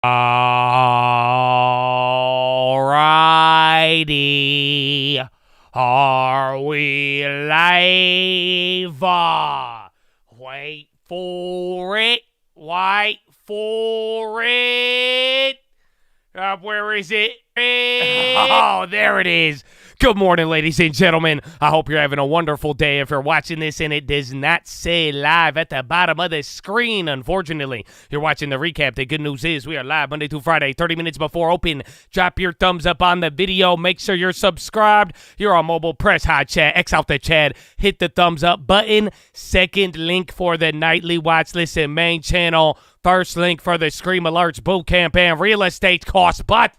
Alrighty. Are we live? Wait for it. Wait for it. Where is it? Oh, there it is. Good morning, ladies and gentlemen. I hope you're having a wonderful day. If you're watching this and it does not say live at the bottom of the screen, unfortunately, you're watching the recap. The good news is we are live Monday through Friday, 30 minutes before open. Drop your thumbs up on the video. Make sure you're subscribed. You're on mobile. Press hot chat. X out the chat. Hit the thumbs up button. Second link for the nightly watch list and main channel. First link for the Scream Alerts Bootcamp and real estate costs. But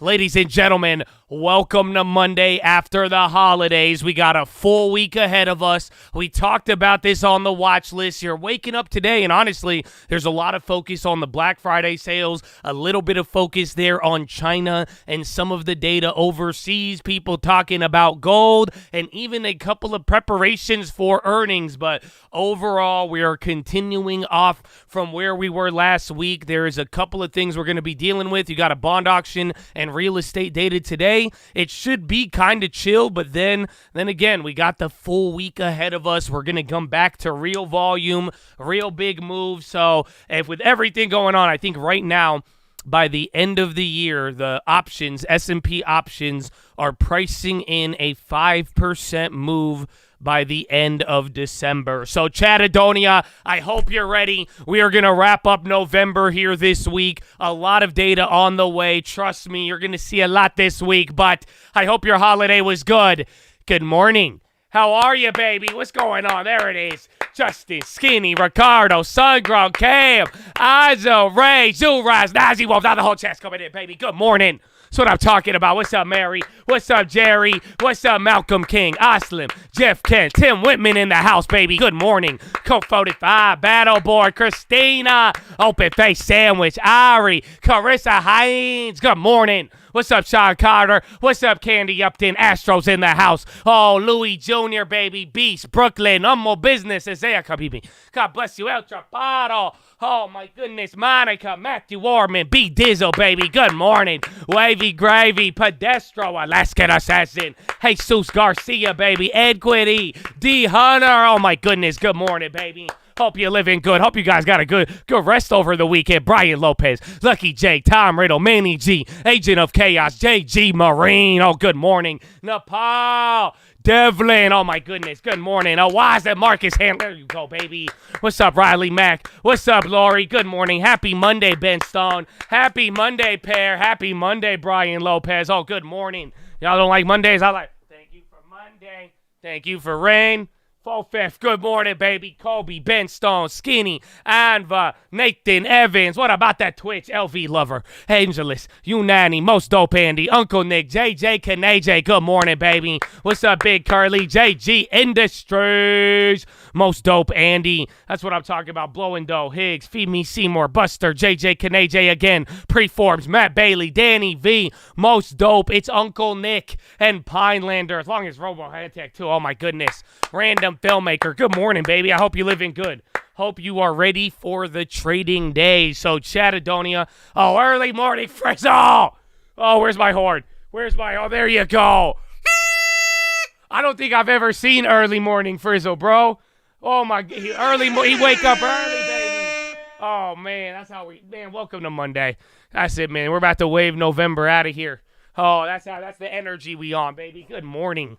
ladies and gentlemen, welcome to Monday after the holidays. We got a full week ahead of us. We talked about this on the watch list. You're waking up today, and honestly, there's a lot of focus on the Black Friday sales, a little bit of focus there on China and some of the data overseas, people talking about gold, and even a couple of preparations for earnings. But overall, we are continuing off from where we were last week. There is a couple of things we're going to be dealing with. You got a bond auction and real estate data today. It should be kind of chill, but then again, we got the full week ahead of us. We're going to come back to real volume, real big moves. So if with everything going on, I think right now, by the end of the year, the options, S&P options, are pricing in a 5% move by the end of December. So, Chattadonia, I hope you're ready. We are going to wrap up November here this week. A lot of data on the way. Trust me, you're going to see a lot this week, but I hope your holiday was good. Good morning. How are you, baby? What's going on? There it is. Justin, Skinny, Ricardo, Sungrown, Cam, Izzo, Ray, Zuraz, Nazi Wolf. Now the whole chat's coming in, baby. Good morning. That's what I'm talking about. What's up, Mary? What's up, Jerry? What's up, Malcolm King, Oslim, Jeff Kent, Tim Whitman in the house, baby. Good morning. Coke 45, Battleboard, Christina, Open Face Sandwich, Ari, Carissa Hines. Good morning. What's up, Sean Carter? What's up, Candy Upton? Astros in the house. Oh, Louis Jr., baby. Beast, Brooklyn, Humble Business, Isaiah Kabibi. God bless you, El Chaparro. Oh, my goodness, Monica, Matthew Orman, B. Dizzle, baby. Good morning. Wavy Gravy, Pedestro, Alaskan Assassin, Jesus Garcia, baby. Ed Quiddy, D. Hunter. Oh, my goodness. Good morning, baby. Hope you're living good. Hope you guys got a good rest over the weekend. Brian Lopez, Lucky Jake, Tom Riddle, Manny G, Agent of Chaos, JG Marine. Oh, good morning. Nepal, Devlin. Oh, my goodness. Good morning. Oh, why is that Marcus Handler? There you go, baby. What's up, Riley Mack? What's up, Lori? Good morning. Happy Monday, Ben Stone. Happy Monday, Pear. Happy Monday, Brian Lopez. Oh, good morning. Y'all don't like Mondays? I like. Thank you for Monday. Thank you for rain. Fifth, good morning, baby. Kobe, Ben Stone, Skinny, Anva, Nathan Evans. What about that Twitch? LV Lover, Angelus, Unani, Most Dope Andy, Uncle Nick, JJ Kanaje. Good morning, baby. What's up, Big Curly? JG Industries, Most Dope Andy. That's what I'm talking about. Blowing Dough, Higgs, Feed Me Seymour, Buster, JJ Kanaje again, Preforbs, Matt Bailey, Danny V, Most Dope. It's Uncle Nick and Pinelander. As long as Robo Handtech too. Oh my goodness. Random Filmmaker. Good morning, baby. I hope you're living good. Hope you are ready for the trading day. So, Chattadonia. Oh, early morning frizzle. Oh, where's my horn? Oh, there you go. I don't think I've ever seen early morning frizzle, bro. Oh, my. He wake up early, baby. Oh, man. Welcome to Monday. That's it, man. We're about to wave November out of here. Oh, that's the energy we on, baby. Good morning.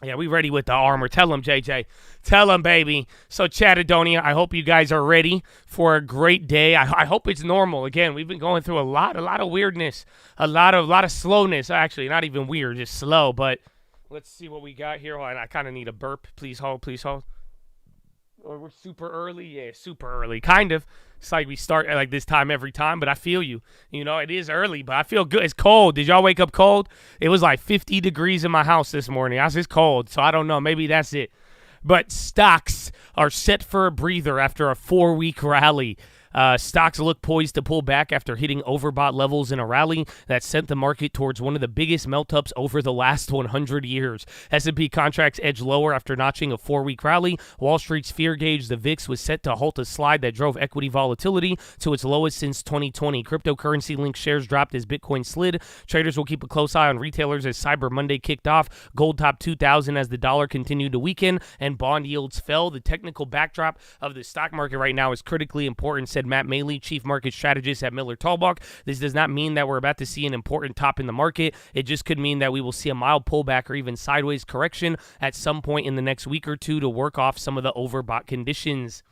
Yeah, we ready with the armor. Tell them, JJ. Tell them, baby. So, Chattadonia, I hope you guys are ready for a great day. I hope it's normal. Again, we've been going through a lot of weirdness, a lot of slowness. Actually, not even weird, just slow. But let's see what we got here. I kind of need a burp. Please hold. Or we're super early. Yeah, super early. Kind of. It's like we start at like this time every time, but I feel you. You know, it is early, but I feel good. It's cold. Did y'all wake up cold? It was like 50 degrees in my house this morning. I was just cold, so I don't know. Maybe that's it. But stocks are set for a breather after a 4-week rally. Stocks look poised to pull back after hitting overbought levels in a rally that sent the market towards one of the biggest melt-ups over the last 100 years. S&P contracts edged lower after notching a 4-week rally. Wall Street's fear gauge, the VIX, was set to halt a slide that drove equity volatility to its lowest since 2020. Cryptocurrency-linked shares dropped as Bitcoin slid. Traders will keep a close eye on retailers as Cyber Monday kicked off. Gold topped 2,000 as the dollar continued to weaken and bond yields fell. The technical backdrop of the stock market right now is critically important, said Matt Maley, chief market strategist at Miller Talbach. This does not mean that we're about to see an important top in the market. It just could mean that we will see a mild pullback or even sideways correction at some point in the next week or two to work off some of the overbought conditions.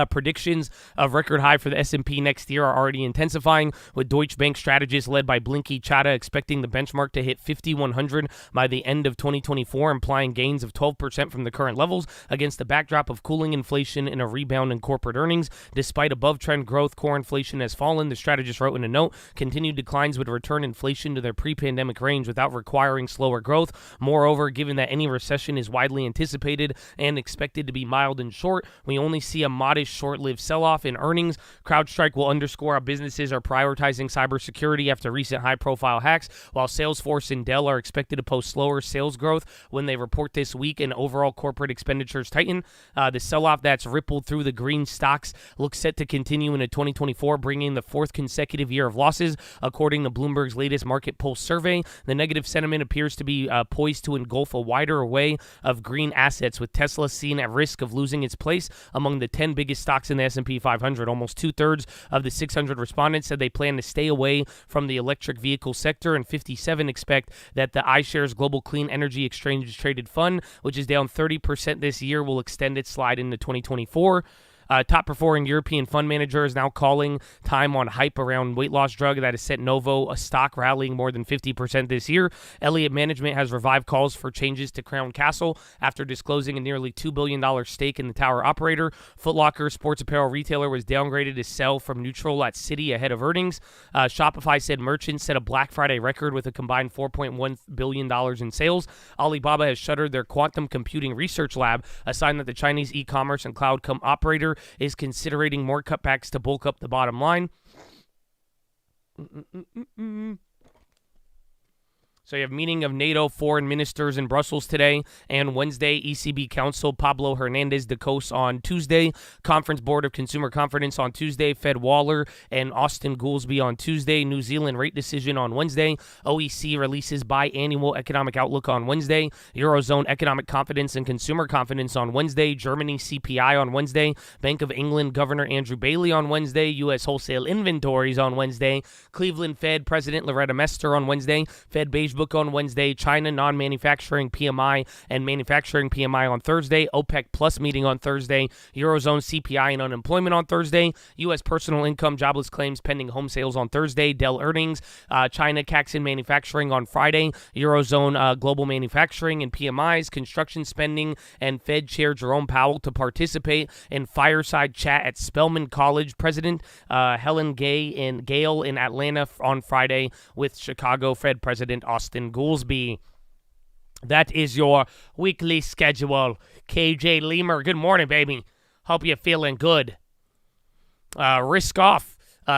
Predictions of record high for the S&P next year are already intensifying, with Deutsche Bank strategists led by Blinky Chada expecting the benchmark to hit 5,100 by the end of 2024, implying gains of 12% from the current levels against the backdrop of cooling inflation and a rebound in corporate earnings. Despite above-trend growth, core inflation has fallen, the strategist wrote in a note. Continued declines would return inflation to their pre-pandemic range without requiring slower growth. Moreover, given that any recession is widely anticipated and expected to be mild and short, we only see a modest short-lived sell-off in earnings. CrowdStrike will underscore how businesses are prioritizing cybersecurity after recent high-profile hacks, while Salesforce and Dell are expected to post slower sales growth when they report this week and overall corporate expenditures tighten. The sell-off that's rippled through the green stocks looks set to continue into 2024, bringing the fourth consecutive year of losses, according to Bloomberg's latest Market Pulse survey. The negative sentiment appears to be poised to engulf a wider array of green assets, with Tesla seen at risk of losing its place among the 10 biggest stocks in the S&P 500. Almost two-thirds of the 600 respondents said they plan to stay away from the electric vehicle sector, and 57 expect that the iShares Global Clean Energy Exchange Traded Fund, which is down 30% this year, will extend its slide into 2024. Top-performing European fund manager is now calling time on hype around weight loss drug that has sent Novo, a stock rallying more than 50% this year. Elliott Management has revived calls for changes to Crown Castle after disclosing a nearly $2 billion stake in the tower operator. Foot Locker, sports apparel retailer, was downgraded to sell from neutral at Citi ahead of earnings. Shopify said merchants set a Black Friday record with a combined $4.1 billion in sales. Alibaba has shuttered their quantum computing research lab, a sign that the Chinese e-commerce and cloud operator is considering more cutbacks to bulk up the bottom line. So you have meeting of NATO foreign ministers in Brussels today and Wednesday. ECB Council Pablo Hernandez de Cos on Tuesday. Conference Board of Consumer Confidence on Tuesday. Fed Waller and Austin Goolsbee on Tuesday. New Zealand rate decision on Wednesday. OEC releases biannual economic outlook on Wednesday. Eurozone economic confidence and consumer confidence on Wednesday. Germany CPI on Wednesday. Bank of England Governor Andrew Bailey on Wednesday. U.S. wholesale inventories on Wednesday. Cleveland Fed President Loretta Mester on Wednesday. Fed Beige Book on Wednesday. China non-manufacturing PMI and manufacturing PMI on Thursday. OPEC Plus meeting on Thursday. Eurozone CPI and unemployment on Thursday. U.S. personal income jobless claims pending home sales on Thursday. Dell earnings. China Caxton manufacturing on Friday. Eurozone global manufacturing and PMIs. Construction spending, and Fed Chair Jerome Powell to participate in fireside chat at Spelman College. President Helen Gale in Atlanta on Friday with Chicago Fed President Austin Goolsbee. That is your weekly schedule. KJ Lemur, good morning, baby. Hope you're feeling good. Risk off.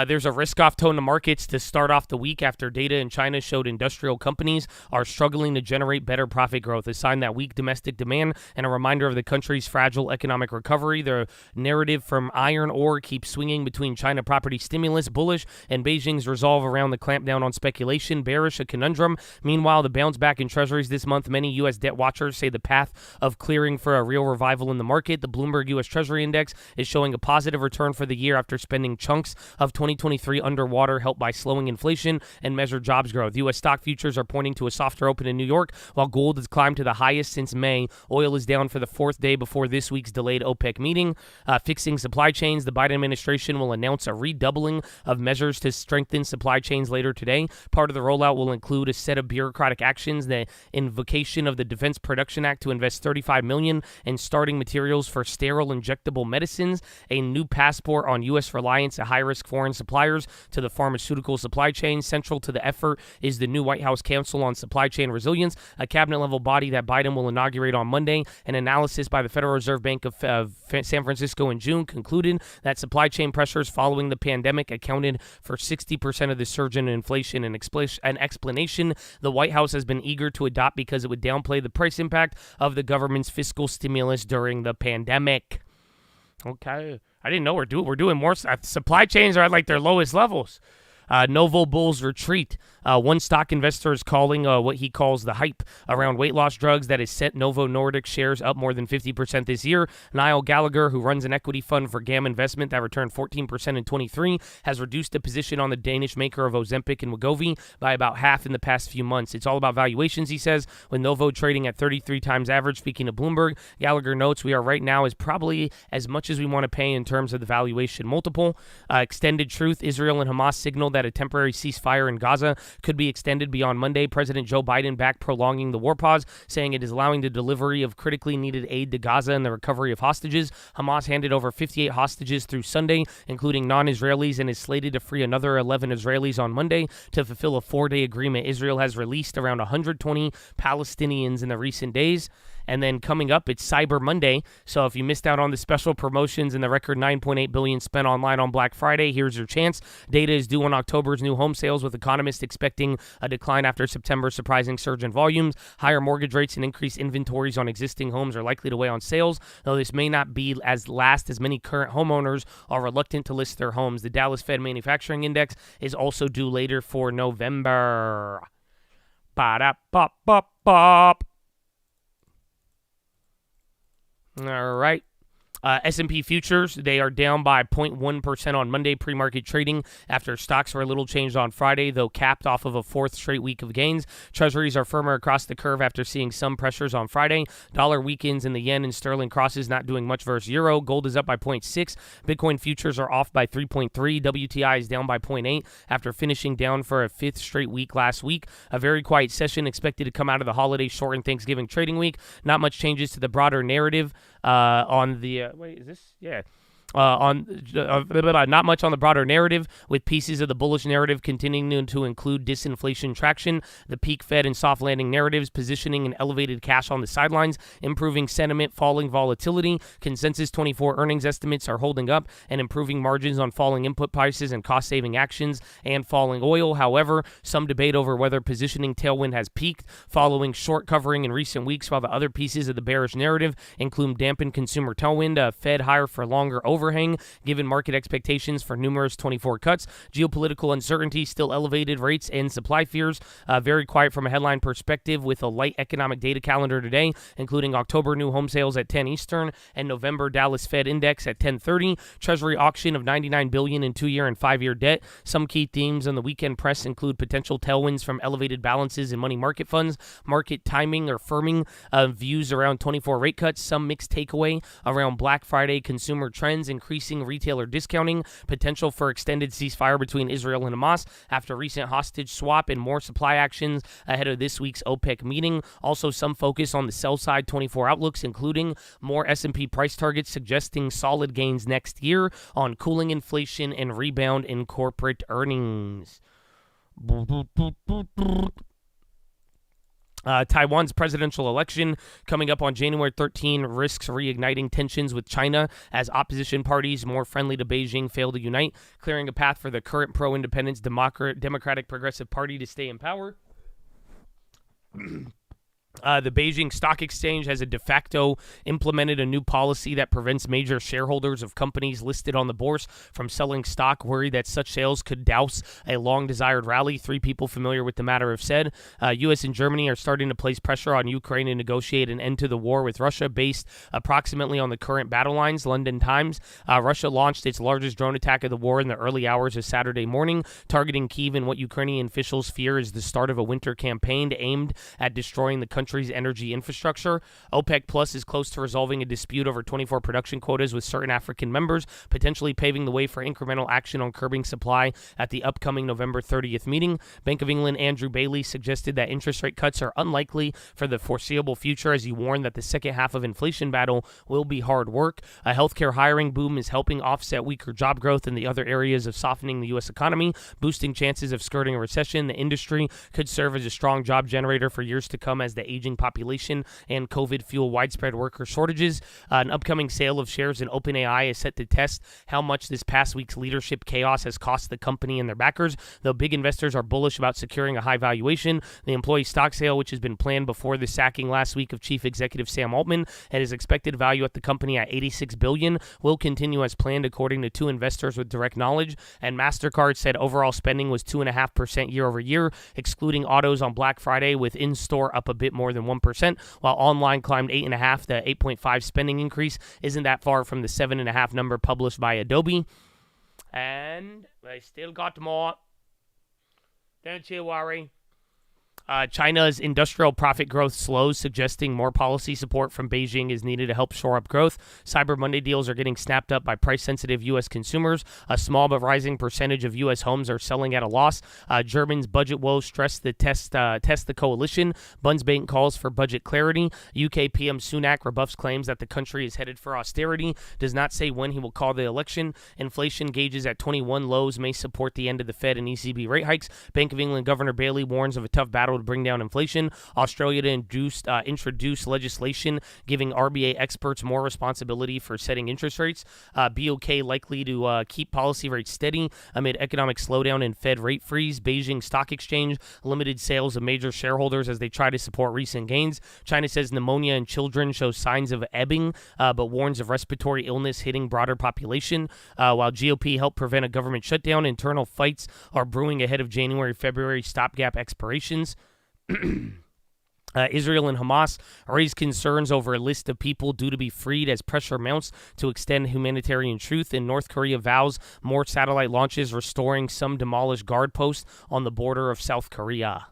There's a risk-off tone to markets to start off the week after data in China showed industrial companies are struggling to generate better profit growth, a sign that weak domestic demand and a reminder of the country's fragile economic recovery. The narrative from iron ore keeps swinging between China property stimulus, bullish, and Beijing's resolve around the clampdown on speculation, bearish, a conundrum. Meanwhile, the bounce back in treasuries this month, many U.S. debt watchers say the path of clearing for a real revival in the market. The Bloomberg U.S. Treasury Index is showing a positive return for the year after spending chunks of 2023 underwater, helped by slowing inflation and measured jobs growth. U.S. stock futures are pointing to a softer open in New York, while gold has climbed to the highest since May. Oil is down for the fourth day before this week's delayed OPEC meeting. Fixing supply chains, the Biden administration will announce a redoubling of measures to strengthen supply chains later today. Part of the rollout will include a set of bureaucratic actions, the invocation of the Defense Production Act to invest $35 million in starting materials for sterile injectable medicines, a new passport on U.S. reliance to high-risk foreign foreign suppliers to the pharmaceutical supply chain. Central to the effort is the new White House Council on Supply Chain Resilience, a cabinet-level body that Biden will inaugurate on Monday. An analysis by the Federal Reserve Bank of San Francisco in June concluded that supply chain pressures following the pandemic accounted for 60% of the surge in inflation. An explanation the White House has been eager to adopt because it would downplay the price impact of the government's fiscal stimulus during the pandemic. Okay. I didn't know we're doing more. Supply chains are at like their lowest levels. Novo Bulls retreat. One stock investor is calling what he calls the hype around weight loss drugs that has sent Novo Nordisk shares up more than 50% this year. Niall Gallagher, who runs an equity fund for GAM Investment that returned 14% in 23, has reduced a position on the Danish maker of Ozempic and Wegovy by about half in the past few months. It's all about valuations, he says, with Novo trading at 33 times average. Speaking of Bloomberg, Gallagher notes we are right now is probably as much as we want to pay in terms of the valuation multiple. Extended truth, Israel and Hamas signaled that a temporary ceasefire in Gaza could be extended beyond Monday. President Joe Biden backed prolonging the war pause, saying it is allowing the delivery of critically needed aid to Gaza and the recovery of hostages. Hamas handed over 58 hostages through Sunday, including non-Israelis, and is slated to free another 11 Israelis on Monday to fulfill a 4-day agreement. Israel has released around 120 Palestinians in the recent days. And then coming up, it's Cyber Monday. So if you missed out on the special promotions and the record $9.8 billion spent online on Black Friday, here's your chance. Data is due on October's new home sales, with economists expecting a decline after September's surprising surge in volumes. Higher mortgage rates and increased inventories on existing homes are likely to weigh on sales, though this may not be as many current homeowners are reluctant to list their homes. The Dallas Fed Manufacturing Index is also due later for November. Ba-da-bop-bop-bop. All right. S&P futures, they are down by 0.1% on Monday pre-market trading after stocks were a little changed on Friday, though capped off of a fourth straight week of gains. Treasuries are firmer across the curve after seeing some pressures on Friday. Dollar weakens and the yen and sterling crosses, not doing much versus euro. Gold is up by 0.6. Bitcoin futures are off by 3.3. WTI is down by 0.8 after finishing down for a fifth straight week last week. A very quiet session expected to come out of the holiday shortened Thanksgiving trading week. Not much changes to the broader narrative on the not much on the broader narrative, with pieces of the bullish narrative continuing to include disinflation traction, the peak Fed and soft landing narratives, positioning and elevated cash on the sidelines, improving sentiment, falling volatility. Consensus 24 earnings estimates are holding up, and improving margins on falling input prices and cost-saving actions and falling oil. However, some debate over whether positioning tailwind has peaked following short covering in recent weeks, while the other pieces of the bearish narrative include dampened consumer tailwind, a Fed higher for longer overhang, given market expectations for numerous 24 cuts, geopolitical uncertainty, still elevated rates, and supply fears. Very quiet from a headline perspective, with a light economic data calendar today, including October new home sales at 10 Eastern and November Dallas Fed Index at 10:30. Treasury auction of $99 billion in 2-year and 5-year debt. Some key themes on the weekend press include potential tailwinds from elevated balances in money market funds, market timing or firming views around 24 rate cuts, some mixed takeaway around Black Friday consumer trends, increasing retailer discounting, potential for extended ceasefire between Israel and Hamas after recent hostage swap, and more supply actions ahead of this week's OPEC meeting. Also, some focus on the sell side 24 outlooks, including more S&P price targets suggesting solid gains next year on cooling inflation and rebound in corporate earnings. Taiwan's presidential election coming up on January 13 risks reigniting tensions with China as opposition parties more friendly to Beijing fail to unite, clearing a path for the current pro-independence Democratic Progressive Party to stay in power. The Beijing Stock Exchange has de facto implemented a new policy that prevents major shareholders of companies listed on the bourse from selling stock, worried that such sales could douse a long-desired rally. 3 people familiar with the matter have said. U.S. and Germany are starting to place pressure on Ukraine to negotiate an end to the war with Russia, based approximately on the current battle lines. London Times. Russia launched its largest drone attack of the war in the early hours of Saturday morning, targeting Kyiv in what Ukrainian officials fear is the start of a winter campaign aimed at destroying the country's country's energy infrastructure. OPEC Plus is close to resolving a dispute over 24 production quotas with certain African members, potentially paving the way for incremental action on curbing supply at the upcoming November 30th meeting. Bank of England Andrew Bailey suggested that interest rate cuts are unlikely for the foreseeable future, as he warned that the second half of inflation battle will be hard work. A healthcare hiring boom is helping offset weaker job growth in the other areas of softening the U.S. economy, boosting chances of skirting a recession. The industry could serve as a strong job generator for years to come as the aging population and COVID fuel widespread worker shortages. An upcoming sale of shares in OpenAI is set to test how much this past week's leadership chaos has cost the company and their backers. Though big investors are bullish about securing a high valuation, the employee stock sale, which has been planned before the sacking last week of Chief Executive Sam Altman and his expected value at the company at $86 billion, will continue as planned, according to two investors with direct knowledge. And MasterCard said overall spending was 2.5% year over year, excluding autos on Black Friday, with in-store up a bit more than 1%, while online climbed 8.5%. The 8.5% spending increase isn't that far from the 7.5% number published by Adobe. And they still got more. Don't you worry. China's industrial profit growth slows, suggesting more policy support from Beijing is needed to help shore up growth. Cyber Monday deals are getting snapped up by price-sensitive U.S. consumers. A small but rising percentage of U.S. homes are selling at a loss. Germany's budget woes stress the test the coalition. Bundesbank calls for budget clarity. UK PM Sunak rebuffs claims that the country is headed for austerity. Does not say when he will call the election. Inflation gauges at 21 lows may support the end of the Fed and ECB rate hikes. Bank of England Governor Bailey warns of a tough battle to bring down inflation. Australia to introduce legislation giving RBA experts more responsibility for setting interest rates. BOK likely to keep policy rates steady amid economic slowdown and Fed rate freeze. Beijing Stock Exchange limited sales of major shareholders as they try to support recent gains. China says pneumonia in children shows signs of ebbing, but warns of respiratory illness hitting broader population. While GOP helped prevent a government shutdown, internal fights are brewing ahead of January-February stopgap expirations. Israel and Hamas raised concerns over a list of people due to be freed as pressure mounts to extend humanitarian truth. And North Korea vows more satellite launches, restoring some demolished guard posts on the border of South Korea.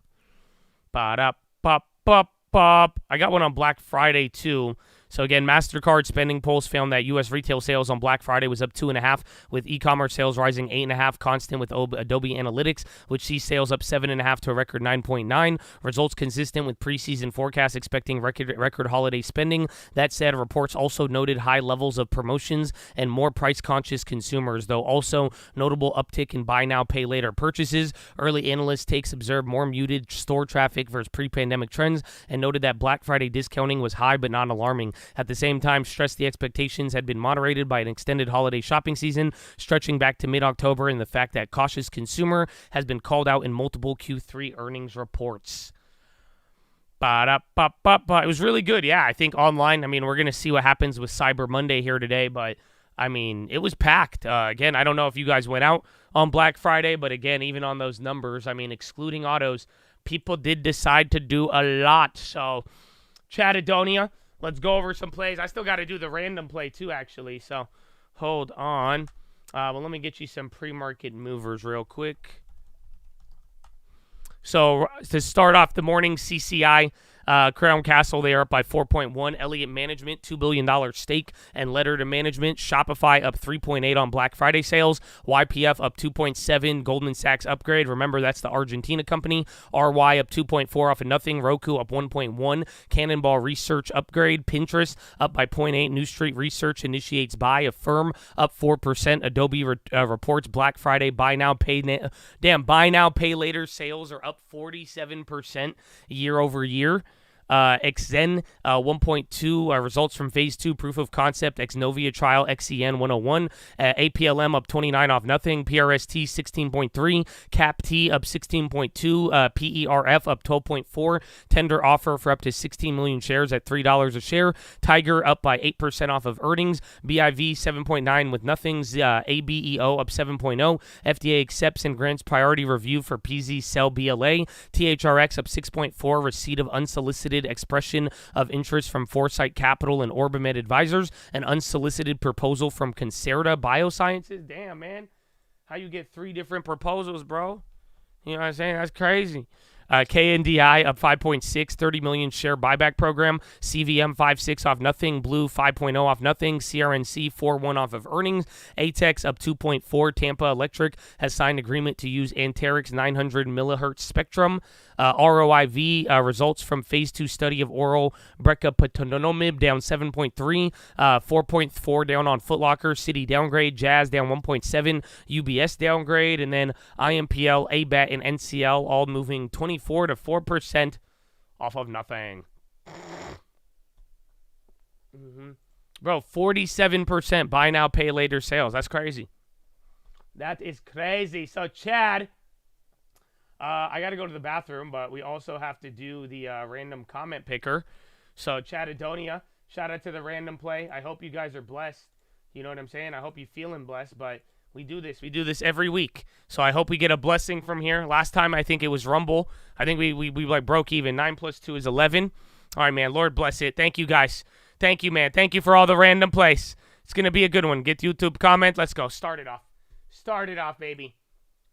I got one on Black Friday, too. So again, MasterCard spending polls found that U.S. retail sales on Black Friday was up 2.5%, with e-commerce sales rising 8.5%, constant with Adobe Analytics, which sees sales up 7.5% to a record 9.9%. Results consistent with preseason forecasts expecting record holiday spending. That said, reports also noted high levels of promotions and more price-conscious consumers, though also notable uptick in buy now, pay later purchases. Early analyst takes observed more muted store traffic versus pre-pandemic trends and noted that Black Friday discounting was high but not alarming. At the same time, stressed the expectations had been moderated by an extended holiday shopping season stretching back to mid-October, and the fact that cautious consumer has been called out in multiple Q3 earnings reports. It was really good. Yeah, I think online, we're going to see what happens with Cyber Monday here today, but it was packed. Again, I don't know if you guys went out on Black Friday, but again, even on those numbers, excluding autos, people did decide to do a lot. So, Chattadonia, let's go over some plays. I still got to do the random play too, actually. So, hold on. Let me get you some pre-market movers real quick. So, to start off the morning, CCI, Crown Castle, they are up by 4.1. Elliott Management, $2 billion stake and letter to management. Shopify up 3.8 on Black Friday sales. YPF up 2.7. Goldman Sachs upgrade. Remember, that's the Argentina company. RY up 2.4 off of nothing. Roku up 1.1. Cannonball Research upgrade. Pinterest up by 0.8. New Street Research initiates buy. Affirm up 4%. Adobe reports Black Friday buy now, pay later sales are up 47% year over year. XZen 1.2 results from phase 2 proof of concept Xnovia trial XEN 101. APLM up 29 off nothing. PRST 16.3. CAPT up 16.2. PERF up 12.4. Tender offer for up to 16 million shares at $3 a share. Tiger up by 8% off of earnings. BIV 7.9 with nothings. ABEO up 7.0. FDA accepts and grants priority review for PZ Cell BLA. THRX up 6.4. Receipt of unsolicited expression of interest from Foresight Capital and Orbimed Advisors. An unsolicited proposal from Concerta Biosciences. Damn, man. How you get 3 different proposals, bro? You know what I'm saying? That's crazy. KNDI up 5.6, 30 million share buyback program. CVM 5.6 off nothing. Blue 5.0 off nothing. CRNC 4.1 off of earnings. ATEX up 2.4. Tampa Electric has signed agreement to use Anterix 900 millihertz spectrum. ROIV results from phase 2 study of oral brecapitonomib down 7.3. 4.4 down on Foot Locker. City downgrade. Jazz down 1.7. UBS downgrade. And then IMPL, ABAT, and NCL all moving 24 to 4% off of nothing. Bro, 47% buy now, pay later sales. That's crazy. That is crazy. So, Chad, I got to go to the bathroom, but we also have to do the random comment picker. So, Chadadonia, shout out to the random play. I hope you guys are blessed. You know what I'm saying? I hope you're feeling blessed, but we do this every week. So I hope we get a blessing from here. Last time I think it was Rumble. I think we like broke even. 9 plus 2 is 11. All right, man. Lord bless it. Thank you, guys. Thank you, man. Thank you for all the random plays. It's going to be a good one. Get YouTube comment. Let's go. Start it off. Start it off, baby.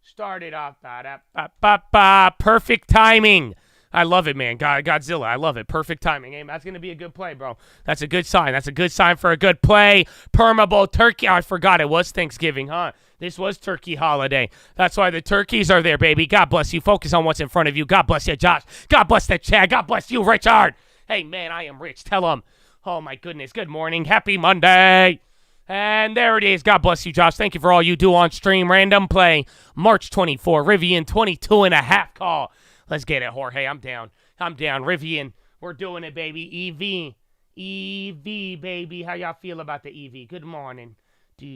Start it off. Ba-da-ba-ba-ba. Perfect timing. I love it, man. Godzilla. I love it. Perfect timing. Hey, that's going to be a good play, bro. That's a good sign. That's a good sign for a good play. Permable turkey. Oh, I forgot it was Thanksgiving, huh? This was turkey holiday. That's why the turkeys are there, baby. God bless you. Focus on what's in front of you. God bless you, Josh. God bless the Chad. God bless you, Richard. Hey, man, I am rich. Tell them. Oh, my goodness. Good morning. Happy Monday. And there it is. God bless you, Josh. Thank you for all you do on stream. Random play. March 24. Rivian 22.5 call. Let's get it, Jorge. I'm down. Rivian, we're doing it, baby. EV, baby. How y'all feel about the EV? Good morning. Do.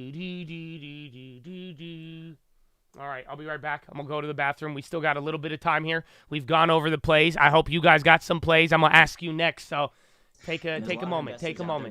All right, I'll be right back. I'm going to go to the bathroom. We still got a little bit of time here. We've gone over the plays. I hope you guys got some plays. I'm going to ask you next, so take a moment.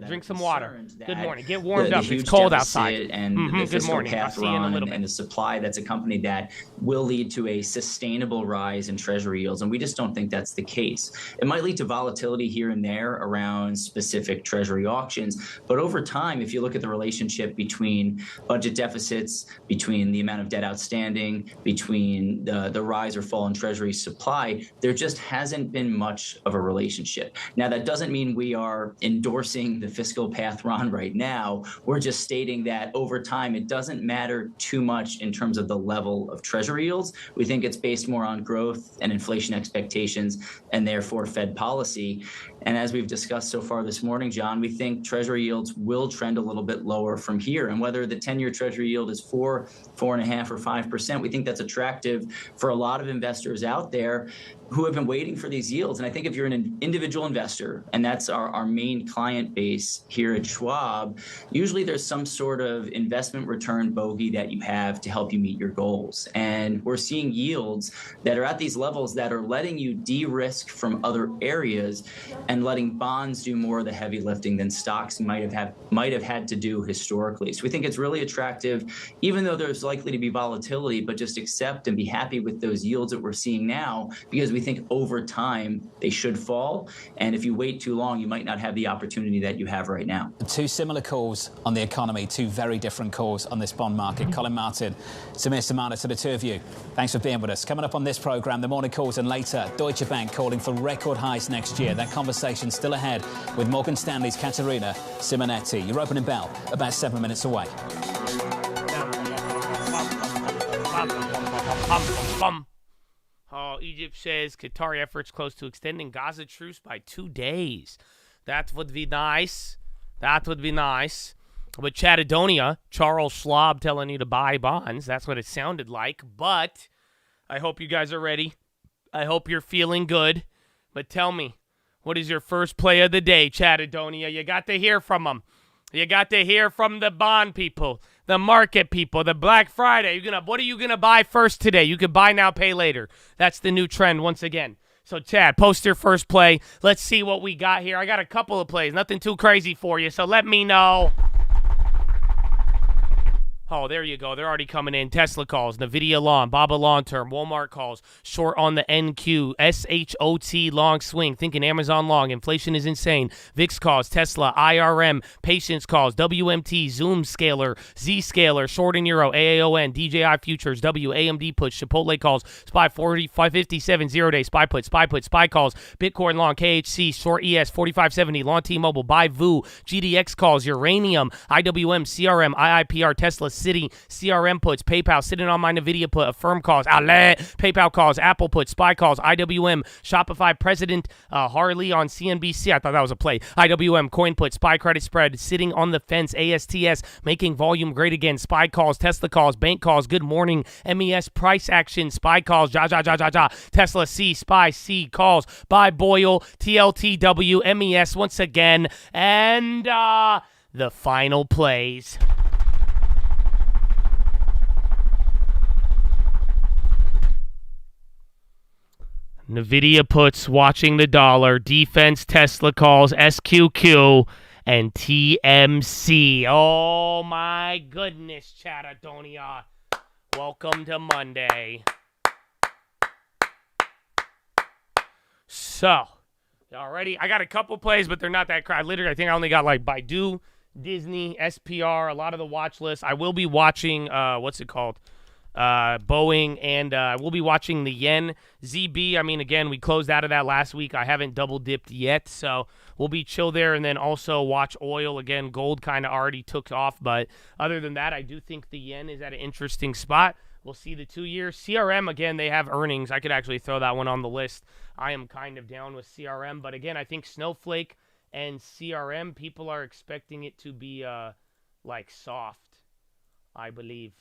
Drink some water. Good morning. Get warmed up. It's cold outside. And the Good morning. I'll see you in a little bit. And the supply that's accompanied that will lead to a sustainable rise in treasury yields. And we just don't think that's the case. It might lead to volatility here and there around specific treasury auctions. But over time, if you look at the relationship between budget deficits, between the amount of debt outstanding, between the rise or fall in treasury supply, there just hasn't been much of a relationship. Now, that doesn't mean we are endorsing the fiscal path we're on right now. We're just stating that over time, it doesn't matter too much in terms of the level of treasury yields. We think it's based more on growth and inflation expectations and therefore Fed policy. And as we've discussed so far this morning, John, we think treasury yields will trend a little bit lower from here. And whether the 10-year treasury yield is 4, 4.5, or 5%, we think that's attractive for a lot of investors out there who have been waiting for these yields. And I think if you're an individual investor, and that's our main client base here at Schwab, usually there's some sort of investment return bogey that you have to help you meet your goals. And we're seeing yields that are at these levels that are letting you de-risk from other areas and letting bonds do more of the heavy lifting than stocks might have had to do historically. So we think it's really attractive, even though there's likely to be volatility, but just accept and be happy with those yields that we're seeing now, because we think over time they should fall. And if you wait too long, you might not have the opportunity that you have right now. Two similar calls on the economy, two very different calls on this bond market. Colin Martin, Samir Samana, to the two of you, thanks for being with us. Coming up on this programme, the morning calls, and later, Deutsche Bank calling for record highs next year. That conversation still ahead with Morgan Stanley's Caterina Simonetti. Your opening bell about 7 minutes away. Oh, Egypt says Qatari efforts close to extending Gaza truce by 2 days. That would be nice. But Chadadonia, Charles Schwab telling you to buy bonds. That's what it sounded like. But I hope you guys are ready. I hope you're feeling good. But tell me, what is your first play of the day, Chadadonia? You got to hear from them. You got to hear from the bond people, the market people, the Black Friday. What are you going to buy first today? You can buy now, pay later. That's the new trend once again. So, Chad, post your first play. Let's see what we got here. I got a couple of plays. Nothing too crazy for you, so let me know. Oh, there you go. They're already coming in. Tesla calls, NVIDIA long, Baba long term, Walmart calls, short on the NQ, SHOT long swing, thinking Amazon long, inflation is insane, VIX calls, Tesla, IRM, patience calls, WMT, Zoom scaler, Z scaler, short in Euro, AAON, DJI futures, WAMD puts, Chipotle calls, SPY 40, 557, 0-day, SPY put, SPY calls, Bitcoin long, KHC, short ES, 4570, long T-Mobile, buy VU, GDX calls, Uranium, IWM, CRM, IIPR, Tesla, City, CRM puts, PayPal, sitting on my NVIDIA put, Affirm calls, PayPal calls, Apple puts, SPY calls, IWM, Shopify, President Harley on CNBC, I thought that was a play, IWM, Coin put, SPY credit spread, sitting on the fence, ASTS, making volume great again, SPY calls, Tesla calls, bank calls, good morning, MES, price action, SPY calls, Tesla C, SPY C calls, buy Boyle, TLTW, MES once again, and the final plays. NVIDIA puts, watching the dollar, defense, Tesla calls, SQQ, and TMC. Oh my goodness, Chatadonia. Welcome to Monday. So, y'all ready? I got a couple plays, but they're not that crowded. Literally, I think I only got like Baidu, Disney, SPR, a lot of the watch lists. I will be watching, Boeing, and we'll be watching the yen. ZB, I mean, again, we closed out of that last week. I haven't double dipped yet, so we'll be chill there, and then also watch oil. Again, gold kind of already took off, but other than that, I do think the yen is at an interesting spot. We'll see the 2-year. CRM, again, they have earnings. I could actually throw that one on the list. I am kind of down with CRM, but again, I think Snowflake and CRM, people are expecting it to be like soft, I believe.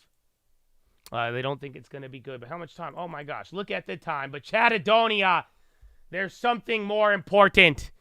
They don't think it's going to be good. But how much time? Oh, my gosh. Look at the time. But Chatadonia, there's something more important.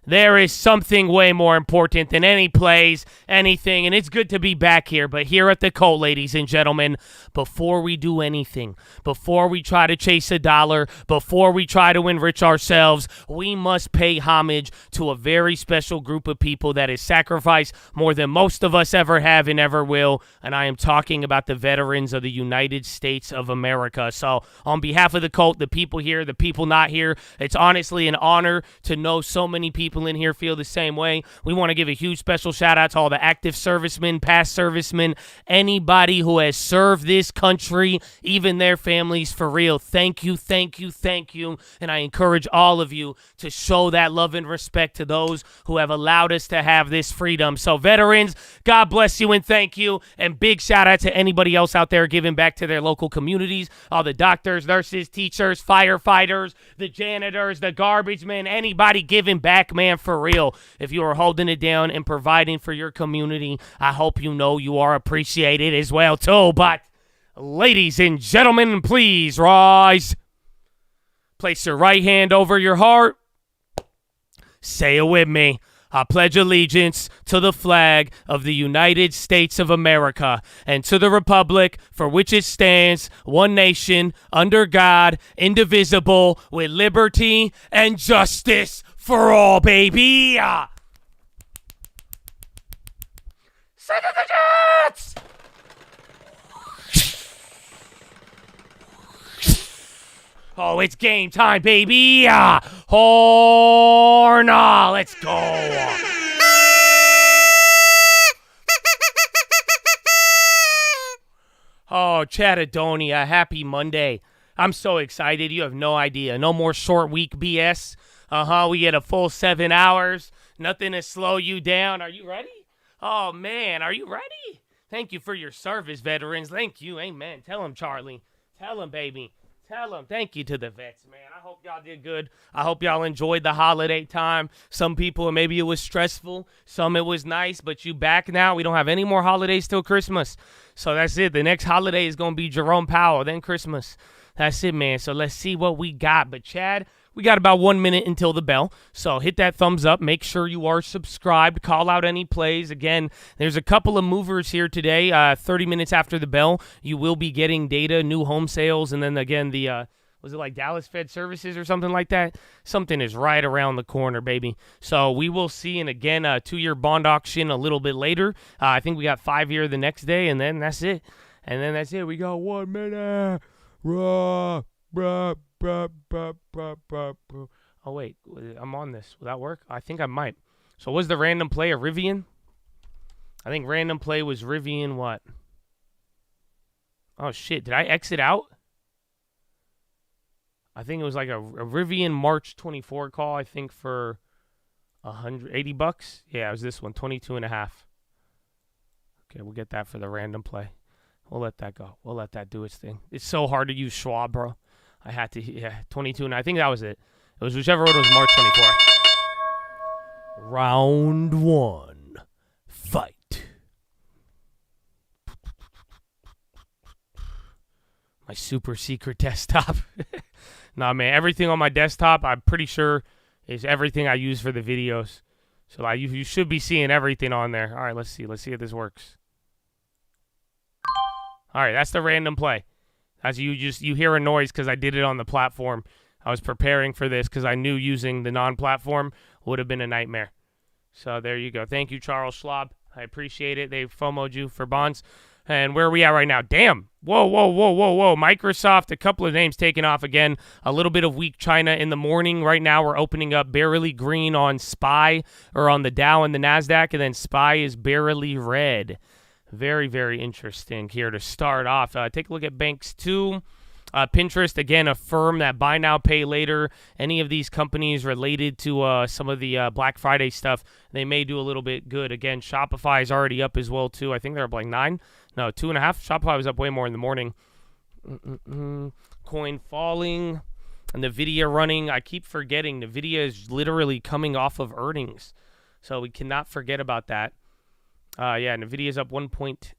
There is something way more important than any plays, anything, and it's good to be back here. But here at the Cult, ladies and gentlemen, before we do anything, before we try to chase a dollar, before we try to enrich ourselves, we must pay homage to a very special group of people that has sacrificed more than most of us ever have and ever will, and I am talking about the veterans of the United States of America. So on behalf of the Cult, the people here, the people not here, it's honestly an honor to know so many people in here feel the same way. We want to give a huge special shout out to all the active servicemen, past servicemen, anybody who has served this country, even their families, for real. Thank you, thank you, thank you. And I encourage all of you to show that love and respect to those who have allowed us to have this freedom. So veterans, God bless you and thank you. And big shout out to anybody else out there giving back to their local communities, all the doctors, nurses, teachers, firefighters, the janitors, the garbage men, anybody giving back, man. For real, if you are holding it down and providing for your community, I hope you know you are appreciated as well too. But ladies and gentlemen, please rise. Place your right hand over your heart. Say it with me. I pledge allegiance to the flag of the United States of America and to the republic for which it stands, one nation, under God, indivisible, with liberty and justice for all, baby. Send it the Jets! Oh, it's game time, baby. Horna, let's go. Oh, Chatadonia, happy Monday. I'm so excited. You have no idea. No more short week BS. We get a full 7 hours. Nothing to slow you down. Are you ready? Oh, man, are you ready? Thank you for your service, veterans. Thank you. Amen. Tell them, Charlie. Tell them, baby. Tell them. Thank you to the vets, man. I hope y'all did good. I hope y'all enjoyed the holiday time. Some people, maybe it was stressful. Some it was nice, but you back now. We don't have any more holidays till Christmas. So that's it. The next holiday is going to be Jerome Powell, then Christmas. That's it, man. So let's see what we got. But, Chad, we got about 1 minute until the bell. So hit that thumbs up. Make sure you are subscribed. Call out any plays. Again, there's a couple of movers here today. 30 minutes after the bell, you will be getting data, new home sales, and then, again, the Was it like Dallas Fed Services or something like that? Something is right around the corner, baby. So we will see. And again, a 2-year bond auction a little bit later. I think we got 5-year the next day, and then that's it. And then that's it. We got 1 minute. Oh, wait. I'm on this. Will that work? I think I might. So was the random play a Rivian? I think random play was Rivian what? Oh, shit. Did I exit out? I think it was like a Rivian March 24 call, I think, for $180. Yeah, it was this one, 22.5. Okay, we'll get that for the random play. We'll let that go. We'll let that do its thing. It's so hard to use Schwab, bro. I had to, yeah, 22, and I think that was it. It was whichever one was March 24. Round 1. Fight. My super secret desktop. Nah, man, everything on my desktop, I'm pretty sure, is everything I use for the videos. So you should be seeing everything on there. All right, let's see. Let's see if this works. All right, that's the random play. As you hear a noise because I did it on the platform. I was preparing for this because I knew using the non-platform would have been a nightmare. So there you go. Thank you, Charles Schwab. I appreciate it. They FOMO'd you for bonds. And where are we at right now? Damn. Whoa. Microsoft, a couple of names taken off again. A little bit of weak China in the morning. Right now we're opening up barely green on SPY or on the Dow and the NASDAQ, and then SPY is barely red. Very, very interesting here to start off. Take a look at banks too. Pinterest, again, affirm that buy now, pay later. Any of these companies related to some of the Black Friday stuff, they may do a little bit good. Again, Shopify is already up as well, too. I think they're up like 9. No, 2.5. Shopify was up way more in the morning. Coin falling. And NVIDIA running. I keep forgetting NVIDIA is literally coming off of earnings. So we cannot forget about that. Yeah, NVIDIA is up 1.7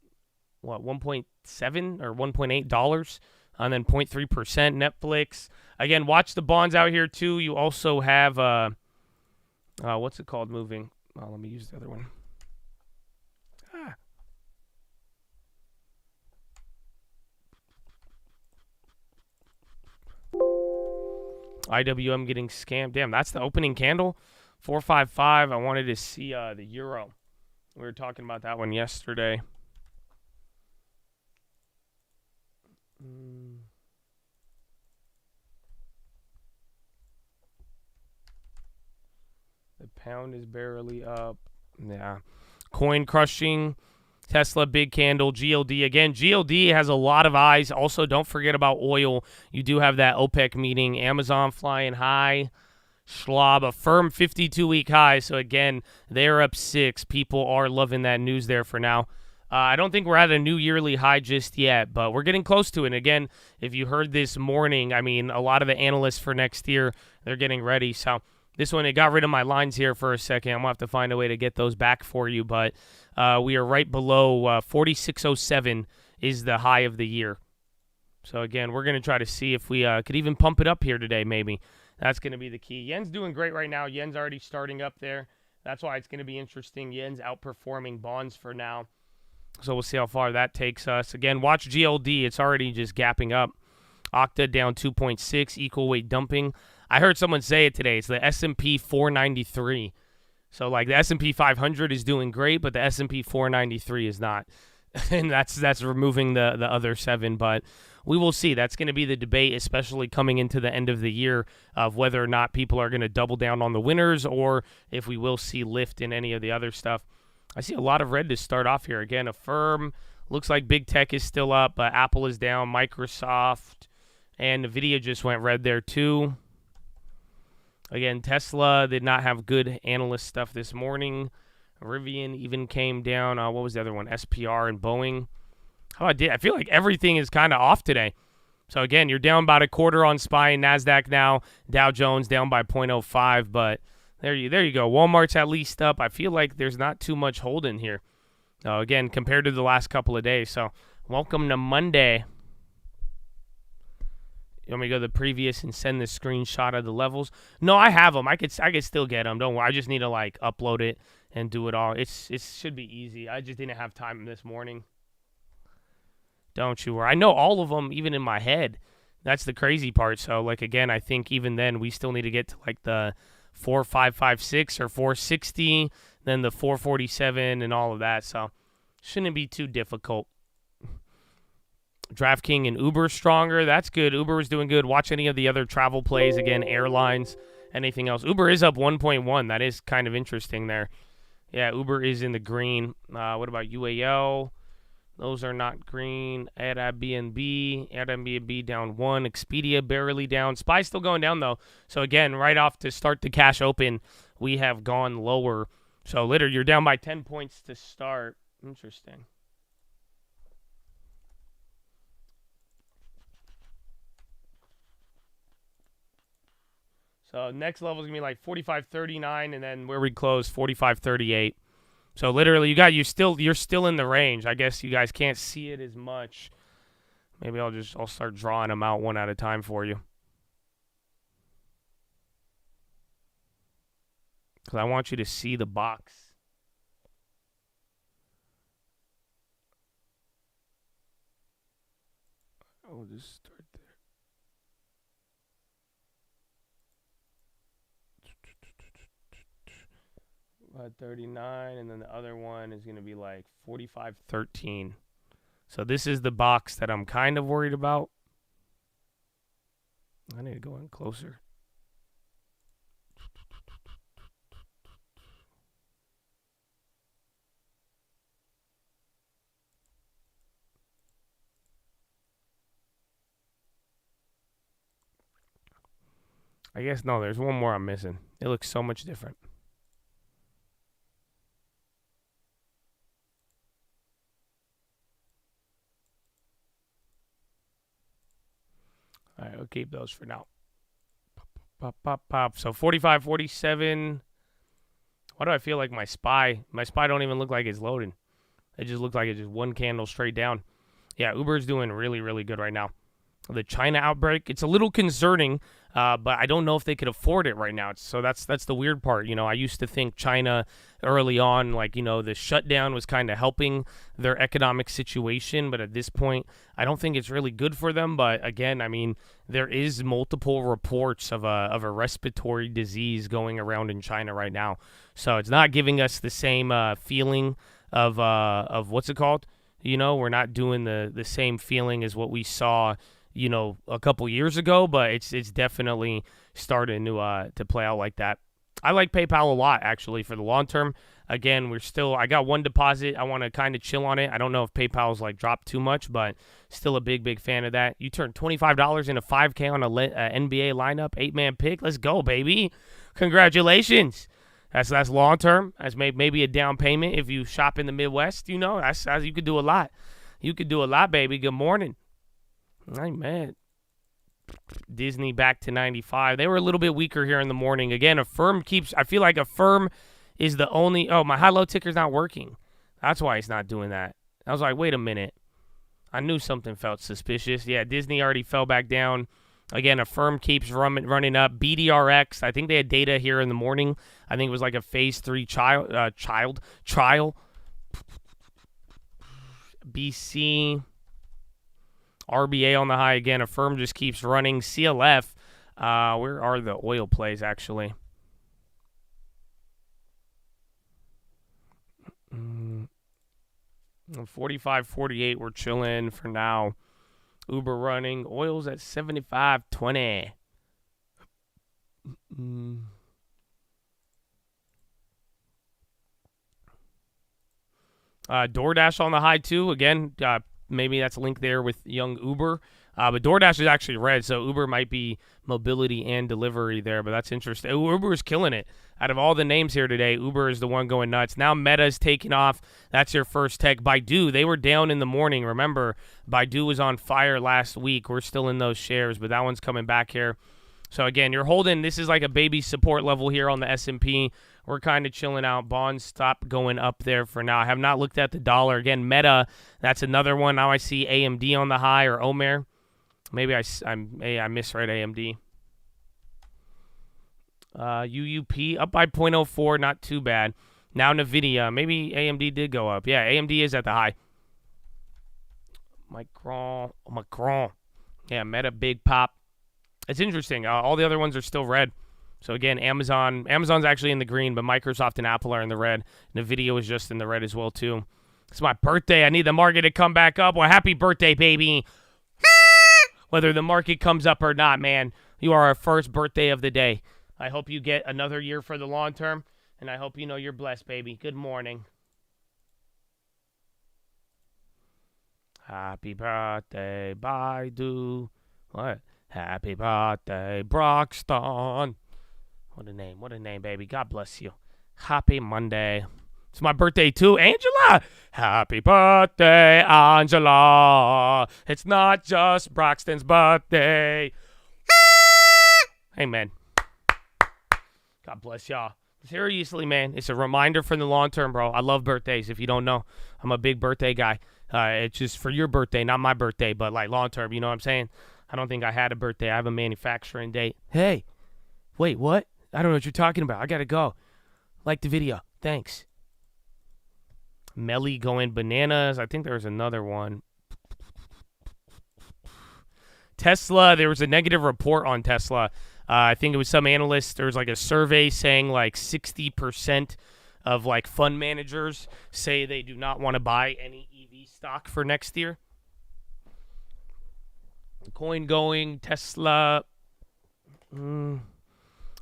or $1.8. And then 0.3%. Netflix. Again, watch the bonds out here, too. You also have, what's it called moving? Oh, let me use the other one. IWM getting scammed. Damn, that's the opening candle. 455. I wanted to see the euro. We were talking about that one yesterday. The pound is barely up. Yeah. Coin crushing. Tesla, big candle. GLD. Again, GLD has a lot of eyes. Also, don't forget about oil. You do have that OPEC meeting. Amazon flying high. Schwab, a firm 52-week high. So, again, they're up 6. People are loving that news there for now. I don't think we're at a new yearly high just yet, but we're getting close to it. And again, if you heard this morning, I mean, a lot of the analysts for next year, they're getting ready. So this one, it got rid of my lines here for a second. I'm going to have to find a way to get those back for you. But we are right below 46.07 is the high of the year. So again, we're going to try to see if we could even pump it up here today maybe. That's going to be the key. Yen's doing great right now. Yen's already starting up there. That's why it's going to be interesting. Yen's outperforming bonds for now. So we'll see how far that takes us. Again, watch GLD. It's already just gapping up. Octa down 2.6, equal weight dumping. I heard someone say it today. It's the S&P 493. So, like, the S&P 500 is doing great, but the S&P 493 is not. And that's removing the other 7. But we will see. That's going to be the debate, especially coming into the end of the year, of whether or not people are going to double down on the winners or if we will see lift in any of the other stuff. I see a lot of red to start off here. Again, Affirm. Looks like big tech is still up. Apple is down. Microsoft and NVIDIA just went red there too. Again, Tesla did not have good analyst stuff this morning. Rivian even came down. What was the other one? SPR and Boeing. I feel like everything is kind of off today. So, again, you're down about a quarter on SPY and NASDAQ now. Dow Jones down by 0.05, but there you go. Walmart's at least up. I feel like there's not too much holding here. Again, compared to the last couple of days. So, welcome to Monday. You want me to go to the previous and send the screenshot of the levels? No, I have them. I could still get them. Don't worry. I just need to, like, upload it and do it all. It should be easy. I just didn't have time this morning. Don't you worry. I know all of them even in my head. That's the crazy part. So, like, again, I think even then we still need to get to, like, the 4556 or 460, then the 447 and all of that. So, shouldn't be too difficult. DraftKings and Uber stronger. That's good. Uber is doing good. Watch any of the other travel plays. Again, airlines, anything else. Uber is up 1.1. That is kind of interesting there. Yeah, Uber is in the green. What about UAL? Those are not green. Airbnb down 1. Expedia barely down. SPY still going down, though. So, again, right off to start the cash open, we have gone lower. So, literally, you're down by 10 points to start. Interesting. So, next level is going to be like 45.39, and then where we close, 45.38. So literally, you're still in the range. I guess you guys can't see it as much. Maybe I'll start drawing them out one at a time for you, because I want you to see the box. I'll just start there. 39, and then the other one is going to be like 45.13. So this is the box that I'm kind of worried about. I need to go in closer. I guess, no, there's one more I'm missing. It looks so much different. All right, we'll keep those for now. Pop. So 45, 47. Why do I feel like my SPY don't even look like it's loading? It just looks like it's just one candle straight down. Yeah, Uber's doing really, really good right now. The China outbreak, it's a little concerning, but I don't know if they could afford it right now. So that's the weird part. I used to think China early on, the shutdown was kind of helping their economic situation, but at this point, I don't think it's really good for them. But again, I mean, there is multiple reports of a respiratory disease going around in China right now, so it's not giving us the same feeling of what's it called? We're not doing the same feeling as what we saw a couple years ago, but it's definitely starting to play out like that. I like PayPal a lot, actually, for the long term. Again, I got one deposit. I want to kind of chill on it. I don't know if PayPal's dropped too much, but still a big fan of that. You turned $25 into $5K on a NBA lineup, 8-man pick. Let's go, baby. Congratulations. That's long term. That's maybe a down payment if you shop in the Midwest. You could do a lot. You could do a lot, baby. Good morning. I ain't mad. Disney back to 95. They were a little bit weaker here in the morning. Again, I feel like Affirm is the only. Oh, my high-low ticker's not working. That's why it's not doing that. I was like, wait a minute. I knew something felt suspicious. Yeah, Disney already fell back down. Again, Affirm keeps running up. BDRX, I think they had data here in the morning. I think it was like a phase 3 trial. BC. RBA on the high again. Affirm just keeps running. CLF. Where are the oil plays, actually? 45, 48. We're chilling for now. Uber running. Oil's at 75.20. DoorDash on the high, too. Again, maybe that's linked there with young Uber. But DoorDash is actually red, so Uber might be mobility and delivery there, but that's interesting. Uber is killing it. Out of all the names here today, Uber is the one going nuts. Now Meta's taking off. That's your first tech. Baidu, they were down in the morning. Remember, Baidu was on fire last week. We're still in those shares, but that one's coming back here. So, again, you're holding. This is like a baby support level here on the S&P. We're kind of chilling out. Bonds stop going up there for now. I have not looked at the dollar. Again, Meta, that's another one. Now I see AMD on the high, or Omer. Maybe I misread AMD. UUP up by 0.04, not too bad. Now NVIDIA, maybe AMD did go up. Yeah, AMD is at the high. Macron. Yeah, Meta, big pop. It's interesting. All the other ones are still red. So again, Amazon's actually in the green, but Microsoft and Apple are in the red. NVIDIA is just in the red as well, too. It's my birthday. I need the market to come back up. Well, happy birthday, baby. Whether the market comes up or not, man, you are our first birthday of the day. I hope you get another year for the long term, and I hope you know you're blessed, baby. Good morning. Happy birthday, Baidu. What? Happy birthday, Broxton. What a name, baby. God bless you. Happy Monday. It's my birthday, too. Angela! Happy birthday, Angela. It's not just Broxton's birthday. Amen. God bless y'all. Seriously, man, it's a reminder for the long term, bro. I love birthdays. If you don't know, I'm a big birthday guy. It's just for your birthday, not my birthday, but like long term, you know what I'm saying? I don't think I had a birthday. I have a manufacturing date. Hey, wait, what? I don't know what you're talking about. I got to go. Like the video. Thanks. Melly going bananas. I think there was another one. Tesla, there was a negative report on Tesla. I think it was some analyst. There was like a survey saying like 60% of like fund managers say they do not want to buy any EV stock for next year. Coin going, Tesla.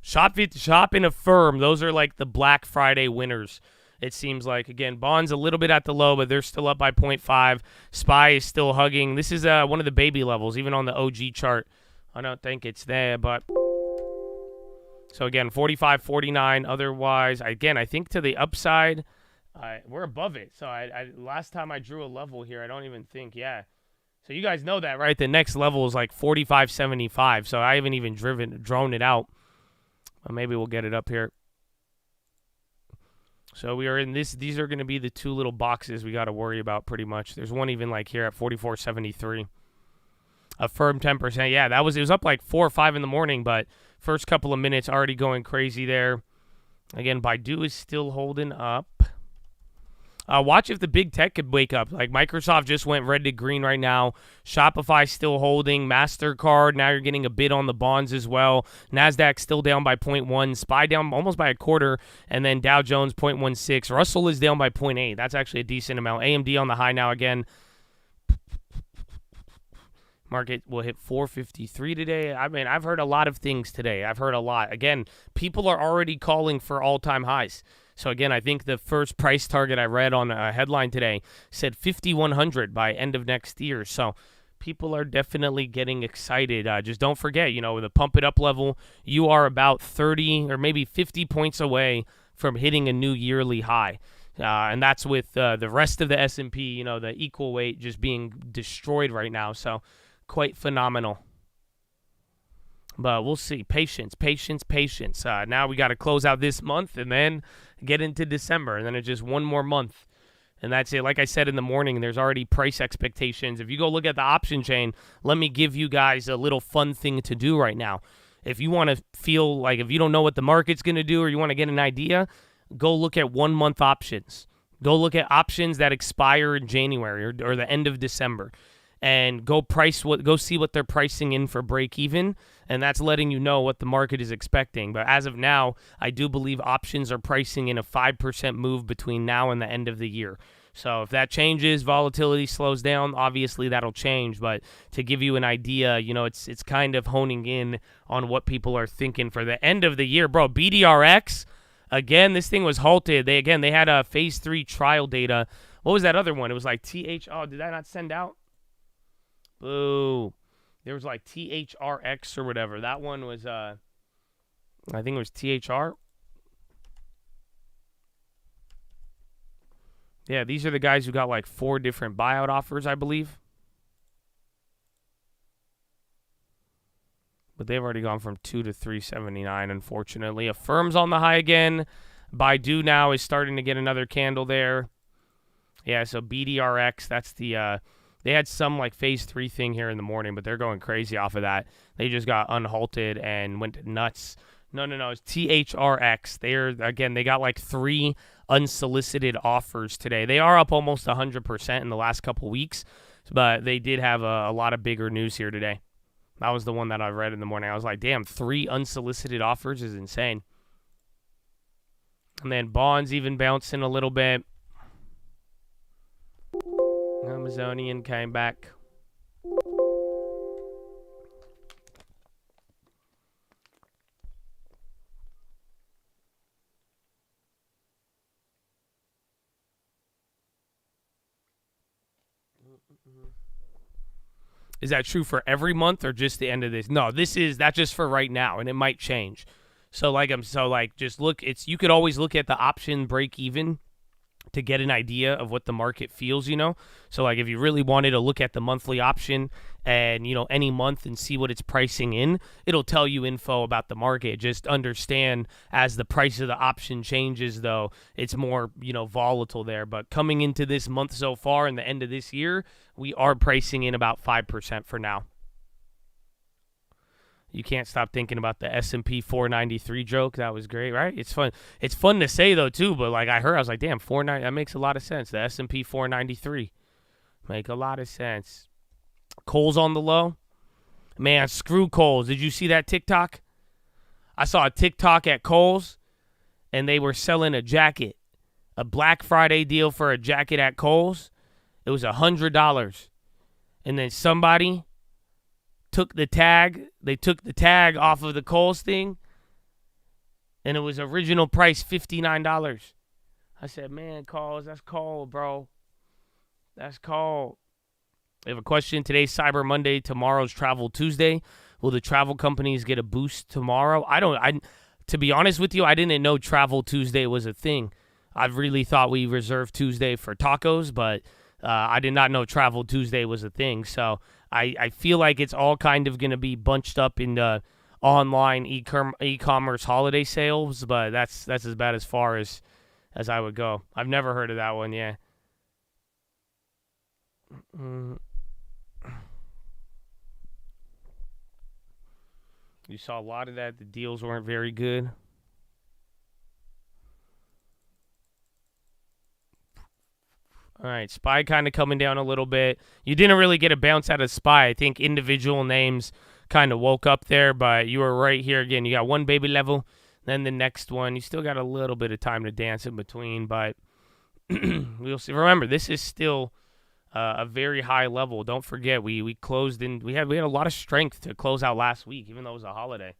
Shop and Affirm. Those are like the Black Friday winners. It seems like, again, bonds a little bit at the low, but they're still up by 0.5. SPY is still hugging. This is one of the baby levels, even on the OG chart. I don't think it's there, but... So, again, 45.49. Otherwise, again, I think to the upside, we're above it. So, last time I drew a level here, I don't even think, yeah. So, you guys know that, right? The next level is like 45.75. So, I haven't even drawn it out. But maybe we'll get it up here. So we are in this. These are going to be the two little boxes we got to worry about pretty much. There's one even like here at 44.73. A firm 10%. Yeah, it was up like 4 or 5 in the morning, but first couple of minutes already going crazy there. Again, Baidu is still holding up. Watch if the big tech could wake up. Like Microsoft just went red to green right now. Shopify still holding. MasterCard, now you're getting a bid on the bonds as well. NASDAQ still down by 0.1. SPY down almost by a quarter. And then Dow Jones 0.16. Russell is down by 0.8. That's actually a decent amount. AMD on the high now again. Market will hit 453 today. I mean, I've heard a lot of things today. I've heard a lot. Again, people are already calling for all-time highs. So, again, I think the first price target I read on a headline today said 5,100 by end of next year. So, people are definitely getting excited. Just don't forget, the pump it up level, you are about 30 or maybe 50 points away from hitting a new yearly high. And that's with the rest of the S&P, the equal weight just being destroyed right now. So, quite phenomenal. But we'll see. Patience. Now we got to close out this month and then get into December. And then it's just one more month. And that's it. Like I said in the morning, there's already price expectations. If you go look at the option chain, let me give you guys a little fun thing to do right now. If you want to feel like if you don't know what the market's going to do or you want to get an idea, go look at 1 month options. Go look at options that expire in January or the end of December. And go see what they're pricing in for break even, and that's letting you know what the market is expecting. But as of now, I do believe options are pricing in a 5% move between now and the end of the year. So if that changes, volatility slows down, obviously that'll change. But to give you an idea, it's kind of honing in on what people are thinking for the end of the year. Bro, BDRX, again, this thing was halted. They had a phase 3 trial data. What was that other one? It was like oh, did I not send out? Boo. There was like THRX or whatever. That one was, I think it was THR. Yeah, these are the guys who got like 4 different buyout offers, I believe. But they've already gone from 2 to 379, unfortunately. Affirm's on the high again. Baidu now is starting to get another candle there. Yeah, so BDRX, that's the... They had some like phase 3 thing here in the morning, but they're going crazy off of that. They just got unhalted and went nuts. No. It's THRX. They got like 3 unsolicited offers today. They are up almost 100% in the last couple weeks, but they did have a lot of bigger news here today. That was the one that I read in the morning. I was like, damn, 3 unsolicited offers is insane. And then bonds even bouncing a little bit. Amazonian came back. Is that true for every month or just the end of this? No, that's just for right now, and it might change. So just look. You could always look at the option break even to get an idea of what the market feels, So like if you really wanted to look at the monthly option and, any month and see what it's pricing in, it'll tell you info about the market. Just understand as the price of the option changes, though, it's more, volatile there. But coming into this month so far and the end of this year, we are pricing in about 5% for now. You can't stop thinking about the S&P 493 joke. That was great, right? It's fun. It's fun to say, though, too. But like I was like, damn, 490. That makes a lot of sense. The S&P 493 make a lot of sense. Kohl's on the low. Man, screw Kohl's. Did you see that TikTok? I saw a TikTok at Kohl's, and they were selling a jacket, a Black Friday deal for a jacket at Kohl's. It was $100, and then somebody took the tag. They took the tag off of the Kohl's thing, and it was original price $59. I said, man, Kohl's, that's cold, bro. That's cold. We have a question. Today's Cyber Monday. Tomorrow's Travel Tuesday. Will the travel companies get a boost tomorrow? To be honest with you, I didn't know Travel Tuesday was a thing. I really thought we reserved Tuesday for tacos, but I did not know Travel Tuesday was a thing. So I feel like it's all kind of going to be bunched up in online e-commerce holiday sales, but that's as bad as far as I would go. I've never heard of that one, yeah. You saw a lot of that. The deals weren't very good. All right, SPY kind of coming down a little bit. You didn't really get a bounce out of SPY. I think individual names kind of woke up there, but you were right here again. You got one baby level, then the next one. You still got a little bit of time to dance in between, but we'll see. Remember, this is still a very high level. Don't forget, we closed in. We had a lot of strength to close out last week, even though it was a holiday.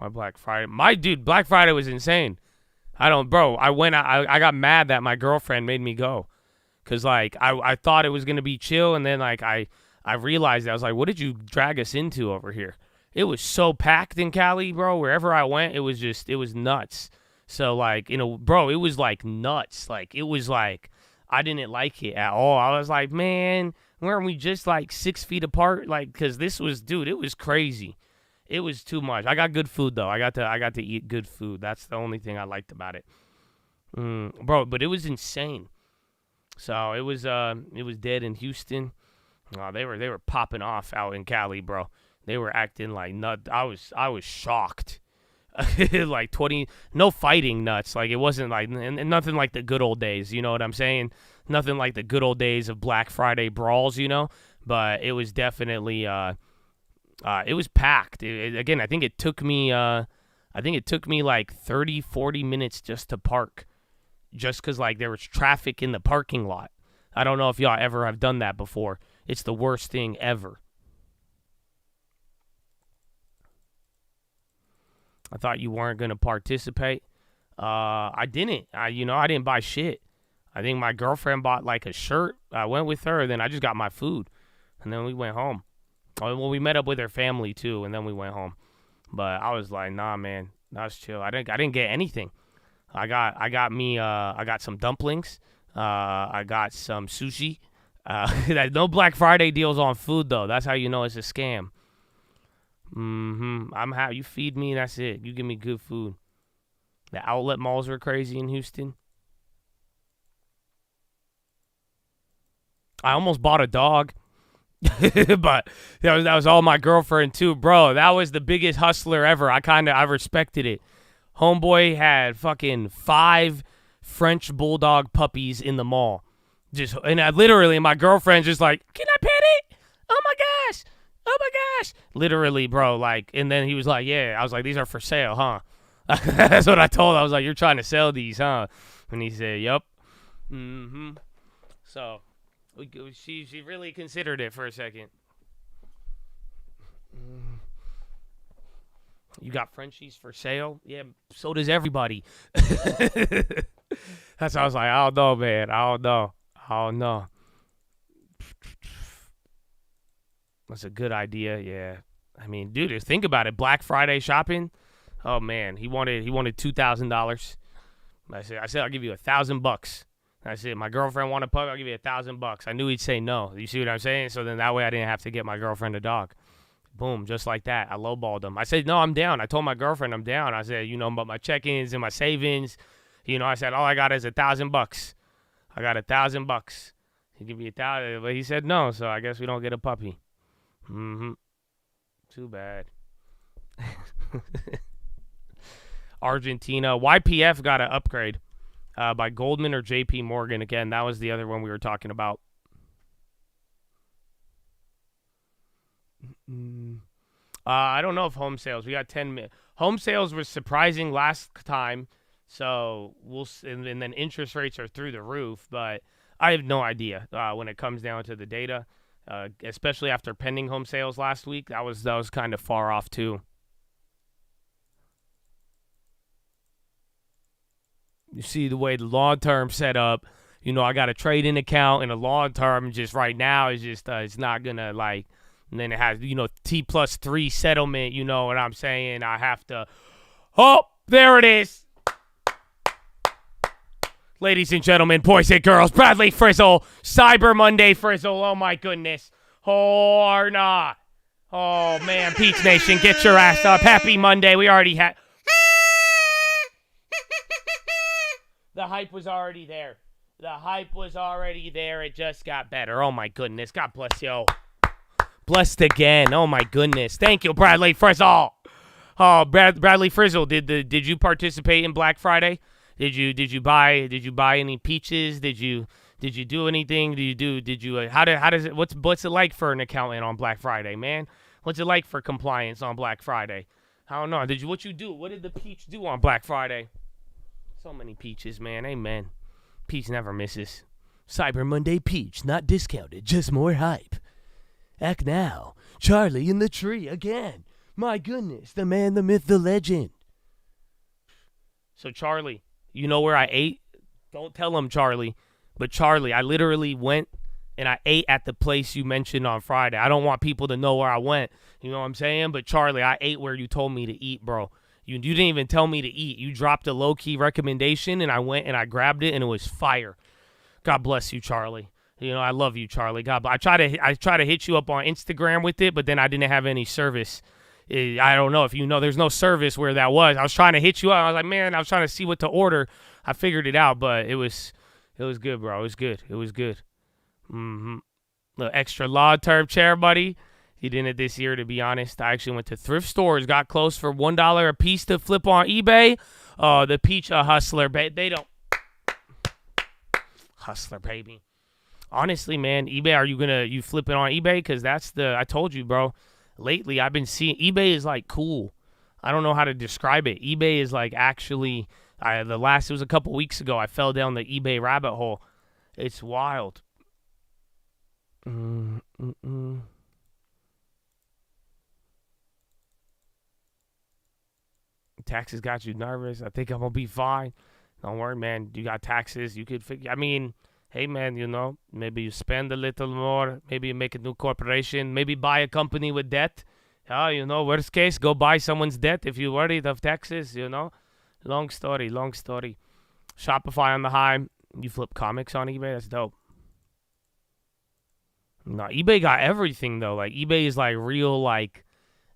My Black Friday. Black Friday was insane. I got mad that my girlfriend made me go. Because, I thought it was going to be chill, and then, I realized that. I was like, what did you drag us into over here? It was so packed in Cali, bro. Wherever I went, it was nuts. So, bro, it was, nuts. It was, I didn't like it at all. I was like, man, weren't we just, 6 feet apart? Because this was, dude, it was crazy. It was too much. I got good food though. I got to eat good food. That's the only thing I liked about it, bro. But it was insane. So it was dead in Houston. They were popping off out in Cali, bro. They were acting like nut. I was shocked. 20, no fighting nuts. It wasn't and nothing like the good old days. You know what I'm saying? Nothing like the good old days of Black Friday brawls. But it was definitely. It was packed. Again, I think it took me 30, 40 minutes just to park. Just because, there was traffic in the parking lot. I don't know if y'all ever have done that before. It's the worst thing ever. I thought you weren't going to participate. I didn't. I didn't buy shit. I think my girlfriend bought, a shirt. I went with her, and then I just got my food. And then we went home. Well, we met up with her family too, and then we went home. But I was like, nah, man, that's chill. I didn't get anything. I got some dumplings. I got some sushi. No Black Friday deals on food though. That's how you know it's a scam. You feed me, that's it. You give me good food. The outlet malls were crazy in Houston. I almost bought a dog. But that was all my girlfriend too, bro. That was the biggest hustler ever. I respected it. Homeboy had fucking 5 French bulldog puppies in the mall. And literally, my girlfriend's just like, can I pet it? Oh my gosh. Literally, bro. Like, and then he was like, yeah. I was like, these are for sale, huh? That's what I told him. I was like, you're trying to sell these, huh? And he said, yup. Mm-hmm. So, she really considered it for a second. You got Frenchies for sale? Yeah, so does everybody. That's why I was like, I don't know, man. I don't know. That's a good idea, yeah. I mean, dude, think about it. Black Friday shopping. Oh man, he wanted $2,000. I said I'll give you $1,000. I said my girlfriend wanted a puppy. I'll give you $1,000. I knew he'd say no. You see what I'm saying? So then that way I didn't have to get my girlfriend a dog. Boom, just like that. I lowballed him. I said no, I'm down. I told my girlfriend I'm down. I said about my check-ins and my savings. I said all I got is $1,000. I got $1,000. He give me $1,000, but he said no. So I guess we don't get a puppy. Mm-hmm. Too bad. Argentina. YPF got an upgrade by Goldman or JP Morgan. Again, that was the other one we were talking about. I don't know if home sales. We got 10 minutes. Home sales was surprising last time, so and then interest rates are through the roof, but I have no idea when it comes down to the data, especially after pending home sales last week. That was kind of far off too. You see the way the long-term set up, I got a trading account, and a long-term just right now is just, it's not going to, like, and then it has, T+3 settlement, you know what I'm saying? I have to, there it is. Ladies and gentlemen, boys and girls, Bradley Frizzle, Cyber Monday Frizzle, oh my goodness. Or not. Oh, man, Peach Nation, get your ass up. Happy Monday, we already had... The hype was already there. It just got better. Oh, my goodness. God bless you. Blessed again. Oh, my goodness. Thank you, Bradley Frizzle. Oh, Bradley Frizzle, did you participate in Black Friday? Did you buy any peaches? Did you do anything? What's it like for an accountant on Black Friday, man? What's it like for compliance on Black Friday? I don't know. What you do? What did the peach do on Black Friday? So many peaches, man. Amen. Peach never misses. Cyber Monday peach, not discounted, just more hype. Act now. Charlie in the tree again. My goodness, the man, the myth, the legend. So, Charlie, you know where I ate? Don't tell him, Charlie. But, Charlie, I literally went and I ate at the place you mentioned on Friday. I don't want people to know where I went. You know what I'm saying? But, Charlie, I ate where you told me to eat, bro. You didn't even tell me to eat. You dropped a low-key recommendation, and I went and I grabbed it, and it was fire. God bless you, Charlie. I love you, Charlie. God bless. I try to hit you up on Instagram with it, but then I didn't have any service. I don't know if you know. There's no service where that was. I was trying to hit you up. I was like, man, I was trying to see what to order. I figured it out, but it was good, bro. It was good. Mm-hmm. Little extra long-term chair, buddy. He didn't this year, to be honest. I actually went to thrift stores, got close for $1 a piece to flip on eBay. The peach hustler, they don't. Hustler, baby. Honestly, man, eBay, you flip it on eBay? Because I told you, bro. Lately, I've been seeing, eBay is like cool. I don't know how to describe it. eBay is like actually, it was a couple weeks ago, I fell down the eBay rabbit hole. It's wild. Taxes got you nervous. I think I'm going to be fine. Don't worry, man. You got taxes. You could figure. I mean, hey, man, maybe you spend a little more. Maybe you make a new corporation. Maybe buy a company with debt. Worst case, go buy someone's debt if you're worried of taxes, Long story. Shopify on the high. You flip comics on eBay. That's dope. No, eBay got everything, though. Like, eBay is like real, like,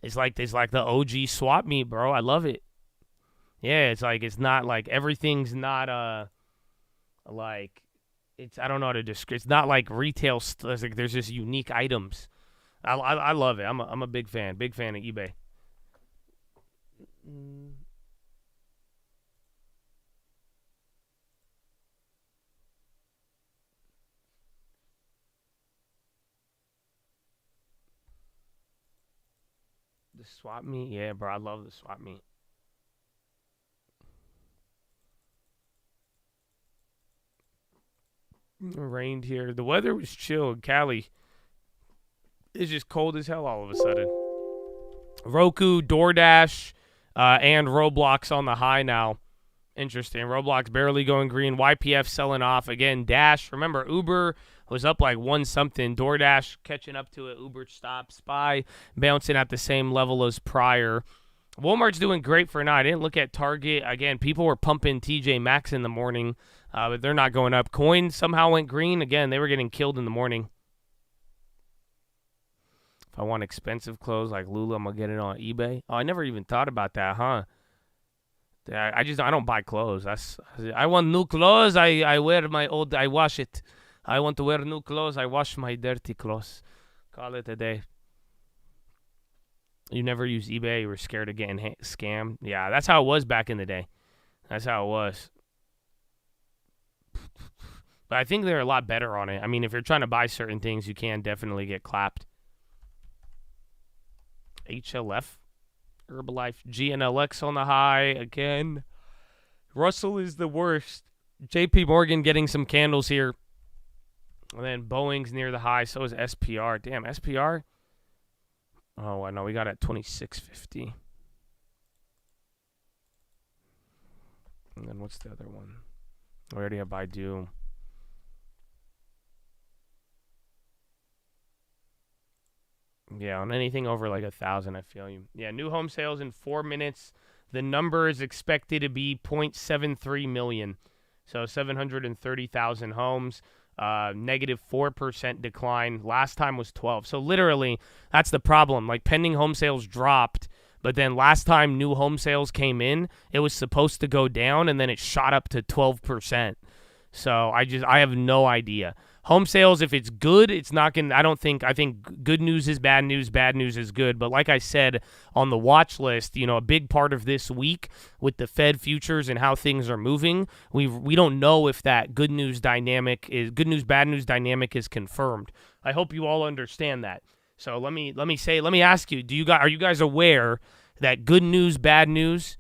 it's like the OG swap meet, bro. I love it. Yeah, it's like, it's not like, everything's not, like, I don't know how to describe. It's not like retail. It's like there's just unique items. I love it. I'm a big fan. Big fan of eBay. The swap meet? Yeah, bro, I love the swap meet. It rained here. The weather was chill in Cali. It's just cold as hell all of a sudden. Roku, DoorDash, and Roblox on the high now. Interesting. Roblox barely going green. YPF selling off. Again, Dash. Remember, Uber was up like one something. DoorDash catching up to it. Uber stop. Spy bouncing at the same level as prior. Walmart's doing great for now. I didn't look at Target. Again, people were pumping TJ Maxx in the morning, but they're not going up. Coin somehow went green. Again, they were getting killed in the morning. If I want expensive clothes like Lulu, I'm going to get it on eBay. Oh, I never even thought about that, huh? I don't buy clothes. I want new clothes. I wear my old. I wash it. I want to wear new clothes. I wash my dirty clothes. Call it a day. You never use eBay. You were scared of getting scammed. Yeah, that's how it was back in the day. That's how it was. But I think they're a lot better on it. I mean, if you're trying to buy certain things, you can definitely get clapped. HLF. Herbalife, GNLX on the high again. Russell is the worst. JP Morgan getting some candles here. And then Boeing's near the high. So is SPR. Damn, SPR. Oh, I know. We got it at 26.50. And then what's the other one? We already have Baidu. Yeah, on anything over like 1,000, I feel you. Yeah, new home sales in 4 minutes. The number is expected to be 0.73 million. So 730,000 homes. Negative 4% decline. Last time was 12. So literally, that's the problem. Like pending home sales dropped, but then last time new home sales came in, it was supposed to go down, and then it shot up to 12%. So I have no idea. Home sales, if it's good, it's not going to, I think good news is bad news is good. But like I said on the watch list, a big part of this week with the Fed futures and how things are moving, we don't know if that good news, bad news dynamic is confirmed. I hope you all understand that. So let me ask you, are you guys aware that good news is bad news,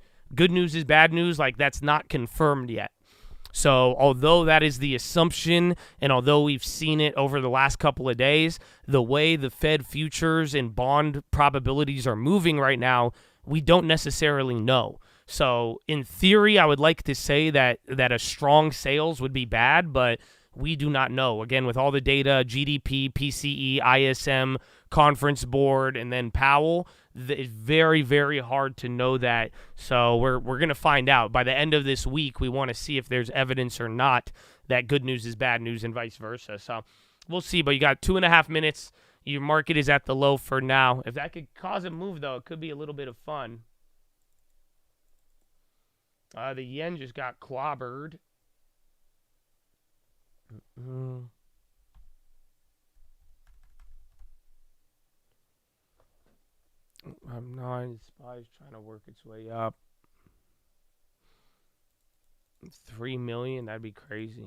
like that's not confirmed yet? So although that is the assumption, and although we've seen it over the last couple of days, the way the Fed futures and bond probabilities are moving right now, we don't necessarily know. So in theory, I would like to say that a strong sales would be bad, but we do not know. Again, with all the data, GDP, PCE, ISM, Conference Board, and then Powell, it's very, very hard to know that. So we're going to find out. By the end of this week, we want to see if there's evidence or not that good news is bad news and vice versa. So we'll see. But you got 2.5 minutes. Your market is at the low for now. If that could cause a move, though, it could be a little bit of fun. The yen just got clobbered. I'm not. SPY's trying to work its way up. 3 million, that'd be crazy.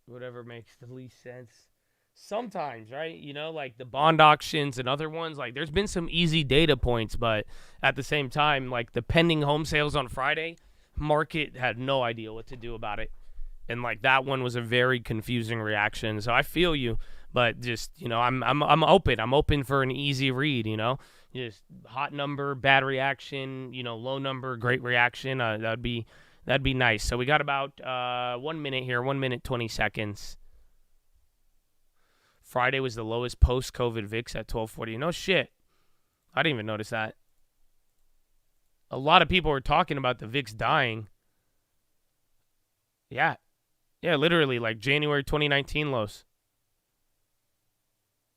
Whatever makes the least sense. Sometimes, right? Like the bond auctions and other ones, like there's been some easy data points, but at the same time, like the pending home sales on Friday, market had no idea what to do about it. And like that one was a very confusing reaction. So I feel you, but just, I'm open. I'm open for an easy read, Just hot number, bad reaction, low number, great reaction. That'd be nice. So we got about 1 minute here, 1 minute, 20 seconds. Friday was the lowest post-COVID VIX at 1240. No shit. I didn't even notice that. A lot of people were talking about the VIX dying. Yeah. Yeah, literally, like January 2019 lows.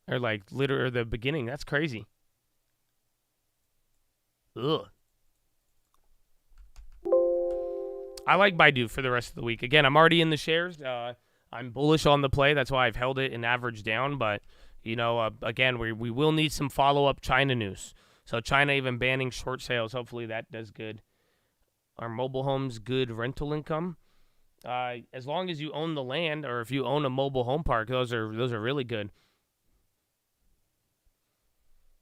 Or like literally the beginning. That's crazy. Ugh. I like Baidu for the rest of the week. Again, I'm already in the shares. I'm bullish on the play. That's why I've held it and averaged down. But, again, we will need some follow-up China news. So China even banning short sales. Hopefully that does good. Are mobile homes good rental income? As long as you own the land, or if you own a mobile home park, those are really good.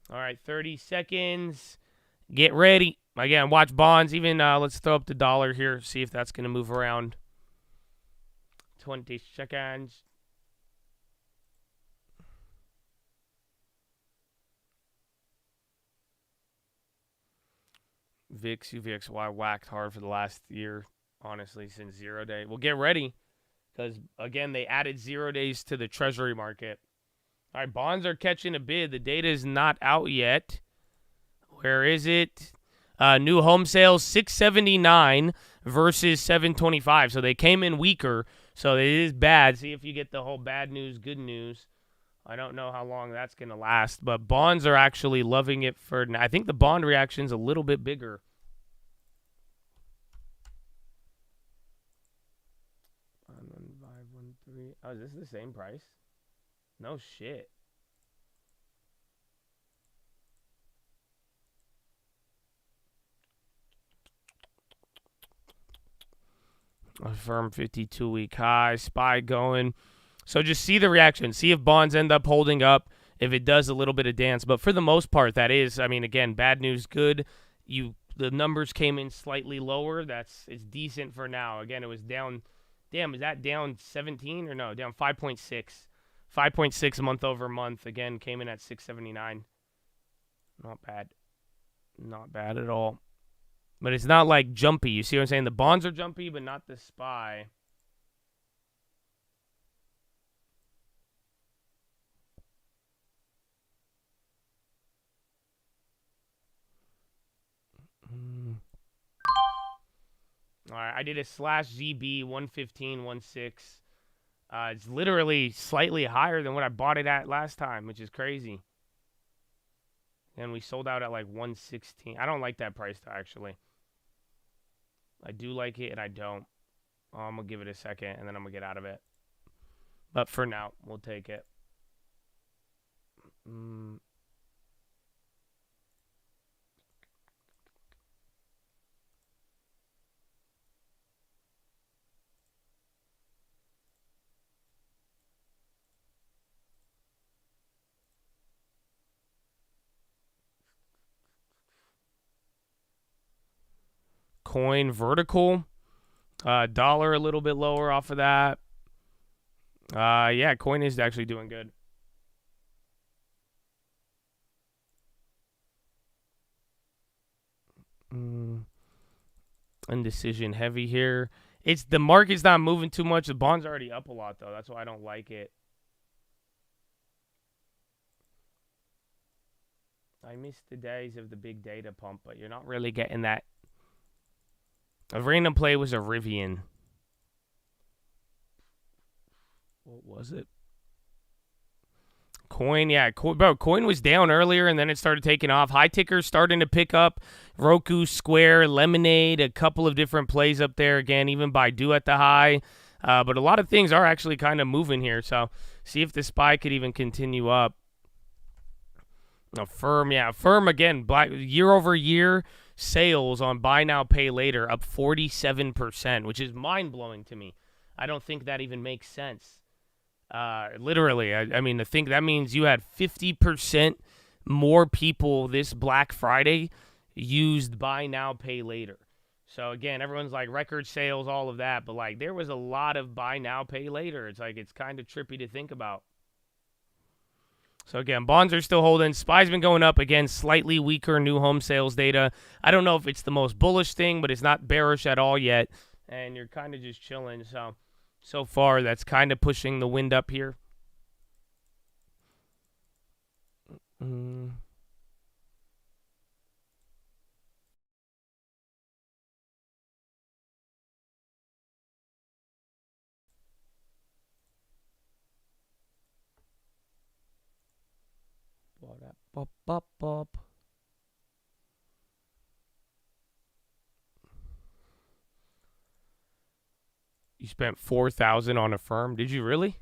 All right, 30 seconds. Get ready. Again, watch bonds. Even let's throw up the dollar here, see if that's going to move around. 20 seconds. VIX, UVXY whacked hard for the last year, honestly, since 0 day. Well, get ready, because, again, they added 0 days to the Treasury market. All right, bonds are catching a bid. The data is not out yet. Where is it? New home sales, 679 versus 725. So they came in weaker, so it is bad. See if you get the whole bad news, good news. I don't know how long that's going to last, but bonds are actually loving it for. I think the bond reaction's a little bit bigger. Oh, is this the same price? No shit. A firm 52-week high, SPY going. So just see the reaction. See if bonds end up holding up. If it does, a little bit of dance. But for the most part, that is, I mean, again, bad news, good. The numbers came in slightly lower. It's decent for now. Again, it was down. Damn, is that down 17 or no? Down 5.6. 5.6 month over month. Again, came in at 679. Not bad. Not bad at all. But it's not like jumpy. You see what I'm saying? The bonds are jumpy, but not the SPY. All right, I did a /ZB 115.16. It's literally slightly higher than what I bought it at last time, which is crazy. And we sold out at like 116. I don't like that price, actually. I do like it, and I don't. I'm going to give it a second, and then I'm going to get out of it. But for now, we'll take it. Coin vertical. Dollar a little bit lower off of that. Yeah, coin is actually doing good. Indecision heavy here. The market's not moving too much. The bond's already up a lot, though. That's why I don't like it. I miss the days of the big data pump, but you're not really getting that. A random play was a Rivian. What was it? Coin, yeah. Coin was down earlier, and then it started taking off. High tickers starting to pick up. Roku, Square, Lemonade, a couple of different plays up there. Again, even Baidu at the high. But a lot of things are actually kind of moving here. So see if the SPY could even continue up. Firm, yeah. Firm, again, year over year. Sales on buy now, pay later up 47%, which is mind-blowing to me. I don't think that even makes sense. Literally, I mean, I think that means you had 50% more people this Black Friday used buy now, pay later. So, again, everyone's like record sales, all of that, but, like, there was a lot of buy now, pay later. It's like it's kind of trippy to think about. So, again, bonds are still holding. SPY's been going up. Again, slightly weaker new home sales data. I don't know if it's the most bullish thing, but it's not bearish at all yet. And you're kind of just chilling. So far, that's kind of pushing the wind up here. You spent $4,000 on a firm? Did you really?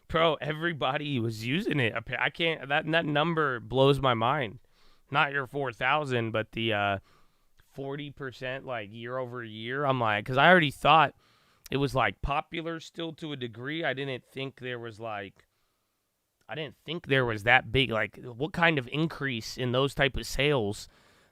Bro, everybody was using it. I can't. That number blows my mind. Not your 4,000, but the 40% like year over year. I'm like, because I already thought it was like popular still to a degree. I didn't think there was that big. Like, what kind of increase in those type of sales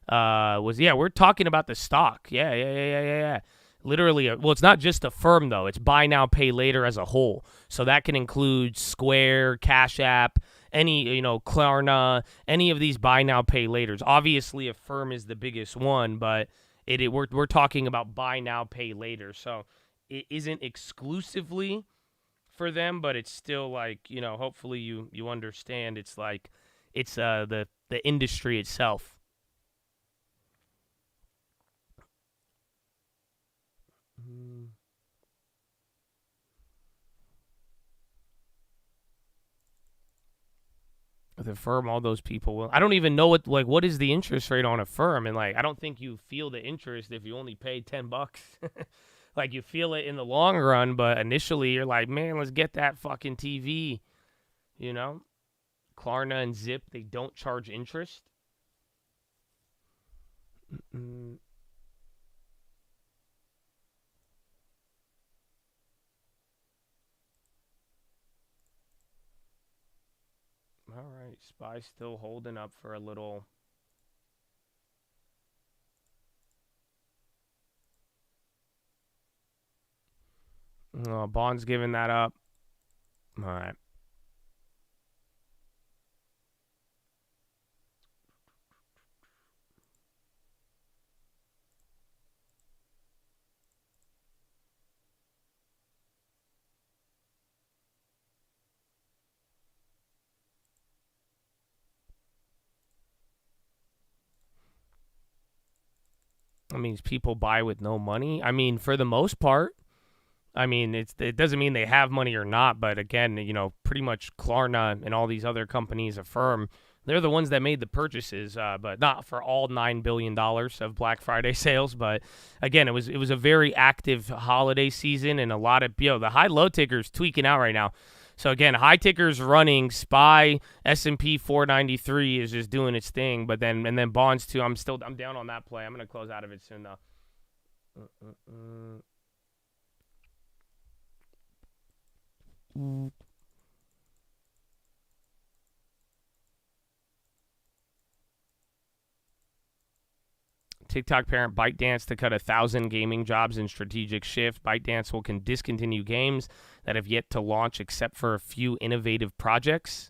was? Yeah, we're talking about the stock. Yeah. Literally, well, it's not just a firm though. It's buy now, pay later as a whole. So that can include Square, Cash App, any, Klarna, any of these buy now, pay laters. Obviously, a firm is the biggest one, but we're talking about buy now, pay later. So it isn't exclusively for them, but it's still like, hopefully you understand. It's like it's the industry itself. The firm, all those people will. I don't even know what is the interest rate on a firm, and like I don't think you feel the interest if you only pay $10. Like, you feel it in the long run, but initially you're like, man, let's get that fucking TV. Klarna and Zip, they don't charge interest. All right, SPY still holding up for a little. Bond's giving that up. All right. That means people buy with no money. I mean, for the most part. I mean, it doesn't mean they have money or not, but again, pretty much Klarna and all these other companies, Affirm, they're the ones that made the purchases, but not for all $9 billion of Black Friday sales. But again, it was a very active holiday season, and a lot of the high-low tickers tweaking out right now. So again, high tickers running, SPY, S&P 493 is just doing its thing, but then bonds too. I'm down on that play. I'm gonna close out of it soon though. TikTok parent ByteDance to cut 1,000 gaming jobs in strategic shift. ByteDance will discontinue games that have yet to launch except for a few innovative projects.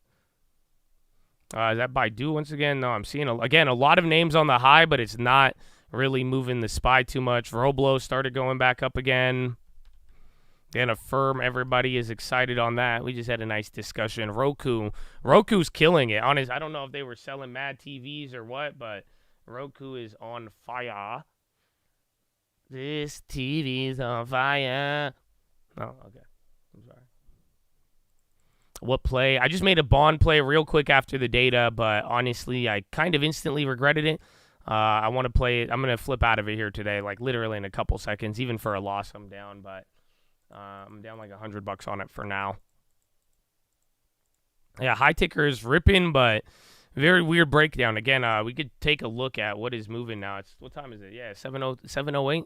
Is that Baidu once again? No, I'm seeing, a lot of names on the high, but it's not really moving the SPY too much. Roblo started going back up again. Then Affirm, everybody is excited on that. We just had a nice discussion. Roku's killing it. Honest, I don't know if they were selling mad TVs or what, but Roku is on fire. This TV's on fire. Oh, okay. I'm sorry. What play? I just made a bond play real quick after the data, but honestly, I kind of instantly regretted it. I want to play it. I'm going to flip out of it here today, like literally in a couple seconds. Even for a loss, I'm down, but I'm down like $100 on it for now. Yeah, high ticker is ripping, but very weird breakdown. Again, we could take a look at what is moving now. What time is it? Yeah, 7:08.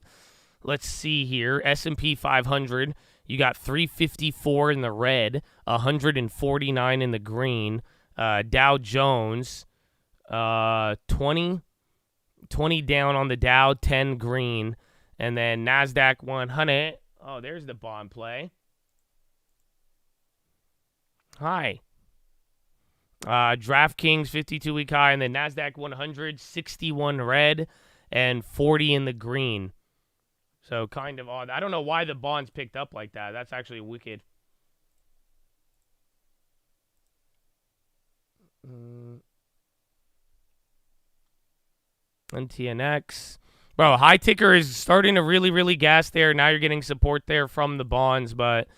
Let's see here. S&P 500, you got 354 in the red, 149 in the green. Dow Jones, 20 down on the Dow, 10 green. And then NASDAQ 100. Oh, there's the bond play. Hi. DraftKings 52-week high, and then NASDAQ 100, 61 red and 40 in the green. So kind of odd. I don't know why the bonds picked up like that. That's actually wicked. NTNX. Bro, high ticker is starting to really, really gas there. Now you're getting support there from the bonds, but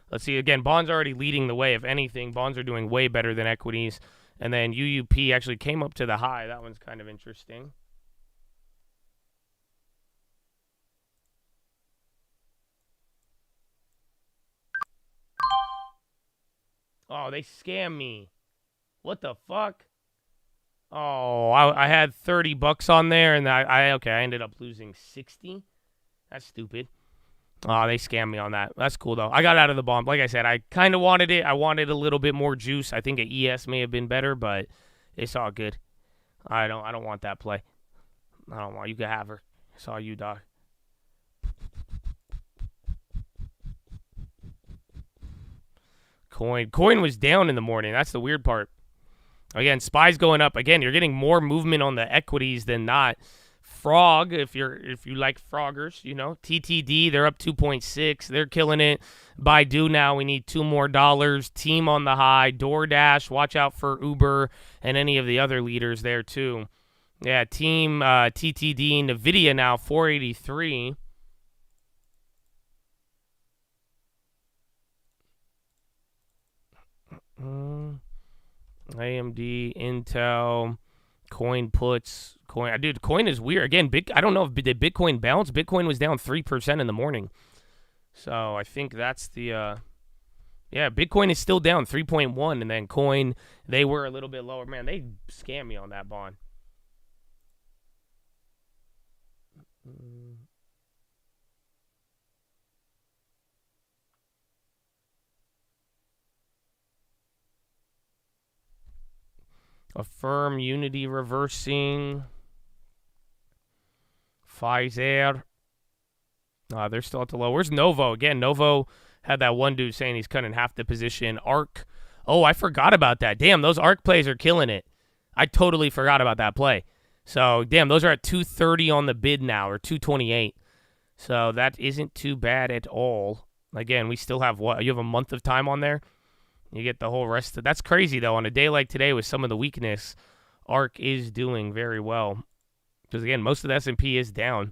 let's see. Again, bonds are already leading the way. If anything, bonds are doing way better than equities. And then UUP actually came up to the high. That one's kind of interesting. Oh, they scammed me. What the fuck? Oh, I had $30 on there, and I ended up losing 60. That's stupid. Oh, they scammed me on that. That's cool though. I got out of the bomb. Like I said, I kind of wanted it. I wanted a little bit more juice. I think an ES may have been better, but it's all good. I don't want that play. I don't want. You can have her. It's all you, dog. Coin was down in the morning. That's the weird part. Again, SPY's going up. Again, you're getting more movement on the equities than not. Frog, if you like froggers, you know. TTD, they're up 2.6. They're killing it. Baidu now, we need $2 more. Team on the high. DoorDash, watch out for Uber and any of the other leaders there too. Yeah, Team, TTD, NVIDIA now 483. AMD, Intel, Coin puts, Dude, Coin is weird. Again, I don't know if did Bitcoin bounce. Bitcoin was down 3% in the morning. So I think that's the, yeah, Bitcoin is still down 3.1, and then Coin, they were a little bit lower. Man, they scammed me on that bond. Affirm, Unity reversing. Pfizer. They're still at the low. Where's Novo? Again, Novo had that one dude saying he's cutting half the position. ARK. Oh, I forgot about that. Damn, those ARK plays are killing it. I totally forgot about that play. So, damn, those are at 230 on the bid now, or 228. So that isn't too bad at all. Again, we still have what? You have a month of time on there? You get the whole rest of... That's crazy, though. On a day like today with some of the weakness, ARK is doing very well. Because, again, most of the S&P is down.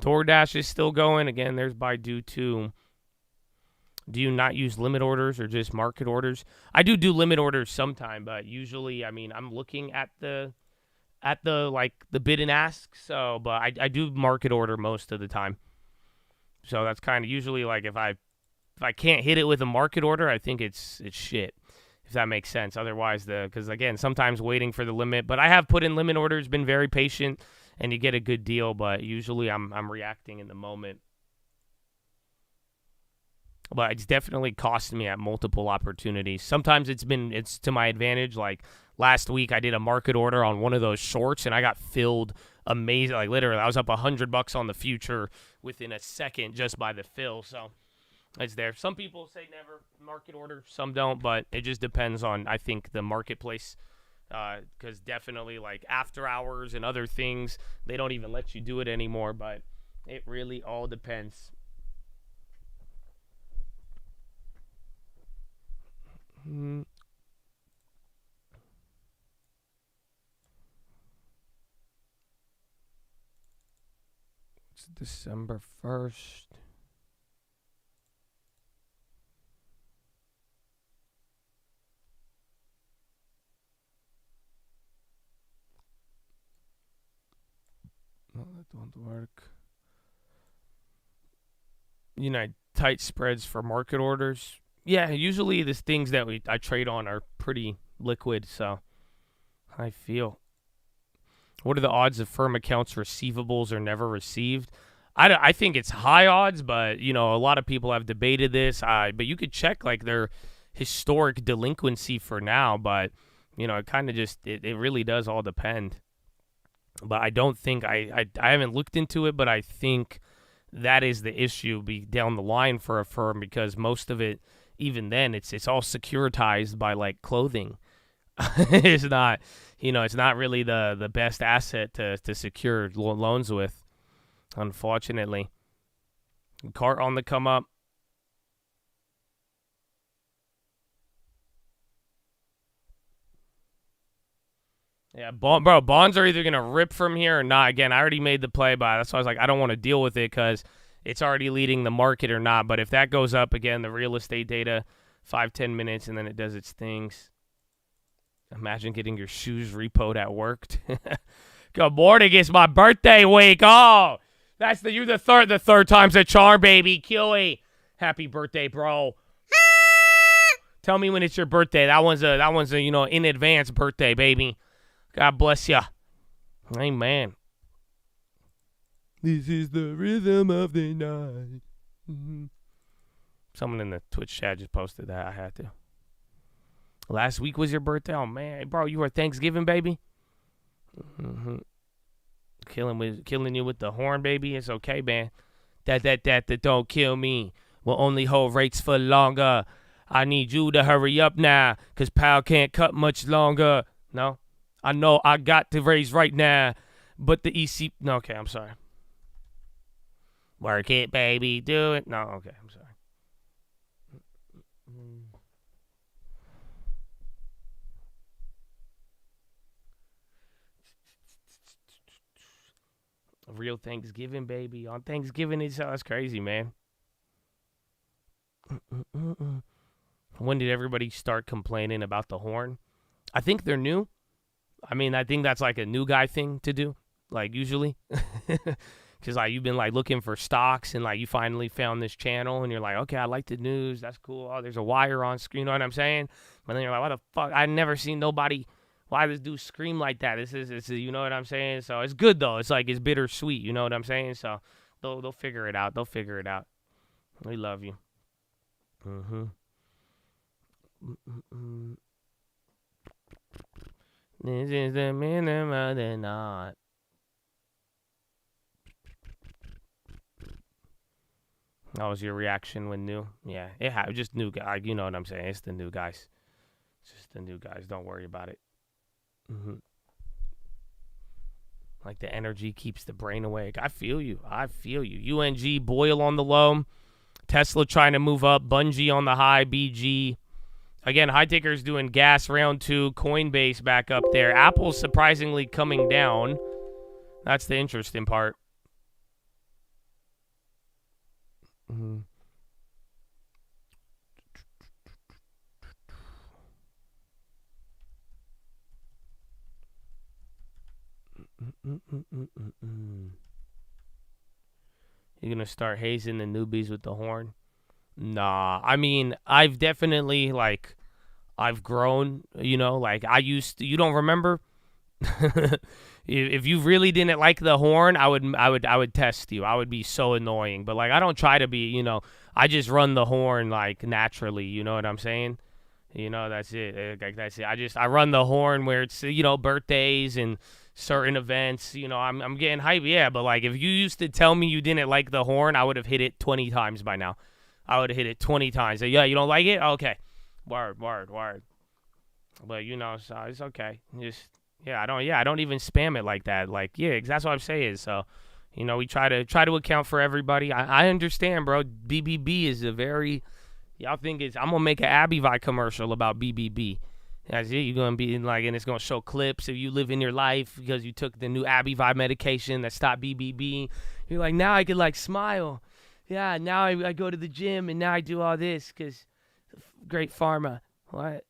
DoorDash is still going. Again, there's Baidu, too. Do you not use limit orders or just market orders? I do limit orders sometime, but usually, I mean, I'm looking at the bid and ask. So, but I do market order most of the time. So that's kind of usually like if I can't hit it with a market order, I think it's shit. If that makes sense. Otherwise, because again, sometimes waiting for the limit. But I have put in limit orders, been very patient, and you get a good deal. But usually, I'm reacting in the moment. But it's definitely cost me at multiple opportunities. Sometimes it's to my advantage. Like last week, I did a market order on one of those shorts, and I got filled amazing. Like literally, I was up $100 on the future within a second just by the fill. So it's there. Some people say never market order, some don't, but it just depends on, I think, the marketplace. Because definitely like after hours and other things, they don't even let you do it anymore. But it really all depends. It's December 1st. No, that don't work. Tight spreads for market orders. Yeah, usually the things that I trade on are pretty liquid, so I feel. What are the odds of firm accounts receivables are never received? I think it's high odds, but, a lot of people have debated this. But you could check, like, their historic delinquency for now, but, it kind of just, it really does all depend. But I don't think, I haven't looked into it, but I think that is the issue down the line for a firm, because most of it, even then, it's all securitized by like clothing. It's not, it's not really the best asset to secure loans with, unfortunately. Cart on the come up. Yeah, bonds are either going to rip from here or not. Again, I already made the play, but that's why I was like, I don't want to deal with it because it's already leading the market or not. But if that goes up, again, the real estate data, 5-10 minutes, and then it does its things. Imagine getting your shoes repoed at work. Good morning, it's my birthday week. Oh, You're the third time's a charm, baby. Kiwi. Happy birthday, bro. Tell me when it's your birthday. That one's a in advance birthday, baby. God bless ya. Amen. This is the rhythm of the night. Mm-hmm. Someone in the Twitch chat just posted that. I had to. Last week was your birthday? Oh, man. Bro, you were Thanksgiving, baby? Mm-hmm. Killing you with the horn, baby. It's okay, man. That don't kill me will only hold rates for longer. I need you to hurry up now, because pal can't cut much longer. No? I know I got to raise right now, but the EC... No, okay, I'm sorry. Work it, baby. Do it. No, okay, I'm sorry. Real Thanksgiving, baby. On Thanksgiving, that's crazy, man. When did everybody start complaining about the horn? I think they're new. I mean, I think that's like a new guy thing to do, like usually. Because like you've been like looking for stocks and like you finally found this channel and you're like, okay, I like the news. That's cool. Oh, there's a wire on screen. You know what I'm saying? But then you're like, what the fuck? I never seen nobody. Why this dude scream like that? This is you know what I'm saying? So it's good though. It's like it's bittersweet. You know what I'm saying? So they'll figure it out. They'll figure it out. We love you. This is the minimum of the night. That was your reaction when new? Yeah, just new guy. You know what I'm saying? It's the new guys. It's just the new guys. Don't worry about it. Like the energy keeps the brain awake. I feel you. UNG, Boyle on the low. Tesla trying to move up. Bungie on the high. BG. Again, high takers doing gas round 2. Coinbase back up there. Apple's surprisingly coming down. That's the interesting part. You're going to start hazing the newbies with the horn? Nah. I mean, I've definitely, like, I've grown, you know, like I used to, you don't remember? If you really didn't like the horn, I would test you. I would be so annoying. But like I don't try to be, you know, I just run the horn like naturally, you know what I'm saying? You know, that's it. Like that's it. I run the horn where it's, you know, birthdays and certain events, you know, I'm getting hype, yeah, but like if you used to tell me you didn't like the horn, I would have hit it 20 times by now. I would have hit it 20 times. So, yeah, you don't like it? Okay. Word. But you know, so it's okay. Just I don't even spam it like that. Like, yeah, that's what I'm saying. So, you know, we try to account for everybody. I understand, bro. BBB is a very y'all think it's I'm gonna make an Abivai commercial about BBB. That's it. You're gonna be like, and it's gonna show clips of you living your life because you took the new Abivai medication that stopped BBB. You're like, now I could like smile. Yeah, now I go to the gym and now I do all this because great pharma. What?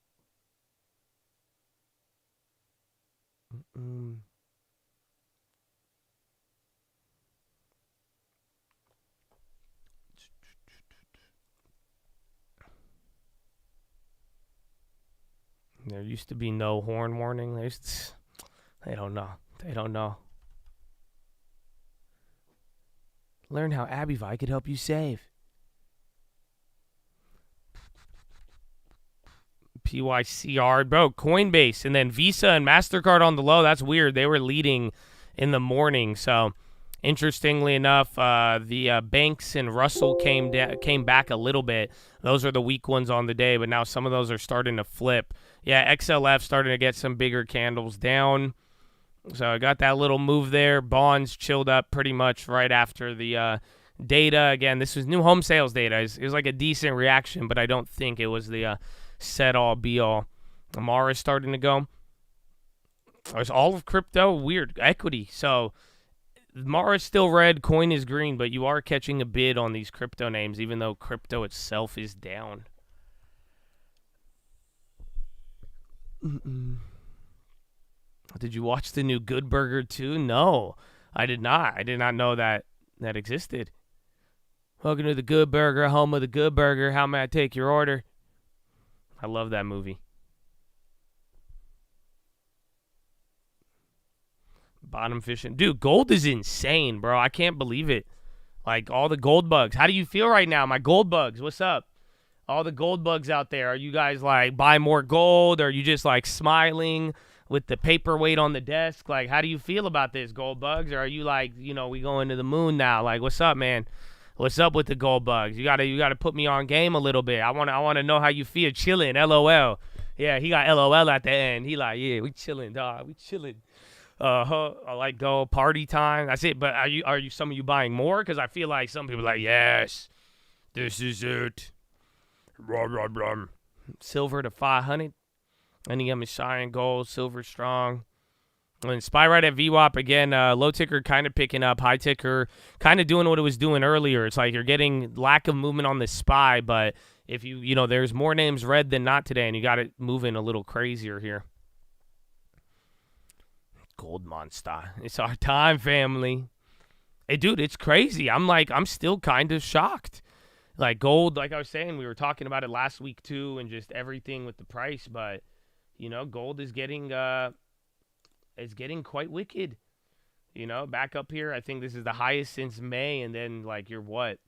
There used to be no horn warning. They don't know. Learn how Abivai could help you save. PYCR, bro, Coinbase, and then Visa and MasterCard on the low. That's weird. They were leading in the morning. So, interestingly enough, the Banks and Russell came back a little bit. Those are the weak ones on the day, but now some of those are starting to flip. Yeah, XLF starting to get some bigger candles down. So I got that little move there. Bonds chilled up pretty much right after the data. Again, this was new home sales data. It was like a decent reaction, but I don't think it was the set-all, be-all. Amara is starting to go. It's all of crypto. Weird. Equity. So Amara is still red. Coin is green, but you are catching a bid on these crypto names, even though crypto itself is down. Did you watch the new Good Burger 2? No, I did not. I did not know that that existed. Welcome to the Good Burger, home of the Good Burger. How may I take your order? I love that movie. Bottom fishing. Dude, gold is insane, bro. I can't believe it. Like, all the gold bugs. How do you feel right now? My gold bugs, what's up? All the gold bugs out there. Are you guys, like, buy more gold? Or are you just, like, smiling with the paperweight on the desk? Like, how do you feel about this, gold bugs? Or are you like, we going to the moon now? Like, what's up, man? What's up with the gold bugs? You gotta put me on game a little bit. I wanna know how you feel. Chilling, LOL. Yeah, he got LOL at the end. He like, yeah, we chilling, dog. We chilling. I like go party time. That's it. But are you some of you buying more? Because I feel like some people are like, yes, this is it. Blah, blah, blah. Silver to 500. And you got Messiah gold, silver strong. And SPY right at VWAP again. Low ticker kind of picking up. High ticker kind of doing what it was doing earlier. It's like you're getting lack of movement on the SPY, but if there's more names red than not today, and you got it moving a little crazier here. Gold monster. It's our time, family. Hey, dude, it's crazy. I'm still kind of shocked. Like gold, like I was saying, we were talking about it last week too, and just everything with the price, but gold is getting quite wicked. Back up here, I think this is the highest since May, and then like you're what?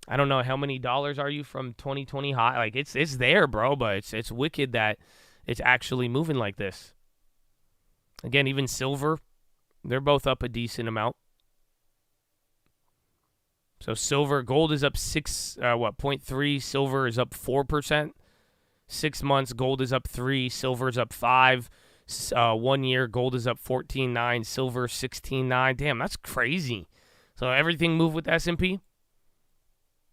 I don't know how many dollars are you from 2020 high? Like it's there, bro, but it's wicked that it's actually moving like this. Again, even silver, they're both up a decent amount. So silver, gold is up 0.3, silver is up 4%. 6 months, gold is up 3, silver is up 5. 1 year, gold is up 14.9, silver 16.9. Damn, that's crazy. So everything moved with S&P.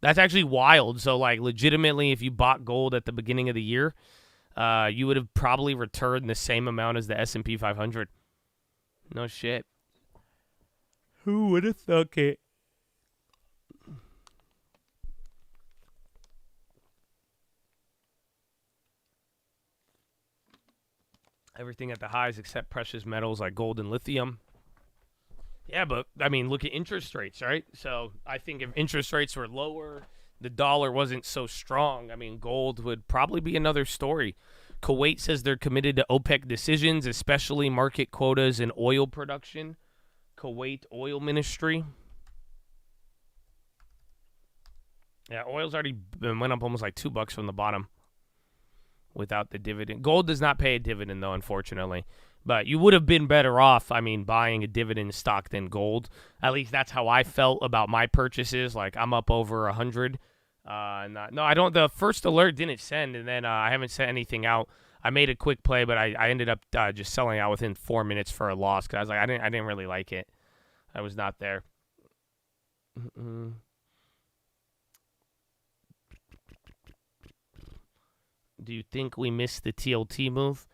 That's actually wild. So like legitimately, if you bought gold at the beginning of the year, you would have probably returned the same amount as the S&P 500. No shit. Who would have thunk it? Everything at the highs except precious metals like gold and lithium. Yeah, but, I mean, look at interest rates, right? So I think if interest rates were lower, the dollar wasn't so strong, I mean, gold would probably be another story. Kuwait says they're committed to OPEC decisions, especially market quotas and oil production. Kuwait Oil Ministry. Yeah, oil's already went up almost like $2 from the bottom without the dividend. Gold does not pay a dividend, though, unfortunately. But you would have been better off, I mean, buying a dividend stock than gold. At least that's how I felt about my purchases. Like, I'm up over 100. No, I don't. The first alert didn't send, and then I haven't sent anything out. I made a quick play, but I ended up just selling out within 4 minutes for a loss because I was like, I didn't really like it. I was not there. Do you think we missed the TLT move?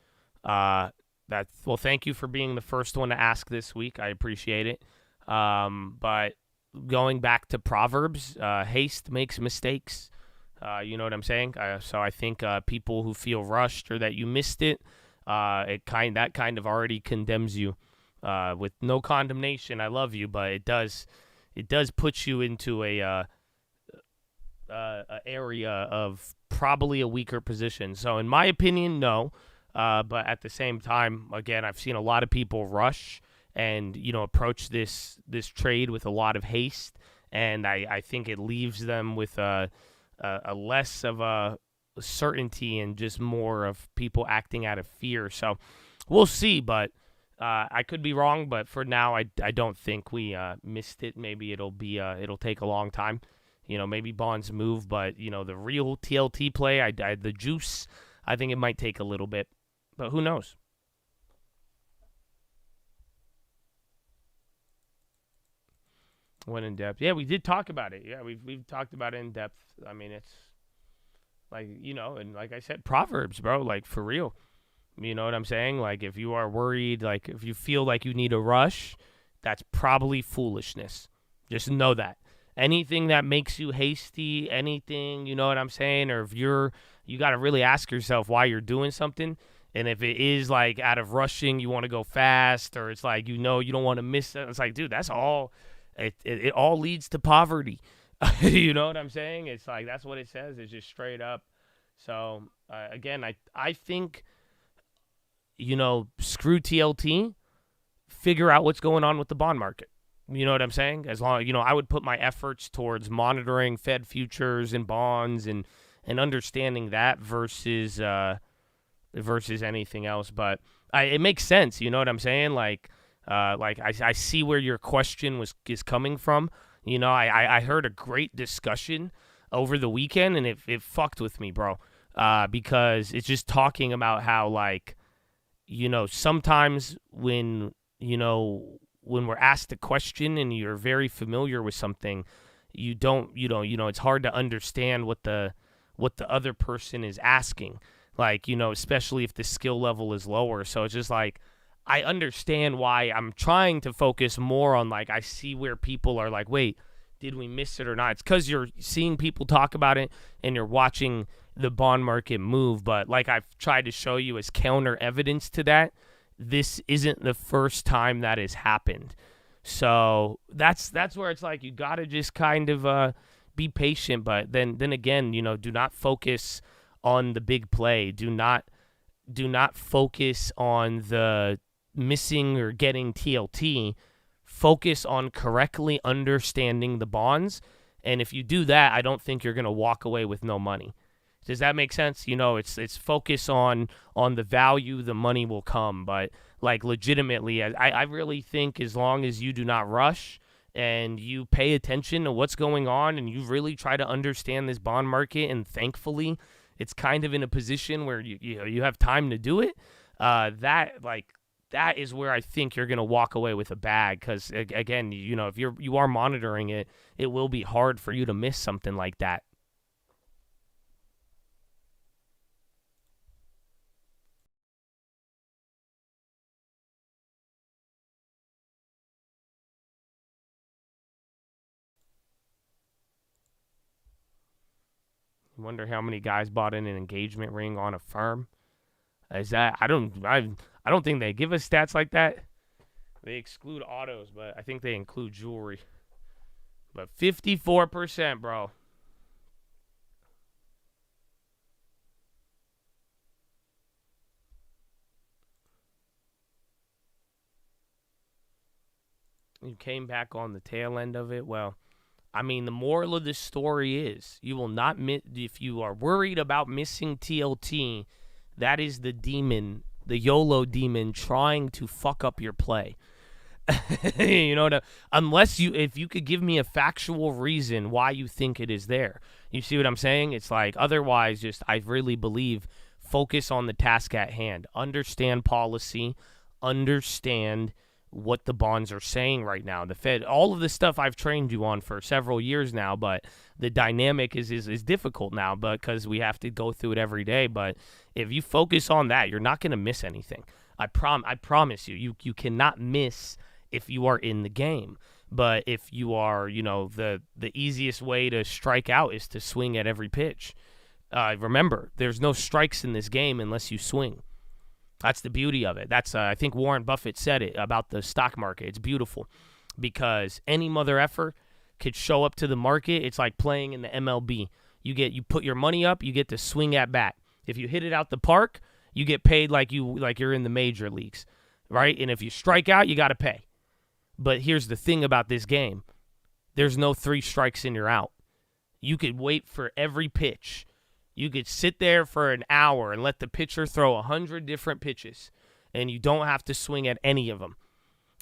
Well, thank you for being the first one to ask this week. I appreciate it. But going back to Proverbs, haste makes mistakes. You know what I'm saying? So I think people who feel rushed or that you missed it, that kind of already condemns you. With no condemnation, I love you, but it does put you into a area of probably a weaker position. So in my opinion, no. But at the same time, again, I've seen a lot of people rush and approach this trade with a lot of haste, and I think it leaves them with a less of a certainty and just more of people acting out of fear. So we'll see, but I could be wrong. But for now, I don't think we missed it. Maybe it'll take a long time. Maybe bonds move, but the real TLT play, the juice, I think it might take a little bit, but who knows? Went in depth. Yeah, we did talk about it. Yeah, we've talked about it in depth. I mean, it's like, and like I said, Proverbs, bro, like for real. You know what I'm saying? Like if you are worried, like if you feel like you need a rush, that's probably foolishness. Just know that. Anything that makes you hasty, anything, you know what I'm saying? Or if you got to really ask yourself why you're doing something. And if it is like out of rushing, you want to go fast, or it's like, you don't want to miss it. It's like, dude, that's all it all leads to poverty. You know what I'm saying? It's like that's what it says. It's just straight up. So again, I think, screw TLT. Figure out what's going on with the bond market. You know what I'm saying? As long, I would put my efforts towards monitoring Fed futures and bonds and understanding that versus anything else. But it makes sense. You know what I'm saying? Like I see where your question is coming from. I heard a great discussion over the weekend, and it fucked with me, bro. Because it's just talking about how, like, sometimes when we're asked a question and you're very familiar with something, it's hard to understand what the other person is asking. Like, especially if the skill level is lower. So it's just like, I understand why I'm trying to focus more on, like, I see where people are like, wait, did we miss it or not? It's because you're seeing people talk about it and you're watching the bond market move. But like I've tried to show you as counter evidence to that, this isn't the first time that has happened. So that's where it's like you got to just kind of be patient. But then again, do not focus on the big play. Do not focus on the missing or getting TLT. Focus on correctly understanding the bonds. And if you do that, I don't think you're going to walk away with no money. Does that make sense? It's focus on the value, the money will come. But like legitimately, I really think as long as you do not rush and you pay attention to what's going on and you really try to understand this bond market, and thankfully it's kind of in a position where you have time to do it, that is where I think you're going to walk away with a bag. Because again, if you are monitoring it, it will be hard for you to miss something like that. Wonder how many guys bought in an engagement ring on a firm. Is that I don't think they give us stats like that. They exclude autos, but I think they include jewelry. But 54%, bro. You came back on the tail end of it. Well, I mean, the moral of this story is you will not if you are worried about missing TLT, that is the demon, the YOLO demon trying to fuck up your play. If you could give me a factual reason why you think it is there. You see what I'm saying? It's like, otherwise, I really believe focus on the task at hand. Understand policy, understand what the bonds are saying right now. The Fed, all of this stuff I've trained you on for several years now, but the dynamic is difficult now because we have to go through it every day. But if you focus on that, you're not going to miss anything. I promise you. You cannot miss if you are in the game. But if you are, the easiest way to strike out is to swing at every pitch. Remember, there's no strikes in this game unless you swing. That's the beauty of it. That's I think Warren Buffett said it about the stock market. It's beautiful because any mother effer could show up to the market. It's like playing in the MLB. You put your money up, you get to swing at bat. If you hit it out the park, you get paid like you're in the major leagues, right? And if you strike out, you got to pay. But here's the thing about this game. There's no 3 strikes and you're out. You could wait for every pitch. You could sit there for an hour and let the pitcher throw 100 different pitches, and you don't have to swing at any of them.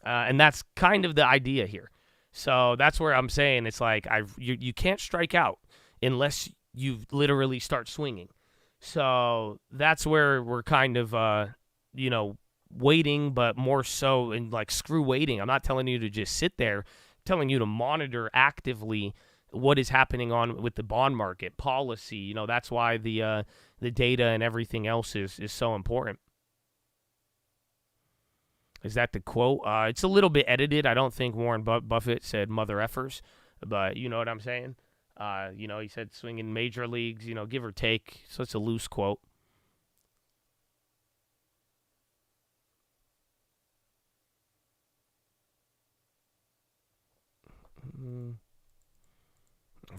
And that's kind of the idea here. So that's where I'm saying it's like you can't strike out unless you literally start swinging. So that's where we're kind of, waiting, but more so in like screw waiting. I'm not telling you to just sit there. I'm telling you to monitor actively what is happening on with the bond market policy. That's why the data and everything else is so important. Is that the quote? It's a little bit edited. I don't think Warren Buffett said mother effers, but you know what I'm saying? He said swing in major leagues, give or take. So it's a loose quote.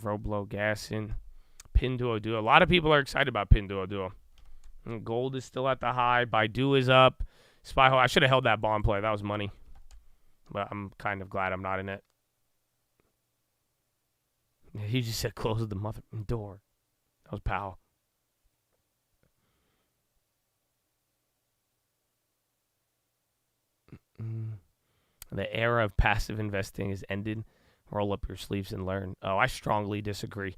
Roblo gassing. Pinduoduo. A lot of people are excited about Pinduoduo. Gold is still at the high. Baidu is up. Spy I should have held that bond play. That was money. But I'm kind of glad I'm not in it. He just said close the mother door. That was Powell. The era of passive investing is ended. Roll up your sleeves and learn. Oh, I strongly disagree.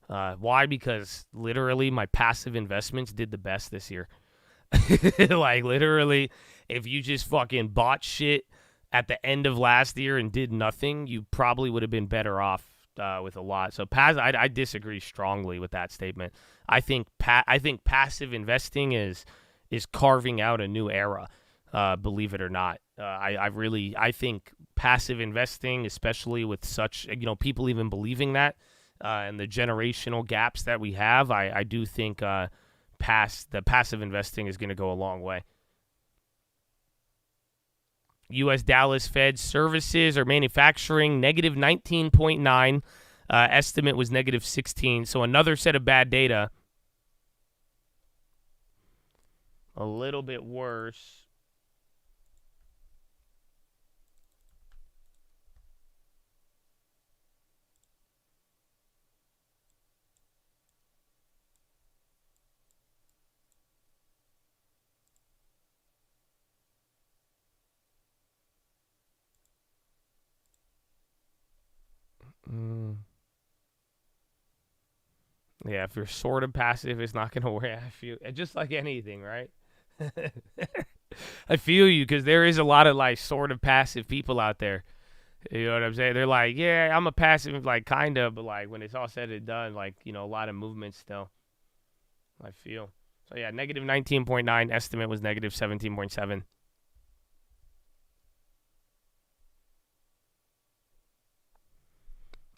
Why? Because literally my passive investments did the best this year. Like literally, if you just fucking bought shit at the end of last year and did nothing, you probably would have been better off with a lot. So I disagree strongly with that statement. I think passive investing is carving out a new era. Believe it or not, I think passive investing, especially with such people even believing that, and the generational gaps that we have, I do think the passive investing is going to go a long way. U.S. Dallas Fed services or manufacturing negative 19.9. Estimate was negative 16. So another set of bad data. A little bit worse. Yeah, if you're sort of passive, it's not going to work. I feel just like anything, right? I feel you, because there is a lot of like sort of passive people out there. You know what I'm saying? They're like, yeah, I'm a passive, like kind of, but like when it's all said and done, like, a lot of movement still. I feel. So yeah, negative 19.9. Estimate was negative 17.7.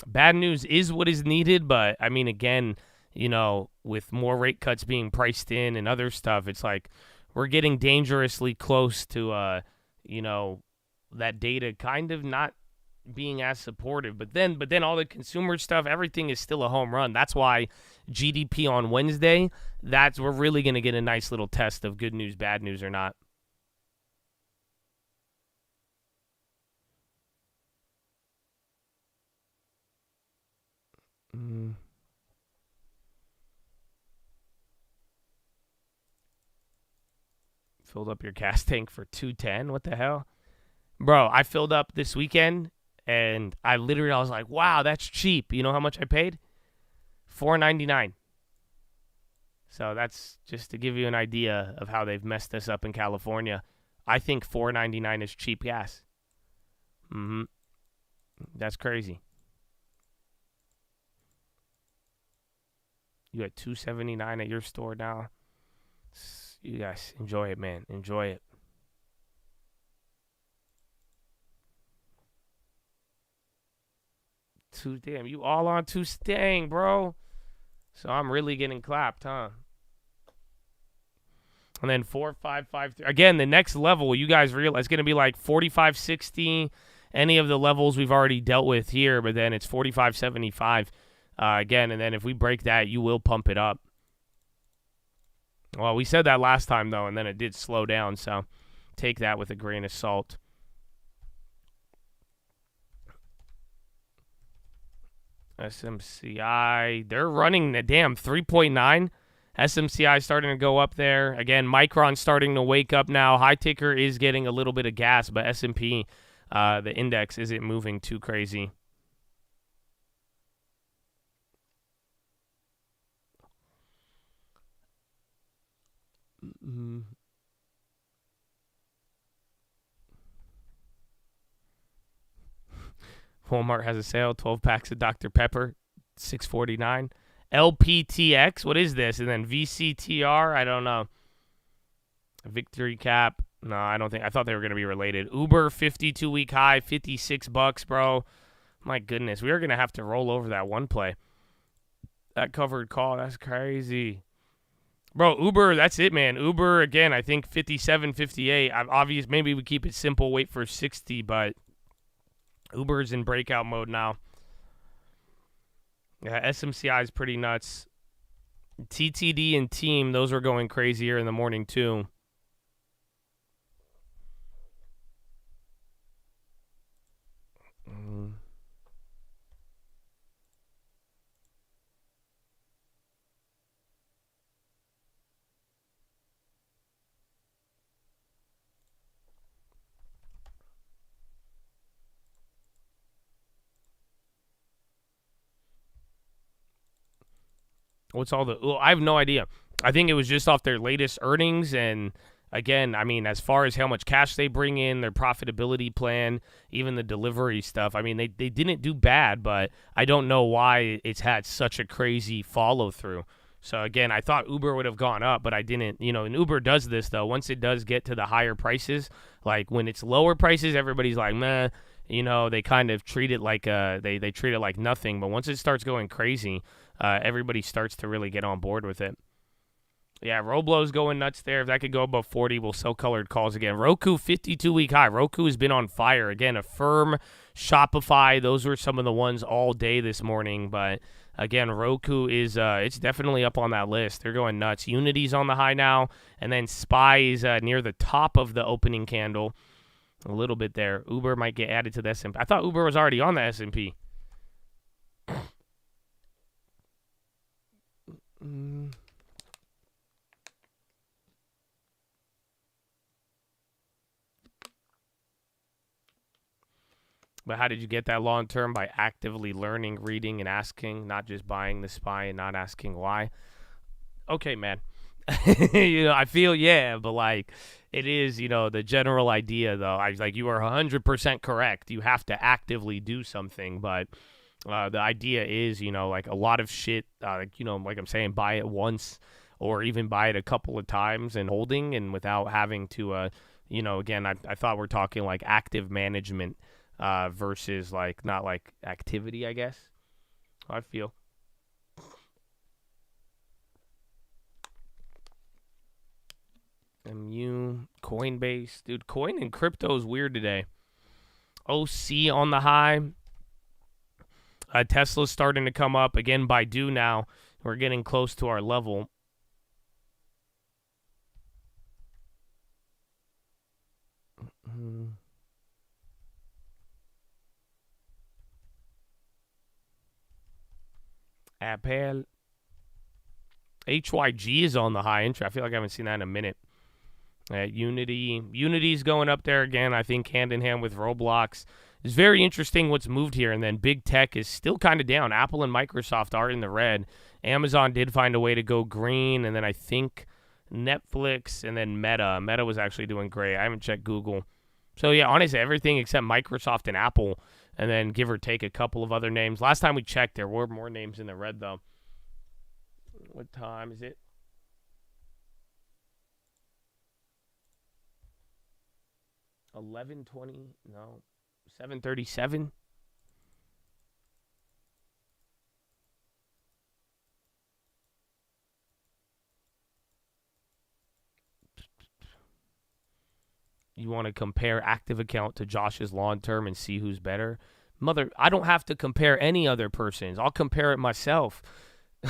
Bad news is what is needed, but I mean, again, with more rate cuts being priced in and other stuff, it's like we're getting dangerously close to, that data kind of not being as supportive. But then all the consumer stuff, everything is still a home run. That's why GDP on Wednesday, we're really going to get a nice little test of good news, bad news or not. Filled up your gas tank for $2.10. What the hell? Bro, I filled up this weekend, and I was like, wow, that's cheap. You know how much I paid? $4.99. So that's just to give you an idea of how they've messed us up in California. I think $4.99 is cheap gas. That's crazy. You at $2.79 at your store now. You guys enjoy it, man. Enjoy it. Damn, you all on two staying, bro. So I'm really getting clapped, huh? And then 4.553. Again, the next level, you guys realize, it's going to be like 45.60. Any of the levels we've already dealt with here, but then it's 45.75 again. And then if we break that, you will pump it up. Well, we said that last time, though, and then it did slow down, so take that with a grain of salt. SMCI, they're running the damn 3.9. SMCI starting to go up there. Again, Micron starting to wake up now. High ticker is getting a little bit of gas, but S&P, the index, isn't moving too crazy. Walmart has a sale, 12 packs of Dr. Pepper, $6.49. LPTX, what is this? And then VCTR, I don't know. Victory Cap, no, I don't think. I thought they were going to be related. Uber, 52-week high, $56, bro. My goodness, we are going to have to roll over that one play. That covered call, that's crazy. Bro, Uber, that's it, man. Uber, again, I think 57, 58. I'm obvious. Maybe we keep it simple, wait for 60, but Uber's in breakout mode now. Yeah, SMCI is pretty nuts. TTD and Team, those are going crazier in the morning too. What's all the... Well, I have no idea. I think it was just off their latest earnings. And again, I mean, as far as how much cash they bring in, their profitability plan, even the delivery stuff, I mean, they didn't do bad, but I don't know why it's had such a crazy follow through. So again, I thought Uber would have gone up, but I didn't. You know, and Uber does this though. Once it does get to the higher prices, like when it's lower prices, everybody's like, meh. You know, they kind of treat it like they treat it like nothing. But once it starts going crazy, everybody starts to really get on board with it. Yeah, Roblo's going nuts there. If that could go above 40, we'll sell colored calls again. Roku, 52-week high. Roku has been on fire. Again, Affirm, Shopify, those were some of the ones all day this morning. But again, Roku is it's definitely up on that list. They're going nuts. Unity's on the high now. And then Spy is near the top of the opening candle. A little bit there. Uber might get added to the S&P. I thought Uber was already on the S&P. But how did you get that long term? By actively learning, reading, and asking, not just buying the SPY and not asking why. Okay, man. You know, I feel, yeah, but like it is, you know, the general idea though. I like you are 100% correct. You have to actively do something, but the idea is, you know, like a lot of shit, you know, like I'm saying, buy it once or even buy it a couple of times and holding and without having to, you know, again, I thought we're talking like active management versus like not like activity, I guess. I feel. MU, Coinbase. Dude, coin and crypto is weird today. OC on the high. Tesla's starting to come up. Again, Baidu now. We're getting close to our level. Apple. HYG is on the high entry. I feel like I haven't seen that in a minute. Unity's going up there again, I think hand in hand with Roblox. It's very interesting what's moved here, and then big tech is still kind of down. Apple and Microsoft are in the red. Amazon did find a way to go green, and then I think Netflix and then Meta. Meta was actually doing great. I haven't checked Google. So, yeah, honestly, everything except Microsoft and Apple, and then give or take a couple of other names. Last time we checked, there were more names in the red, though. What time is it? $11:20? No. 7:37? You want to compare active account to Josh's long term and see who's better? Mother, I don't have to compare any other person's. I'll compare it myself.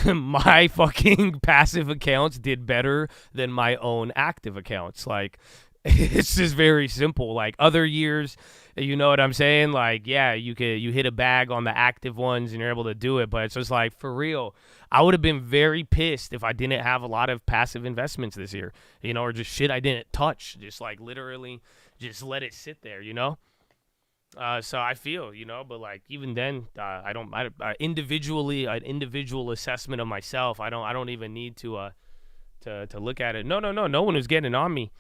My fucking passive accounts did better than my own active accounts. Like, it's just very simple. Like other years, you know what I'm saying? Like, yeah, you hit a bag on the active ones and you're able to do it, but it's just like, for real, I would have been very pissed if I didn't have a lot of passive investments this year, you know, or just shit I didn't touch, just like literally just let it sit there, you know? So I feel, you know, but like even then, individually, an individual assessment of myself, I don't even need to look at it. No one was getting on me.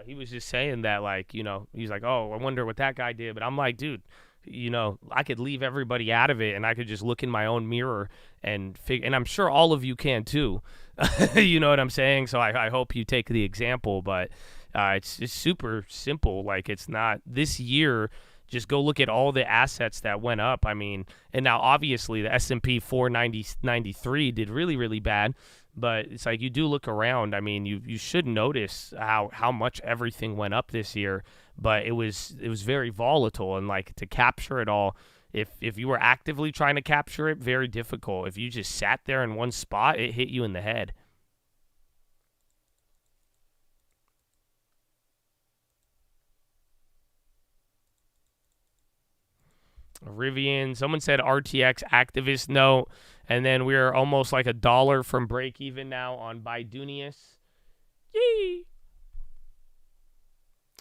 He was just saying that, like, you know, he's like, oh, I wonder what that guy did. But I'm like, dude, you know, I could leave everybody out of it and I could just look in my own mirror and figure, and I'm sure all of you can too. You know what I'm saying? So I hope you take the example, but it's super simple. Like, it's not this year. Just go look at all the assets that went up. I mean, and now obviously the S&P 493 did really, really bad. But it's like you do look around. I mean, you should notice how much everything went up this year. but it was very volatile, and like to capture it all, if you were actively trying to capture it, very difficult. If you just sat there in one spot, it hit you in the head. Rivian, someone said RTX activist note, and then we're almost like $1 from break even now on Bidunius. Yee!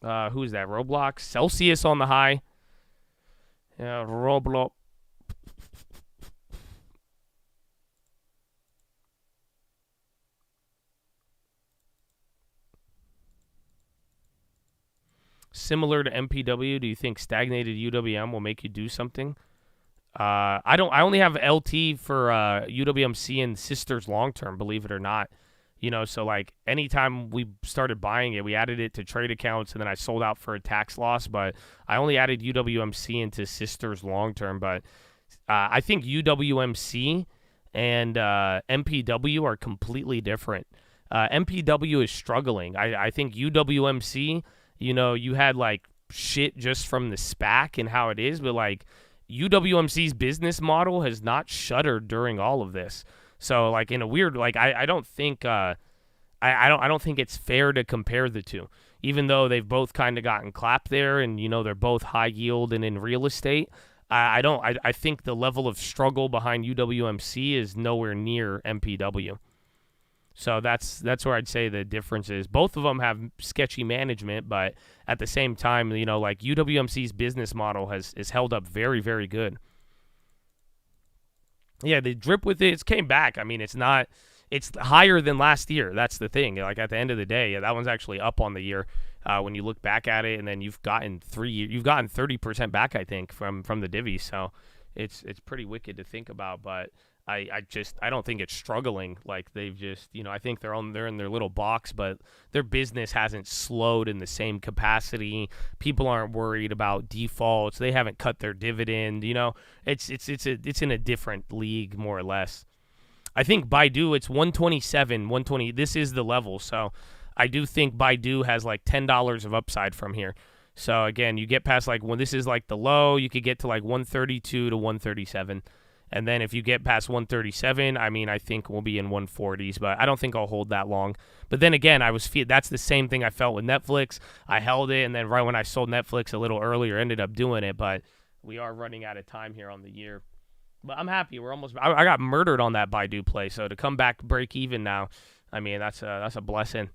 Who's that? Roblox? Celsius on the high. Yeah, Roblox. Similar to MPW, do you think stagnated UWM will make you do something? I only have LT for UWMC and Sisters long term, believe it or not. You know, so like anytime we started buying it, we added it to trade accounts, and then I sold out for a tax loss. But I only added UWMC into Sisters long term. But I think UWMC and MPW are completely different. MPW is struggling. I think UWMC, you know, you had like shit just from the SPAC and how it is, but like UWMC's business model has not shuttered during all of this. So like in a weird, like I don't think I don't think it's fair to compare the two, even though they've both kind of gotten clapped there, and you know they're both high yield and in real estate. I think the level of struggle behind UWMC is nowhere near MPW. So that's where I'd say the difference is. Both of them have sketchy management, but at the same time, you know, like UWMC's business model has held up very, very good. Yeah, the drip with it came back. I mean, it's higher than last year. That's the thing. Like at the end of the day, yeah, that one's actually up on the year when you look back at it, and then you've gotten 30% back, I think, from the divvy. So it's pretty wicked to think about, but I don't think it's struggling. Like they've just, you know, I think they're in their little box, but their business hasn't slowed in the same capacity. People aren't worried about defaults. They haven't cut their dividend. You know, it's in a different league more or less. I think Baidu, it's 127, 120. This is the level. So I do think Baidu has like $10 of upside from here. So again, you get past like when this is like the low, you could get to like 132 to 137. And then if you get past 137, I mean, I think we'll be in 140s, but I don't think I'll hold that long. But then again, that's the same thing I felt with Netflix. I held it, and then right when I sold Netflix a little earlier, ended up doing it. But we are running out of time here on the year. But I'm happy. We're almost. I got murdered on that Baidu play, so to come back break even now, I mean, that's a blessing.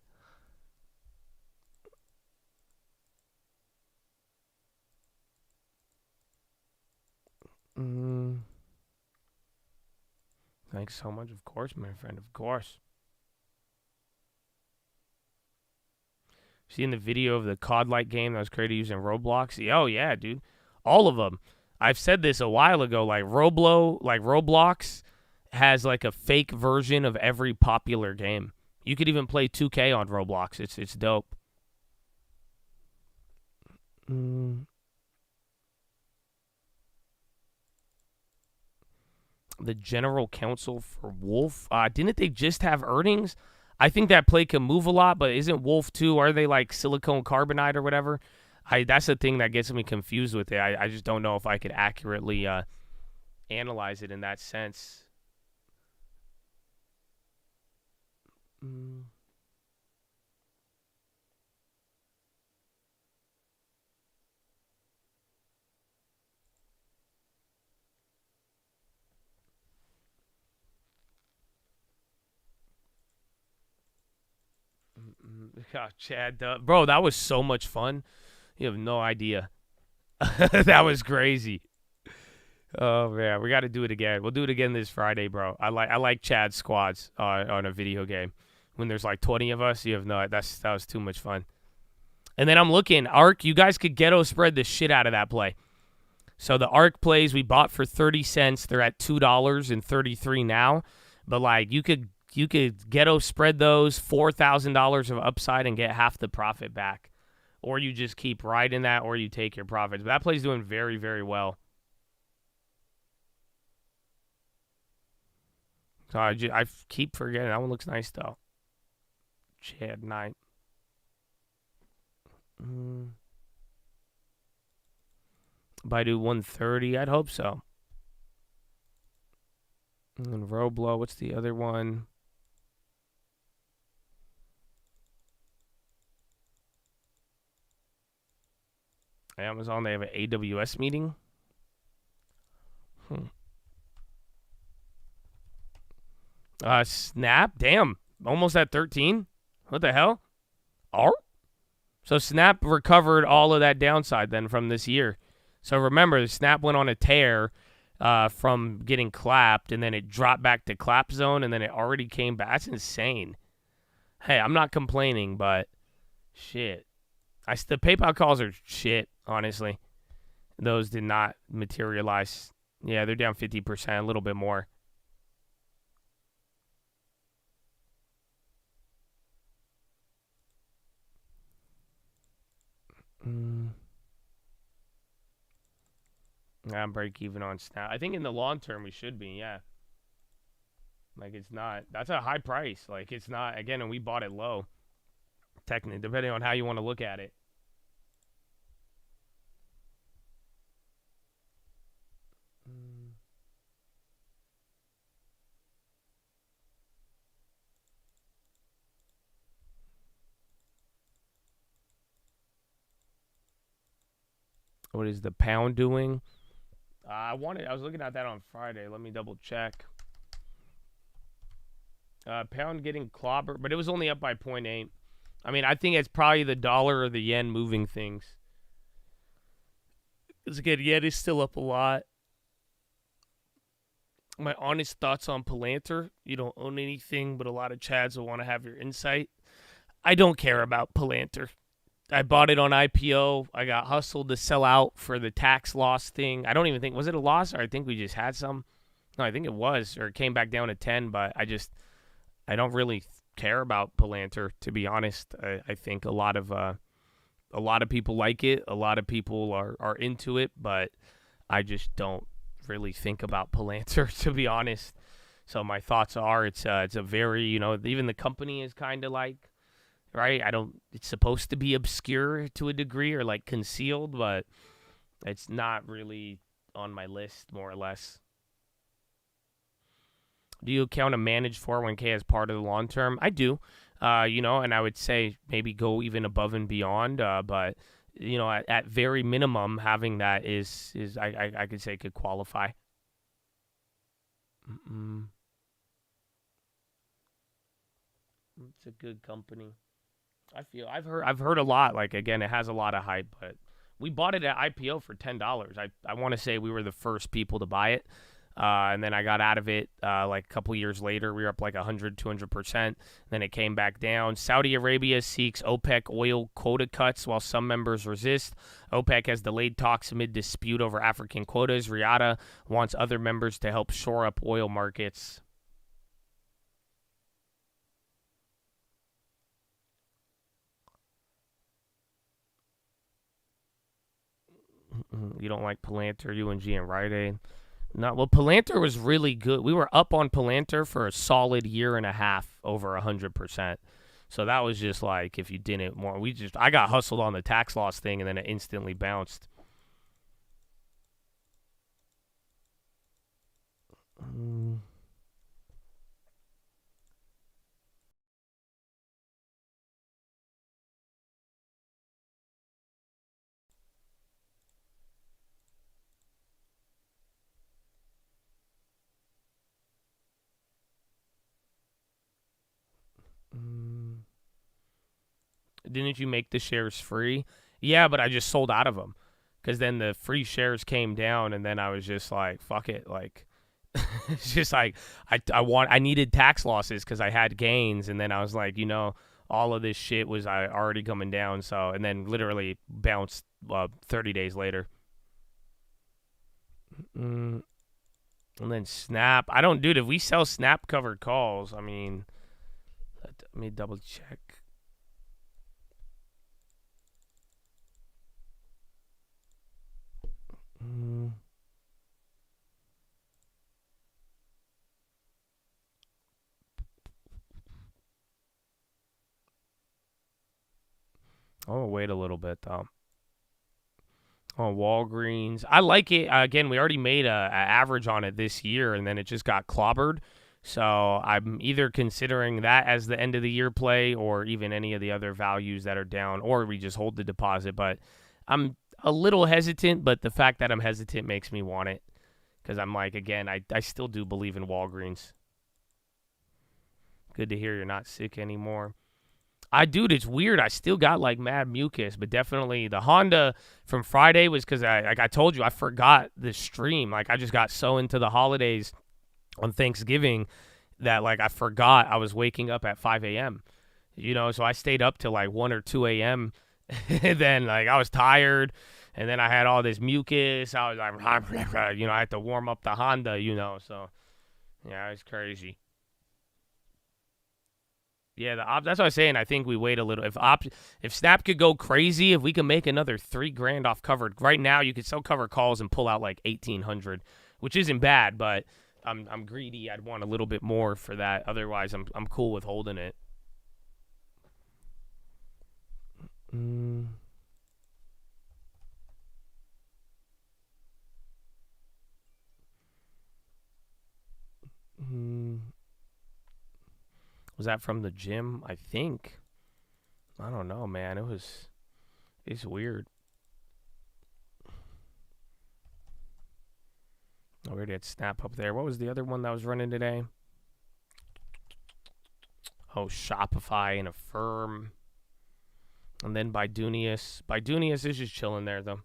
Thanks so much. Of course, my friend. Of course. Seeing the video of the COD Light game that was created using Roblox? Oh, yeah, dude. All of them. I've said this a while ago. Like, Roblox has, like, a fake version of every popular game. You could even play 2K on Roblox. It's dope. The general counsel for Wolf. Didn't they just have earnings? I think that play can move a lot, but isn't Wolf too? Are they like silicone carbonite or whatever? That's the thing that gets me confused with it. I just don't know if I could accurately analyze it in that sense. God, Chad, bro, that was so much fun. You have no idea. That was crazy. Oh man, we got to do it again. We'll do it again this Friday, bro. I like Chad's squads on a video game. When there's like 20 of us, you have no. That was too much fun. And then I'm looking ARC. You guys could ghetto spread the shit out of that play. So the ARC plays we bought for 30 cents. They're at $2.33 now. But like you could ghetto spread those $4,000 of upside and get half the profit back. Or you just keep riding that, or you take your profits. But that play's doing very, very well. So I keep forgetting. That one looks nice, though. Chad Knight. Baidu 130. I'd hope so. And then Roblo, what's the other one? Amazon, they have an AWS meeting. Snap, damn, almost at 13. What the hell? Oh, so Snap recovered all of that downside then from this year. So remember, Snap went on a tear from getting clapped, and then it dropped back to clap zone, and then it already came back. That's insane. Hey, I'm not complaining, but shit. The PayPal calls are shit, honestly. Those did not materialize. Yeah, they're down 50%, a little bit more. I'm break even on Snap. I think in the long term we should be, yeah. Like it's not. That's a high price. Like it's not. Again, and we bought it low. Technically, depending on how you want to look at it. What is the pound doing? I was looking at that on Friday. Let me double check. Pound getting clobbered, but it was only up by 0.8. I mean, I think it's probably the dollar or the yen moving things. Because again, yen is still up a lot. My honest thoughts on Palantir. You don't own anything, but a lot of Chads will want to have your insight. I don't care about Palantir. I bought it on IPO. I got hustled to sell out for the tax loss thing. I don't even think, was it a loss, or I think we just had some? No, I think it was, or it came back down to 10, but I don't really care about Palantir, to be honest. I think a lot of people like it. A lot of people are into it, but I just don't really think about Palantir, to be honest. So my thoughts are it's a very, even the company is kind of like, right? It's supposed to be obscure to a degree or like concealed, but it's not really on my list, more or less. Do you count a managed 401k as part of the long term? I do, and I would say maybe go even above and beyond, but at very minimum, having that is I could say could qualify. It's a good company. I've heard a lot. Like again, it has a lot of hype, but we bought it at IPO for $10. I want to say we were the first people to buy it. And then I got out of it like a couple years later. We were up like 100, 200%. Then it came back down. Saudi Arabia seeks OPEC oil quota cuts while some members resist. OPEC has delayed talks amid dispute over African quotas. Riyadh wants other members to help shore up oil markets. You don't like Palantir, UNG, and Rite Aid? No, well, Palantir was really good. We were up on Palantir for a solid year and a half, over 100%. So that was just like, if you didn't want, I got hustled on the tax loss thing, and then it instantly bounced. Didn't you make the shares free? Yeah, but I just sold out of them because then the free shares came down, and then I was just like, fuck it. Like, it's just like I needed tax losses because I had gains, and then I was like, all of this shit was already coming down. So, and then literally bounced 30 days later. And then Snap. I don't, dude, if we sell Snap covered calls, I mean, let me double check. I'll wait a little bit, though. on Walgreens. I like it. Again, we already made a average on it this year, and then it just got clobbered. So I'm either considering that as the end of the year play, or even any of the other values that are down, or we just hold the deposit. But I'm a little hesitant, but the fact that I'm hesitant makes me want it, because I'm like, again, I still do believe in Walgreens. Good to hear you're not sick anymore. Dude, it's weird. I still got like mad mucus, but definitely the Honda from Friday was because like I told you, I forgot the stream. Like I just got so into the holidays on Thanksgiving that like I forgot I was waking up at 5 a.m. So I stayed up till like 1 or 2 a.m. And then like I was tired, and then I had all this mucus. I was like, I had to warm up the Honda, So yeah, it's crazy. Yeah, that's what I was saying. I think we wait a little. If Snap could go crazy, if we can make another $3,000 off covered, right now you could sell covered calls and pull out like 1,800, which isn't bad. But I'm greedy. I'd want a little bit more for that. Otherwise, I'm cool with holding it. Was that from the gym? I think. I don't know, man. It's weird. I already had Snap up there. What was the other one that was running today? Oh, Shopify and Affirm. And then Bidunius. Bidunius is just chilling there, though.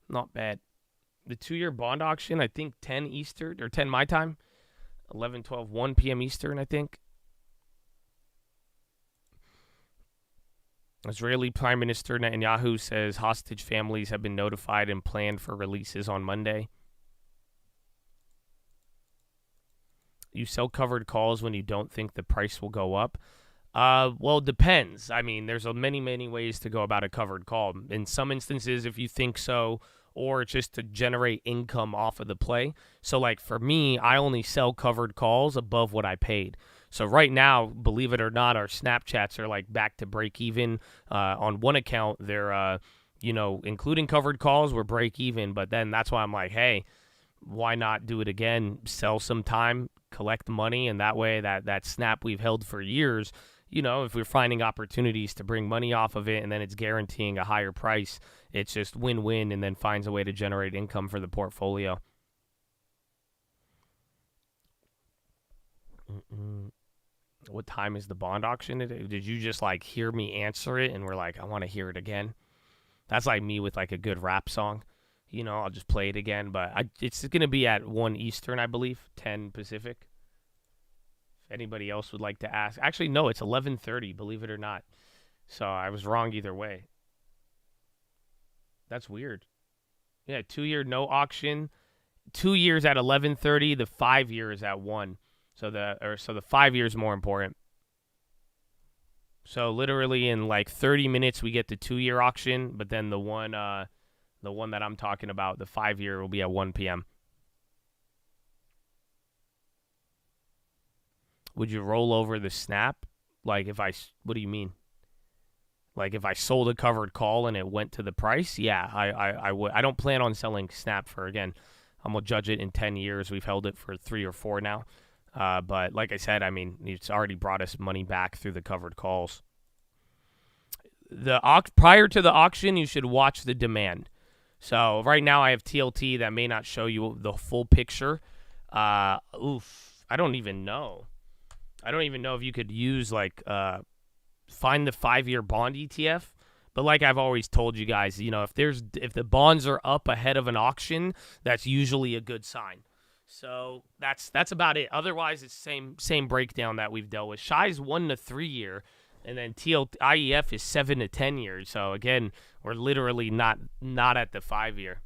Not bad. The 2-year bond auction, I think 10 Eastern, or 10 my time. 11, 12, 1 p.m. Eastern, I think. Israeli Prime Minister Netanyahu says hostage families have been notified and planned for releases on Monday. You sell covered calls when you don't think the price will go up. Well, it depends. I mean, there's many, many ways to go about a covered call. In some instances, if you think so, or just to generate income off of the play. So, like for me, I only sell covered calls above what I paid. So right now, believe it or not, our Snapchats are like back to break even. On one account, they're, including covered calls, we're break even. But then that's why I'm like, hey, why not do it again? Sell some time, collect money, and that way that Snap we've held for years, if we're finding opportunities to bring money off of it and then it's guaranteeing a higher price, it's just win-win, and then finds a way to generate income for the portfolio. What time is the bond auction today? Did you just like hear me answer it and we're like, I want to hear it again? That's like me with like a good rap song. I'll just play it again, but it's going to be at 1 Eastern, I believe, 10 Pacific. If anybody else would like to ask. Actually, no, it's 11:30, believe it or not. So I was wrong either way. That's weird. Yeah, 2-year no auction. 2 years at 11:30, the 5 years at 1. So the 5 years more important. So literally in like 30 minutes we get the 2-year auction, but then the one that I'm talking about, the 5-year, will be at 1 p.m. Would you roll over the Snap? Like what do you mean? Like if I sold a covered call and it went to the price? Yeah, I would. I don't plan on selling Snap for, again, I'm going to judge it in 10 years. We've held it for 3 or 4 now. But like I said, I mean, it's already brought us money back through the covered calls. Prior to the auction, you should watch the demand. So right now I have TLT that may not show you the full picture. I don't even know. I don't even know if you could use find the 5-year bond ETF. But like I've always told you guys, if the bonds are up ahead of an auction, that's usually a good sign. So that's about it. Otherwise, it's same breakdown that we've dealt with. Shy's 1 to 3 year, and then IEF is 7 to 10 years. So again, we're literally not at the 5-year.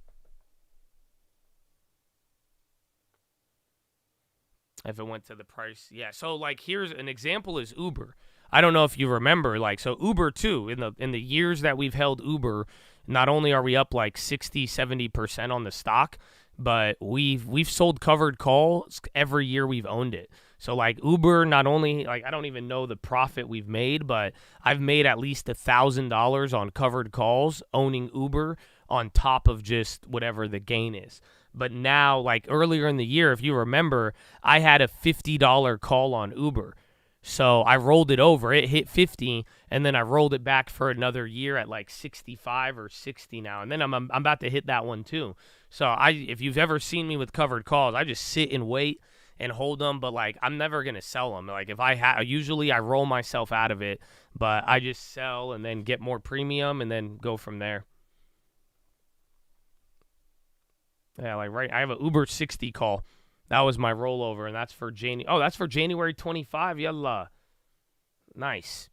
If it went to the price, yeah. So like here's an example is Uber. I don't know if you remember, so Uber too, in the years that we've held Uber, not only are we up like 60-70% on the stock, but we've sold covered calls every year we've owned it. So like Uber, not only I don't even know the profit we've made, but I've made at least $1,000 on covered calls owning Uber on top of just whatever the gain is. But now, like earlier in the year, if you remember, I had a $50 call on Uber. So I rolled it over. It hit 50, and then I rolled it back for another year at like 65 or 60 now. And then I'm about to hit that one too. So if you've ever seen me with covered calls, I just sit and wait and hold them. But like I'm never gonna sell them. Like if usually I roll myself out of it, but I just sell and then get more premium and then go from there. Yeah, like I have an Uber 60 call. That was my rollover, and that's for that's for January 25. Yalla. Nice.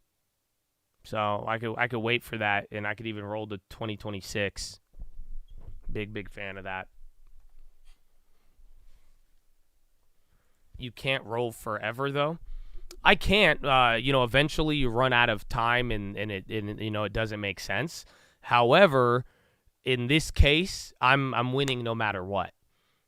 So I could wait for that, and I could even roll to 2026. Big fan of that. You can't roll forever though. I can't. Eventually you run out of time, and it doesn't make sense. However, in this case, I'm winning no matter what.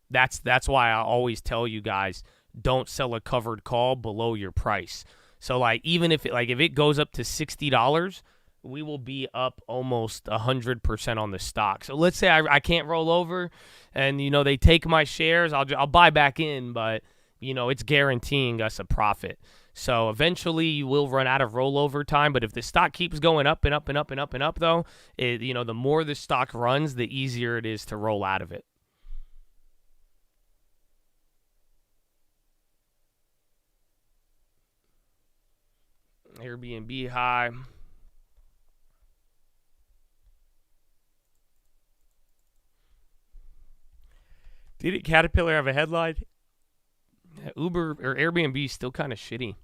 That's why I always tell you guys, don't sell a covered call below your price. So like even if it goes up to $60, we will be up almost 100% on the stock. So let's say I can't roll over, and they take my shares, I'll buy back in, but it's guaranteeing us a profit. So eventually you will run out of rollover time, but if the stock keeps going up and up and up and up and up though, the more the stock runs, the easier it is to roll out of it. Airbnb high. Did Caterpillar have a headline? Uber or Airbnb is still kind of shitty.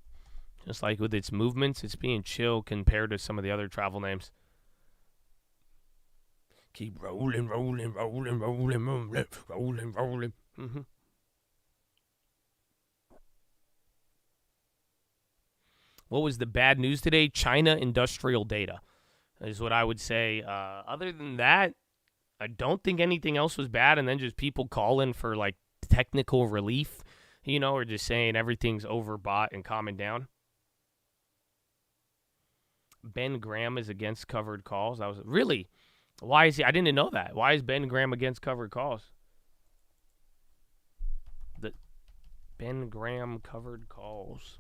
Just like with its movements, it's being chill compared to some of the other travel names. Keep rolling. Mm-hmm. What was the bad news today? China industrial data is what I would say. Other than that, I don't think anything else was bad. And then just people calling for like technical relief, or just saying everything's overbought and calming down. Ben Graham is against covered calls. Why is he? I didn't know that. Why is Ben Graham against covered calls? The Ben Graham covered calls.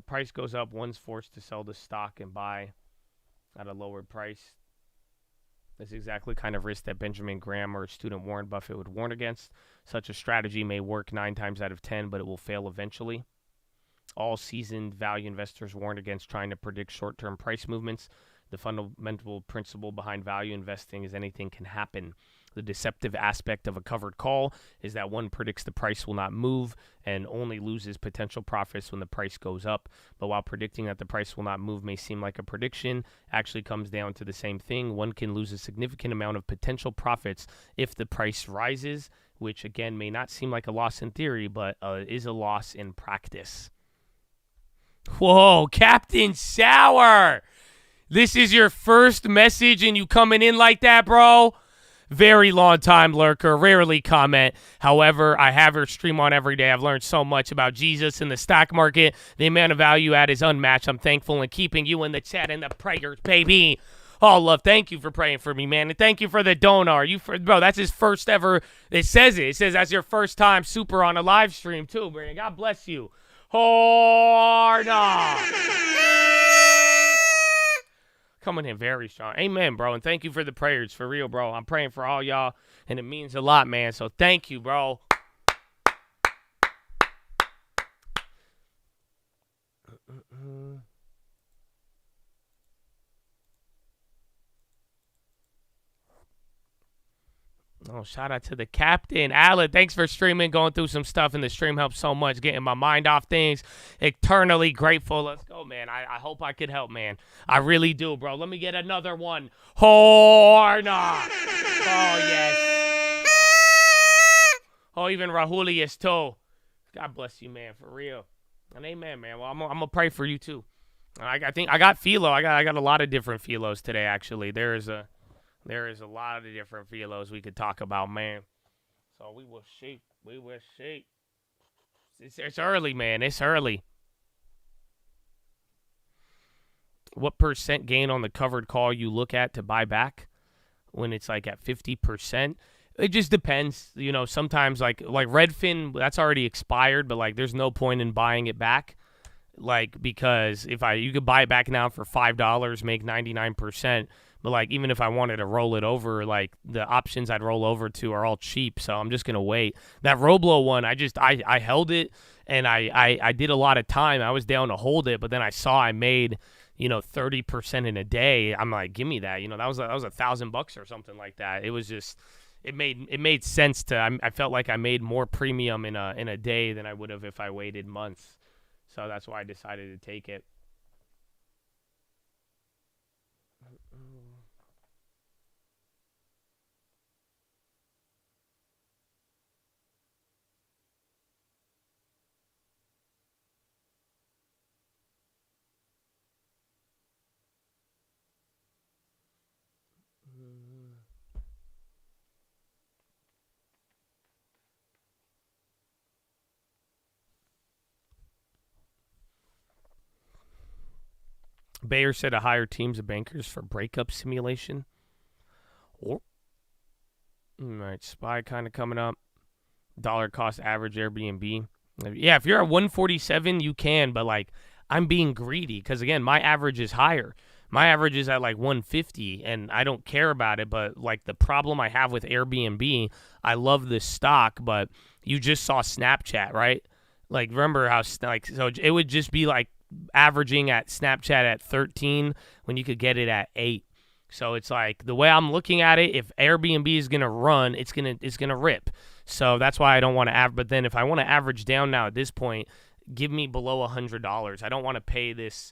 Price goes up, one's forced to sell the stock and buy at a lower price. That's exactly the kind of risk that Benjamin Graham or student Warren Buffett would warn against. Such a strategy may work 9 times out of 10, but it will fail eventually. All seasoned value investors warn against trying to predict short-term price movements. The fundamental principle behind value investing is anything can happen. The deceptive aspect of a covered call is that one predicts the price will not move and only loses potential profits when the price goes up. But while predicting that the price will not move may seem like a prediction, actually comes down to the same thing. One can lose a significant amount of potential profits if the price rises, which again may not seem like a loss in theory, but is a loss in practice. Whoa, Captain Sour! This is your first message and you coming in like that, bro? Very long time lurker, rarely comment. However, I have her stream on every day. I've learned so much about Jesus and the stock market. The amount of value add is unmatched. I'm thankful in keeping you in the chat and the prayers, baby. Oh, love, thank you for praying for me, man. And thank you for the donor. Bro, that's his first ever. It says that's your first time super on a live stream, too, man. God bless you. Horna. Coming in very strong. Amen, bro. And thank you for the prayers. For real, bro. I'm praying for all y'all, and it means a lot, man. So thank you, bro. Oh, shout out to the captain. Alan, thanks for streaming, going through some stuff, and the stream helps so much, getting my mind off things. Eternally grateful. Let's go, man. I hope I could help, man. I really do, bro. Let me get another one. Horna. Oh, yes. Oh, even Rahulius, too. God bless you, man, for real. And amen, man. Well, I'm going to pray for you, too. I think I got PHILO. I got a lot of different PHILOs today, actually. There is a lot of different PHILOs we could talk about, man. So we will see. It's early, man. It's early. what percent gain on the covered call you look at to buy back when it's like at 50%. It just depends. Sometimes like Redfin, that's already expired, but like there's no point in buying it back. Like, because you could buy it back now for $5, make 99%, but like even if I wanted to roll it over, like the options I'd roll over to are all cheap, so I'm just gonna wait. That Roblo one, I held it, and I did a lot of time. I was down to hold it, but then I saw I made 30% in a day. I'm like, give me that. That was $1,000 or something like that. It was just it made sense to. I felt like I made more premium in a day than I would have if I waited months. So that's why I decided to take it. Bayer said to hire teams of bankers for breakup simulation. All right, SPY kind of coming up. Dollar cost average Airbnb. Yeah, if you're at 147, you can, but like I'm being greedy because again, my average is higher. My average is at like 150, and I don't care about it. But like the problem I have with Airbnb, I love this stock, but you just saw Snapchat, right? Like remember how so it would just be like averaging at Snapchat at 13 when you could get it at 8. So it's like the way I'm looking at it, if Airbnb is gonna run, it's gonna rip. So that's why I don't want to average. But then if I want to average down now at this point, give me below $100. I don't want to pay this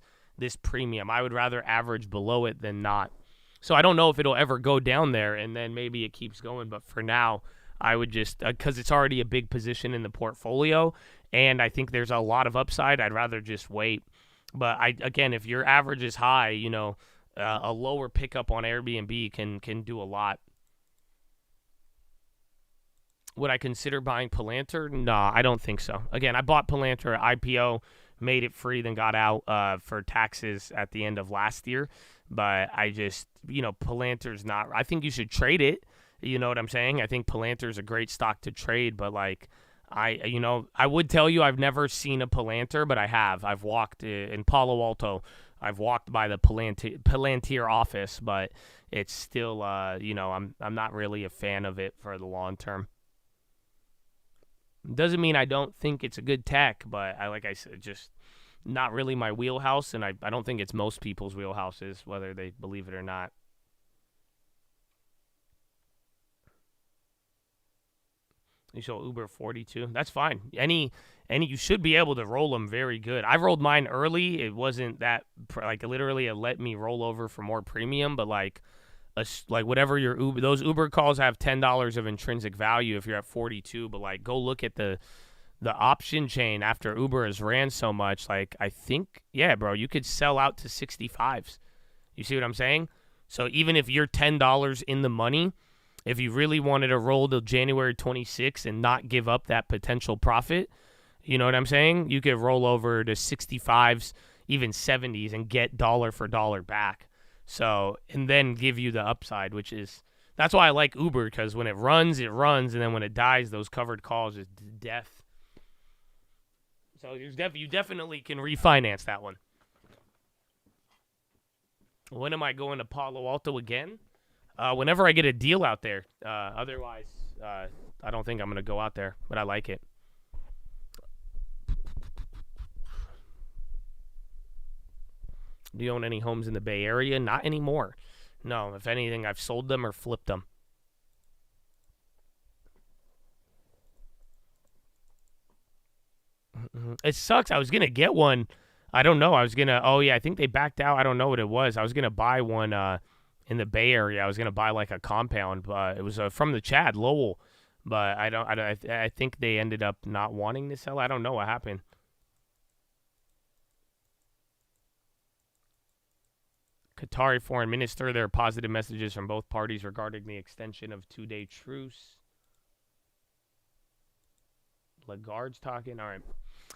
premium. I would rather average below it than not. So I don't know if it'll ever go down there, and then maybe it keeps going. But for now, I would just because it's already a big position in the portfolio, and I think there's a lot of upside. I'd rather just wait. But again, if your average is high, a lower pickup on Airbnb can do a lot. Would I consider buying Palantir? No, I don't think so. Again, I bought Palantir at IPO, made it free, then got out for taxes at the end of last year. But I just, Palantir's not. I think you should trade it. You know what I'm saying? I think Palantir's a great stock to trade, but like, I would tell you I've never seen a Palantir, but I have. I've walked in Palo Alto. I've walked by the Palantir office, but it's still, I'm not really a fan of it for the long term. Doesn't mean I don't think it's a good tech, but like I said, just not really my wheelhouse, and I don't think it's most people's wheelhouses, whether they believe it or not. You show Uber 42. That's fine. Any you should be able to roll them very good. I rolled mine early. It wasn't that like literally it let me roll over for more premium, but like whatever your Uber, those Uber calls have $10 of intrinsic value if you're at 42. But like go look at the option chain after Uber has ran so much. Like I think bro, you could sell out to 65s. You see what I'm saying? So even if you're $10 in the money. If you really wanted to roll till January 26th and not give up that potential profit, you know what I'm saying? You could roll over to 65s, even 70s, and get dollar for dollar back. So, and then give you the upside, that's why I like Uber, because when it runs, and then when it dies, those covered calls is death. So you definitely can refinance that one. When am I going to Palo Alto again? Whenever I get a deal out there. Otherwise, I don't think I'm going to go out there, but I like it. Do you own any homes in the Bay Area? Not anymore. No, if anything, I've sold them or flipped them. It sucks. I was going to get one. I don't know. I think they backed out. I don't know what it was. I was going to buy one in the Bay Area. I was going to buy like a compound, but it was from the Chad, Lowell. But I think they ended up not wanting to sell. I don't know what happened. Qatari foreign minister, there are positive messages from both parties regarding the extension of 2-day truce. Lagarde's talking. All right.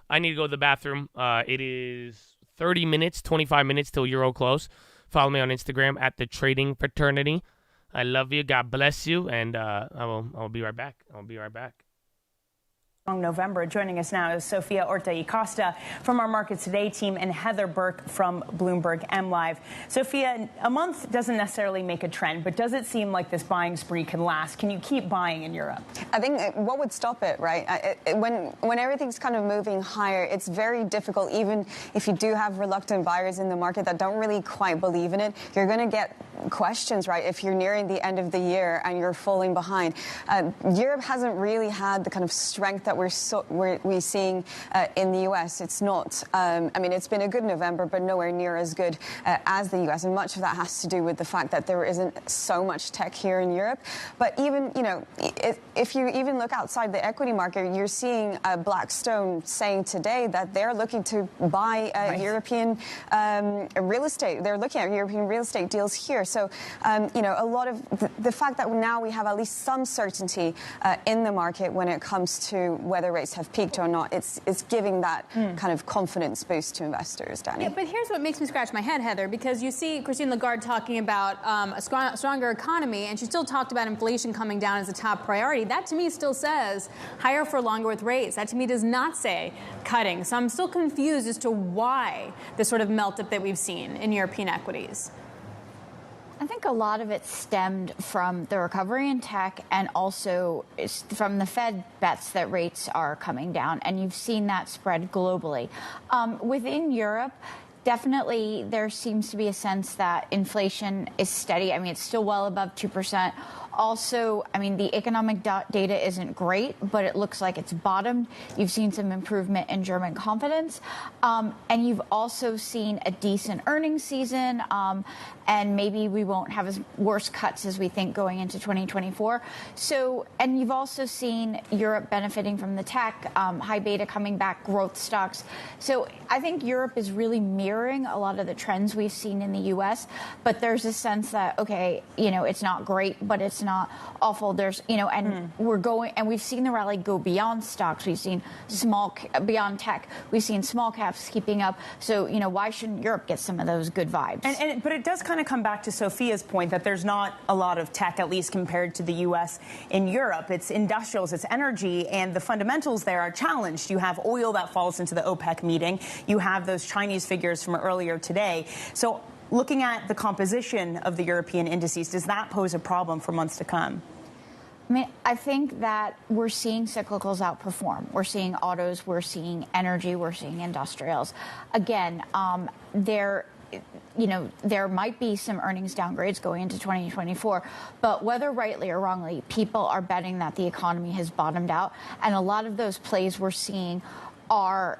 I need to go to the bathroom. It is 30 minutes, 25 minutes till Euro close. Follow me on Instagram at The Trading Fraternity. I love you. God bless you. And I'll be right back. November. Joining us now is Sofia Orta-y-Costa from our Markets Today team and Heather Burke from Bloomberg MLive. Sofia, a month doesn't necessarily make a trend, but does it seem like this buying spree can last? Can you keep buying in Europe? I think what would stop it, right? When everything's kind of moving higher, it's very difficult, even if you do have reluctant buyers in the market that don't really quite believe in it. You're going to get questions, right, if you're nearing the end of the year and you're falling behind. Europe hasn't really had the kind of strength that we're seeing in the U.S. It's not, I mean, it's been a good November, but nowhere near as good as the U.S. And much of that has to do with the fact that there isn't so much tech here in Europe. But even, you know, if you even look outside the equity market, you're seeing Blackstone saying today that they're looking to buy European real estate. They're looking at European real estate deals here. So, you know, a lot of the fact that now we have at least some certainty in the market when it comes to whether rates have peaked or not, it's giving that kind of confidence boost to investors, Danny. Yeah, but here's what makes me scratch my head, Heather, because you see Christine Lagarde talking about a stronger economy, and she still talked about inflation coming down as a top priority. That, to me, still says higher for longer with rates. That, to me, does not say cutting. So I'm still confused as to why the sort of melt-up that we've seen in European equities. I think a lot of it stemmed from the recovery in tech and also from the Fed bets that rates are coming down. And you've seen that spread globally. Within Europe, definitely there seems to be a sense that inflation is steady. I mean, it's still well above 2%. Also, I mean, the economic data isn't great, but it looks like it's bottomed. You've seen some improvement in German confidence. And you've also seen a decent earnings season. And maybe we won't have as worse cuts as we think going into 2024. So, and you've also seen Europe benefiting from the tech, high beta coming back, growth stocks. So I think Europe is really mirroring a lot of the trends we've seen in the U.S. But there's a sense that, okay, you know, it's not great, but it's not awful. There's, you know, and we're going, and we've seen the rally go beyond stocks. We've seen beyond tech. We've seen small caps keeping up. So, you know, why shouldn't Europe get some of those good vibes? But it does kind of come back to Sofia's point that there's not a lot of tech, at least compared to the U.S. in Europe. It's industrials, it's energy, and the fundamentals there are challenged. You have oil that falls into the OPEC meeting. You have those Chinese figures from earlier today. So looking at the composition of the European indices, does that pose a problem for months to come? I mean, I think that we're seeing cyclicals outperform. We're seeing autos, we're seeing energy, we're seeing industrials. Again, there might be some earnings downgrades going into 2024, but whether rightly or wrongly, people are betting that the economy has bottomed out, and a lot of those plays we're seeing are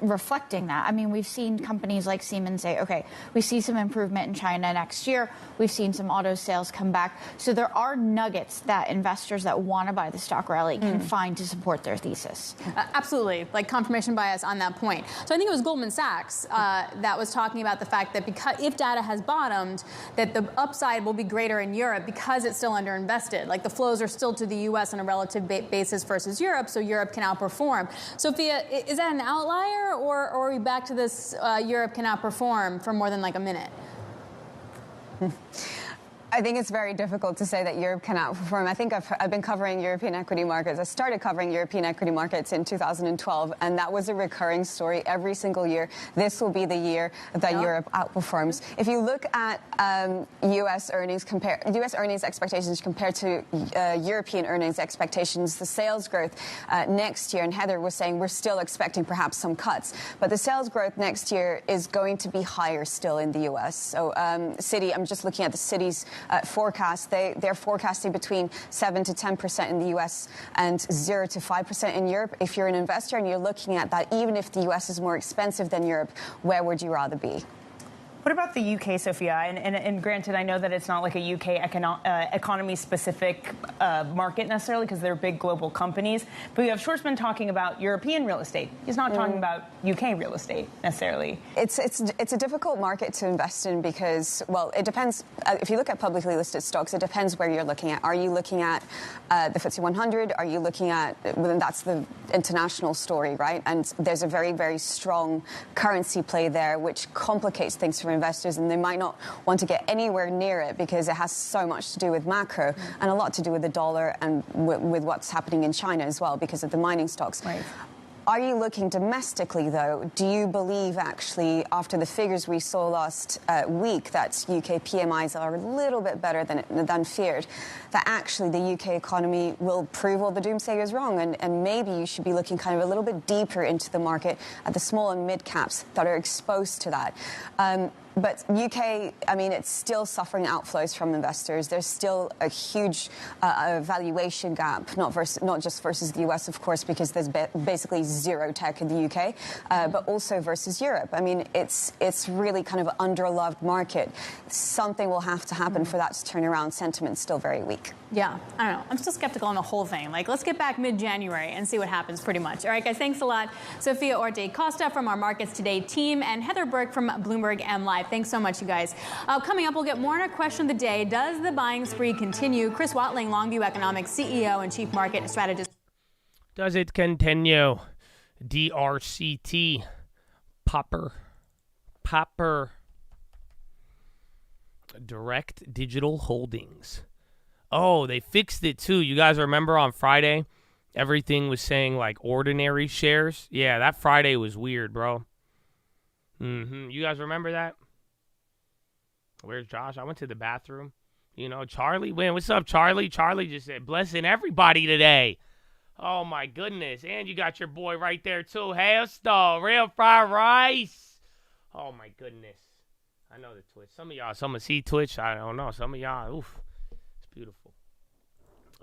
reflecting that. I mean, we've seen companies like Siemens say, okay, we see some improvement in China next year. We've seen some auto sales come back. So there are nuggets that investors that want to buy the stock rally can find to support their thesis. Absolutely, like confirmation bias on that point. So I think it was Goldman Sachs that was talking about the fact that because if data has bottomed, that the upside will be greater in Europe because it's still underinvested. Like the flows are still to the U.S. on a relative basis versus Europe, so Europe can outperform. Sophia, is that an outlier? Or are we back to this Europe can outperform for more than like a minute? I think it's very difficult to say that Europe can outperform. I think I've been covering European equity markets. I started covering European equity markets in 2012, and that was a recurring story every single year. This will be the year that Europe outperforms. If you look at U.S. earnings expectations compared to European earnings expectations, the sales growth next year, and Heather was saying we're still expecting perhaps some cuts, but the sales growth next year is going to be higher still in the U.S. So Citi, I'm just looking at the Citi's forecast. They're forecasting between 7 to 10% in the U.S. and 0 to 5% in Europe. If you're an investor and you're looking at that, even if the U.S. is more expensive than Europe, where would you rather be? What about the UK, Sophia? And granted, I know that it's not like a UK economy-specific market necessarily because they're big global companies. But you have Schwarzman talking about European real estate. He's not talking about UK real estate necessarily. It's a difficult market to invest in because, well, it depends. If you look at publicly listed stocks, it depends where you're looking at. Are you looking at the FTSE 100? Are you looking at, well, that's the international story, right? And there's a very, very strong currency play there, which complicates things for investors, and they might not want to get anywhere near it because it has so much to do with macro and a lot to do with the dollar and with what's happening in China as well because of the mining stocks. Right. Are you looking domestically, though? Do you believe, actually, after the figures we saw last week, that UK PMIs are a little bit better than feared, that actually the UK economy will prove all the doomsayers wrong? And maybe you should be looking kind of a little bit deeper into the market at the small and mid caps that are exposed to that. But UK, I mean, it's still suffering outflows from investors. There's still a huge valuation gap, not just versus the US, of course, because there's basically zero tech in the UK, but also versus Europe. I mean, it's really kind of an underloved market. Something will have to happen for that to turn around. Sentiment's still very weak. Yeah, I don't know. I'm still skeptical on the whole thing. Like, let's get back mid-January and see what happens pretty much. All right, guys, thanks a lot. Sophia Orte-Costa from our Markets Today team and Heather Burke from Bloomberg M Live. Thanks so much, you guys. Coming up, we'll get more on our question of the day. Does the buying spree continue? Chris Watling, Longview Economics CEO and Chief Market Strategist. Does it continue? DRCT. Popper. Direct Digital Holdings. Oh, they fixed it too. You guys remember on Friday, everything was saying like ordinary shares? Yeah, that Friday was weird, bro. You guys remember that? Where's Josh? I went to the bathroom. You know, Charlie, man, what's up, Charlie? Charlie just said, blessing everybody today. Oh, my goodness. And you got your boy right there, too. Hailstone, real fried rice. Oh, my goodness. I know the Twitch. Some of see Twitch. I don't know. Some of y'all, oof. It's beautiful.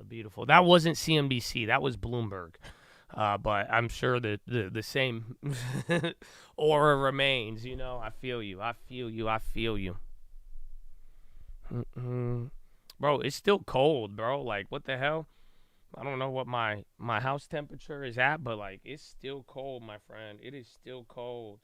Beautiful. That wasn't CNBC. That was Bloomberg. But I'm sure that the same aura remains. You know, I feel you. Bro, it's still cold, bro. Like, what the hell? I don't know what my house temperature is at, but, like, it's still cold, my friend. It is still cold.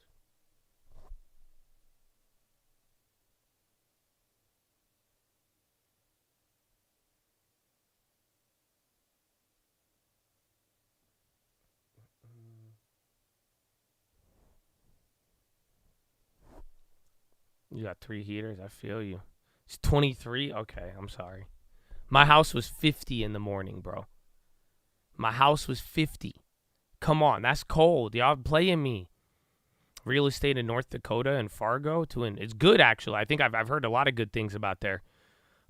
You got 3 heaters? I feel you. It's 23? Okay, I'm sorry. My house was 50 in the morning, bro. My house was 50. Come on, that's cold. Y'all playing me. Real estate in North Dakota and Fargo. It's good, actually. I think I've heard a lot of good things about there.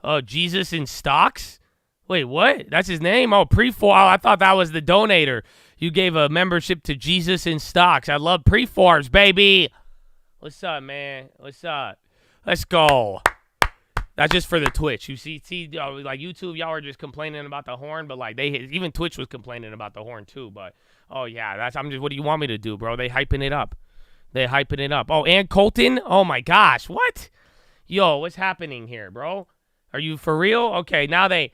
Oh, Jesus in Stocks? Wait, what? That's his name? Oh, I thought that was the donator. You gave a membership to Jesus in Stocks. I love Pre-Forbes, baby. What's up, man? What's up? Let's go. That's just for the Twitch. You see, like YouTube, y'all are just complaining about the horn, but like even Twitch was complaining about the horn too. But oh yeah, what do you want me to do, bro? They hyping it up. Oh, and Colton. Oh my gosh, what? Yo, what's happening here, bro? Are you for real? Okay, now they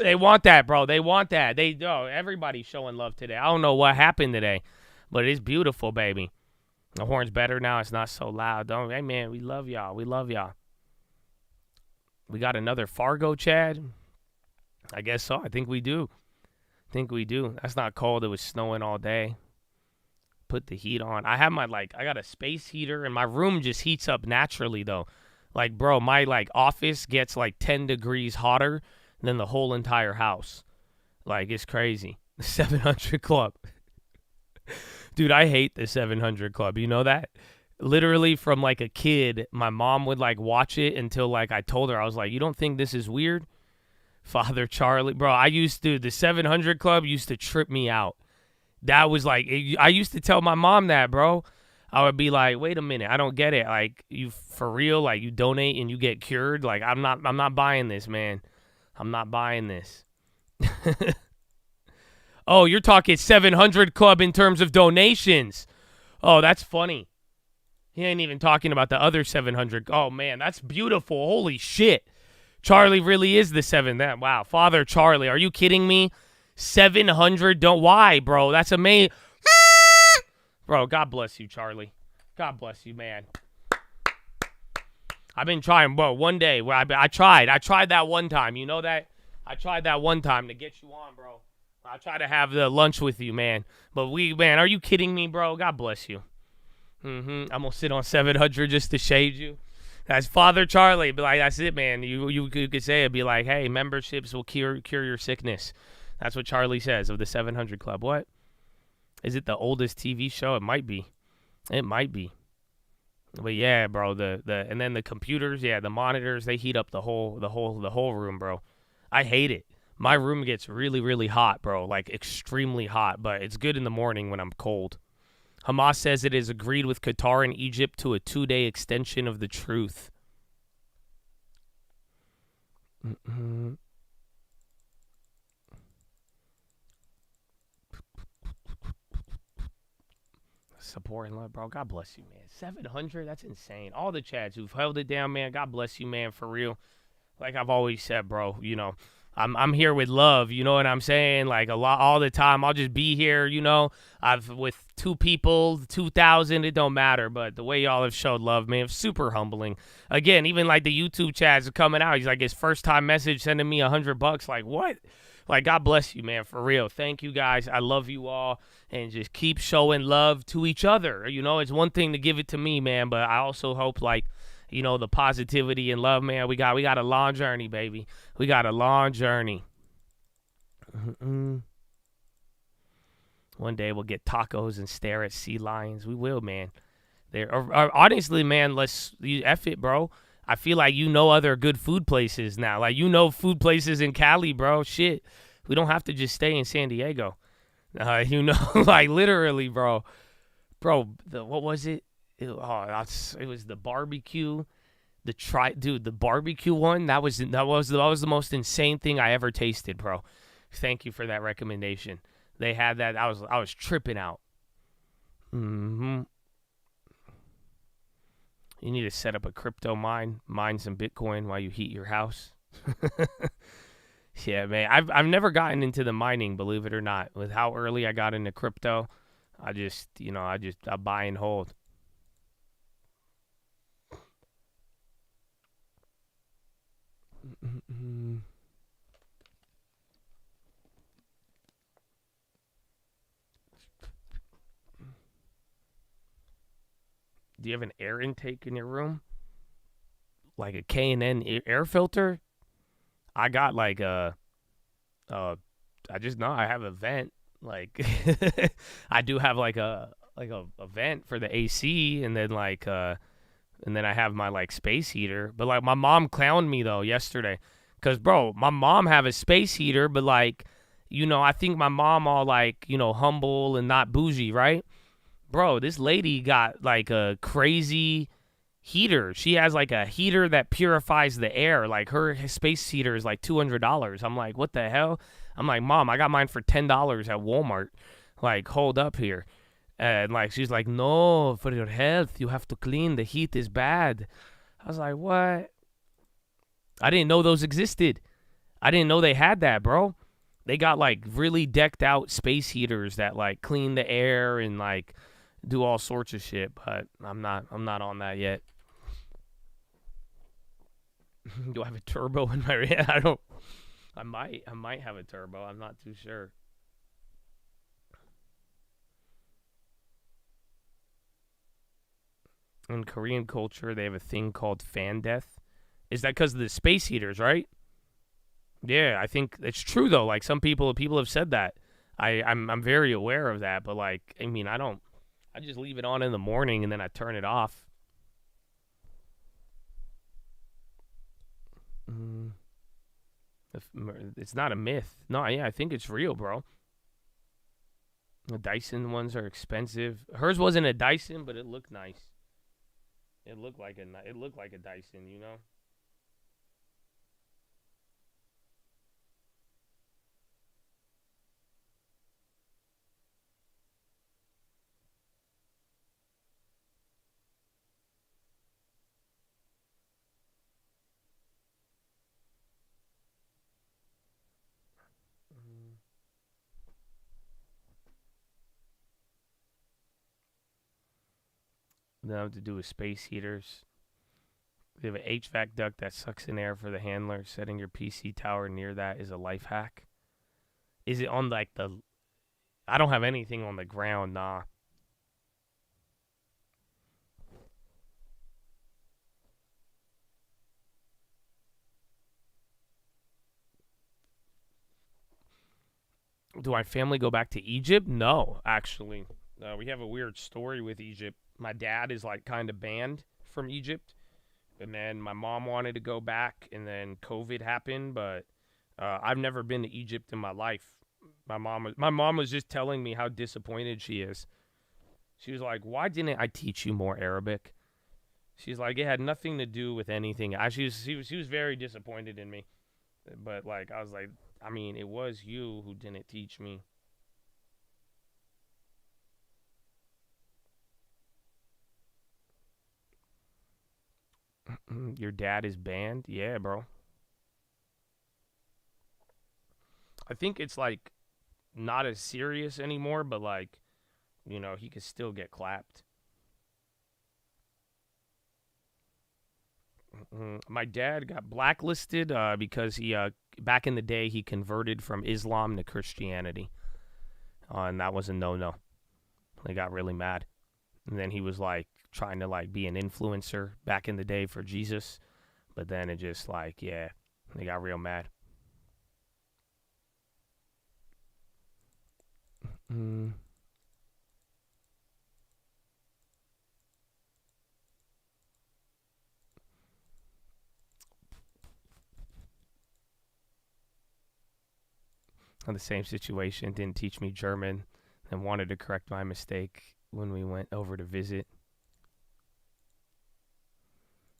want that, bro. They want that. Everybody's showing love today. I don't know what happened today, but it's beautiful, baby. The horn's better now. It's not so loud. Hey, man, we love y'all. We got another Fargo, Chad? I guess so. I think we do. That's not cold. It was snowing all day. Put the heat on. I got a space heater, and my room just heats up naturally, though. Like, bro, my, office gets, 10 degrees hotter than the whole entire house. Like, it's crazy. The 700 Club. Dude, I hate the 700 Club. You know that? Literally from a kid, my mom would watch it until I told her, I was like, you don't think this is weird? Father Charlie. Bro, the 700 Club used to trip me out. That was I used to tell my mom that, bro. I would be like, wait a minute, I don't get it. You for real? You donate and you get cured? I'm not buying this, man. I'm not buying this. Oh, you're talking 700 Club in terms of donations. Oh, that's funny. He ain't even talking about the other 700. Oh, man, that's beautiful. Holy shit. Charlie really is the 7. Wow, Father Charlie, are you kidding me? 700? Don't. Why, bro? That's amazing. Bro, God bless you, Charlie. God bless you, man. I've been trying, bro. One day, I tried. I tried that one time. You know that? I tried that one time to get you on, bro. I tried to have the lunch with you, man. But man, are you kidding me, bro? God bless you. I'm gonna sit on 700 just to shade you. That's Father Charlie. Be like, that's it, man. You could say it'd be like, hey, memberships will cure your sickness. That's what Charlie says of the 700 Club. What? Is it the oldest TV show? It might be. It might be. But yeah, bro. And then the computers, yeah, the monitors, they heat up the whole room, bro. I hate it. My room gets really, really hot, bro. Like extremely hot. But it's good in the morning when I'm cold. Hamas says it is agreed with Qatar and Egypt to a 2-day extension of the truth. Support and love, bro. God bless you, man. 700? That's insane. All the chads who've held it down, man. God bless you, man, for real. Like I've always said, bro, you know, I'm here with love, you know what I'm saying? Like a lot, all the time. I'll just be here, you know. I've with 2 people, 2,000, it don't matter. But the way y'all have showed love, man, super humbling. Again, even like the YouTube chats are coming out. He's like his first time message sending me $100. Like what? Like God bless you, man, for real. Thank you guys. I love you all, and just keep showing love to each other. You know, it's one thing to give it to me, man, but I also hope like, you know, the positivity and love, man. We got a long journey, baby. We got a long journey. One day we'll get tacos and stare at sea lions. We will, man. Honestly, man, F it, bro. I feel like you know other good food places now. Like, you know food places in Cali, bro. Shit. We don't have to just stay in San Diego. You know, like literally, bro. Bro, what was it? It was the barbecue. The barbecue one, that was the most insane thing I ever tasted, bro. Thank you for that recommendation. They had that. I was tripping out. You need to set up a crypto mine some Bitcoin while you heat your house. Yeah, man. I've never gotten into the mining, believe it or not. With how early I got into crypto, I buy and hold. Do you have an air intake in your room? Like a K&N air filter? I got like I just know I have a vent. Like I do have like a vent for the AC, and then and then I have my like space heater. But like my mom clowned me though yesterday, cause bro, my mom have a space heater, but like, you know, I think my mom all like, you know, humble and not bougie, right? Bro, this lady got like a crazy heater. She has like a heater that purifies the air. Like her space heater is like $200. I'm like, what the hell? I'm like, Mom, I got mine for $10 at Walmart. Like, hold up here. And like, she's like, no, for your health, you have to clean. The heat is bad. I was like, what? I didn't know those existed. I didn't know they had that, bro. They got like really decked out space heaters that like clean the air and like do all sorts of shit, but I'm not on that yet. Do I have a turbo in my I might have a turbo. I'm not too sure. In Korean culture, they have a thing called fan death. Is that because of the space heaters, right? Yeah, I think it's true though. Like some people have said that. I'm very aware of that, but like, I mean, I just leave it on in the morning and then I turn it off. It's not a myth. No, yeah, I think it's real, bro. The Dyson ones are expensive. Hers wasn't a Dyson, but it looked nice. It looked like a Dyson, you know? They have to do with space heaters. They have an HVAC duct that sucks in air for the handler. Setting your PC tower near that is a life hack. Is it on like the... I don't have anything on the ground, nah. Do my family go back to Egypt? No, actually. We have a weird story with Egypt. My dad is like kind of banned from Egypt. And then my mom wanted to go back, and then COVID happened, but I've never been to Egypt in my life. My mom was just telling me how disappointed she is. She was like, "Why didn't I teach you more Arabic?" She's like, "It had nothing to do with anything." She was very disappointed in me. But like, I was like, I mean, it was you who didn't teach me. Your dad is banned? Yeah, bro. I think it's like not as serious anymore, but like, you know, he could still get clapped. My dad got blacklisted because he back in the day he converted from Islam to Christianity, and that was a no-no. They got really mad, and then he was like trying to like be an influencer back in the day for Jesus, but then it just like, yeah, they got real mad. On the same situation, didn't teach me German and wanted to correct my mistake when we went over to visit.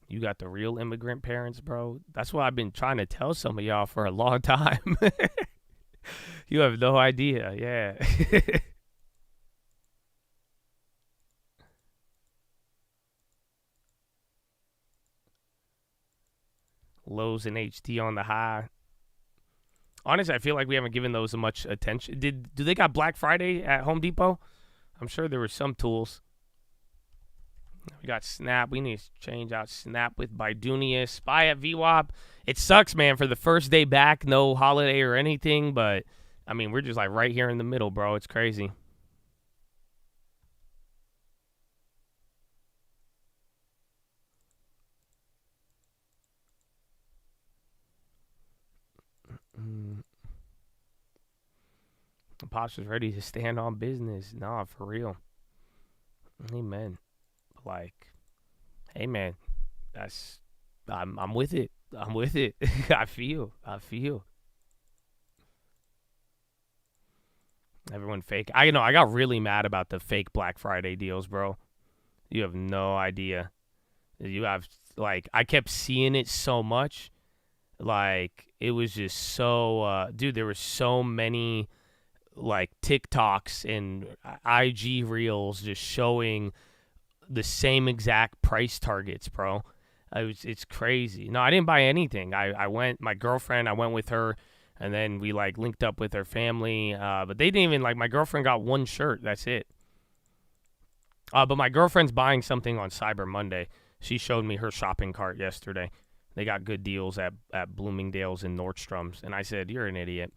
You got the real immigrant parents, bro. That's what I've been trying to tell some of y'all for a long time. You have no idea, yeah. Lows in HD on the high. Honestly, I feel like we haven't given those much attention. Do they got Black Friday at Home Depot? I'm sure there were some tools. We got Snap. We need to change out Snap with Bidunia. Spy at VWAP. It sucks, man, for the first day back. No holiday or anything, but, I mean, we're just, like, right here in the middle, bro. It's crazy. Pops was ready to stand on business. Nah, for real. Amen. Like, hey man, I'm with it. I'm with it. I feel. Everyone fake. I got really mad about the fake Black Friday deals, bro. You have no idea. You have, like, I kept seeing it so much. Like, it was just so, dude, there were so many, like, TikToks and IG reels just showing the same exact price targets, bro. It's crazy. No, I didn't buy anything. I went, my girlfriend, I went with her, and then we, like, linked up with her family. But they didn't even, like, my girlfriend got one shirt. That's it. But my girlfriend's buying something on Cyber Monday. She showed me her shopping cart yesterday. They got good deals at Bloomingdale's and Nordstrom's. And I said, you're an idiot.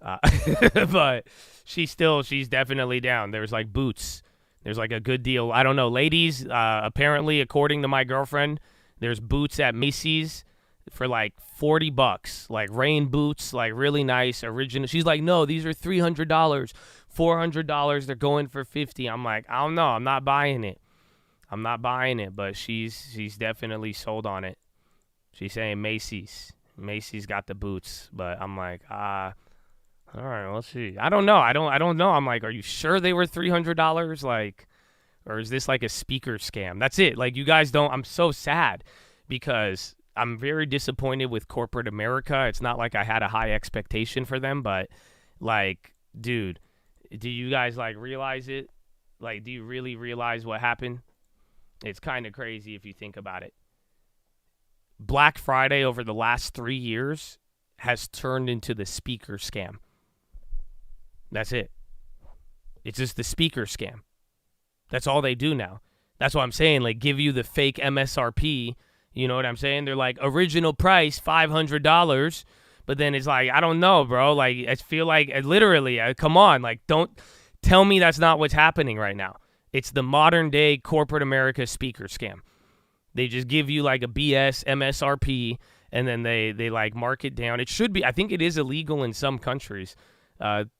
But she's definitely down. There's, like, boots. There's, like, a good deal. I don't know. Ladies, apparently, according to my girlfriend, there's boots at Macy's for, like, $40. Like, rain boots, like, really nice, original. She's like, no, these are $300, $400. They're going for $50. I'm like, I don't know. I'm not buying it. But she's definitely sold on it. She's saying Macy's. Macy's got the boots. But I'm like, all right, we'll see. I don't know. I don't know. I'm like, are you sure they were $300? Like, or is this like a speaker scam? That's it. Like, you guys don't. I'm so sad because I'm very disappointed with corporate America. It's not like I had a high expectation for them, but like, dude, do you guys like realize it? Like, do you really realize what happened? It's kind of crazy if you think about it. Black Friday over the last 3 years has turned into the speaker scam. That's it. It's just the speaker scam. That's all they do now. That's what I'm saying. Like, give you the fake MSRP. You know what I'm saying? They're like, original price, $500. But then it's like, I don't know, bro. Like, I feel like, literally, come on. Like, don't tell me that's not what's happening right now. It's the modern day corporate America speaker scam. They just give you like a BS MSRP, and then they like mark it down. It should be, I think it is illegal in some countries,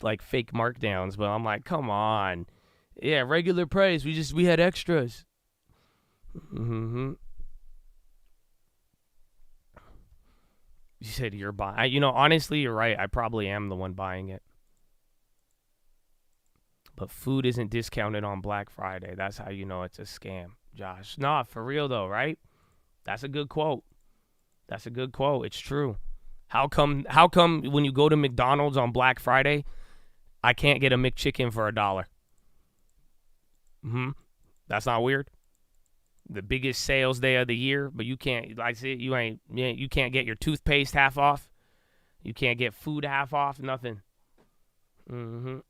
like fake markdowns. But I'm like, come on. Yeah, regular price. We had extras. Mm-hmm. You said you're buying. You know, honestly, you're right. I probably am the one buying it. But food isn't discounted on Black Friday. That's how you know it's a scam, Josh. Nah, for real though, right? That's a good quote. That's a good quote. It's true. How come when you go to McDonald's on Black Friday, I can't get a McChicken for $1? That's not weird. The biggest sales day of the year, but you can't, like, see, you can't get your toothpaste half off. You can't get food half off. Nothing. None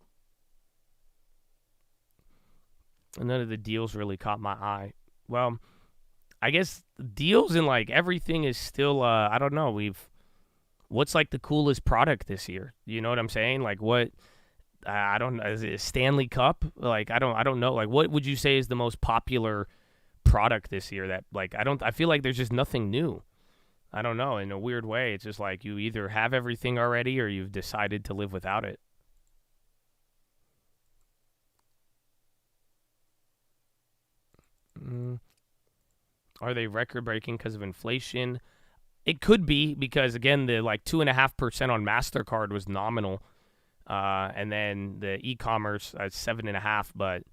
of the deals really caught my eye. Well, I guess deals in like everything is still, I don't know. What's like the coolest product this year? You know what I'm saying? Like what? I don't know. Is it a Stanley Cup? Like I don't know. Like what would you say is the most popular product this year? That like I feel like there's just nothing new. I don't know. In a weird way, it's just like you either have everything already or you've decided to live without it. Are they record breaking because of inflation? It could be because again the like 2.5% on MasterCard was nominal. And then the e-commerce at 7.5%, but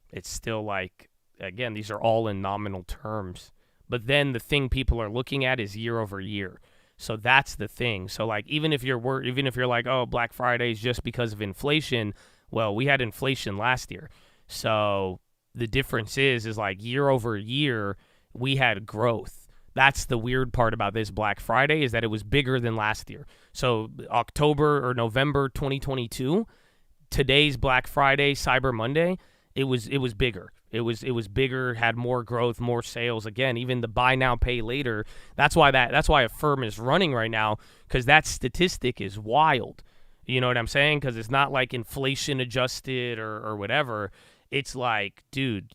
it's still like, again, these are all in nominal terms. But then the thing people are looking at is year over year. So that's the thing. So like even if you're like, oh, Black Friday is just because of inflation, well, we had inflation last year. So the difference is like year over year we had growth. That's the weird part about this Black Friday is that it was bigger than last year. So October or November 2022, today's Black Friday, Cyber Monday, it was bigger. It was bigger, had more growth, more sales. Again, even the buy now, pay later. That's why a firm is running right now, because that statistic is wild. You know what I'm saying? Because it's not like inflation adjusted or whatever. It's like, dude,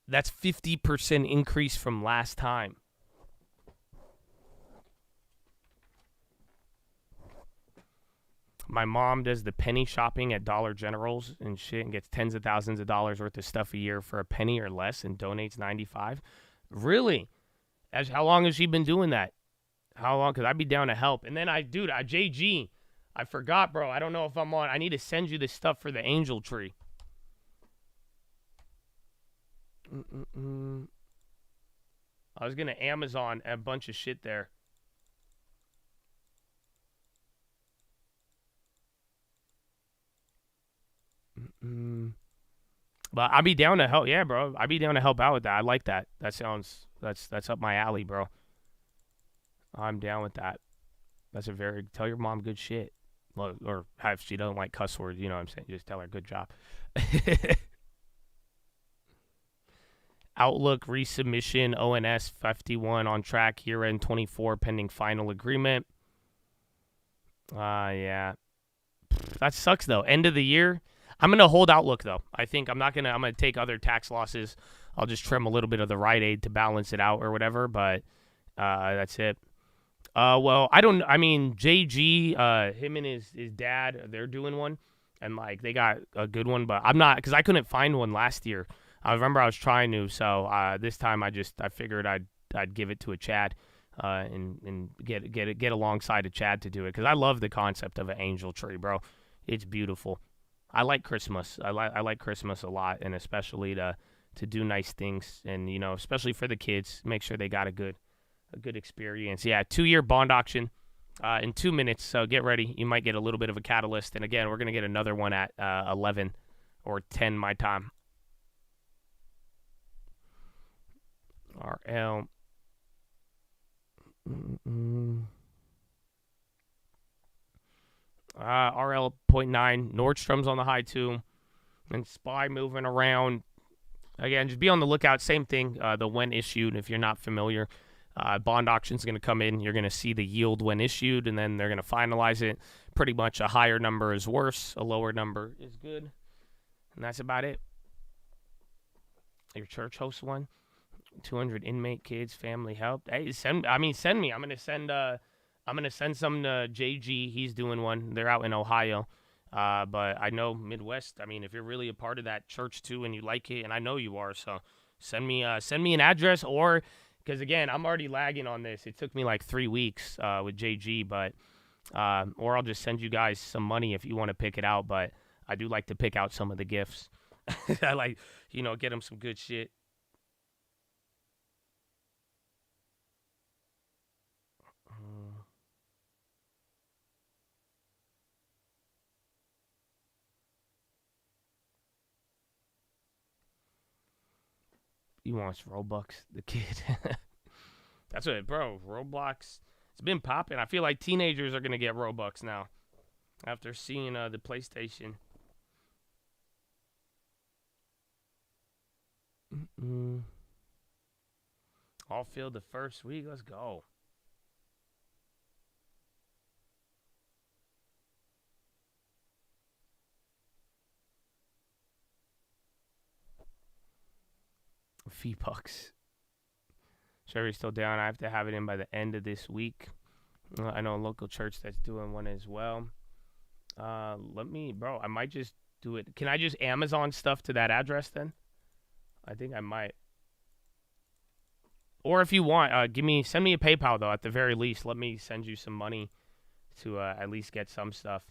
that's 50% increase from last time. My mom does the penny shopping at Dollar Generals and shit and gets tens of thousands of dollars worth of stuff a year for a penny or less and donates $95. Really? How long has she been doing that? How long? Because I'd be down to help. And then JG, I forgot, bro. I don't know if I'm on. I need to send you this stuff for the angel tree. I was going to Amazon a bunch of shit there. But I'd be down to help. Yeah, bro. I'd be down to help out with that. I like that. That's up my alley, bro. I'm down with that. Tell your mom good shit. Well, or if she doesn't like cuss words, you know what I'm saying? Just tell her good job. Outlook resubmission, ONS 51 on track, year-end 24 pending final agreement. Yeah. That sucks, though. End of the year. I'm going to hold Outlook, though. I'm going to take other tax losses. I'll just trim a little bit of the Rite Aid to balance it out or whatever, but that's it. JG, him and his dad, they're doing one, and, like, they got a good one, but I'm not, because I couldn't find one last year. I remember I was trying to, so this time I figured I'd give it to a Chad and get alongside a Chad to do it, because I love the concept of an angel tree, bro. It's beautiful. I like Christmas. I like Christmas a lot, and especially to do nice things, and especially for the kids, make sure they got a good experience. Yeah, 2-year bond auction in 2 minutes. So get ready. You might get a little bit of a catalyst, and again, we're gonna get another one at 11 or 10 my time. RL. RL 0.9. Nordstrom's on the high too. And SPY moving around. Again, just be on the lookout. Same thing, the when issued, if you're not familiar. Bond auction's going to come in. You're going to see the yield when issued, and then they're going to finalize it. Pretty much a higher number is worse. A lower number is good. And that's about it. Your church hosts one. 200 inmate kids, family help. Hey, send me. I'm gonna send some to JG. He's doing one. They're out in Ohio. But I know Midwest. I mean, if you're really a part of that church too, and you like it, and I know you are, so send me an address, or because again, I'm already lagging on this. It took me like 3 weeks with JG, but or I'll just send you guys some money if you want to pick it out. But I do like to pick out some of the gifts. I like, get them some good shit. He wants Robux, the kid. That's what, bro. Roblox. It's been popping. I feel like teenagers are gonna get Robux now after seeing the PlayStation. All filled the first week. Let's go. $. Sherry's still down. I have to have it in by the end of this week. I know a local church that's doing one as well. I might just do it. Can I just Amazon stuff to that address then? I think I might. Or if you want, send me a PayPal though. At the very least, let me send you some money to at least get some stuff.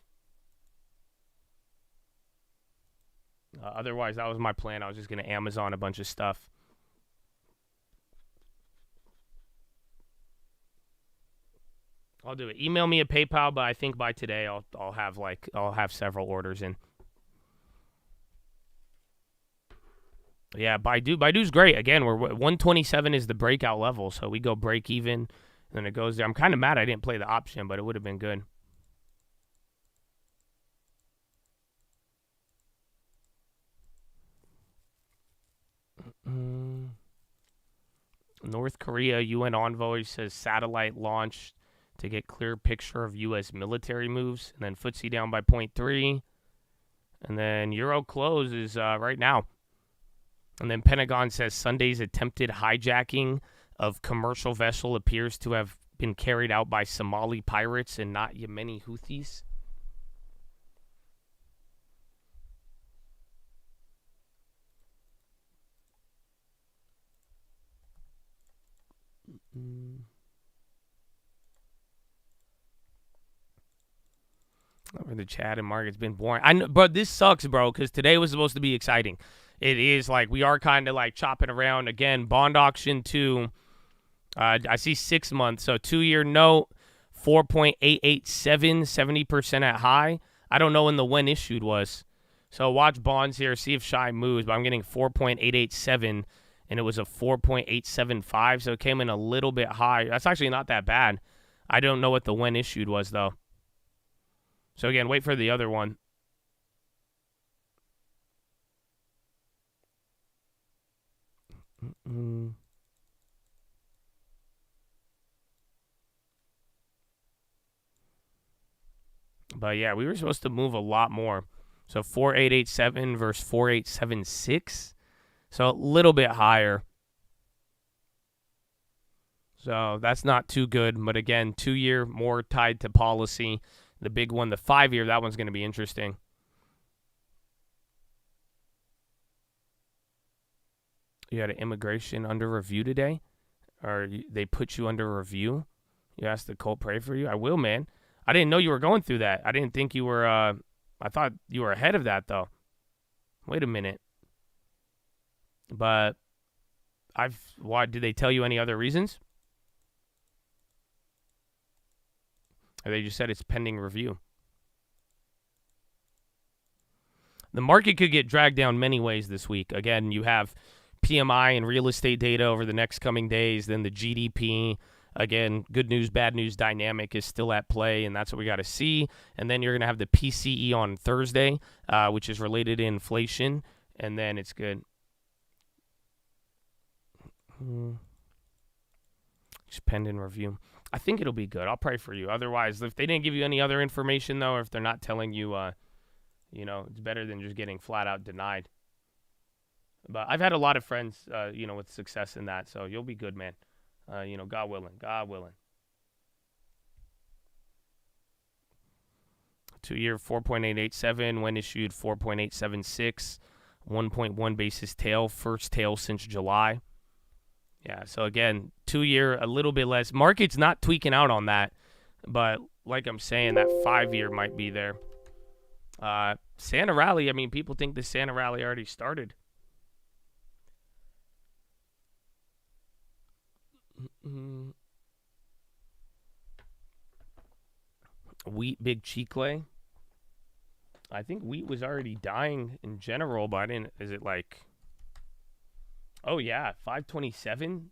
Otherwise, that was my plan. I was just gonna Amazon a bunch of stuff. I'll do it. Email me a PayPal, but I think by today I'll have several orders in. Yeah, Baidu's great. Again, we're 127 is the breakout level, so we go break even, and then it goes there. I'm kind of mad I didn't play the option, but it would have been good. North Korea UN envoy says satellite launched to get clear picture of U.S. military moves, and then FTSE down by 0.3, and then Euro close is right now. And then Pentagon says Sunday's attempted hijacking of commercial vessel appears to have been carried out by Somali pirates and not Yemeni Houthis. Over the chat and market's been boring. I know, but this sucks, bro, because today was supposed to be exciting. It is like we are kind of like chopping around again. Bond auction 2. I see 6 months, so 2-year note 4.887, 70% at high. I don't know when the when issued was, so watch bonds here, see if Shy moves. But I'm getting 4.887, and it was a 4.875, so it came in a little bit high. That's actually not that bad. I don't know what the when issued was though. So again, wait for the other one. But yeah, we were supposed to move a lot more. So 4887 versus 4876. So a little bit higher. So that's not too good. But again, 2-year more tied to policy. The big one, the 5-year, that one's going to be interesting. You had an immigration under review today? Or they put you under review? You asked the cult pray for you? I will, man. I didn't know you were going through that. I didn't think you were, I thought you were ahead of that, though. Wait a minute. But, why, did they tell you any other reasons? Or they just said it's pending review. The market could get dragged down many ways this week. Again, you have PMI and real estate data over the next coming days, then the GDP. Again, good news, bad news dynamic is still at play, and that's what we got to see. And then you're going to have the PCE on Thursday, which is related to inflation, and then it's good. Just pending review. I think it'll be good. I'll pray for you. Otherwise, if they didn't give you any other information, though, or if they're not telling you, it's better than just getting flat out denied. But I've had a lot of friends, with success in that, so you'll be good, man. God willing. God willing. 2-year 4.887, when issued 4.876, 1.1 basis tail, first tail since July. Yeah, so again, 2-year, a little bit less. Market's not tweaking out on that, but like I'm saying, that 5-year might be there. Santa Rally, I mean, people think the Santa Rally already started. Wheat Big Chicle. I think wheat was already dying in general, but I didn't. Is it like? Oh yeah, 527.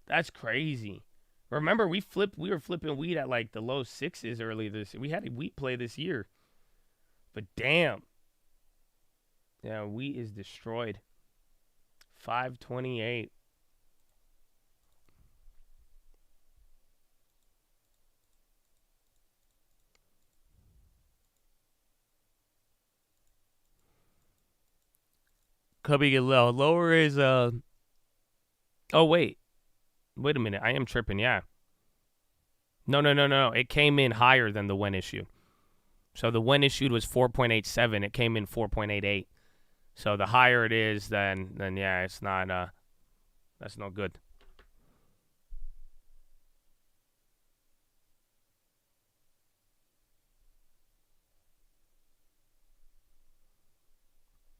That's crazy. Remember, we were flipping wheat at like the low 6s early this. We had a wheat play this year, but damn. Yeah, wheat is destroyed. 528. Coming in low. Lower is oh wait a minute. I am tripping. Yeah. No. It came in higher than the when issue. So the when issued was 4.87. It came in 4.88. So the higher it is, then yeah, it's not. That's no good.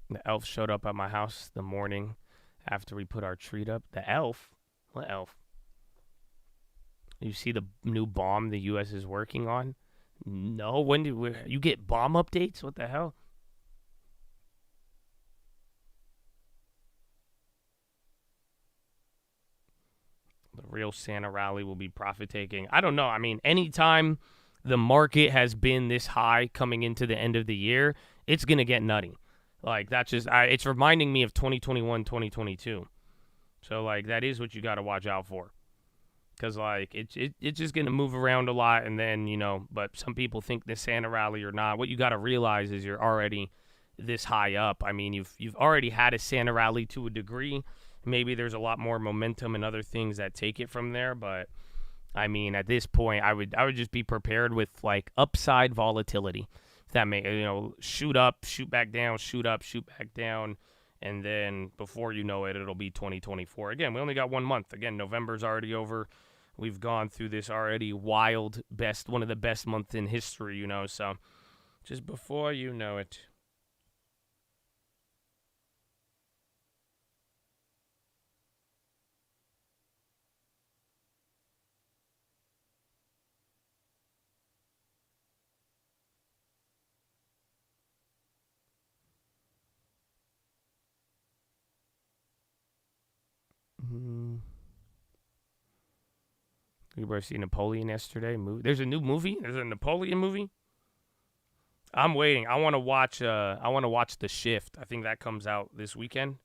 The elf showed up at my house the morning after we put our treat up. The elf? What elf? You see the new bomb the U.S. is working on? No. When did you get bomb updates? What the hell? The real Santa Rally will be profit taking. I don't know. I mean, anytime the market has been this high coming into the end of the year, it's going to get nutty. Like, that's just, it's reminding me of 2021, 2022. So, like, that is what you got to watch out for. Because, like, it's just going to move around a lot. And then, but some people think the Santa Rally or not. What you got to realize is you're already this high up. I mean, you've already had a Santa Rally to a degree. Maybe there's a lot more momentum and other things that take it from there. But, I mean, at this point, I would just be prepared with, like, upside volatility. That may, shoot up, shoot back down, shoot up, shoot back down, and then before you know it, it'll be 2024. Again, we only got 1 month. Again, November's already over. We've gone through this already wild, one of the best months in history, so just before you know it. Everybody see Napoleon yesterday? There's a new movie. There's a Napoleon movie. I'm waiting. I want to watch. The Shift. I think that comes out this weekend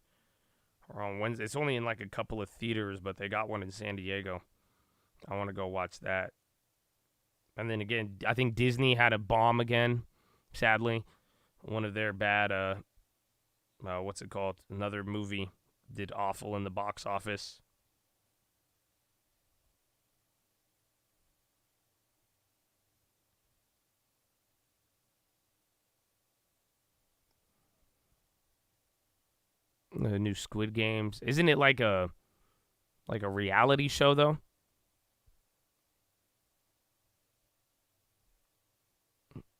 or on Wednesday. It's only in like a couple of theaters, but they got one in San Diego. I want to go watch that. And then again, I think Disney had a bomb again. Sadly, one of their bad. What's it called? Another movie did awful in the box office. The new Squid Games. Isn't it like a reality show though?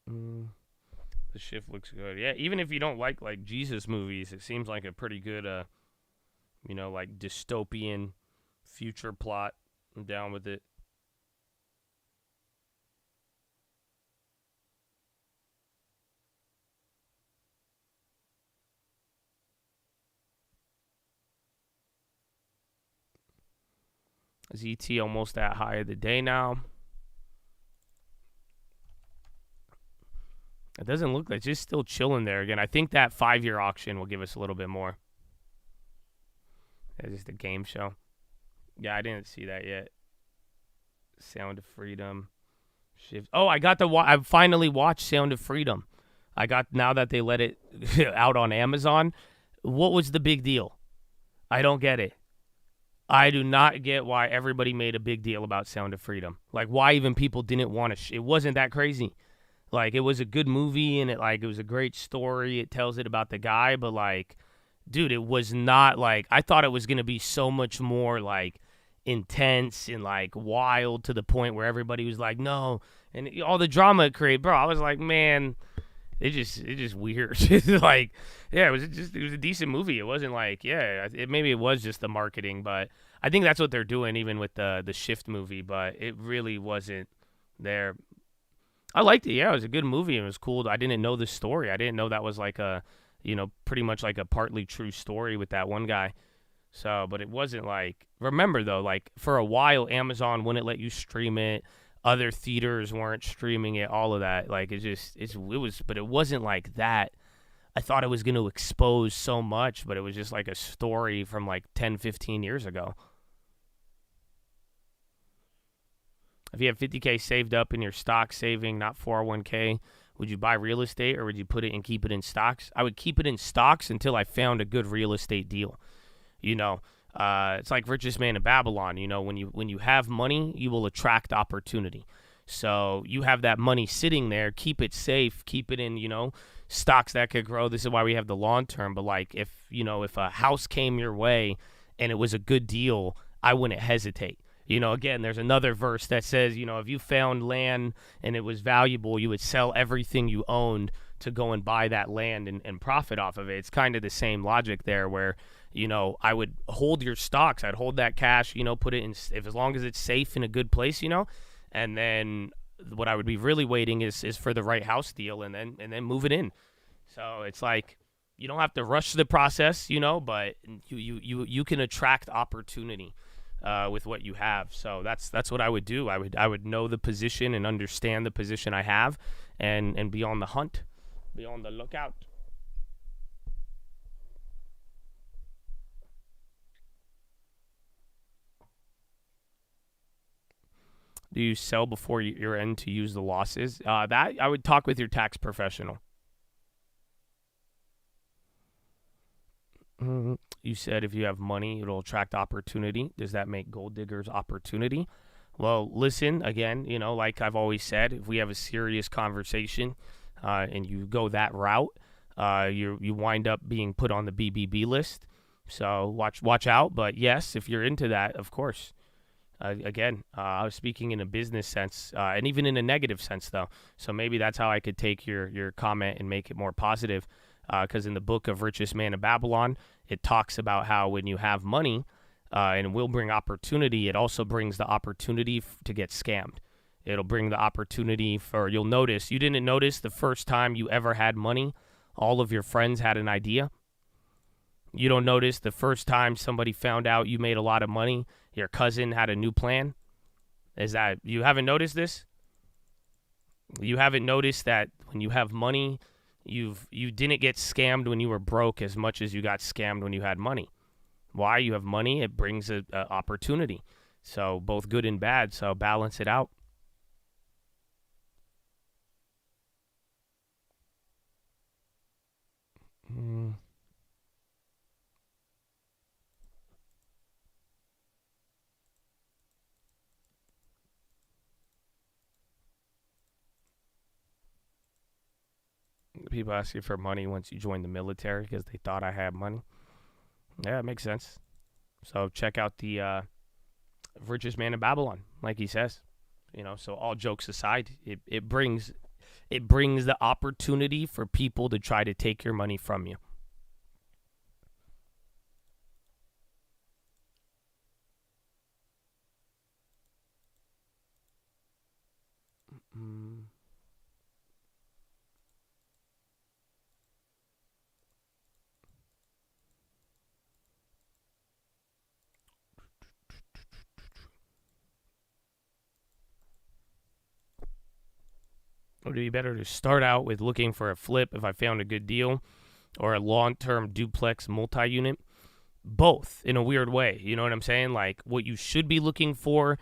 The Shift looks good. Yeah, even if you don't like Jesus movies, it seems like a pretty good like dystopian future plot. I'm down with it. ZT almost that high of the day now. It doesn't look like it's just still chilling there again. I think that 5-year auction will give us a little bit more. It's just a game show. Yeah, I didn't see that yet. Sound of Freedom. Shift. Oh, I finally watched Sound of Freedom. Now that they let it out on Amazon. What was the big deal? I don't get it. I do not get why everybody made a big deal about Sound of Freedom. Like, why even people didn't want to. It wasn't that crazy. Like, it was a good movie, and it was a great story. It tells it about the guy, but, like, dude, it was not, like, I thought it was going to be so much more, like, intense and, like, wild to the point where everybody was like, no. And all the drama it created, bro, I was like, man, it's just weird. Like, yeah, it was a decent movie. It wasn't like, yeah, maybe it was just the marketing, but I think that's what they're doing even with the Shift movie, but it really wasn't there. I liked it. Yeah, it was a good movie. It was cool. I didn't know the story. I didn't know that was like a, pretty much like a partly true story with that one guy. So, but it wasn't like, remember though, like for a while, Amazon wouldn't let you stream it. Other theaters weren't streaming it, all of that. Like, but it wasn't like that. I thought it was going to expose so much, but it was just like a story from like 10, 15 years ago. If you have 50K saved up in your stock saving, not 401K, would you buy real estate or would you put it and keep it in stocks? I would keep it in stocks until I found a good real estate deal. It's like Richest Man in Babylon. When you have money, you will attract opportunity. So you have that money sitting there, keep it safe, keep it in, stocks that could grow. This is why we have the long term. But like if a house came your way and it was a good deal, I wouldn't hesitate. Again, there's another verse that says, if you found land and it was valuable, you would sell everything you owned to go and buy that land and profit off of it. It's kind of the same logic there where, I would hold your stocks. I'd hold that cash, put it in, as long as it's safe in a good place, and then what I would be really waiting is for the right house deal and then move it in. So it's like, you don't have to rush the process, but you can attract opportunity with what you have. So that's what I would do. I would know the position and understand the position I have and be on the hunt, be on the lookout. Do you sell before you're in to use the losses? That I would talk with your tax professional. You said if you have money, it'll attract opportunity. Does that make gold diggers opportunity? Well, listen, again, like I've always said, if we have a serious conversation and you go that route, you wind up being put on the BBB list. So watch out. But yes, if you're into that, of course. Again, I was speaking in a business sense and even in a negative sense, though. So maybe that's how I could take your comment and make it more positive. Because in the book of Richest Man in Babylon, it talks about how when you have money and it will bring opportunity, it also brings the opportunity to get scammed. It'll bring the opportunity you'll notice, you didn't notice the first time you ever had money, all of your friends had an idea. You don't notice the first time somebody found out you made a lot of money, your cousin had a new plan. You haven't noticed this? You haven't noticed that when you have money, you didn't get scammed when you were broke as much as you got scammed when you had money. Why? You have money, it brings a opportunity. So both good and bad, so balance it out. People ask you for money once you join the military because they thought I had money. Yeah, it makes sense. So check out the Richest Man in Babylon, like he says. So all jokes aside, it brings the opportunity for people to try to take your money from you. Would it be better to start out with looking for a flip if I found a good deal or a long-term duplex multi-unit? both in a weird way. You know what I'm saying? Like, what you should be looking for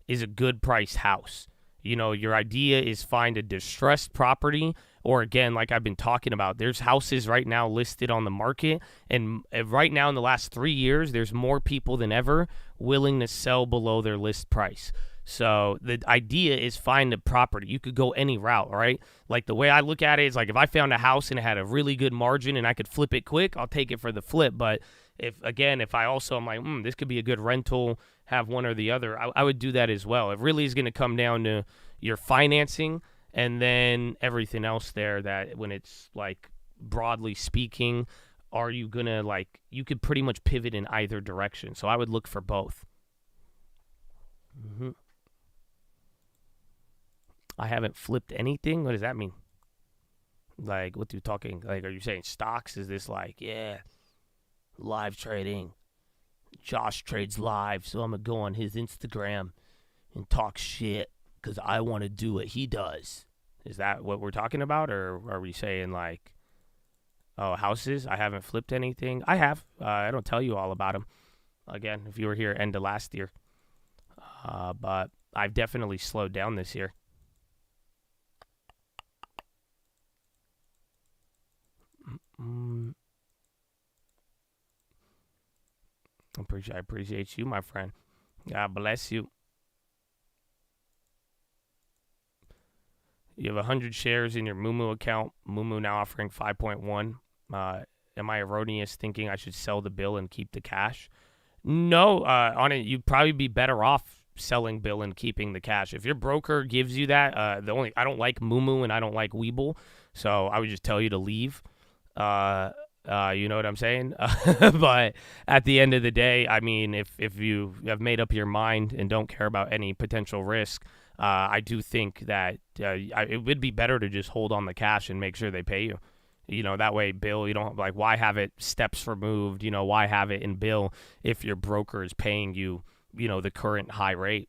is a good priced house. You know, your idea is find a distressed property, or again, like I've been talking about, there's houses right now listed on the market, and right now in the last 3 years, there's more people than ever willing to sell below their list price. So the idea is find a property. You could go any route, right? Like the way I look at it is like if I found a house and it had a really good margin and I could flip it quick, I'll take it for the flip. But if I also am like, this could be a good rental, have one or the other, I would do that as well. It really is going to come down to your financing and then everything else there, that when it's like broadly speaking, are you going to like, you could pretty much pivot in either direction. So I would look for both. I haven't flipped anything. What does that mean? Like, what you talking? Like, are you saying stocks? Is this like, yeah, live trading? Josh trades live, so I'm going to go on his Instagram and talk shit because I want to do what he does. Is that what we're talking about? Or are we saying like, oh, houses? I haven't flipped anything. I have. I don't tell you all about them. Again, if you were here end of last year. But I've definitely slowed down this year. I appreciate you, my friend. God bless you. You have 100 shares in your Moomoo account. Moomoo now offering 5.1. Am I erroneous thinking I should sell the bill and keep the cash? No, on it, you'd probably be better off selling bill and keeping the cash. If your broker gives you that, I don't like Moomoo and I don't like Webull, so I would just tell you to leave. You know what I'm saying? But at the end of the day, I mean, if you have made up your mind and don't care about any potential risk, I do think that it would be better to just hold on the cash and make sure they pay you. You know, that way, bill, you don't like, why have it steps removed? You know, why have it in bill if your broker is paying you, you know, the current high rate?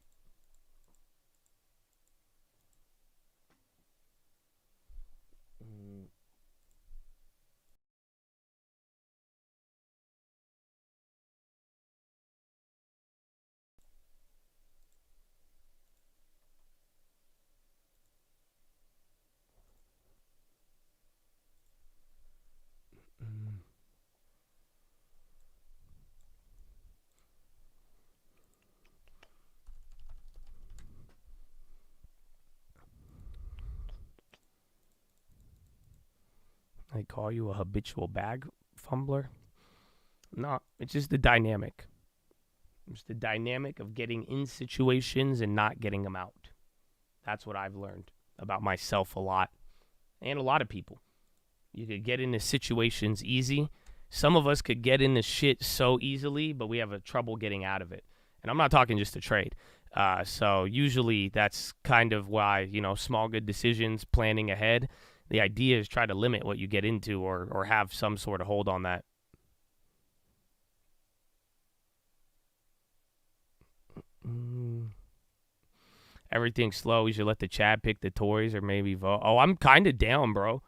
They call you a habitual bag fumbler? No, it's just the dynamic. It's the dynamic of getting in situations and not getting them out. That's what I've learned about myself a lot, and a lot of people. You could get into situations easy. Some of us could get into shit so easily, but we have a trouble getting out of it. And I'm not talking just to trade. So usually that's kind of why, you know, small good decisions, planning ahead. The idea is try to limit what you get into or have some sort of hold on that. Everything's slow. We should let the chat pick the toys or maybe vote. Oh, I'm kind of down, bro.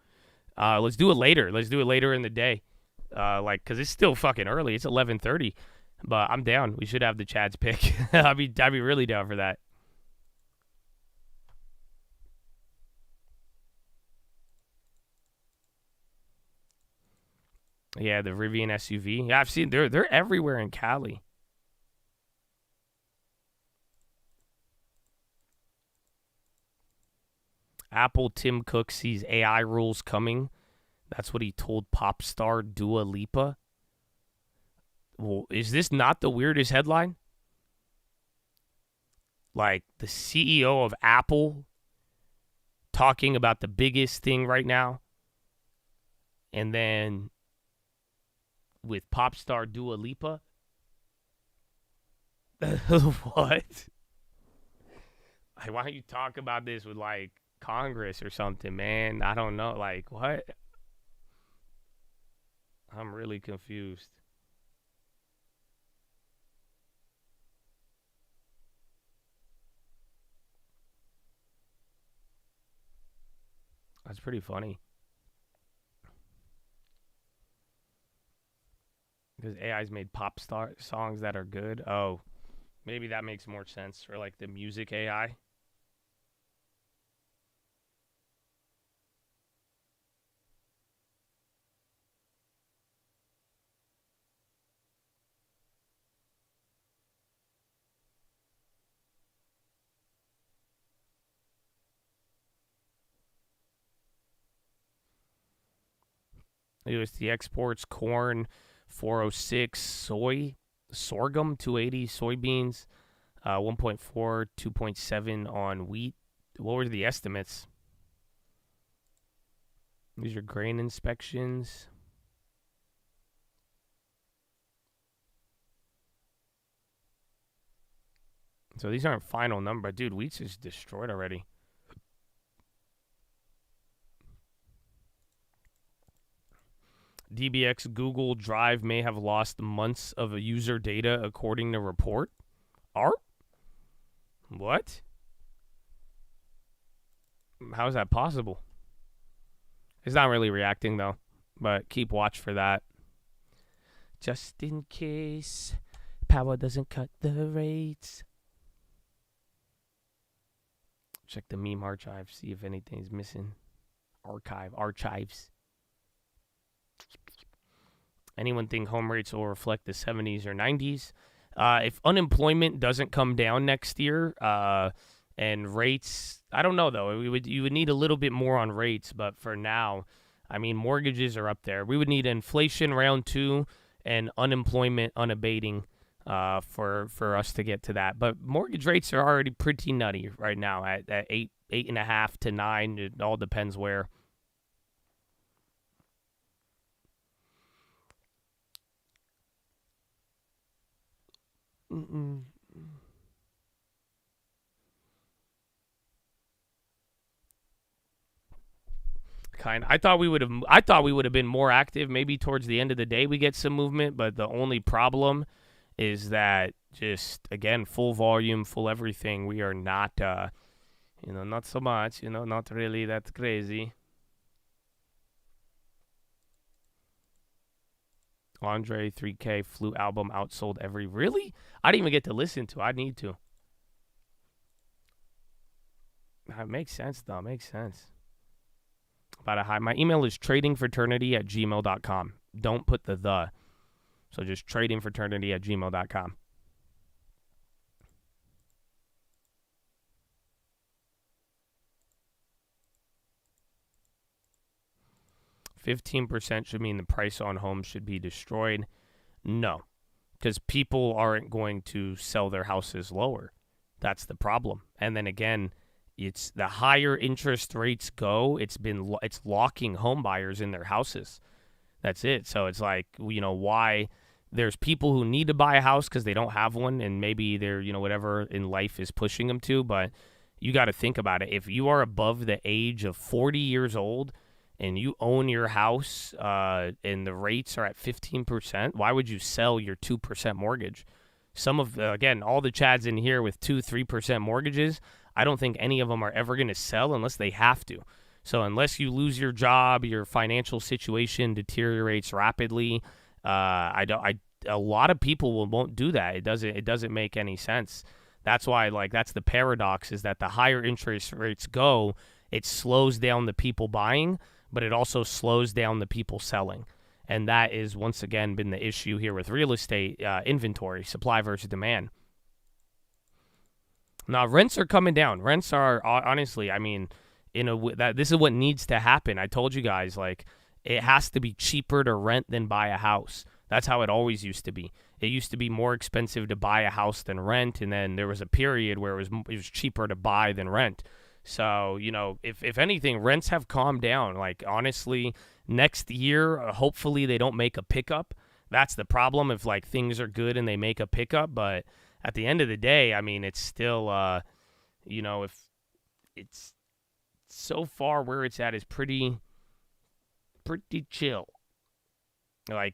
Let's do it later. Let's do it later in the day. Because it's still fucking early. It's 11:30. But I'm down. We should have the Chad's pick. I'd be really down for that. Yeah, the Rivian SUV. Yeah, I've seen they're everywhere in Cali. Apple Tim Cook sees AI rules coming. That's what he told pop star Dua Lipa. Well, is this not the weirdest headline? Like the CEO of Apple talking about the biggest thing right now. And then with pop star Dua Lipa. What? Like, why don't you talk about this with like Congress or something, man? I don't know. Like, what? I'm really confused. That's pretty funny. Because AI's made pop star songs that are good. Oh, maybe that makes more sense for like the music AI. USD exports corn 406, sorghum 280, soybeans 1.4, 2.7 on wheat. What were the estimates? These are grain inspections. So these aren't final number. Dude, wheat's just destroyed already. DBX Google Drive may have lost months of user data according to report. Art? What? How is that possible? It's not really reacting though, but keep watch for that. Just in case power doesn't cut the rates. Check the meme archive, see if anything's missing. Archives. Anyone think home rates will reflect the 70s or 90s? If unemployment doesn't come down next year, and rates, I don't know though. You would need a little bit more on rates, but for now, I mean, mortgages are up there. We would need inflation round 2 and unemployment unabating for us to get to that. But mortgage rates are already pretty nutty right now at 8.5 to 9. It all depends where. I thought we would have been more active. Maybe towards the end of the day we get some movement, but the only problem is that just again full volume, full everything. We are not, not so much. Not really that crazy. Andre 3K Flute album outsold every. Really? I didn't even get to listen to. I need to. That makes sense, though. Makes sense. About a high. My email is tradingfraternity@gmail.com. Don't put the. So just tradingfraternity@gmail.com. %15% should mean the price on homes should be destroyed. No, because people aren't going to sell their houses lower. That's the problem. And then again, it's the higher interest rates go, it's locking home buyers in their houses. That's it. So it's like, why there's people who need to buy a house because they don't have one, and maybe they're, whatever in life is pushing them to. But you got to think about it. If you are above the age of 40 years old and you own your house and the rates are at 15%, why would you sell your 2% mortgage? Some of, again, all the Chads in here with 2-3% mortgages, I don't think any of them are ever going to sell unless they have to. So unless you lose your job, your financial situation deteriorates rapidly, a lot of people won't do that. It doesn't make any sense. That's why, that's the paradox, is that the higher interest rates go, it slows down the people buying, but it also slows down the people selling. And that is, once again, been the issue here with real estate inventory, supply versus demand. Now, rents are coming down. Rents are, honestly, I mean, this is what needs to happen. I told you guys, it has to be cheaper to rent than buy a house. That's how it always used to be. It used to be more expensive to buy a house than rent, and then there was a period where it was cheaper to buy than rent. So, if anything, rents have calmed down. Honestly, next year, hopefully they don't make a pickup. That's the problem if, things are good and they make a pickup. But at the end of the day, I mean, it's still, if it's so far where it's at is pretty chill.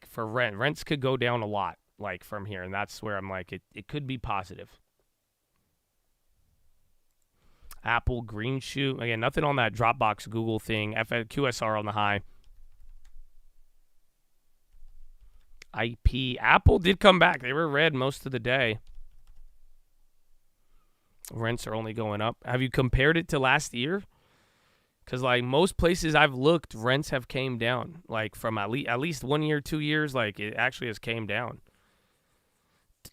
For rents could go down a lot, from here. And that's where I'm it could be positive. Apple green shoot. Again, nothing on that Dropbox Google thing. QSR on the high. IP. Apple did come back. They were red most of the day. Rents are only going up. Have you compared it to last year? Because, like, most places I've looked, rents have came down. Like, from at least 1 year, 2 years, like, it actually has came down.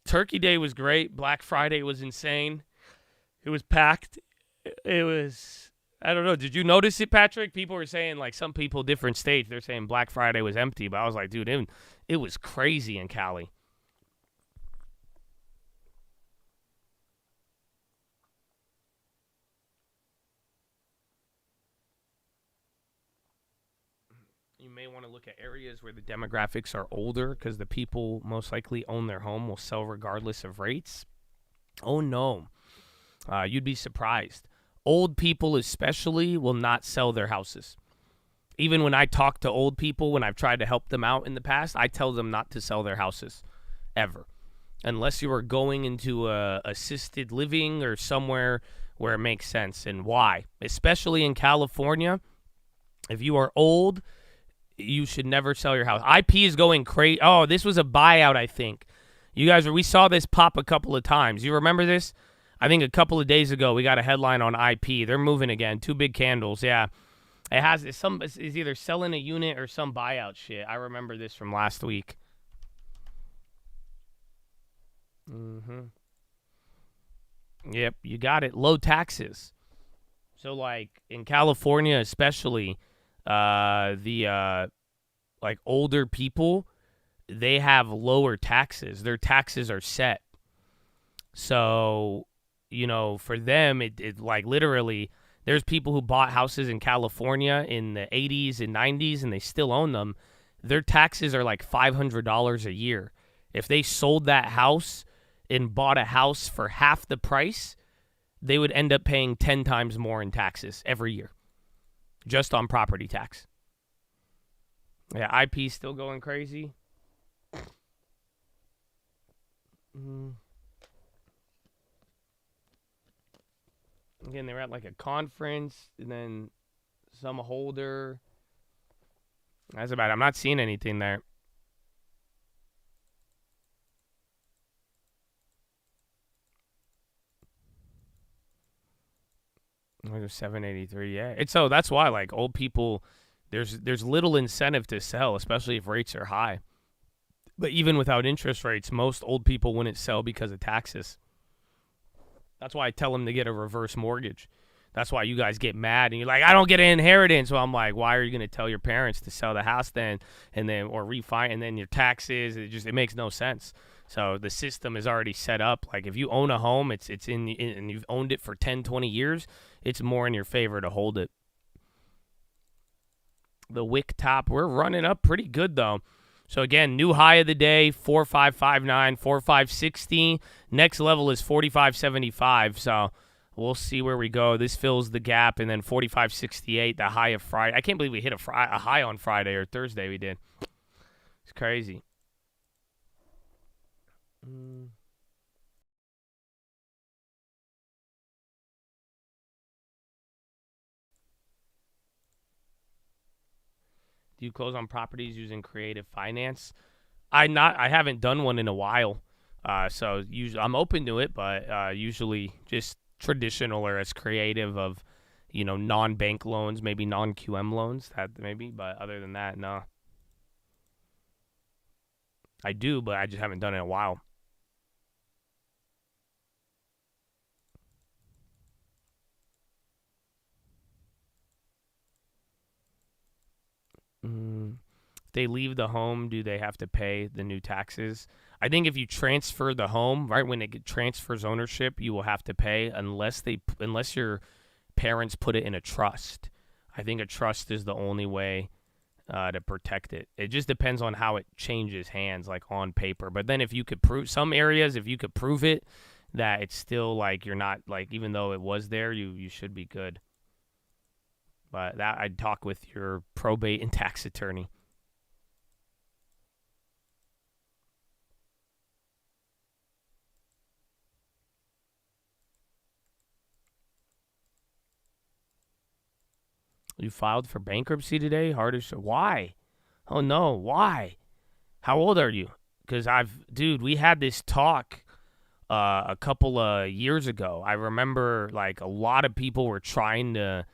Turkey Day was great. Black Friday was insane. It was packed. It was, I don't know. Did you notice it, Patrick? People were saying, like, some people, different states, they're saying Black Friday was empty. But I was like, dude, it was crazy in Cali. You may want to look at areas where the demographics are older because the people most likely own their home will sell regardless of rates. Oh, no. You'd be surprised. Old people especially will not sell their houses. Even when I talk to old people, when I've tried to help them out in the past, I tell them not to sell their houses, ever. Unless you are going into assisted living or somewhere where it makes sense. And why? Especially in California, if you are old, you should never sell your house. IP is going crazy. Oh, this was a buyout, I think. You guys, we saw this pop a couple of times. You remember this? I think a couple of days ago, we got a headline on IP. They're moving again. 2 big candles. Yeah. It's either selling a unit or some buyout shit. I remember this from last week. Yep, you got it. Low taxes. So, like, in California especially, like, older people, they have lower taxes. Their taxes are set. So, you know, for them, it like, literally, there's people who bought houses in California in the 80s and 90s, and they still own them. Their taxes are like $500 a year. If they sold that house and bought a house for half the price, they would end up paying 10 times more in taxes every year, just on property tax. Yeah, IP still going crazy. Again, they were at like a conference, and then some holder. That's about it. I'm not seeing anything there. There's 783. Yeah, it's so that's why, like, old people, there's little incentive to sell, especially if rates are high. But even without interest rates, most old people wouldn't sell because of taxes. That's why I tell them to get a reverse mortgage. That's why you guys get mad and you're like, I don't get an inheritance. So I'm like, why are you going to tell your parents to sell the house then, or refi, and then your taxes? It makes no sense. So the system is already set up. Like, if you own a home, it's and you've owned it for 10, 20 years, it's more in your favor to hold it. The wick top, we're running up pretty good though. So again, new high of the day, 4559, 4560. Next level is 4575. So we'll see where we go. This fills the gap, and then 4568, the high of Friday. I can't believe we hit a high on Friday or Thursday. We did. It's crazy. Do you close on properties using creative finance? I haven't done one in a while. So usually I'm open to it, but usually just traditional or as creative of, non-bank loans, maybe non-QM loans, that maybe, but other than that, no. I do, but I just haven't done it in a while. If they leave the home, do they have to pay the new taxes? I think if you transfer the home, right when it transfers ownership, you will have to pay unless your parents put it in a trust. I think a trust is the only way to protect it. It just depends on how it changes hands, like on paper. But then if you could prove some areas, if you could prove it, that it's still like you're not, like, even though it was there, you should be good. But that I'd talk with your probate and tax attorney. You filed for bankruptcy today? Why? Oh no, why? How old are you? Because dude, we had this talk a couple of years ago. I remember like a lot of people were trying to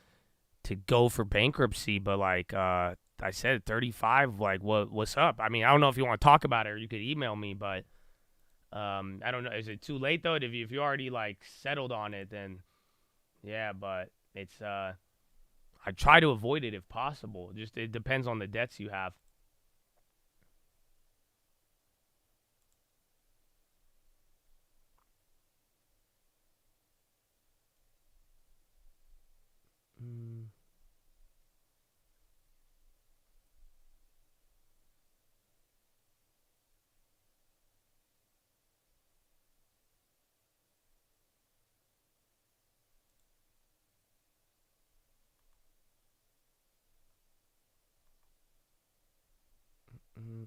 go for bankruptcy, but like I said, 35. Like, what's up? I mean, I don't know if you want to talk about it or you could email me, but I don't know. Is it too late though? If you already like settled on it, then yeah. But it's I try to avoid it if possible. Just it depends on the debts you have.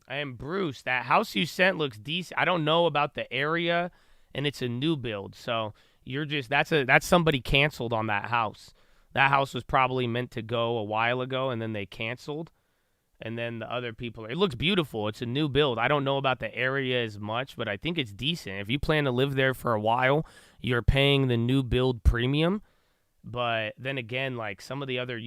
I am Bruce. That house you sent looks decent. I don't know about the area, and it's a new build. So you're just that's somebody canceled on that house. That house was probably meant to go a while ago, and then they canceled. And then the other people, it looks beautiful. It's a new build. I don't know about the area as much, but I think it's decent. If you plan to live there for a while, you're paying the new build premium. But then again, like some of the other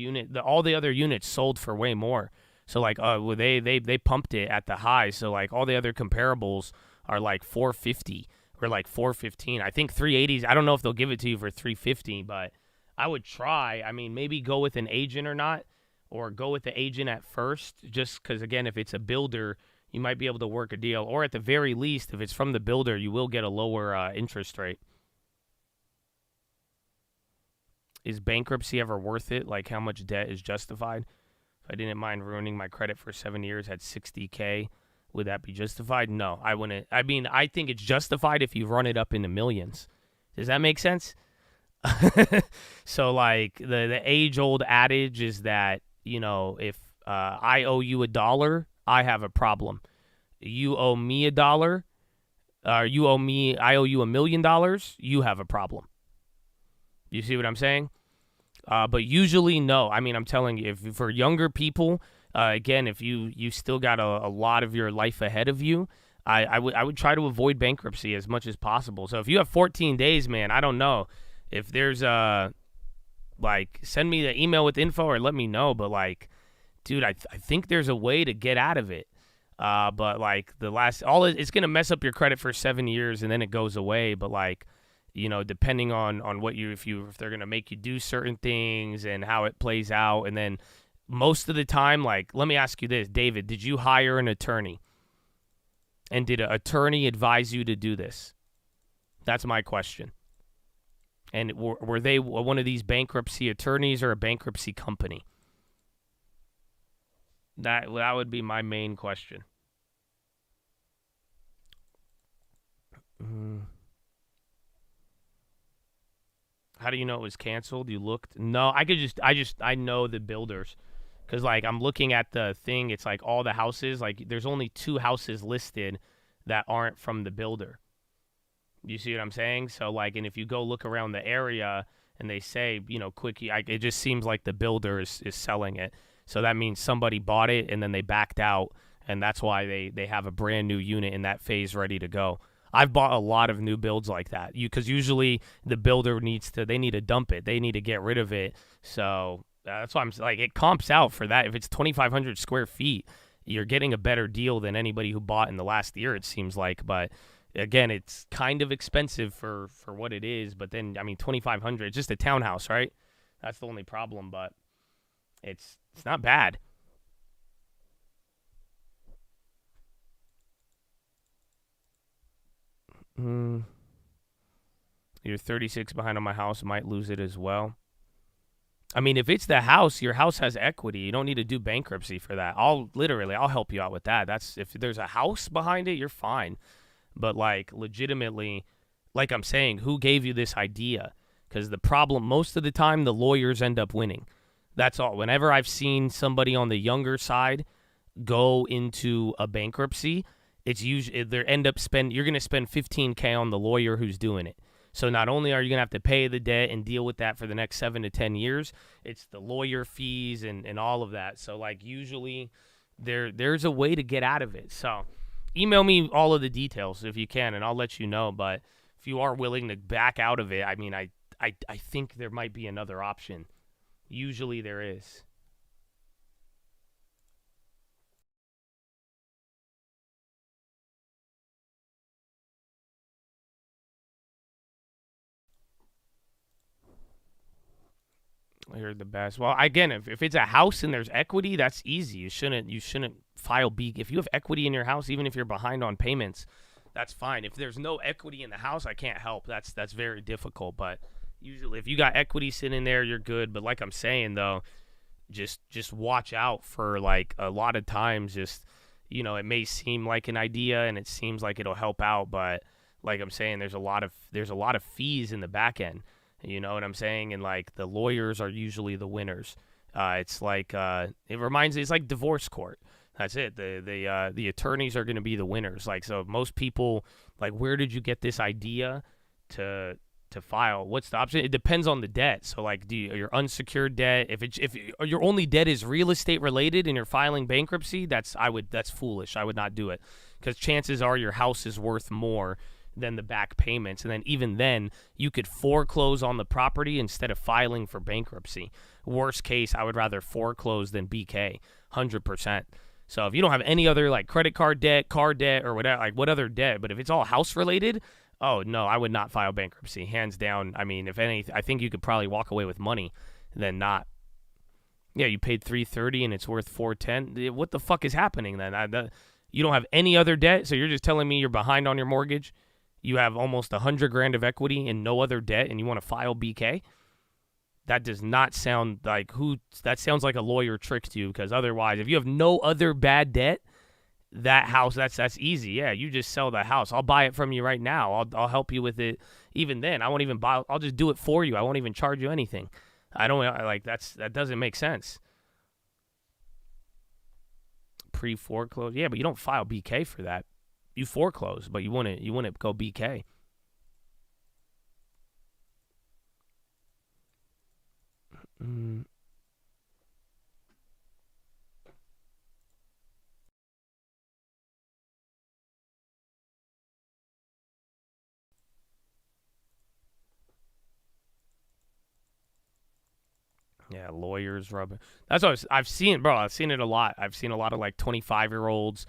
all the other units sold for way more. So like, well, they pumped it at the high. So like all the other comparables are like 450 or like 415. I think 380s. I don't know if they'll give it to you for 350, but I would try. I mean, maybe go with an agent or not, or go with the agent at first. Just because again, if it's a builder, you might be able to work a deal, or at the very least, if it's from the builder, you will get a lower interest rate. Is bankruptcy ever worth it? Like how much debt is justified? If I didn't mind ruining my credit for 7 years, had $60K, would that be justified? No, I wouldn't. I mean, I think it's justified if you run it up into millions. Does that make sense? So like the age-old adage is that, you know, if I owe you $1, I have a problem. You owe me $1, I owe you $1 million, you have a problem. You see what I'm saying? But usually, no. I mean, I'm telling you, if for younger people, again, if you still got a lot of your life ahead of you, I would try to avoid bankruptcy as much as possible. So if you have 14 days, man, I don't know. If there's like, send me the email with info or let me know. But like, dude, I think there's a way to get out of it. But like it's gonna mess up your credit for 7 years and then it goes away. But like, you know, depending on what if they're gonna make you do certain things and how it plays out, and then most of the time, like, let me ask you this, David, did you hire an attorney? And did an attorney advise you to do this? That's my question. And were they one of these bankruptcy attorneys or a bankruptcy company? That would be my main question. How do you know it was canceled? You looked? No, I know the builders. Because, like, I'm looking at the thing. It's like all the houses. Like, there's only 2 houses listed that aren't from the builder. You see what I'm saying? So, like, and if you go look around the area and they say, you know, quickie, it just seems like the builder is selling it. So that means somebody bought it and then they backed out. And that's why they have a brand new unit in that phase ready to go. I've bought a lot of new builds like that. Because usually the builder need to dump it. They need to get rid of it. So that's why I'm like, it comps out for that. If it's 2,500 square feet, you're getting a better deal than anybody who bought in the last year, it seems like. But again, it's kind of expensive for what it is. But then, I mean, 2,500, it's just a townhouse, right? That's the only problem. But it's not bad. You're 36 behind on my house, might lose it as well. I mean, if it's the house, your house has equity. You don't need to do bankruptcy for that. I'll help you out with that. If there's a house behind it, you're fine. But like legitimately, like I'm saying, who gave you this idea? Because the problem, most of the time, the lawyers end up winning. That's all. Whenever I've seen somebody on the younger side go into a bankruptcy, it's usually you're going to spend $15K on the lawyer who's doing it. So not only are you going to have to pay the debt and deal with that for the next 7 to 10 years, it's the lawyer fees and all of that. So like usually there's a way to get out of it. So email me all of the details if you can, and I'll let you know. But if you are willing to back out of it, I mean, I think there might be another option. Usually there is. You're the best. Well, again, if it's a house and there's equity, that's easy. You shouldn't file B. If you have equity in your house, even if you're behind on payments, that's fine. If there's no equity in the house, I can't help. That's very difficult. But usually, if you got equity sitting there, you're good. But like I'm saying though, just watch out for, like, a lot of times, just, you know, it may seem like an idea and it seems like it'll help out, but like I'm saying, there's a lot of fees in the back end. You know what I'm saying? And, like, the lawyers are usually the winners. It's like it reminds me, it's like divorce court. That's it. The attorneys are going to be the winners. Like, so most people, like, where did you get this idea to file? What's the option? It depends on the debt. So, like, your unsecured debt, if your only debt is real estate related and you're filing bankruptcy, that's foolish. I would not do it, because chances are your house is worth more than the back payments, and then even then you could foreclose on the property instead of filing for bankruptcy. Worst case, I would rather foreclose than BK, 100%. So if you don't have any other, like, credit card debt, car debt, or whatever, like, what other debt, but if it's all house related, oh no, I would not file bankruptcy, hands down. I mean, if any, I think you could probably walk away with money than not. Yeah, you paid $330 and it's worth $410. What the fuck is happening then? You don't have any other debt, so you're just telling me you're behind on your mortgage? You have almost $100,000 of equity and no other debt, and you want to file BK? That does not sound like that sounds like a lawyer tricked you, because otherwise, if you have no other bad debt, that house, that's easy. Yeah, you just sell the house. I'll buy it from you right now. I'll help you with it. Even then, I won't even buy. I'll just do it for you. I won't even charge you anything. That doesn't make sense. Pre-foreclosure, yeah, but you don't file BK for that. You foreclose, but you wouldn't go BK. Yeah, lawyers rubbing. That's what I've seen, bro. I've seen it a lot. I've seen a lot of, like, 25-year-olds,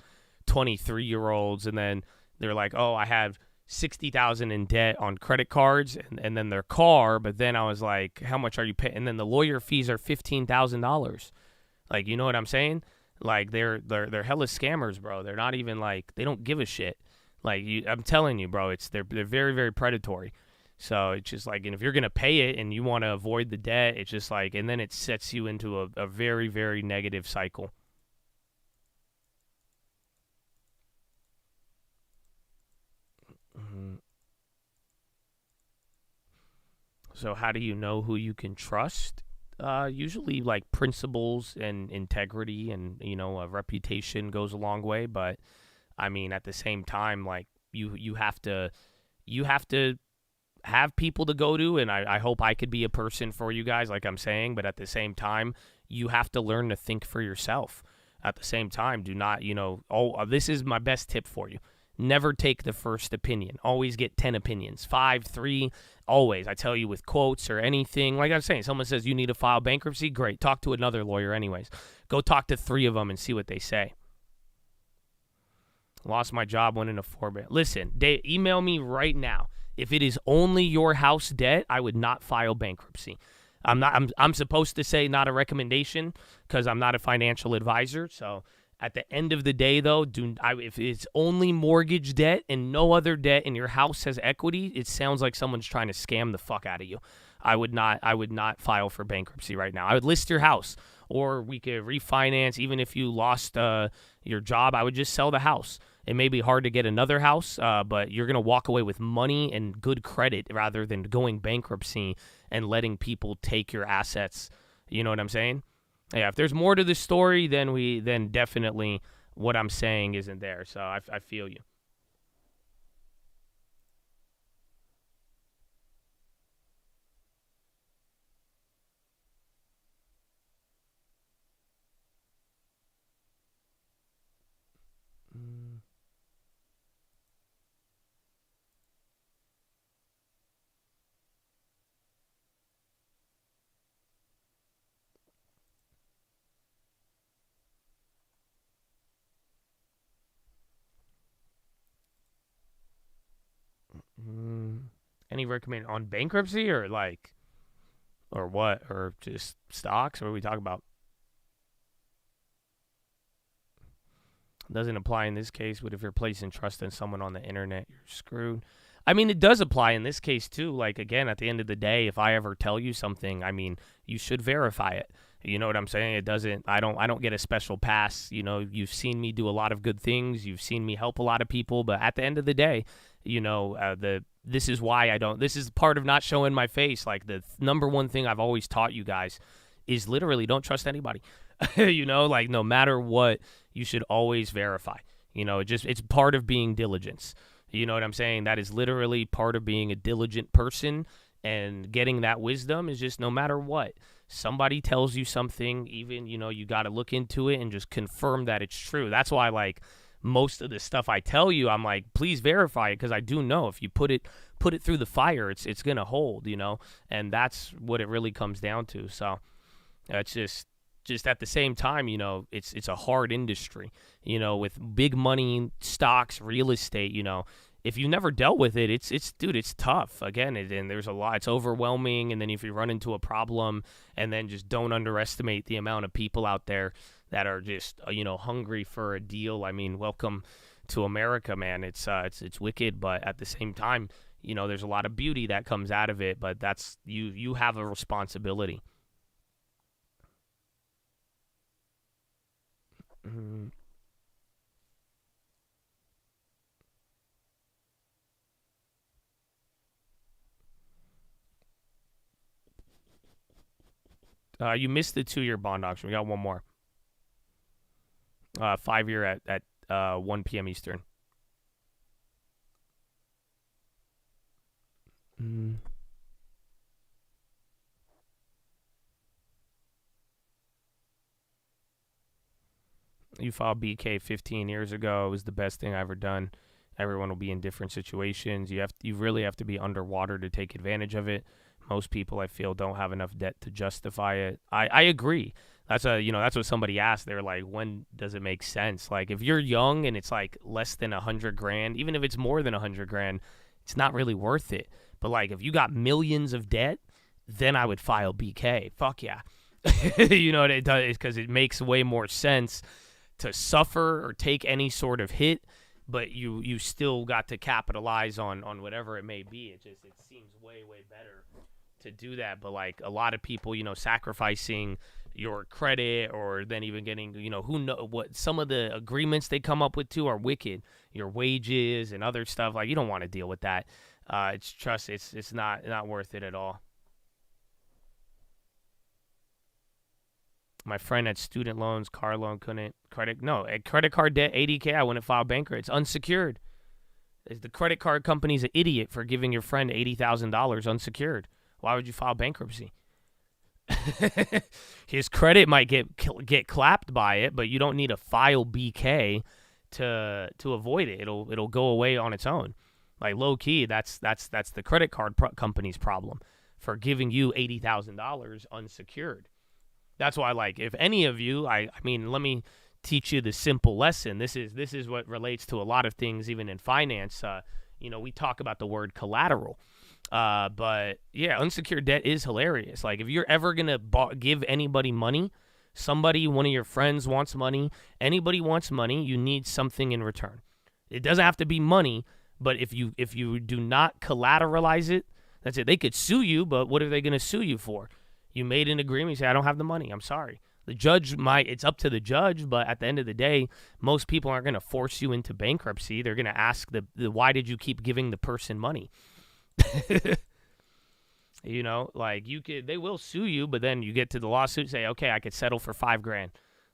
23-year-olds, and then they're like, oh, I have $60,000 in debt on credit cards, and then their car. But then I was like, how much are you paying? And then the lawyer fees are $15,000. Like, you know what I'm saying? Like, they're hella scammers, bro. They're not even, like, they don't give a shit. Like, I'm telling you, bro, they're very, very predatory. So it's just like, and if you're going to pay it and you want to avoid the debt, it's just like, and then it sets you into a very, very negative cycle. So how do you know who you can trust? Usually, like, principles and integrity and, you know, a reputation goes a long way. But I mean, at the same time, like, you have to have people to go to, and I hope I could be a person for you guys, like I'm saying. But at the same time, you have to learn to think for yourself. At the same time, do not, you know, this is my best tip for you. Never take the first opinion. Always get 10 opinions. 5, 3, always. I tell you, with quotes or anything. Like I'm saying, someone says you need to file bankruptcy. Great. Talk to another lawyer anyways. Go talk to 3 of them and see what they say. Lost my job, went into forbearance. Listen, email me right now. If it is only your house debt, I would not file bankruptcy. I'm supposed to say not a recommendation because I'm not a financial advisor. So at the end of the day, though, if it's only mortgage debt and no other debt and your house has equity, it sounds like someone's trying to scam the fuck out of you. I would not file for bankruptcy right now. I would list your house, or we could refinance. Even if you lost your job, I would just sell the house. It may be hard to get another house, but you're going to walk away with money and good credit rather than going bankruptcy and letting people take your assets. You know what I'm saying? Yeah, if there's more to the story, then definitely what I'm saying isn't there. So I feel you. Any recommend on bankruptcy or like, or what? Or just stocks? What are we talking about? Doesn't apply in this case, but if you're placing trust in someone on the internet, you're screwed. I mean, it does apply in this case too. Like, again, at the end of the day, if I ever tell you something, I mean, you should verify it. You know what I'm saying? It doesn't, I don't get a special pass. You know, you've seen me do a lot of good things. You've seen me help a lot of people, but at the end of the day, you know, this is why I don't, this is part of not showing my face. Like the number one thing I've always taught you guys is literally don't trust anybody. You know, like no matter what, you should always verify. You know, it's part of being diligence. You know what I'm saying? That is literally part of being a diligent person, and getting that wisdom is just no matter what. Somebody tells you something, even, you know, you got to look into it and just confirm that it's true. That's why, like, most of the stuff I tell you, I'm like, please verify it, because I do know if you put it through the fire, it's going to hold, you know, and that's what it really comes down to. So it's just at the same time, you know, it's a hard industry, you know, with big money, stocks, real estate, you know. If you've never dealt with it, it's tough. Again, and there's a lot. It's overwhelming. And then if you run into a problem, and then just don't underestimate the amount of people out there that are just, you know, hungry for a deal. I mean, welcome to America, man. It's wicked, but at the same time, you know, there's a lot of beauty that comes out of it. But that's you have a responsibility. Mm-hmm. You missed the 2-year bond auction. We got one more. 5-year at 1 p.m. Eastern. You filed BK 15 years ago. It was the best thing I ever done. Everyone will be in different situations. You really have to be underwater to take advantage of it. Most people, I feel, don't have enough debt to justify it. I agree. That's what somebody asked. They're like, when does it make sense? Like, if you're young and it's like less than $100,000, even if it's more than $100,000, it's not really worth it. But like, if you got millions of debt, then I would file BK. Fuck yeah. You know what it does? Because it makes way more sense to suffer or take any sort of hit, but you still got to capitalize on whatever it may be. It seems way better to do that. But like a lot of people, you know, sacrificing your credit, or then even getting, you know, who know what some of the agreements they come up with too are wicked. Your wages and other stuff, like you don't want to deal with that. It's not worth it at all. My friend had student loans, car loan, couldn't credit. No, a credit card debt, $80,000. I wouldn't file bankrupt. It's unsecured. The credit card company's an idiot for giving your friend $80,000 unsecured. Why would you file bankruptcy? His credit might get clapped by it, but you don't need to file BK to avoid it. It'll go away on its own. Like low key, that's the credit card company's problem for giving you $80,000 unsecured. That's why, like, if any of you, I mean, let me teach you the simple lesson. This is what relates to a lot of things, even in finance. You know, we talk about the word collateral. But yeah, unsecured debt is hilarious. Like, if you're ever going to give anybody money, one of your friends wants money, anybody wants money, you need something in return. It doesn't have to be money, but if you do not collateralize it, that's it. They could sue you, but what are they going to sue you for? You made an agreement, you say, I don't have the money, I'm sorry. The judge it's up to the judge, but at the end of the day, most people aren't going to force you into bankruptcy. They're going to ask why did you keep giving the person money? You know, like they will sue you, but then you get to the lawsuit, say, okay, I could settle for $5,000.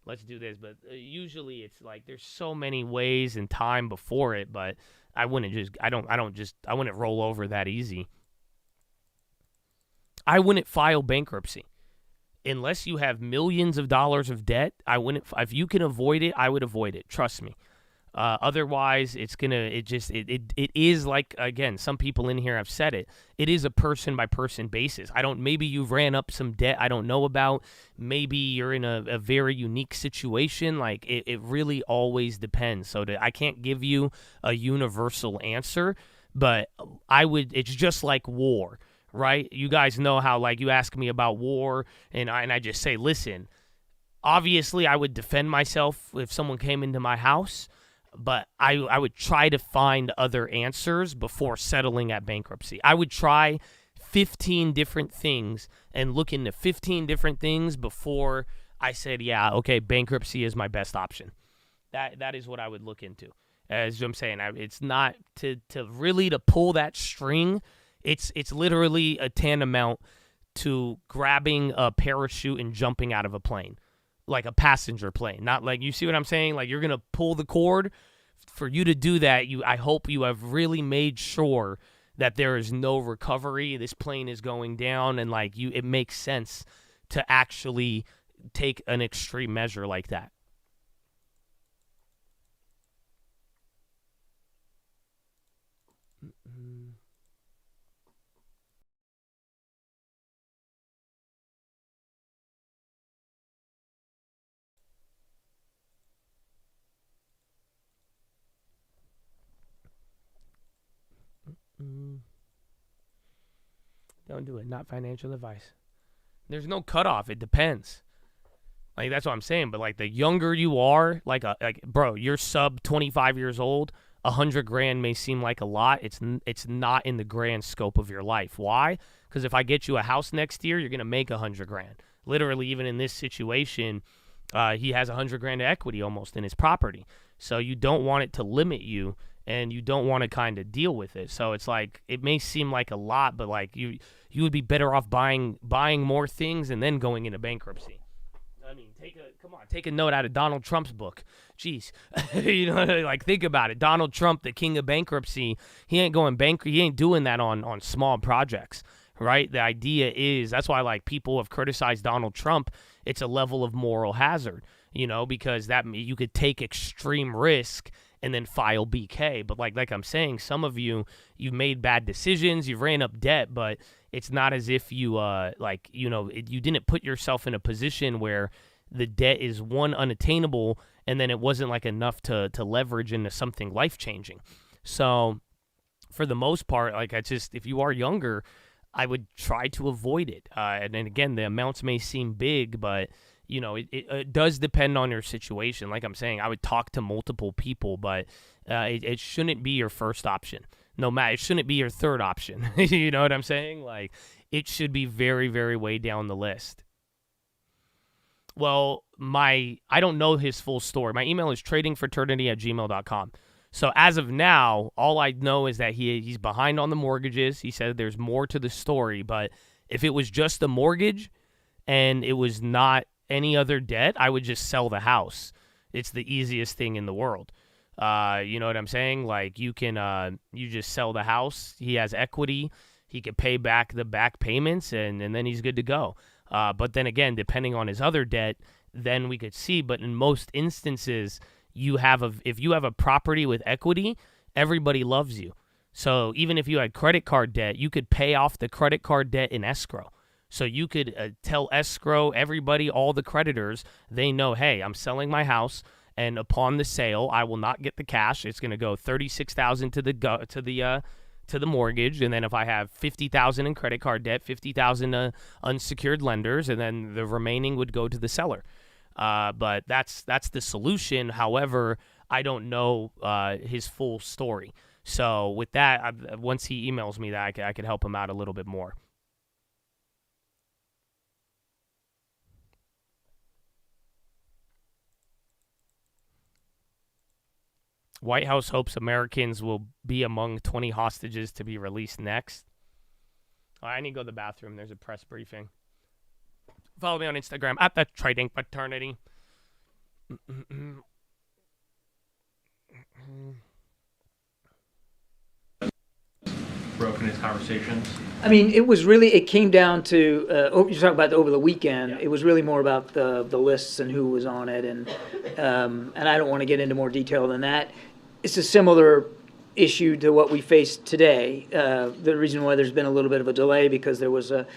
Let's do this. But usually it's like there's so many ways and time before it, but I wouldn't roll over that easy. I wouldn't file bankruptcy unless you have millions of dollars of debt. If you can avoid it, I would avoid it. Trust me. Otherwise, it is like, again, some people in here have said it. It is a person by person basis. Maybe you ran up some debt I don't know about. Maybe you're in a very unique situation. Like it really always depends. So I can't give you a universal answer, But it's just like war, right? You guys know how, like, you ask me about war, and I just say, listen, obviously I would defend myself if someone came into my house, but I would try to find other answers before settling at bankruptcy. I would try 15 different things and look into 15 different things before I said, yeah, okay, bankruptcy is my best option. That is what I would look into. As I'm saying, it's not to really to pull that string. It's literally a tantamount to grabbing a parachute and jumping out of a plane, like a passenger plane. Not like, you see what I'm saying? Like, you're gonna pull the cord. For you to do that, I hope you have really made sure that there is no recovery. This plane is going down, and like it makes sense to actually take an extreme measure like that. Don't do it. Not financial advice. There's no cutoff. It depends. Like, that's what I'm saying. But like, the younger you are, like bro, you're sub 25 years old. $100,000 may seem like a lot. It's not in the grand scope of your life. Why? Because if I get you a house next year, you're gonna make $100,000. Literally, even in this situation, he has $100,000 of equity almost in his property. So you don't want it to limit you, and you don't want to kind of deal with it. So it's like, it may seem like a lot, but like you would be better off buying more things and then going into bankruptcy. I mean, take a note out of Donald Trump's book. Jeez. You know, like, think about it. Donald Trump, the king of bankruptcy, he ain't going bankrupt. He ain't doing that on small projects, right? The idea is, that's why, like, people have criticized Donald Trump. It's a level of moral hazard, you know, because that you could take extreme risk and then file BK. But like I'm saying, some of you've made bad decisions, you've ran up debt, but it's not as if you you didn't put yourself in a position where the debt is, one, unattainable, and then it wasn't like enough to leverage into something life-changing. So for the most part, like, if you are younger, I would try to avoid it. And then again, the amounts may seem big, but you know, it does depend on your situation. Like I'm saying, I would talk to multiple people, but it shouldn't be your first option. No matter, it shouldn't be your third option. You know what I'm saying? Like, it should be very, very way down the list. Well, I don't know his full story. My email is tradingfraternity@gmail.com. So as of now, all I know is that he's behind on the mortgages. He said there's more to the story, but if it was just the mortgage and it was not any other debt, I would just sell the house. It's the easiest thing in the world. You know what I'm saying? Like, you can you just sell the house. He has equity. He could pay back the back payments, and then he's good to go. But then again, depending on his other debt, then we could see. But in most instances, if you have a property with equity, everybody loves you. So even if you had credit card debt, you could pay off the credit card debt in escrow. So you could tell escrow, everybody, all the creditors, they know, hey, I'm selling my house, and upon the sale, I will not get the cash. It's going to go $36,000 to the mortgage, and then if I have $50,000 in credit card debt, $50,000 unsecured lenders, and then the remaining would go to the seller. But that's the solution. However, I don't know his full story. So with that, once he emails me that, I could help him out a little bit more. White House hopes Americans will be among 20 hostages to be released next. Oh, I need to go to the bathroom. There's a press briefing. Follow me on Instagram at the Trading Fraternity. Broken his conversations. I mean, it came down to, you're talking about over the weekend. Yeah. It was really more about the lists and who was on it. And I don't want to get into more detail than that. It's a similar issue to what we face today. The reason why there's been a little bit of a delay, because there was a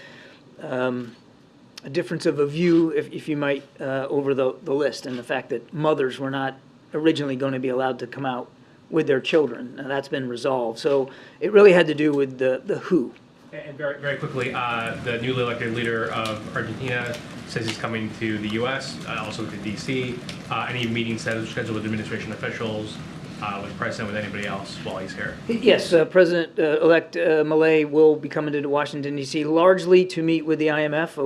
difference of a view, if you might, over the list, and the fact that mothers were not originally going to be allowed to come out with their children. And that's been resolved. So it really had to do with the who. And very, very quickly, the newly elected leader of Argentina says he's coming to the U.S., also to D.C. Any meetings scheduled with administration officials, with the president, with anybody else while he's here? Yes, President-elect Milei will be coming to Washington, D.C., largely to meet with the IMF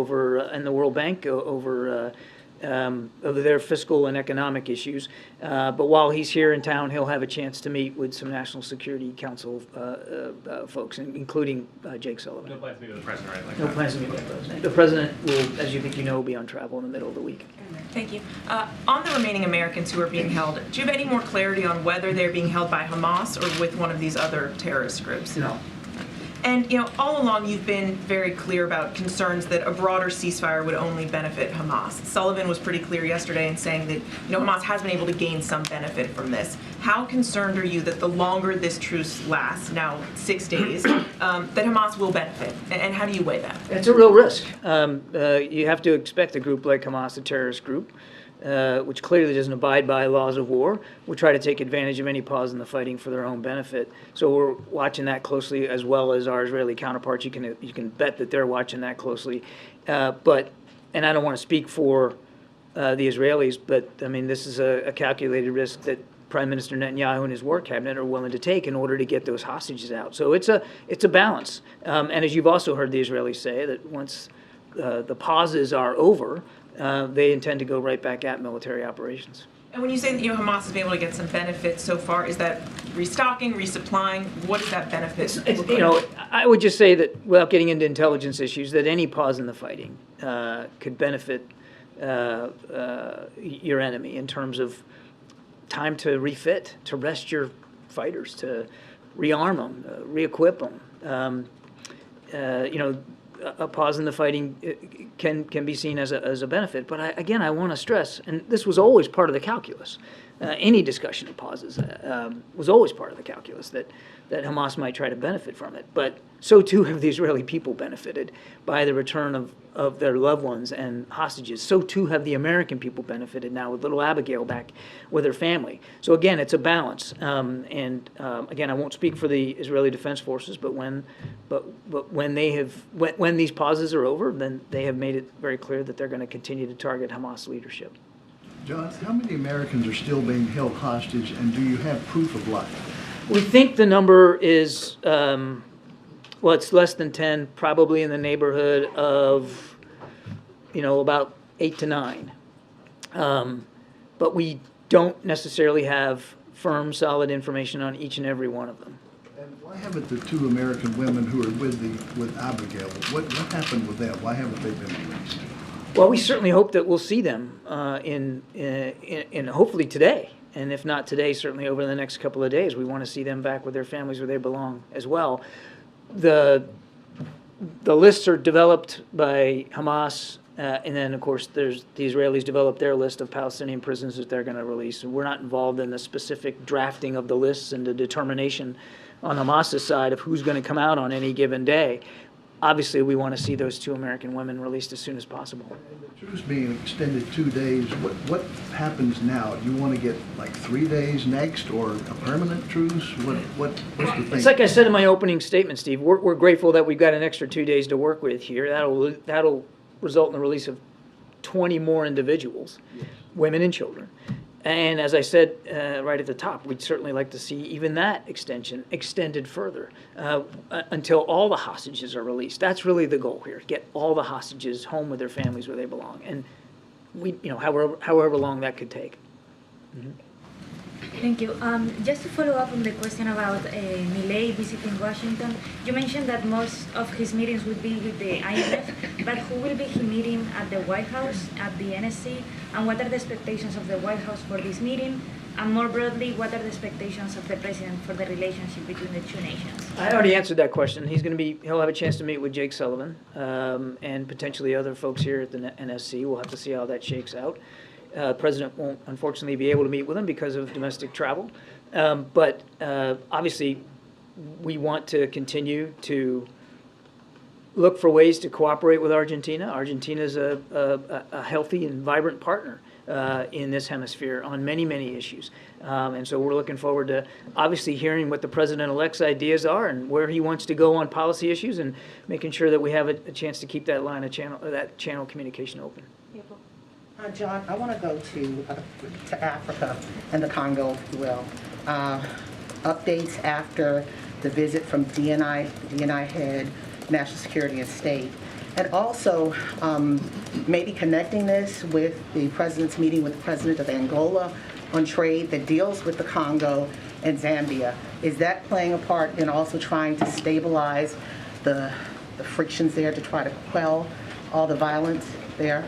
and the World Bank over their fiscal and economic issues. But while he's here in town, he'll have a chance to meet with some National Security Council folks, including Jake Sullivan. No plans to meet with the president, right? No plans to meet with the president. The president will, as you think you know, be on travel in the middle of the week. Thank you. On the remaining Americans who are being held, do you have any more clarity on whether they're being held by Hamas or with one of these other terrorist groups? No. And, all along you've been very clear about concerns that a broader ceasefire would only benefit Hamas. Sullivan was pretty clear yesterday in saying that, Hamas has been able to gain some benefit from this. How concerned are you that the longer this truce lasts, now 6 days, that Hamas will benefit? And how do you weigh that? It's a real risk. You have to expect a group like Hamas, a terrorist group, which clearly doesn't abide by laws of war, will try to take advantage of any pause in the fighting for their own benefit. So we're watching that closely, as well as our Israeli counterparts. You can bet that they're watching that closely. And I don't want to speak for the Israelis, but I mean, this is a calculated risk that Prime Minister Netanyahu and his war cabinet are willing to take in order to get those hostages out. So it's a balance. And as you've also heard the Israelis say, that once the pauses are over, they intend to go right back at military operations. And when you say that Hamas has been able to get some benefit so far, is that restocking, resupplying? What is that benefit? I would just say that, without getting into intelligence issues, that any pause in the fighting could benefit your enemy in terms of time to refit, to rest your fighters, to rearm them, re-equip them. A pause in the fighting can be seen as a benefit. But I want to stress, and this was always part of the calculus, any discussion of pauses was always part of the calculus, that Hamas might try to benefit from it. But so too have the Israeli people benefited by the return of their loved ones and hostages. So too have the American people benefited now with little Abigail back with her family. So again, it's a balance. Again, I won't speak for the Israeli Defense Forces, but when these pauses are over, then they have made it very clear that they're going to continue to target Hamas leadership. John, how many Americans are still being held hostage, and do you have proof of life? We think the number is, it's less than 10, probably in the neighborhood of, about 8 to 9. But we don't necessarily have firm, solid information on each and every one of them. And why haven't the 2 American women who are with Abigail, what happened with them? Why haven't they been released? Well, we certainly hope that we'll see them in hopefully today. And if not today, certainly over the next couple of days. We want to see them back with their families where they belong as well. The lists are developed by Hamas, and then, of course, the Israelis develop their list of Palestinian prisoners that they're going to release. And we're not involved in the specific drafting of the lists and the determination on Hamas's side of who's going to come out on any given day. Obviously, we want to see those 2 American women released as soon as possible. The truce being extended 2 days, what happens now? Do you want to get like 3 days next, or a permanent truce? What's the thing? It's like I said in my opening statement, Steve. We're grateful that we've got an extra 2 days to work with here. That'll result in the release of 20 more individuals, women and children. And as I said right at the top, we'd certainly like to see even that extension extended further until all the hostages are released. That's really the goal here: get all the hostages home with their families where they belong, and however long that could take. Mm-hmm. Thank you. Just to follow up on the question about Milei visiting Washington, you mentioned that most of his meetings would be with the IMF, but who will be he meeting at the White House, at the NSC, and what are the expectations of the White House for this meeting? And more broadly, what are the expectations of the president for the relationship between the 2 nations? I already answered that question. He'll have a chance to meet with Jake Sullivan and potentially other folks here at the NSC. We'll have to see how that shakes out. President won't, unfortunately, be able to meet with him because of domestic travel. But obviously, we want to continue to look for ways to cooperate with Argentina. Argentina is a healthy and vibrant partner in this hemisphere on many, many issues. And so we're looking forward to obviously hearing what the president-elect's ideas are and where he wants to go on policy issues, and making sure that we have a chance to keep that line of channel communication open. John, I want to go to Africa and the Congo, if you will. Updates after the visit from DNI head, National Security and State, and also maybe connecting this with the president's meeting with the president of Angola on trade that deals with the Congo and Zambia. Is that playing a part in also trying to stabilize the frictions there, to try to quell all the violence there?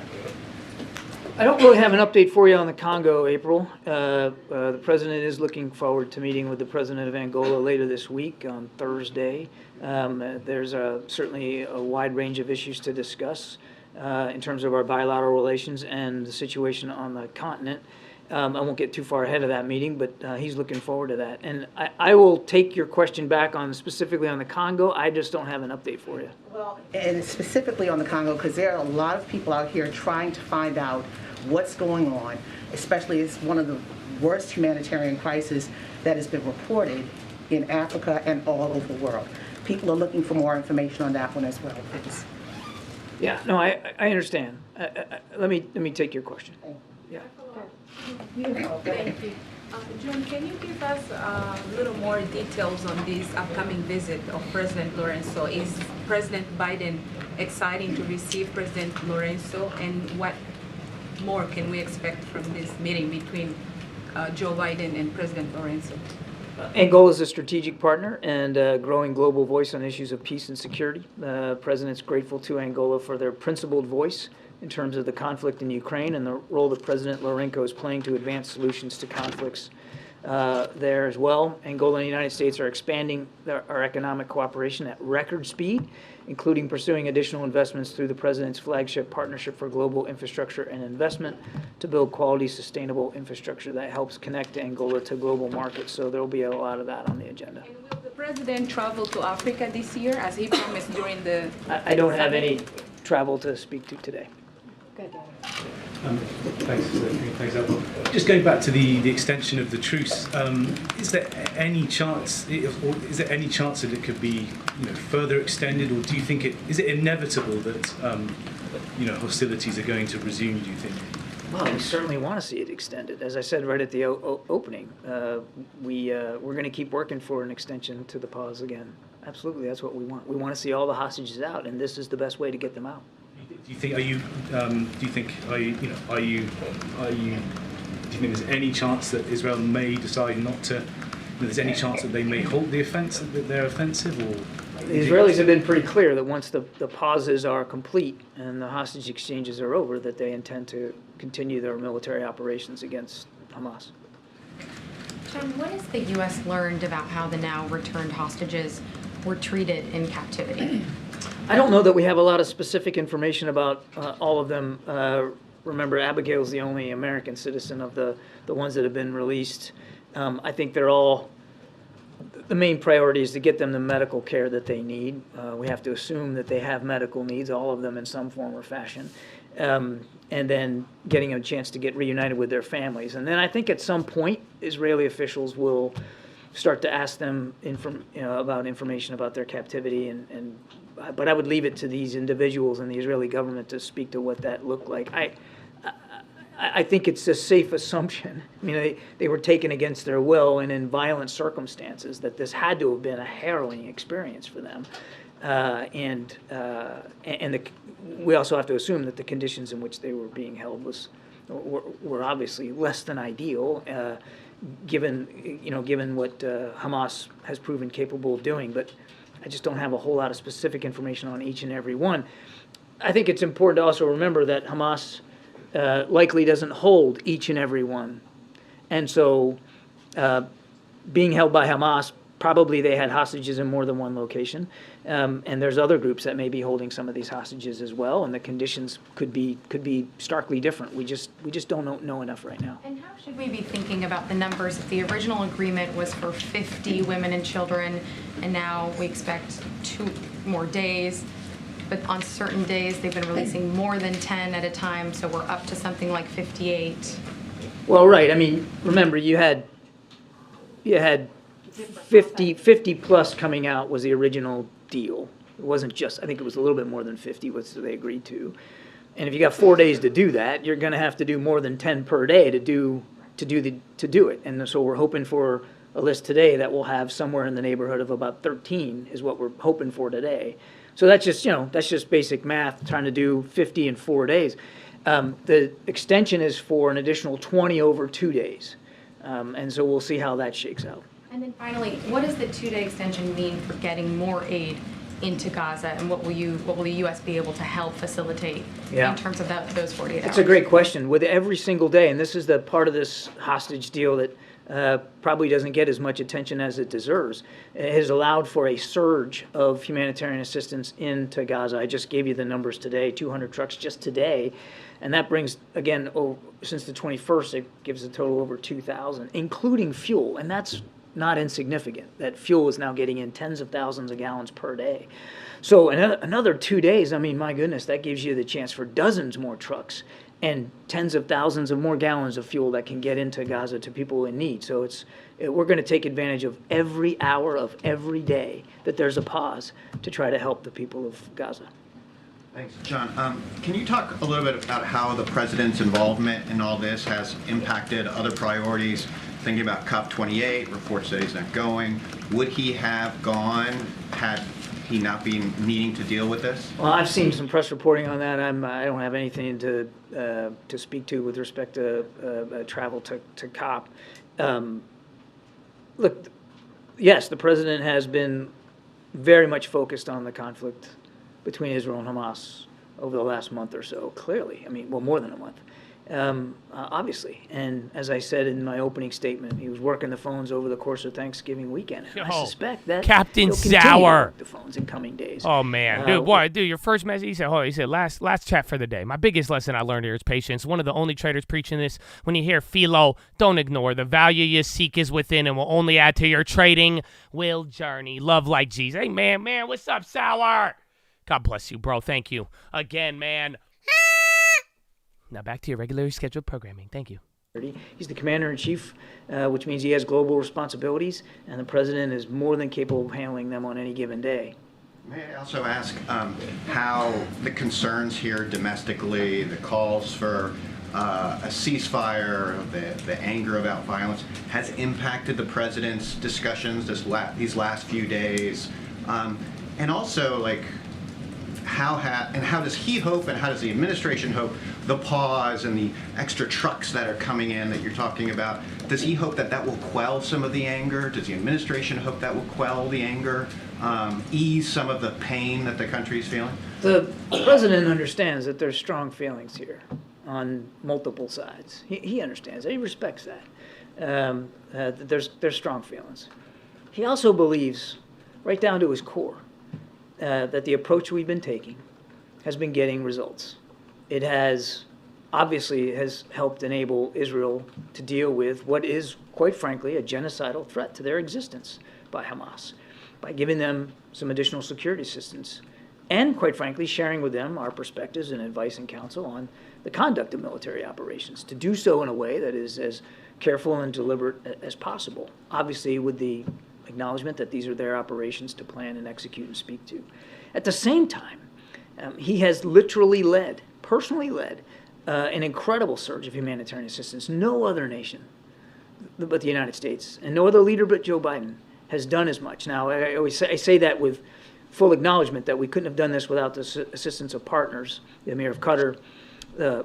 I don't really have an update for you on the Congo, April. The president is looking forward to meeting with the president of Angola later this week on Thursday. There's certainly a wide range of issues to discuss in terms of our bilateral relations and the situation on the continent. I won't get too far ahead of that meeting, but he's looking forward to that. And I will take your question back on specifically on the Congo. I just don't have an update for you. Well, and specifically on the Congo, because there are a lot of people out here trying to find out what's going on, especially it's one of the worst humanitarian crises that has been reported in Africa and all over the world. People are looking for more information on that one as well, please. Yeah, no, I understand. Let me take your question. Yeah. Thank you. John, can you give us a little more details on this upcoming visit of President Lorenzo? Is President Biden excited to receive President Lorenzo, and what more can we expect from this meeting between Joe Biden and President Lorenzo? Angola is a strategic partner and a growing global voice on issues of peace and security. The President's grateful to Angola for their principled voice in terms of the conflict in Ukraine and the role that President Lourenço is playing to advance solutions to conflicts there as well. Angola and the United States are expanding our economic cooperation at record speed, including pursuing additional investments through the President's flagship Partnership for Global Infrastructure and Investment to build quality, sustainable infrastructure that helps connect Angola to global markets. So there will be a lot of that on the agenda. And will the President travel to Africa this year, as he promised during the I don't have any travel to speak to today. Good. Thanks, Alvaro. Just going back to the extension of the truce, is there any chance that it could be further extended, or do you think is it inevitable that hostilities are going to resume? Do you think? Well, we certainly want to see it extended. As I said right at the opening, we're going to keep working for an extension to the pause again. Absolutely, that's what we want. We want to see all the hostages out, and this is the best way to get them out. Do you think there's any chance that Israel may decide not to? There's any chance that they may halt the offense, that they're offensive, or? The Israelis have been pretty clear that once the pauses are complete and the hostage exchanges are over, that they intend to continue their military operations against Hamas. John, what has the U.S. learned about how the now returned hostages were treated in captivity? I don't know that we have a lot of specific information about all of them. Remember, Abigail's the only American citizen of the ones that have been released. I think they're all, the main priority is to get them the medical care that they need. We have to assume that they have medical needs, all of them in some form or fashion. And then getting a chance to get reunited with their families. And then I think at some point, Israeli officials will start to ask them about information about their captivity, but I would leave it to these individuals and the Israeli government to speak to what that looked like. I think it's a safe assumption. I mean, they were taken against their will and in violent circumstances, that this had to have been a harrowing experience for them. We also have to assume that the conditions in which they were being held were obviously less than ideal, given what Hamas has proven capable of doing. But I just don't have a whole lot of specific information on each and every one. I think it's important to also remember that Hamas likely doesn't hold each and every one. And so being held by Hamas, probably they had hostages in more than one location. And there's other groups that may be holding some of these hostages as well, and the conditions could be starkly different. We just don't know enough right now. And how should we be thinking about the numbers? If the original agreement was for 50 women and children, and now we expect 2 more days, but on certain days they've been releasing more than 10 at a time, so we're up to something like 58. Well, right. I mean, remember, you had 50 plus coming out was the original deal. It wasn't just, I think it was a little bit more than 50, which they agreed to. And if you got 4 days to do that, you're going to have to do more than 10 per day to do it. And so we're hoping for a list today that will have somewhere in the neighborhood of about 13 is what we're hoping for today. So that's just basic math, trying to do 50 in 4 days. The extension is for an additional 20 over 2 days. And so we'll see how that shakes out. And then finally, what does the 2-day extension mean for getting more aid into Gaza, and what will the U.S. be able to help facilitate in terms of those 48 hours? That's a great question. With every single day, and this is the part of this hostage deal that probably doesn't get as much attention as it deserves, it has allowed for a surge of humanitarian assistance into Gaza. I just gave you the numbers today, 200 trucks just today, and that brings, again, since the 21st, it gives a total over 2,000, including fuel, and that's not insignificant. That fuel is now getting in tens of thousands of gallons per day. So another 2 days, I mean, my goodness, that gives you the chance for dozens more trucks and tens of thousands of more gallons of fuel that can get into Gaza to people in need. So we're going to take advantage of every hour of every day that there's a pause to try to help the people of Gaza. Thanks, John. Can you talk a little bit about how the president's involvement in all this has impacted other priorities? Thinking about COP28, reports that he's not going. Would he have gone had he not been needing to deal with this? Well, I've seen some press reporting on that. I don't have anything to speak to with respect to travel to COP. Look, yes, the president has been very much focused on the conflict between Israel and Hamas over the last month or so, clearly. I mean, well, more than a month. Obviously. And as I said in my opening statement, he was working the phones over the course of Thanksgiving weekend. And I suspect that Captain he'll continue to Sour. work the phones in coming days. Oh man, dude, your first message. He said, last chat for the day. My biggest lesson I learned here is patience. One of the only traders preaching this. When you hear PHILO, don't ignore the value you seek is within, and will only add to your trading will journey. Love like Jesus. Hey man, what's up, Sour? God bless you, bro. Thank you again, man. Now back to your regularly scheduled programming. Thank you. He's the commander-in-chief, which means he has global responsibilities, and the president is more than capable of handling them on any given day. May I also ask how the concerns here domestically, the calls for a ceasefire, the anger about violence, has impacted the president's discussions these last few days? And also, like, how does he hope, and how does the administration hope, the pause and the extra trucks that are coming in that you're talking about, does he hope that will quell some of the anger? Does the administration hope that will quell the anger, ease some of the pain that the country is feeling? The president understands that there's strong feelings here on multiple sides. He understands that. He respects that. There's strong feelings. He also believes, right down to his core, that the approach we've been taking has been getting results. It has helped enable Israel to deal with what is, quite frankly, a genocidal threat to their existence by Hamas, by giving them some additional security assistance, and, quite frankly, sharing with them our perspectives and advice and counsel on the conduct of military operations, to do so in a way that is as careful and deliberate as possible, obviously with the acknowledgement that these are their operations to plan and execute and speak to. At the same time, he has literally personally led an incredible surge of humanitarian assistance. No other nation but the United States, and no other leader but Joe Biden, has done as much. Now, I say that with full acknowledgement that we couldn't have done this without the assistance of partners, the Emir of Qatar,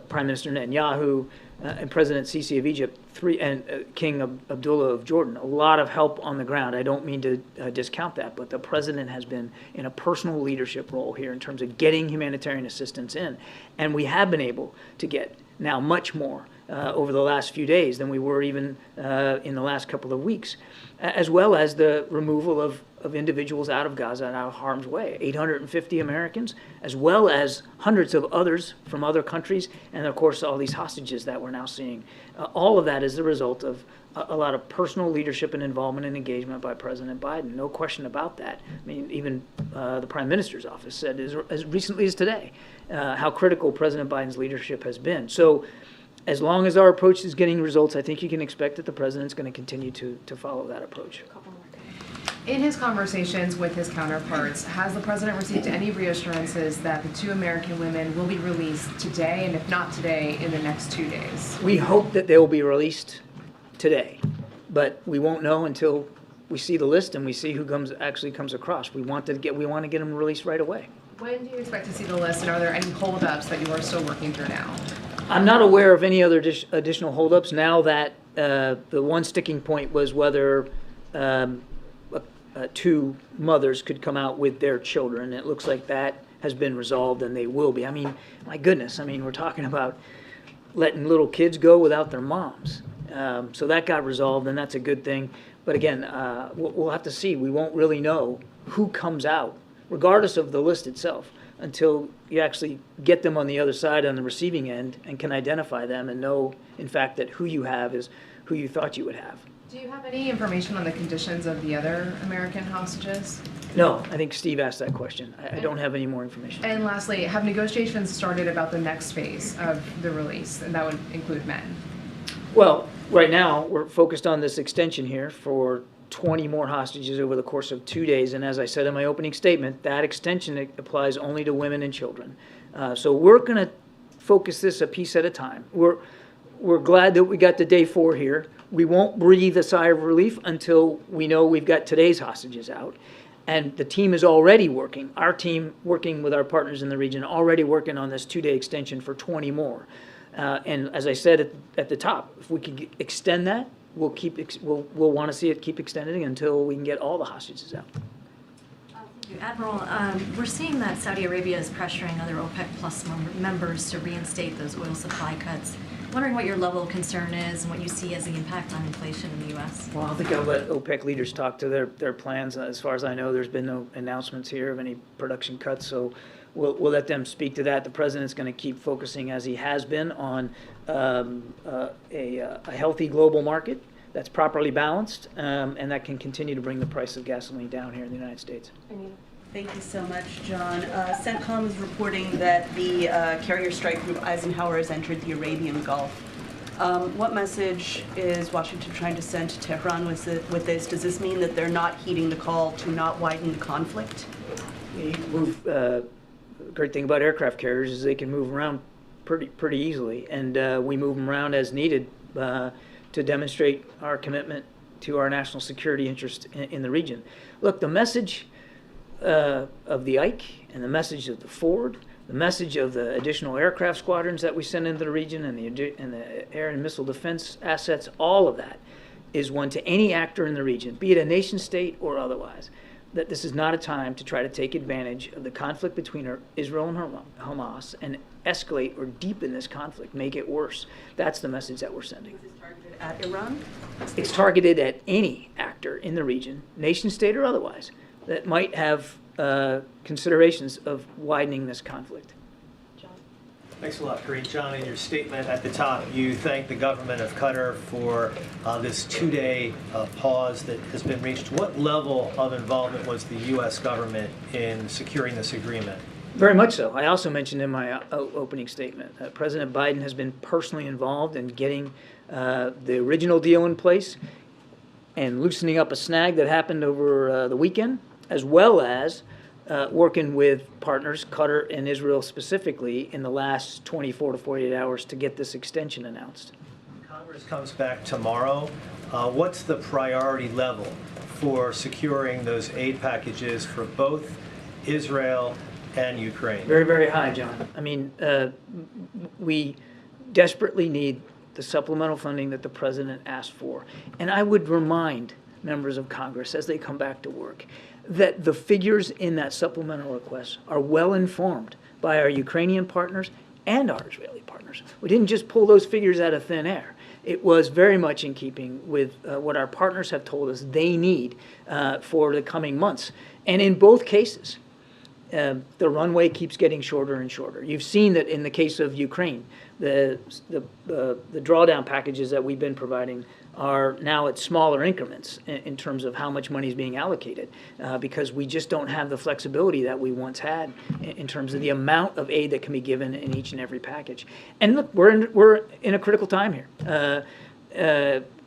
Prime Minister Netanyahu, and President Sisi of Egypt, and King Abdullah of Jordan. A lot of help on the ground. I don't mean to discount that, but the president has been in a personal leadership role here in terms of getting humanitarian assistance in. And we have been able to get now much more over the last few days than we were even in the last couple of weeks, as well as the removal of individuals out of Gaza and out of harm's way, 850 Americans, as well as hundreds of others from other countries, and of course all these hostages that we're now seeing. All of that is the result of a lot of personal leadership and involvement and engagement by President Biden. No question about that. I mean, even the Prime Minister's office said as recently as today how critical President Biden's leadership has been. So as long as our approach is getting results, I think you can expect that the president's going to continue to follow that approach. In his conversations with his counterparts, has the president received any reassurances that the 2 American women will be released today, and if not today, in the next 2 days? We hope that they will be released today, but we won't know until we see the list and we see who actually comes across. We want to get them released right away. When do you expect to see the list, and are there any holdups that you are still working through now? I'm not aware of any other additional holdups now that the one sticking point was whether 2 mothers could come out with their children. It looks like that has been resolved, and they will be. I mean, my goodness, I mean, we're talking about letting little kids go without their moms. So that got resolved, and that's a good thing. But again, we'll have to see. We won't really know who comes out, regardless of the list itself, until you actually get them on the other side on the receiving end and can identify them and know, in fact, that who you have is who you thought you would have. Do you have any information on the conditions of the other American hostages? No, I think Steve asked that question. I don't have any more information. And lastly, have negotiations started about the next phase of the release, and that would include men? Well, right now, we're focused on this extension here for 20 more hostages over the course of 2 days. And as I said in my opening statement, that extension applies only to women and children. So we're going to focus this a piece at a time. We're glad that we got to day 4 here. We won't breathe a sigh of relief until we know we've got today's hostages out. And the team is already working, our team working with our partners in the region, already working on this 2-day extension for 20 more. And as I said at the top, if we could extend that, we'll want to see it keep extending until we can get all the hostages out. Admiral, we're seeing that Saudi Arabia is pressuring other OPEC Plus members to reinstate those oil supply cuts. Wondering what your level of concern is and what you see as the impact on inflation in the U.S. Well, I think I'll let OPEC leaders talk to their plans. As far as I know, there's been no announcements here of any production cuts, so we'll let them speak to that. The president's going to keep focusing, as he has been, on a healthy global market that's properly balanced and that can continue to bring the price of gasoline down here in the United States. Thank you so much, John. CENTCOM is reporting that the carrier strike group Eisenhower has entered the Arabian Gulf. What message is Washington trying to send to Tehran with this? Does this mean that they're not heeding the call to not widen the conflict? The great thing about aircraft carriers is they can move around pretty easily, and we move them around as needed to demonstrate our commitment to our national security interest in the region. Look, the message of the Ike and the message of the Ford, the message of the additional aircraft squadrons that we send into the region and the air and missile defense assets, all of that is one to any actor in the region, be it a nation state or otherwise, that this is not a time to try to take advantage of the conflict between Israel and Hamas and escalate or deepen this conflict, make it worse. That's the message that we're sending. Is this targeted at Iran? It's targeted at any actor in the region, nation state or otherwise, that might have considerations of widening this conflict. Thanks a lot, Karine. John, in your statement at the top, you thanked the government of Qatar for this 2-day pause that has been reached. What level of involvement was the U.S. government in securing this agreement? Very much so. I also mentioned in my opening statement that President Biden has been personally involved in getting the original deal in place and loosening up a snag that happened over the weekend, as well as working with partners, Qatar and Israel specifically, in the last 24 to 48 hours to get this extension announced. Congress comes back tomorrow. What's the priority level for securing those aid packages for both Israel and Ukraine? Very, very high, John. I mean, we desperately need the supplemental funding that the president asked for. And I would remind members of Congress as they come back to work that the figures in that supplemental request are well informed by our Ukrainian partners and our Israeli partners. We didn't just pull those figures out of thin air. It was very much in keeping with what our partners have told us they need for the coming months. And in both cases, the runway keeps getting shorter and shorter. You've seen that in the case of Ukraine, the drawdown packages that we've been providing are now at smaller increments in terms of how much money is being allocated, because we just don't have the flexibility that we once had in terms of the amount of aid that can be given in each and every package. And look, we're in a critical time here.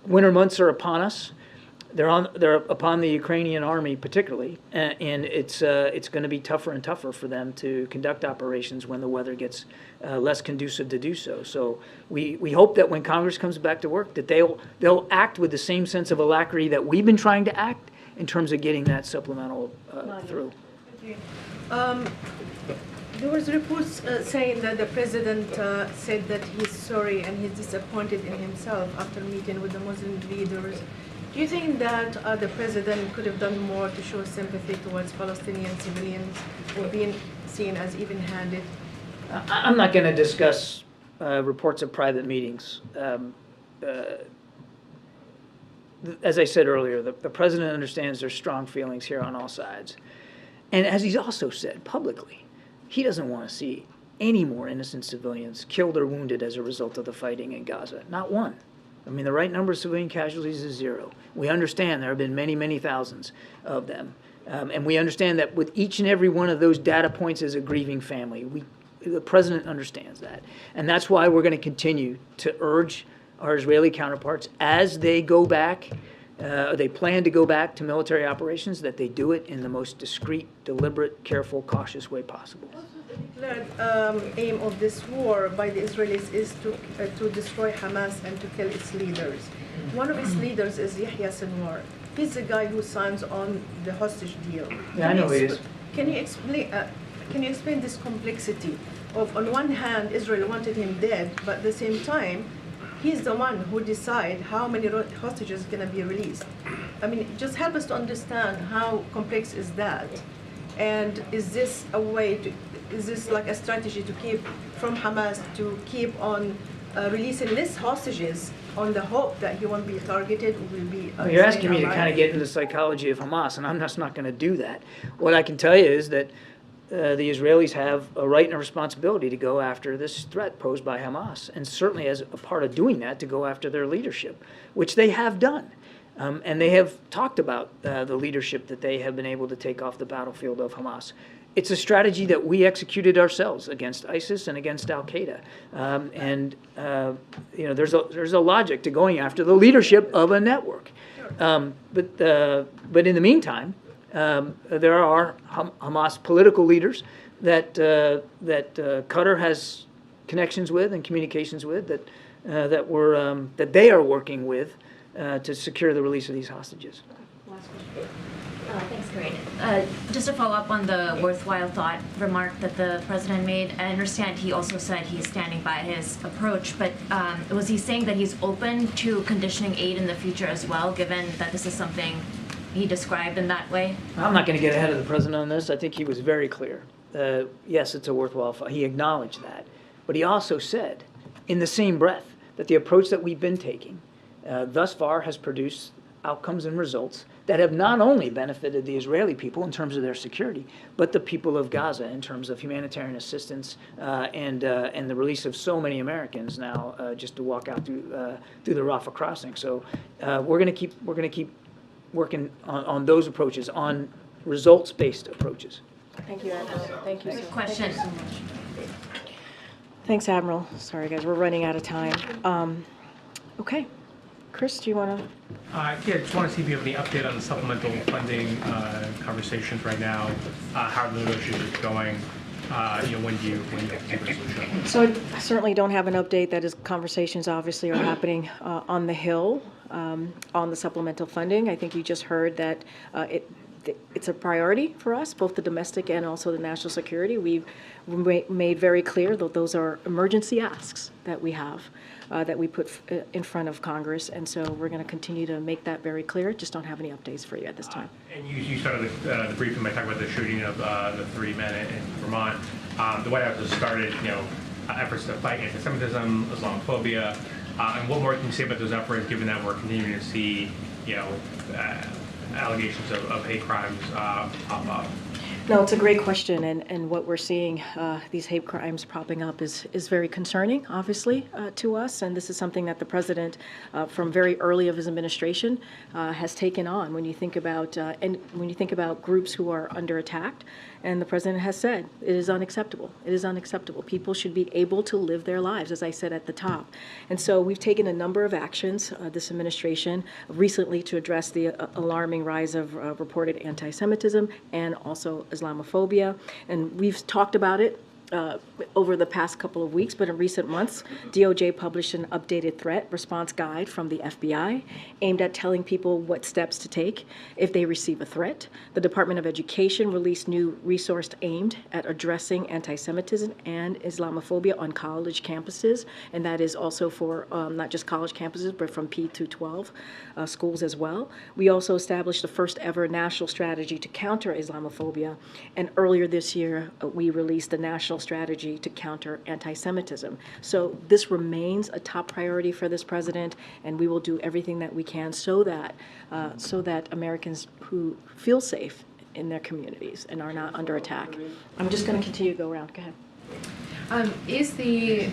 Winter months are upon us. They're upon the Ukrainian army particularly, and it's going to be tougher and tougher for them to conduct operations when the weather gets less conducive to do so. So we hope that when Congress comes back to work, that they'll act with the same sense of alacrity that we've been trying to act in terms of getting that supplemental through. There was reports saying that the president said that he's sorry and he's disappointed in himself after meeting with the Muslim leaders. Do you think that the president could have done more to show sympathy towards Palestinian civilians or being seen as even-handed? I'm not going to discuss reports of private meetings. As I said earlier, the president understands there's strong feelings here on all sides. And as he's also said publicly, he doesn't want to see any more innocent civilians killed or wounded as a result of the fighting in Gaza. Not one. I mean, the right number of civilian casualties is 0. We understand there have been many, many thousands of them. And we understand that with each and every one of those data points as a grieving family, the president understands that. And that's why we're going to continue to urge our Israeli counterparts as they go back, they plan to go back to military operations, that they do it in the most discreet, deliberate, careful, cautious way possible. The declared aim of this war by the Israelis is to destroy Hamas and to kill its leaders. One of its leaders is Yahya Sinwar. He's the guy who signs on the hostage deal. Yeah, I know he is. Can you explain this complexity of, on one hand, Israel wanted him dead, but at the same time, he's the one who decides how many hostages are going to be released. I mean, just help us to understand how complex is that, and is this a way to? Is this like a strategy to keep from Hamas to keep on releasing less hostages on the hope that he won't be targeted or will be? You're asking me to kind of get into the psychology of Hamas, and I'm just not going to do that. What I can tell you is that the Israelis have a right and a responsibility to go after this threat posed by Hamas, and certainly as a part of doing that, to go after their leadership, which they have done. And they have talked about the leadership that they have been able to take off the battlefield of Hamas. It's a strategy that we executed ourselves against ISIS and against Al-Qaeda. There's a logic to going after the leadership of a network. But in the meantime, there are Hamas political leaders that Qatar has connections with and communications with that they are working with to secure the release of these hostages. Thanks, Corinne. Just to follow up on the worthwhile thought remark that the president made, I understand he also said he's standing by his approach, but was he saying that he's open to conditioning aid in the future as well, given that this is something he described in that way? I'm not going to get ahead of the president on this. I think he was very clear. Yes, it's a worthwhile thought. He acknowledged that. But he also said, in the same breath, that the approach that we've been taking thus far has produced outcomes and results that have not only benefited the Israeli people in terms of their security, but the people of Gaza in terms of humanitarian assistance and the release of so many Americans now just to walk out through the Rafah crossing. So we're going to keep working on those approaches, on results-based approaches. Thank you, Admiral. Thank you. Good question. Thank you so much. Thanks, Admiral. Sorry, guys, we're running out of time. Okay. Chris, do you want to? Yeah, just want to see if you have any update on the supplemental funding conversations right now. How are the negotiations going? When do you get the resolution? So I certainly don't have an update. That is, conversations obviously are happening on the Hill on the supplemental funding. I think you just heard that it's a priority for us, both the domestic and also the national security. We've made very clear that those are emergency asks that we have, that we put in front of Congress, and so we're going to continue to make that very clear. Just don't have any updates for you at this time. And you started the briefing by talking about the shooting of the 3 men in Vermont. The White House has started, efforts to fight anti-Semitism, Islamophobia, and what more can you say about those efforts, given that we're continuing to see, allegations of hate crimes pop up? No, it's a great question, and what we're seeing, these hate crimes popping up is very concerning, obviously, to us, and this is something that the president, from very early of his administration, has taken on. When you think about groups who are under attack, and the president has said it is unacceptable. It is unacceptable. People should be able to live their lives, as I said at the top. And so we've taken a number of actions, this administration, recently to address the alarming rise of reported anti-Semitism and also Islamophobia. And we've talked about it over the past couple of weeks, but in recent months, DOJ published an updated threat response guide from the FBI aimed at telling people what steps to take if they receive a threat. The Department of Education released new resource aimed at addressing anti-Semitism and Islamophobia on college campuses, and that is also for not just college campuses, but from P through 12 schools as well. We also established the first ever national strategy to counter Islamophobia, and earlier this year, we released the national strategy to counter anti-Semitism. So this remains a top priority for this president, and we will do everything that we can so that Americans who feel safe in their communities and are not under attack. I'm just going to continue to go around. Go ahead. Is the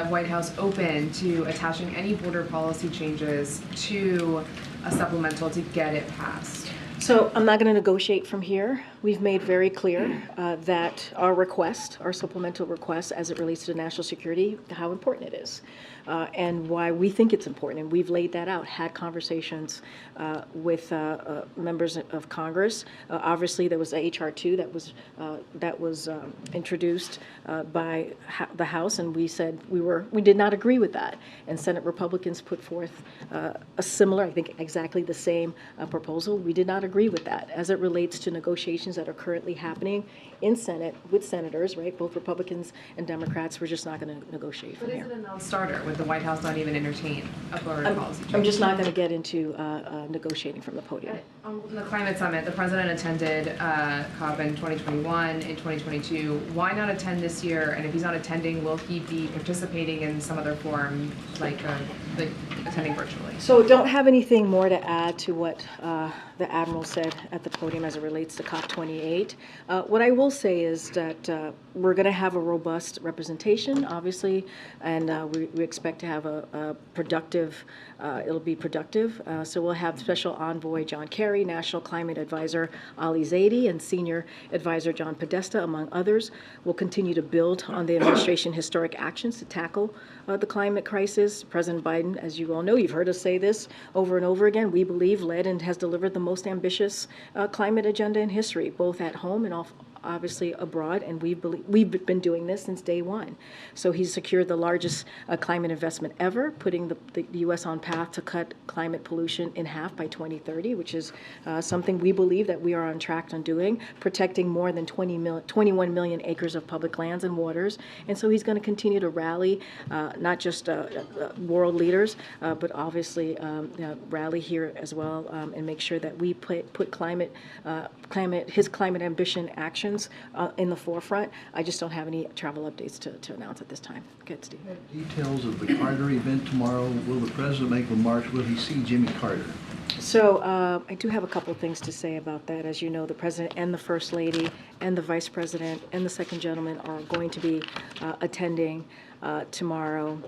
White House open to attaching any border policy changes to a supplemental to get it passed? So I'm not going to negotiate from here. We've made very clear that our supplemental request as it relates to national security, how important it is and why we think it's important. And we've laid that out, had conversations with members of Congress. Obviously, there was a H.R. 2 that was introduced by the House, and we said we did not agree with that. And Senate Republicans put forth a similar, I think exactly the same proposal. We did not agree with that. As it relates to negotiations that are currently happening in Senate with senators, right, both Republicans and Democrats, we're just not going to negotiate from But here. is it a non-starter? Would the White House not even entertain a border policy change? I'm just not going to get into negotiating from the podium. On the climate summit, the president attended COP in 2021, in 2022. Why not attend this year? And if he's not attending, will he be participating in some other form, like attending virtually? So don't have anything more to add to what the Admiral said at the podium as it relates to COP28. What I will say is that we're going to have a robust representation, obviously, and we expect to have a productive, it'll be productive. So we'll have Special Envoy John Kerry, National Climate Advisor Ali Zaidi, and Senior Advisor John Podesta, among others. We'll continue to build on the administration historic actions to tackle the climate crisis. President Biden, as you all know, you've heard us say this over and over again, we believe led and has delivered the most ambitious climate agenda in history, both at home and obviously abroad, and we've been doing this since day one. So he's secured the largest climate investment ever, putting the U.S. on path to cut climate pollution in half by 2030, which is something we believe that we are on track on doing, protecting more than 21 million acres of public lands and waters. And so he's going to continue to rally not just world leaders, but obviously rally here as well and make sure that we put his climate ambition actions in the forefront. I just don't have any travel updates to announce at this time. Go ahead, Steve. Details of the Carter event tomorrow. Will the president make remarks? Will he see Jimmy Carter? So I do have a couple of things to say about that. As you know, the president and the first lady and the vice president and the second gentleman are going to be attending tomorrow,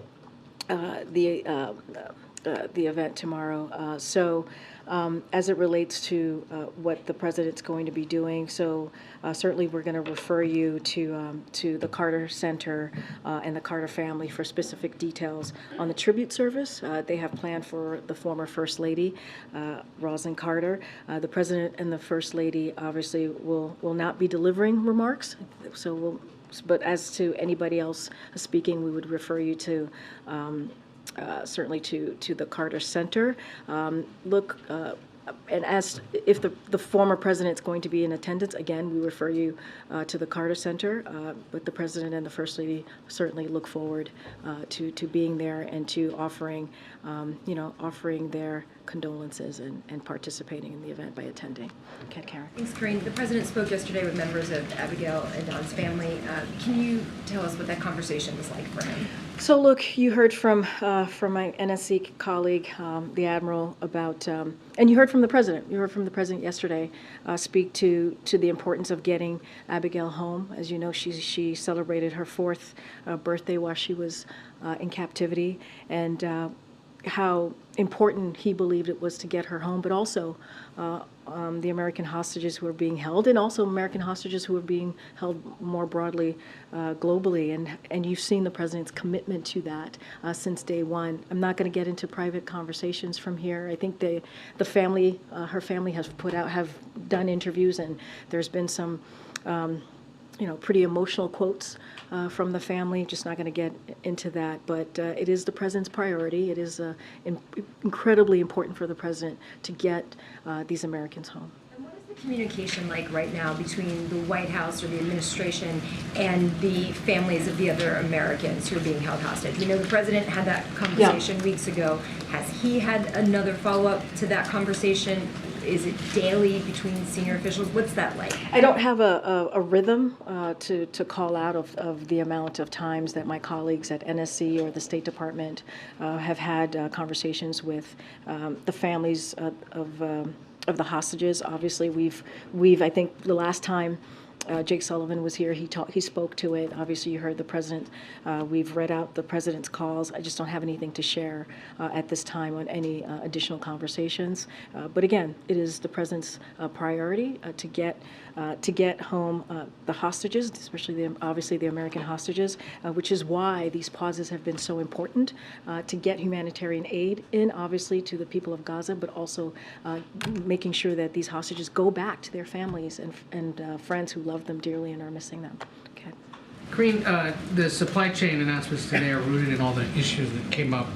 the event tomorrow. As it relates to what the president's going to be doing, so certainly we're going to refer you to the Carter Center and the Carter family for specific details on the tribute service they have planned for the former First Lady, Rosalind Carter. The president and the First Lady obviously will not be delivering remarks, but as to anybody else speaking, we would refer you to certainly to the Carter Center. and as if the former president's going to be in attendance, again, we refer you to the Carter Center, but the president and the first lady certainly look forward to being there and to offering, offering their condolences and participating in the event by attending. Okay, Karen. Thanks, Corinne. The president spoke yesterday with members of Abigail and Don's family. Can you tell us what that conversation was like for him? So look, you heard from my NSC colleague, the Admiral, about, and you heard from the President. You heard from the President yesterday speak to the importance of getting Abigail home. As you know, she celebrated her 4th birthday while she was in captivity, and how important he believed it was to get her home, but also the American hostages who are being held, and also American hostages who are being held more broadly globally. And you've seen the president's commitment to that since day one. I'm not going to get into private conversations from here. I think the family, her family have done interviews, and there's been some pretty emotional quotes from the family. Just not going to get into that, but it is the president's priority. It is incredibly important for the president to get these Americans home. And what is the communication like right now between the White House or the administration and the families of the other Americans who are being held hostage? We know the president had that conversation weeks ago. Has he had another follow-up to that conversation? Is it daily between senior officials? What's that like? I don't have a rhythm to call out of the amount of times that my colleagues at NSC or the State Department have had conversations with the families of the hostages. Obviously, we've I think the last time Jake Sullivan was here, he spoke to it. Obviously, you heard the president. We've read out the president's calls. I just don't have anything to share at this time on any additional conversations. But again, it is the president's priority to get home the hostages, especially obviously the American hostages, which is why these pauses have been so important to get humanitarian aid in, obviously, to the people of Gaza, but also making sure that these hostages go back to their families and friends who love them dearly and are missing them. Okay. Corinne, the supply chain announcements today are rooted in all the issues that came up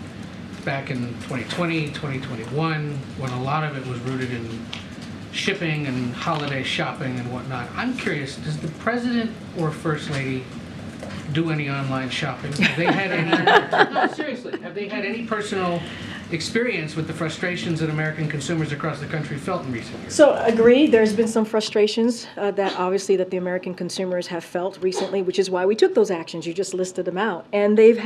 back in 2020, 2021, when a lot of it was rooted in shipping and holiday shopping and whatnot. I'm curious, does the president or first lady do any online shopping? Have they had any, no, seriously, have they had any personal experience with the frustrations that American consumers across the country felt in recent years? So agree, there's been some frustrations that obviously that the American consumers have felt recently, which is why we took those actions. You just listed them out, and they've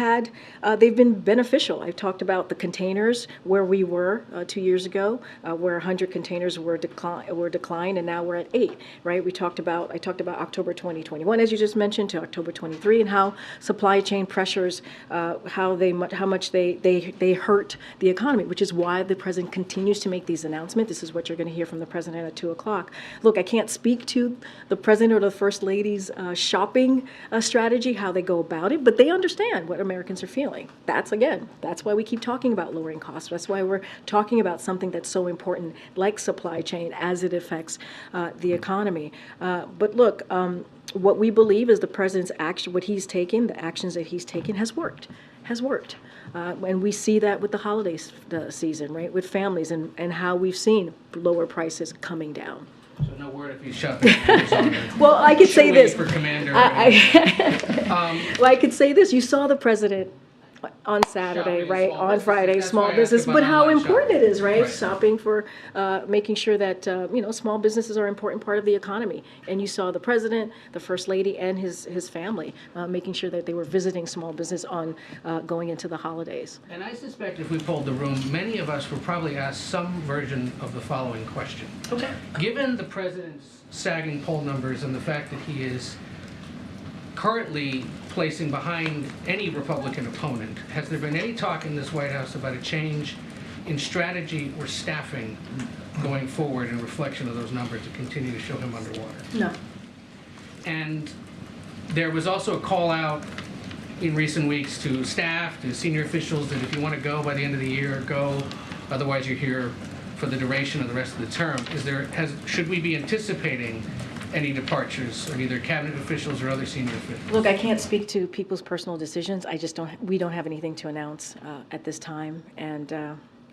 been beneficial. I've talked about the containers where we were 2 years ago, where 100 containers were declined, and now we're at 8. Right? I talked about October 2021, as you just mentioned, to October 23, and how supply chain pressures, how much they hurt the economy, which is why the president continues to make these announcements. This is what you're going to hear from the president at 2 o'clock. Look, I can't speak to the president or the first lady's shopping strategy, how they go about it, but they understand what Americans are feeling. That's why we keep talking about lowering costs. That's why we're talking about something that's so important, like supply chain, as it affects the economy. But look, what we believe is the president's action, what he's taken, the actions that he's taken has worked. And we see that with the holiday season, right, with families and how we've seen lower prices coming down. So no word if he's shopping at Amazon. Well, I could say this. For Commander. Well, I could say this. You saw the president on Saturday, right? On Friday, small business. But how important it is, right? Shopping for making sure that small businesses are an important part of the economy. And you saw the president, the first lady, and his family making sure that they were visiting small business on going into the holidays. And I suspect if we polled the room, many of us will probably ask some version of the following question. Okay. Given the president's sagging poll numbers and the fact that he is currently placing behind any Republican opponent, has there been any talk in this White House about a change in strategy or staffing going forward in reflection of those numbers to continue to show him underwater? No. And there was also a call out in recent weeks to staff, to senior officials, that if you want to go by the end of the year, go. Otherwise, you're here for the duration of the rest of the term. Should we be anticipating any departures of either cabinet officials or other senior officials? Look, I can't speak to people's personal decisions. We don't have anything to announce at this time, and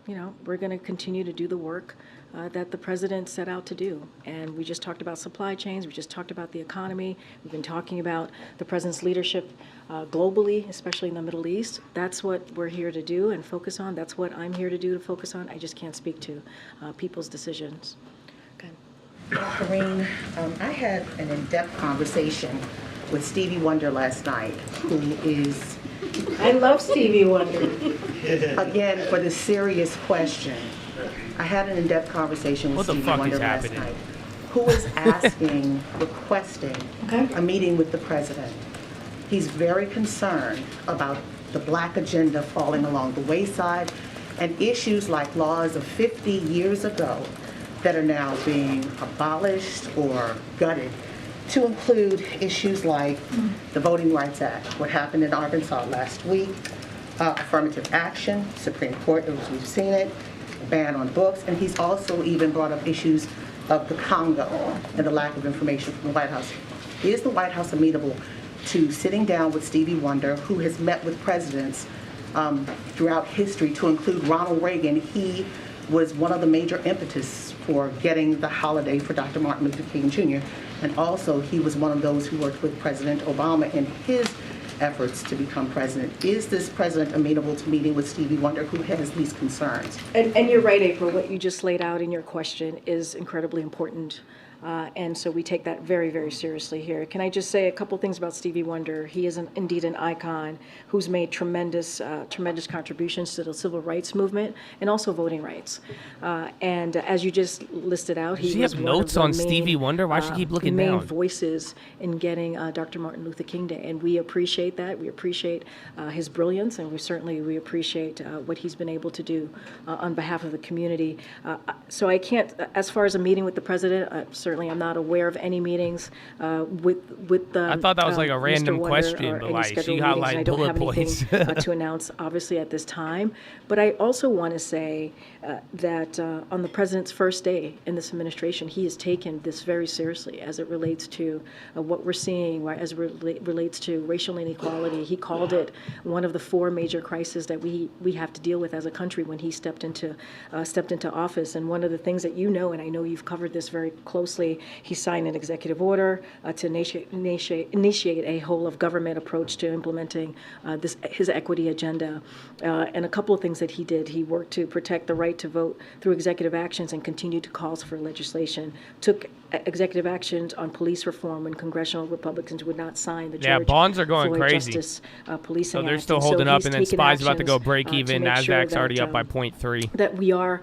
we're going to continue to do the work that the president set out to do. And we just talked about supply chains. We just talked about the economy. We've been talking about the president's leadership globally, especially in the Middle East. That's what we're here to do and focus on. That's what I'm here to do, to focus on. I just can't speak to people's decisions. Corrine, I had an in-depth conversation with Stevie Wonder last night, who is... I love Stevie Wonder. Again, for the serious question, I had an in-depth conversation with Stevie Wonder last night, who is asking, requesting a meeting with the president. He's very concerned about the Black agenda falling along the wayside and issues like laws of 50 years ago that are now being abolished or gutted, to include issues like the Voting Rights Act, what happened in Arkansas last week, affirmative action, Supreme Court, we've seen it, ban on books, and he's also even brought up issues of the Congo and the lack of information from the White House. Is the White House amenable to sitting down with Stevie Wonder, who has met with presidents throughout history, to include Ronald Reagan? He was one of the major impetus for getting the holiday for Dr. Martin Luther King Jr. And also he was one of those who worked with President Obama in his efforts to become president. Is this president amenable to meeting with Stevie Wonder, who has these concerns? And you're right, April. What you just laid out in your question is incredibly important. And so we take that very, very seriously here. Can I just say a couple things about Stevie Wonder? He is indeed an icon who's made tremendous contributions to the civil rights movement and also voting rights. And as you just listed out, he was one notes of on the main, Stevie Wonder? Why should I keep looking main down? voices in getting Dr. Martin Luther King Day, and we appreciate that. We appreciate his brilliance, and we appreciate what he's been able to do on behalf of the community. So I can't, as far as a meeting with the president, certainly I'm not aware of any meetings with the. I thought that was like a random question, but like she got like bullet points. To announce, obviously, at this time. But I also want to say that on the president's first day in this administration, he has taken this very seriously as it relates to what we're seeing, as it relates to racial inequality. He called it one of the four major crises that we have to deal with as a country when he stepped into office. And one of the things that and I know you've covered this very closely, he signed an executive order to initiate a whole of government approach to implementing his equity agenda. And a couple of things that he did. He worked to protect the right to vote through executive actions and continued to calls for legislation. Took executive actions on police reform when congressional Republicans would not sign the George bonds are going Floyd crazy. Justice Policing So they're Act. still holding up, and then he's taken SPY's about to go actions, break even. make sure Nasdaq's already that, up by 0.3. that we are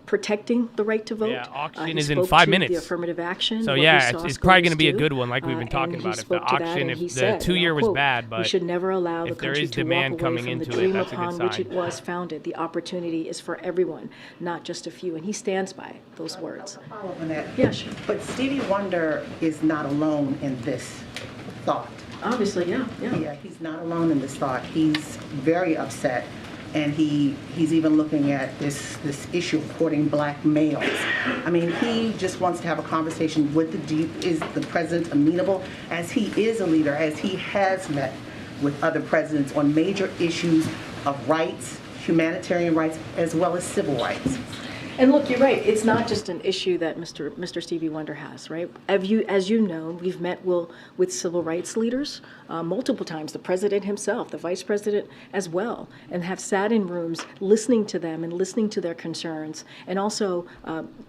protecting the right to vote. Yeah, auction He is in spoke 5 to minutes. The affirmative action. So what we yeah, saw it's probably going to schools be a do, good one, like we've been talking and he about. If the spoke to that, auction, and if he the said, 2 year was quote, bad, but we should never allow the if there country is to demand walk away coming from the into it, dream that's a upon good which it sign. was founded. The opportunity is for everyone, not just a few, and he stands by those words. Follow up on that. Yeah, sure. But Stevie Wonder is not alone in this thought. Obviously, yeah. Yeah, he's not alone in this thought. He's very upset, and he's even looking at this issue of courting black males. I mean, he just wants to have a conversation with is the president amenable, as he is a leader, as he has met with other presidents on major issues of rights, humanitarian rights, as well as civil rights. And look, you're right. It's not just an issue that Mr. Stevie Wonder has, right? As you know, we've met with civil rights leaders multiple times, the president himself, the vice president as well, and have sat in rooms listening to them and listening to their concerns, and also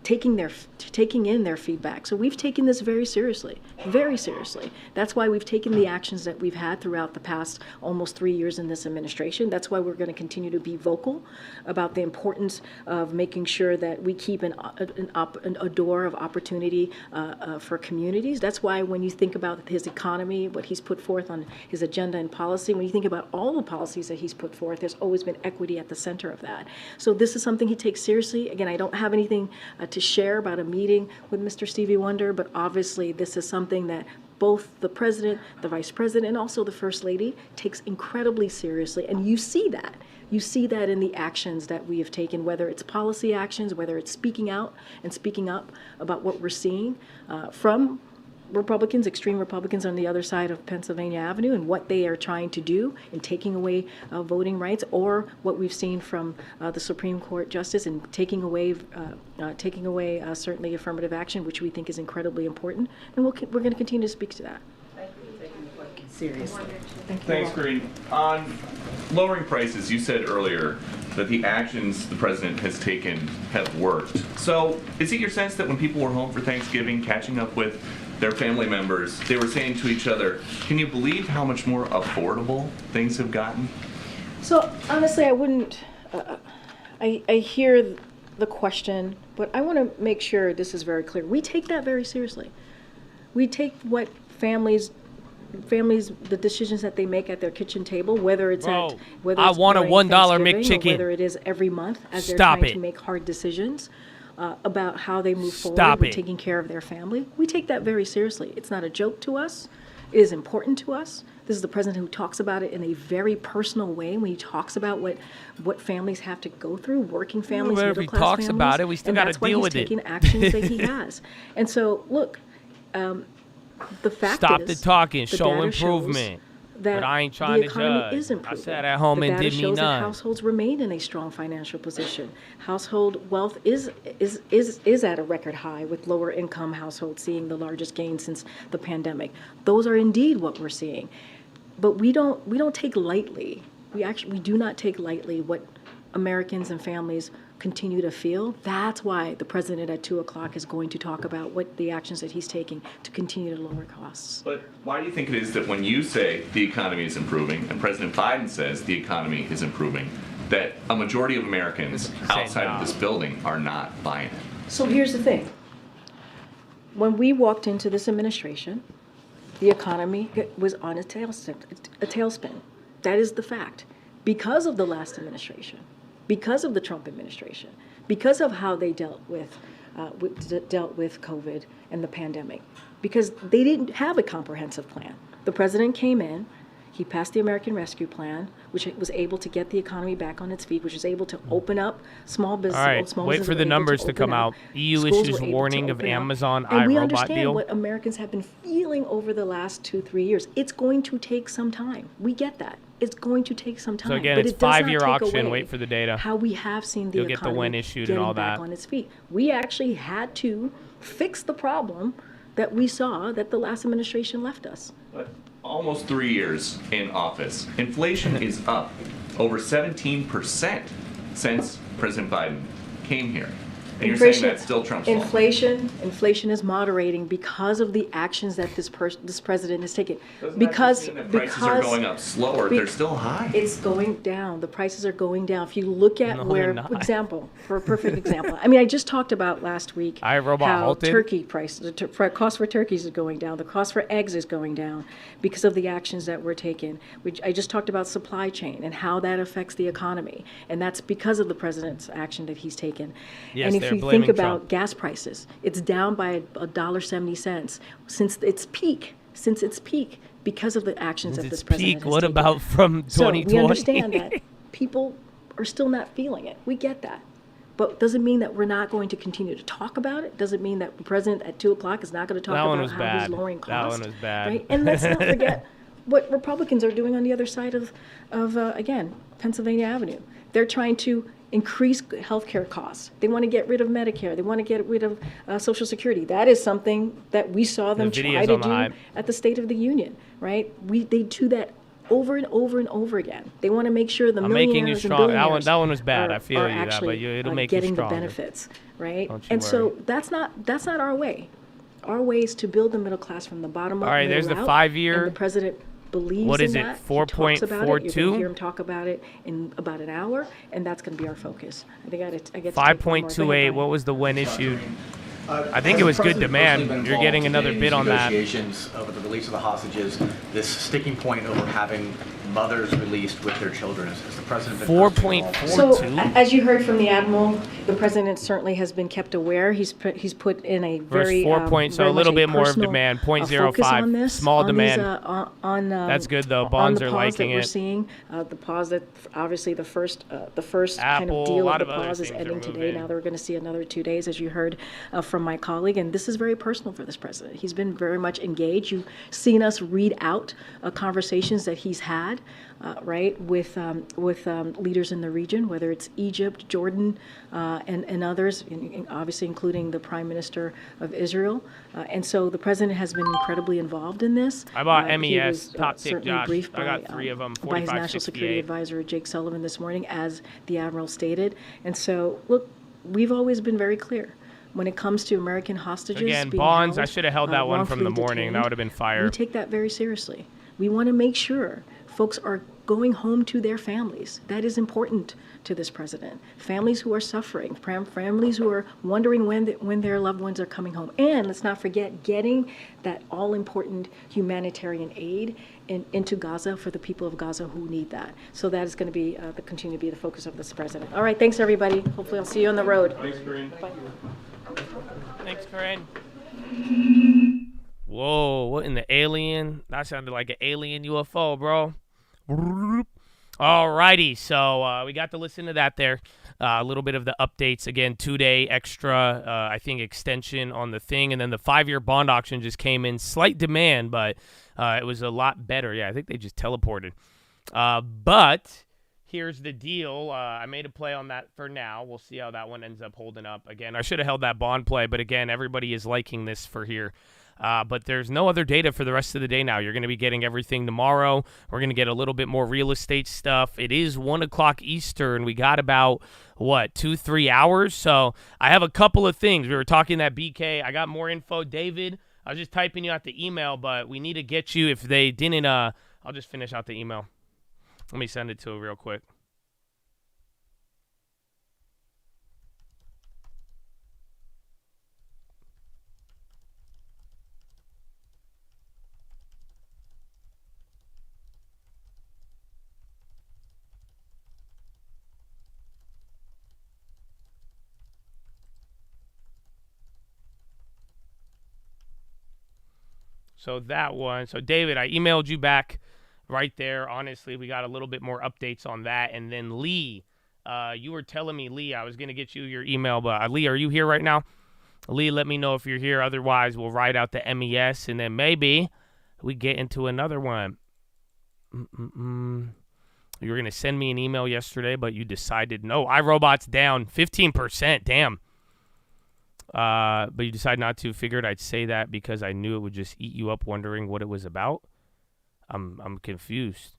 taking in their feedback. So we've taken this very seriously, very seriously. That's why we've taken the actions that we've had throughout the past almost 3 years in this administration. That's why we're going to continue to be vocal about the importance of making sure that we keep a door of opportunity for communities. That's why when you think about his economy, what he's put forth on his agenda and policy, when you think about all the policies that he's put forth, there's always been equity at the center of that. So this is something he takes seriously. Again, I don't have anything to share about a meeting with Mr. Stevie Wonder, but obviously this is something that both the president, the vice president, and also the first lady takes incredibly seriously. And you see that. You see that in the actions that we have taken, whether it's policy actions, whether it's speaking out and speaking up about what we're seeing from Republicans, extreme Republicans on the other side of Pennsylvania Avenue, and what they are trying to do in taking away voting rights, or what we've seen from the Supreme Court justice in taking away certainly affirmative action, which we think is incredibly important. And we're going to continue to speak to that. Seriously. Thanks, Corinne. On lowering prices, you said earlier that the actions the president has taken have worked. So is it your sense that when people were home for Thanksgiving, catching up with their family members, they were saying to each other, can you believe how much more affordable things have gotten? So honestly, I wouldn't, I hear the question, but I want to make sure this is very clear. We take that very seriously. We take what families, the decisions that they make at their kitchen table, whether it's Bro, whether I it's want a during $1 Thanksgiving McChicken. or whether it is every month as they're Stop trying it. to make hard decisions about how they move Stop forward with it. taking care of their family. We take that very seriously. It's not a joke to us. It is important to us. This is the president who talks about it in a very personal way when he talks about what families have to go through, working families, Well, if middle he class talks families. about it, we still and gotta that's why deal he's with it. taking actions that he has. And so, look, the fact Stop is, the talking, the show data shows improvement. that But I ain't trying the to economy judge. is improving. I sat at home the and data did me shows that none. households remain in a strong financial position. Household wealth is at a record high, with lower income households seeing the largest gain since the pandemic. Those are indeed what we're seeing. But we don't take lightly. We do not take lightly what Americans and families continue to feel. That's why the president at 2:00 is going to talk about what the actions that he's taking to continue to lower costs. But why do you think it is that when you say the economy is improving and President Biden says the economy is improving, that a majority of Americans outside of this building are not buying it? So here's the thing. When we walked into this administration, the economy was on a tailspin. That is the fact. Because of the last administration, because of the Trump administration, because of how they dealt with COVID and the pandemic, because they didn't have a comprehensive plan. The president came in, he passed the American Rescue Plan, which was able to get the economy back on its feet, which was able to open up small businesses. All right, small wait businesses for were the able numbers to open come up. out. EU Schools issues were able to warning of open up. Amazon And we iRobot understand deal. what Americans have been feeling over the last 2-3 years. It's going to take some time. We get that. It's going to take some time. So again, but it's it does not 5-year take auction. away Wait for the data. how we have seen the You'll get the economy win issued and getting all back that. on its feet. We actually had to fix the problem that we saw that the last administration left us. But almost 3 years in office, inflation is up over 17% since President Biden came here. And you're saying that's still Trump's fault. Inflation is moderating because of the actions that this president has taken. Doesn't that just mean that prices are going up slower? They're still high. It's going down. The prices are going down. If you look at No, where, they're not. for a perfect example, I mean, I just talked about last week iRobot how halted? turkey prices, the cost for turkeys is going down. The cost for eggs is going down because of the actions that were taken. I just talked about supply chain and how that affects the economy, and that's because of the president's action that he's taken. Yes, and if they're you think blaming about Trump. gas prices, it's down by $1.70 since its peak. Because of the actions that this Its president peak. has What taken. about from 2020? So we understand that people are still not feeling it. We get that. But doesn't mean that we're not going to continue to talk about it. Doesn't mean that the president at 2:00 is not going to talk That one about was how bad. he's lowering That costs. one was bad. Right? And let's not forget what Republicans are doing on the other side of again, Pennsylvania Avenue. They're trying to increase healthcare costs. They want to get rid of Medicare. They want to get rid of Social Security. That is something that we saw them try video's to on the do hype. at the State of the Union, right? They do that over and over and over again. They want to make sure the I'm making you millionaires and strong. billionaires That one was bad. are- I feel are you that, actually, but it'll make you getting the stronger. benefits, right? Don't you And so worry. that's not our way. Our way is to build the middle class from the bottom up. All right, middle there's the out, 5-year. And the president believes What is in it, that. He talks about it. You're 4.42? going to hear him talk about it in about an hour, and that's going to be our focus. I think I get to take one more. Go 5.28. ahead, What was the win issued? I think Has it was the good president personally demand. been You're getting involved another in bid on that. Negotiations with the release of the hostages. this sticking point over having mothers released with their children? Has the president been 4.42? So, as you heard from the Admiral, the president certainly has been kept aware. He's put in a very, Verse 4 point, so very a little much bit more of personal, demand, focus 0.05, on this, small on demand. These, That's good, though. on Bonds the are pause liking that we're it. seeing, the pause that obviously the first kind Apple, of a deal lot of the of other pause is things are ending today. moving. Now that we're going to see another 2 days, as you heard from my colleague, and this is very personal for this president. He's been very much engaged. You've seen us read out conversations that he's had, right, with leaders in the region, whether it's Egypt, Jordan, and others, obviously including the Prime Minister of Israel. And so the president has been incredibly involved in this. I bought He MES, was, top tick certainly Josh. briefed I got 3 of them, by his 45, National Security 68. Advisor, Jake Sullivan, this morning, as the Admiral stated. And so, look, we've always been very clear. When it comes to American hostages Again, being bonds, held, I should have held that one from the wrongfully morning. detained, That would have been fire. we take that very seriously. We want to make sure folks are going home to their families. That is important to this president. Families who are suffering, families who are wondering when their loved ones are coming home. And let's not forget getting that all-important humanitarian aid into Gaza for the people of Gaza who need that. So that is going to be continue to be the focus of this president. All right, thanks everybody. Hopefully I'll see you on the road. Thanks, Corinne. Bye. Thanks, Corinne. Whoa, what in the alien? That sounded like an alien UFO, bro. Alrighty, so we got to listen to that there. A little bit of the updates. Again, 2-day extra, I think, extension on the thing. And then the 5-year bond auction just came in. Slight demand, but it was a lot better. Yeah, I think they just teleported. But here's the deal. I made a play on that for now. We'll see how that one ends up holding up. Again, I should have held that bond play, but again, everybody is liking this for here. But there's no other data for the rest of the day now. You're going to be getting everything tomorrow. We're going to get a little bit more real estate stuff. It is 1 o'clock Eastern. We got about, 2-3 hours? So I have a couple of things. We were talking that BK. I got more info. David, I was just typing you out the email, but we need to get you. If they didn't, I'll just finish out the email. Let me send it to her real quick. So that one. So, David, I emailed you back right there. Honestly, we got a little bit more updates on that. And then Lee, you were telling me, Lee, I was going to get you your email. But, Lee, are you here right now? Lee, let me know if you're here. Otherwise, we'll write out the MES. And then maybe we get into another one. You were going to send me an email yesterday, but you decided, no, iRobot's down 15%. Damn. But you decided not to. Figured I'd say that because I knew it would just eat you up wondering what it was about. I'm confused.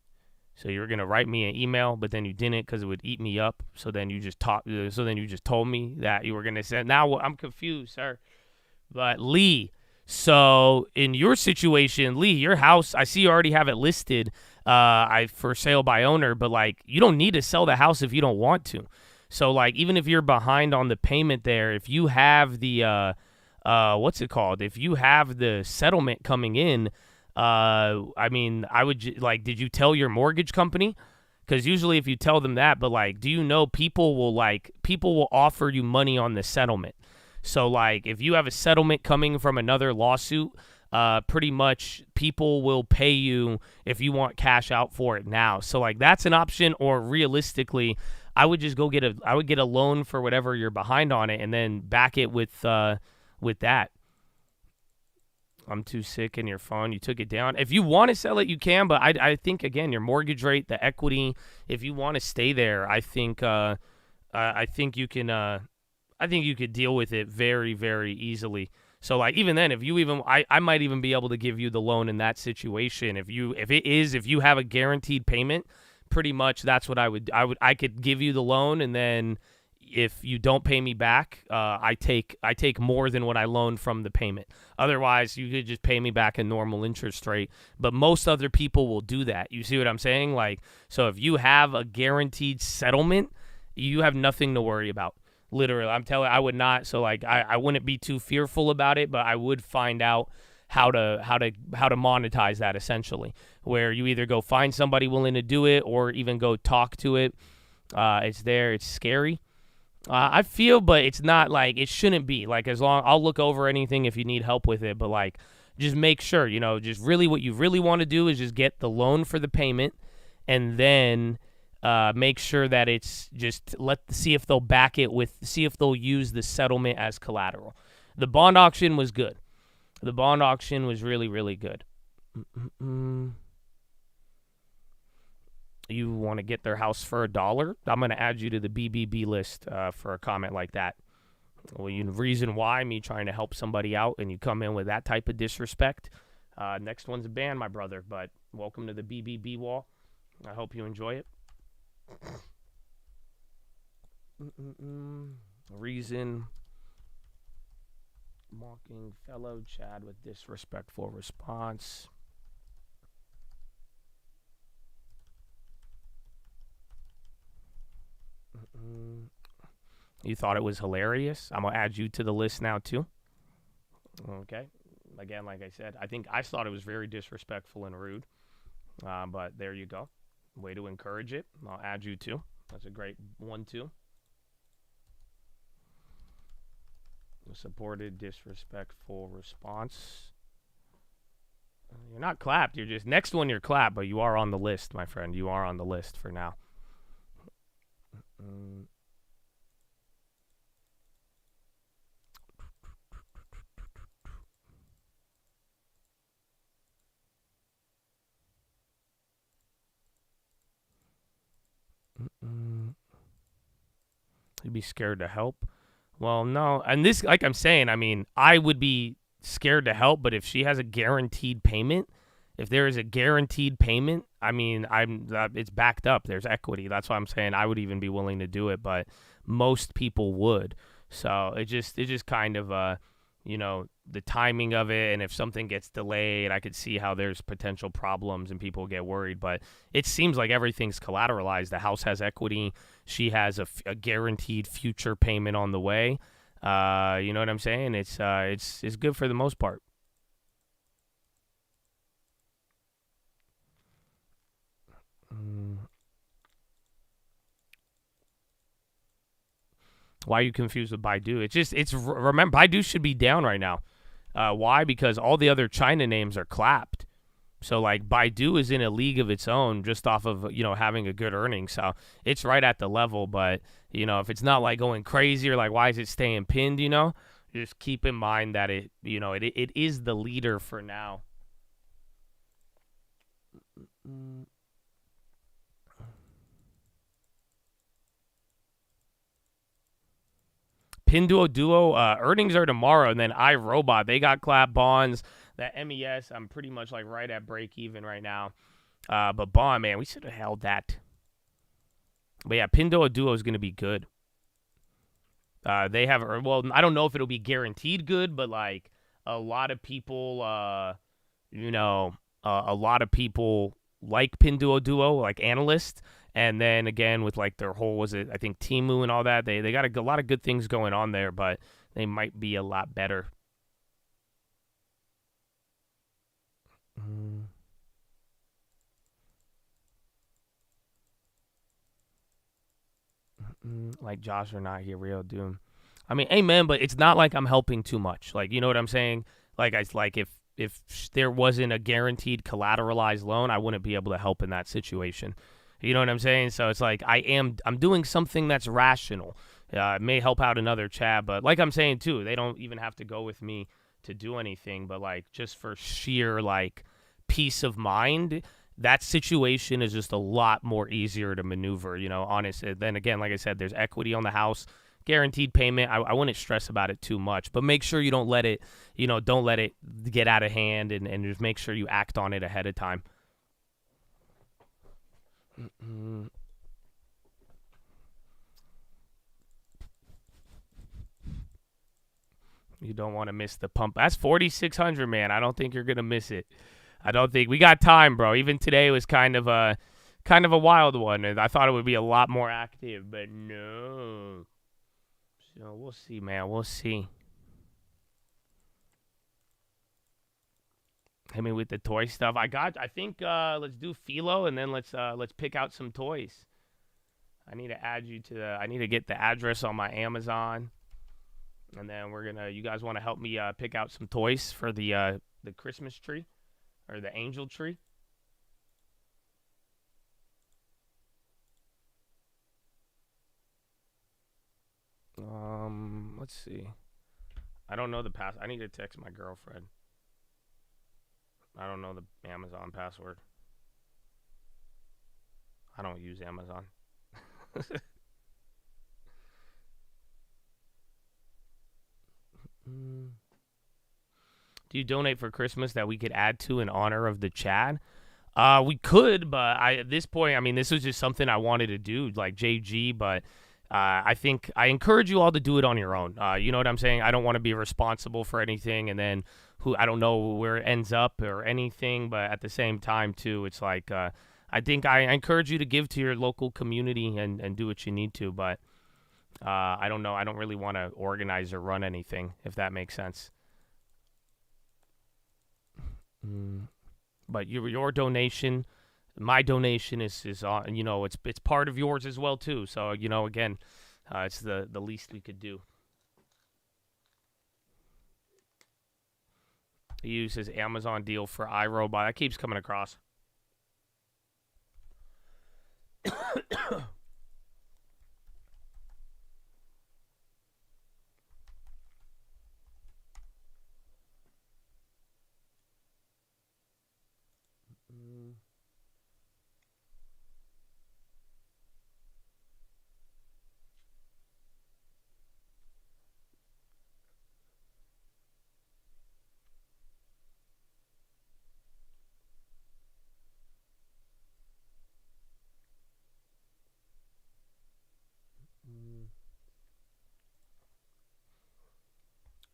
So you were gonna write me an email, but then you didn't because it would eat me up. So then you just told me that you were gonna send. Now I'm confused, sir. But Lee, so in your situation, Lee, your house, I see you already have it listed, for sale by owner. But like, you don't need to sell the house if you don't want to. So, like, even if you're behind on the payment there, if you have the, what's it called? If you have the settlement coming in, I mean, I would, did you tell your mortgage company? Because usually if you tell them that, but, like, do you know people will offer you money on the settlement? So, like, if you have a settlement coming from another lawsuit, pretty much people will pay you if you want cash out for it now. So, like, that's an option, or realistically, I would just go get a loan for whatever you're behind on it and then back it with that. I'm too sick in your phone. You took it down. If you want to sell it, you can, but I think, again, your mortgage rate, the equity, if you want to stay there, I think you can I think you could deal with it very, very easily. So, like, even then, I might even be able to give you the loan in that situation. If you have a guaranteed payment, pretty much that's what I could give you the loan, and then if you don't pay me back, I take more than what I loaned from the payment. Otherwise, you could just pay me back a normal interest rate. But most other people will do that. You see what I'm saying? Like, so if you have a guaranteed settlement, you have nothing to worry about. Literally, I'm telling you, I would not. So, like, I wouldn't be too fearful about it, but I would find out how to monetize that, essentially, where you either go find somebody willing to do it or even go talk to it. It's there. It's scary. I feel, but it's not like it shouldn't be. Like, as long, I'll look over anything if you need help with it, but like, just make sure, just really what you really want to do is just get the loan for the payment, and then make sure that it's just see if they'll back it see if they'll use the settlement as collateral. The bond auction was good. The bond auction was really, really good. You want to get their house for $1? I'm going to add you to the BBB list for a comment like that. Well, the reason why, me trying to help somebody out, and you come in with that type of disrespect. Next one's a ban, my brother, but welcome to the BBB wall. I hope you enjoy it. Reason mocking fellow Chad with disrespectful response. You thought it was hilarious? I'm going to add you to the list now, too. Okay. Again, like I said, I thought it was very disrespectful and rude. But there you go. Way to encourage it. I'll add you, too. That's a great one, too. Supported disrespectful response. You're not clapped. You're just, next one you're clapped, but you are on the list, my friend. You are on the list for now. You'd be scared to help. Well, no. And this, like I'm saying, I mean, I would be scared to help, but if she has a guaranteed payment, if there is a guaranteed payment, I mean, it's backed up. There's equity. That's why I'm saying I would even be willing to do it, but most people would. So it just kind of, the timing of it, and if something gets delayed, I could see how there's potential problems and people get worried. But it seems like everything's collateralized. The house has equity. She has a guaranteed future payment on the way. You know what I'm saying? It's good for the most part. Why are you confused with Baidu? Remember, Baidu should be down right now. Why? Because all the other China names are clapped. So, like, Baidu is in a league of its own just off of, having a good earning. So, it's right at the level. But, if it's not, like, going crazy or, like, why is it staying pinned, just keep in mind that it is the leader for now. Pinduoduo, earnings are tomorrow, and then iRobot, they got clap bonds. That MES, I'm pretty much like right at break even right now. But bond, man, we should have held that. But yeah, Pinduoduo is going to be good. They have, well, I don't know if it'll be guaranteed good, but like a lot of people, a lot of people like Pinduoduo, like analysts. And then again, with like their whole, I think Temu and all that, they got a lot of good things going on there, but they might be a lot better. Like Josh or not here, real doom. I mean, amen, but it's not like I'm helping too much. Like, you know what I'm saying? Like, if there wasn't a guaranteed collateralized loan, I wouldn't be able to help in that situation. You know what I'm saying? So it's like I'm doing something that's rational. It may help out another Chad, but like I'm saying too, they don't even have to go with me to do anything. But like just for sheer like peace of mind, that situation is just a lot more easier to maneuver. Honestly. Then again, like I said, there's equity on the house, guaranteed payment. I wouldn't stress about it too much, but make sure you don't let it, don't let it get out of hand, and just make sure you act on it ahead of time. You don't want to miss the pump. That's 4,600, man. I don't think you're gonna miss it. I don't think we got time, bro. Even today was kind of a wild one. I thought it would be a lot more active, but no. So we'll see, man. We'll see. Hit me with the toy stuff. I think let's do PHILO, and then let's pick out some toys. I need to add you to I need to get the address on my Amazon, and then you guys want to help me pick out some toys for the Christmas tree or the angel tree. Let's see. I don't know the pass. I need to text my girlfriend. I don't know the Amazon password. I don't use Amazon. Do you donate for Christmas that we could add to in honor of the Chad? We could, but at this point, I mean, this was just something I wanted to do, like JG, but I think I encourage you all to do it on your own. You know what I'm saying? I don't want to be responsible for anything, and then I don't know where it ends up or anything, but at the same time, too, it's like I think I encourage you to give to your local community and do what you need to, but I don't know. I don't really want to organize or run anything, if that makes sense. But your donation, my donation is on. You know, it's part of yours as well too. So you know, again, it's the least we could do. He used his Amazon deal for iRobot. That keeps coming across.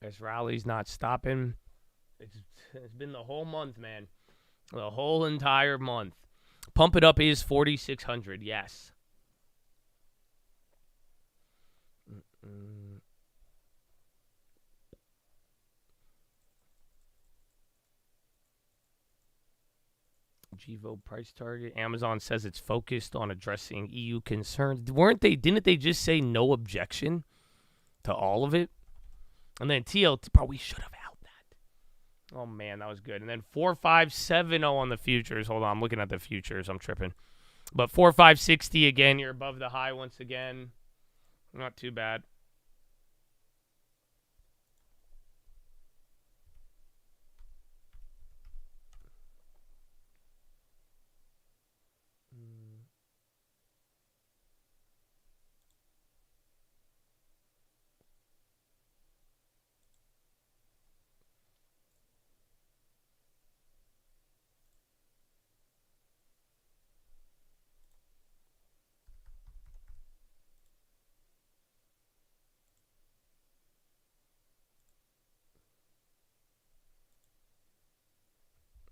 This rally's not stopping. It's been the whole month, man. The whole entire month. Pump It Up is 4,600, yes. GVO price target. Amazon says it's focused on addressing EU concerns. Didn't they just say no objection to all of it? And then TLT, bro, we should have held that. Oh, man, that was good. And then 4570 on the futures. Hold on, I'm looking at the futures. I'm tripping. But 4560 again. You're above the high once again. Not too bad.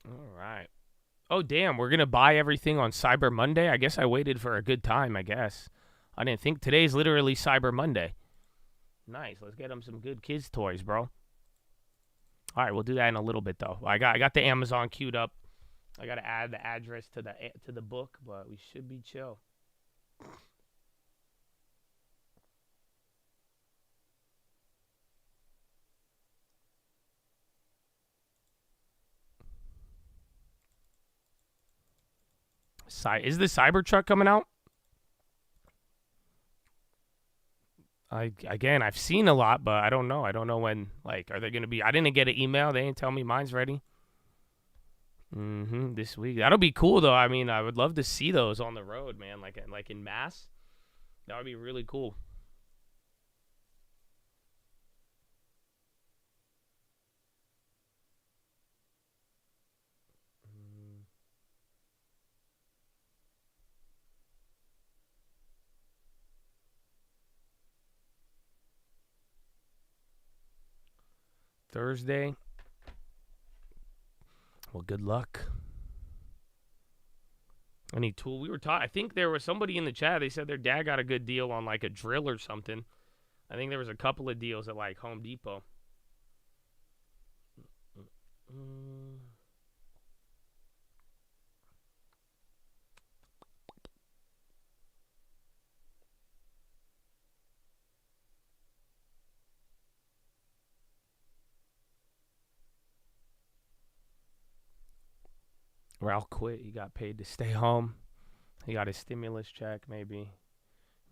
All right. Oh, damn. We're going to buy everything on Cyber Monday? I guess I waited for a good time, I guess. I didn't think today's literally Cyber Monday. Nice. Let's get them some good kids' toys, bro. All right, we'll do that in a little bit, though. I got the Amazon queued up. I got to add the address to the book, but we should be chill. Is the Cybertruck coming out? I've seen a lot, but I don't know. I don't know when. Like, are they gonna be? I didn't get an email. They didn't tell me mine's ready. This week. That'll be cool, though. I mean, I would love to see those on the road, man. Like in mass. That would be really cool. Thursday. Well, good luck. Any tool? We were taught. I think there was somebody in the chat. They said their dad got a good deal on like a drill or something. I think there was a couple of deals at like Home Depot. Ralph quit. He got paid to stay home. He got his stimulus check, maybe.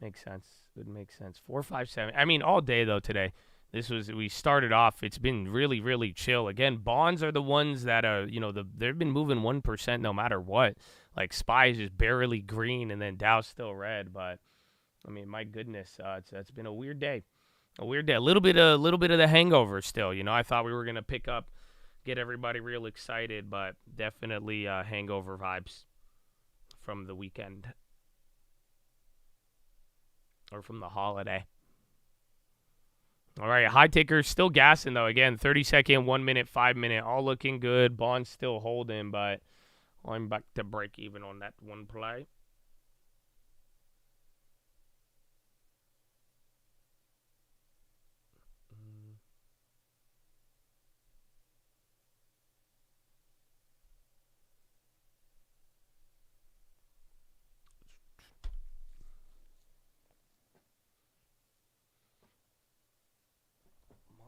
Makes sense. Would make sense. 457. I mean, all day though today. We started off. It's been really, really chill. Again, bonds are the ones that they've been moving 1% no matter what. Like SPY is just barely green, and then Dow's still red. But I mean, my goodness, it's been a weird day. A weird day. A little bit of the hangover still. I thought we were gonna pick up, get everybody real excited, but definitely hangover vibes from the weekend. Or from the holiday. All right, high takers still gassing though. Again, 30-second, 1 minute, 5 minute, all looking good. Bond's still holding, but I'm back to break even on that one play.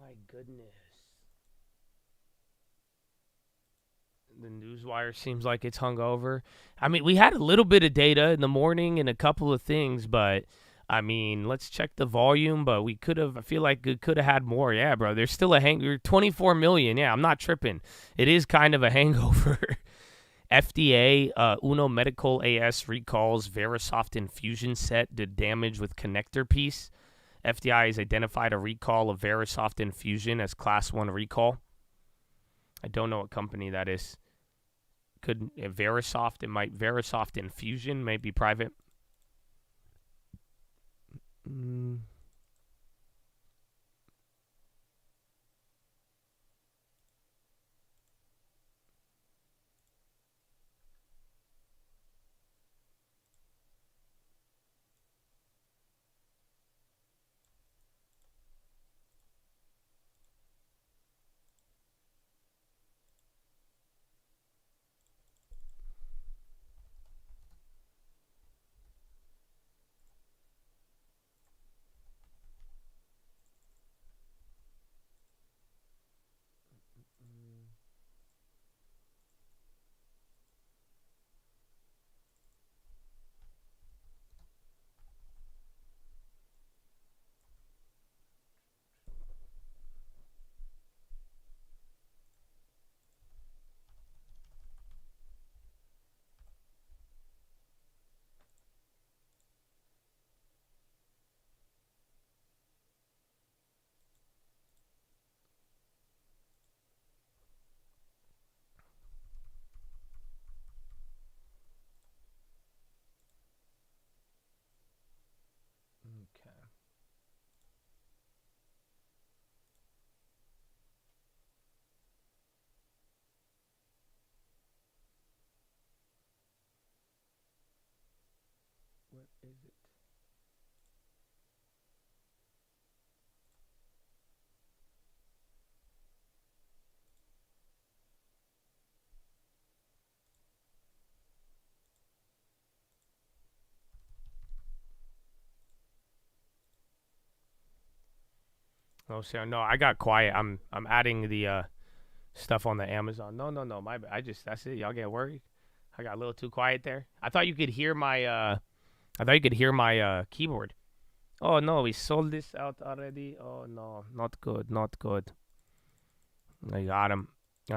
My goodness. The newswire seems like it's hungover. I mean, we had a little bit of data in the morning and a couple of things, but I mean, let's check the volume. But I feel like we could have had more. Yeah, bro. There's still a hangover. 24 million. Yeah, I'm not tripping. It is kind of a hangover. FDA, Uno Medical AS recalls Verisoft infusion set did damage with connector piece. FDI has identified a recall of Verisoft infusion as class 1 recall. I don't know what company that is. Could Verisoft? Verisoft infusion might be private. What is it? Oh, so no, I got quiet. I'm adding the stuff on the Amazon. No, my bad. That's it. Y'all get worried. I got a little too quiet there. I thought you could hear my keyboard. Oh no, we sold this out already. Oh no, not good, not good. I got him.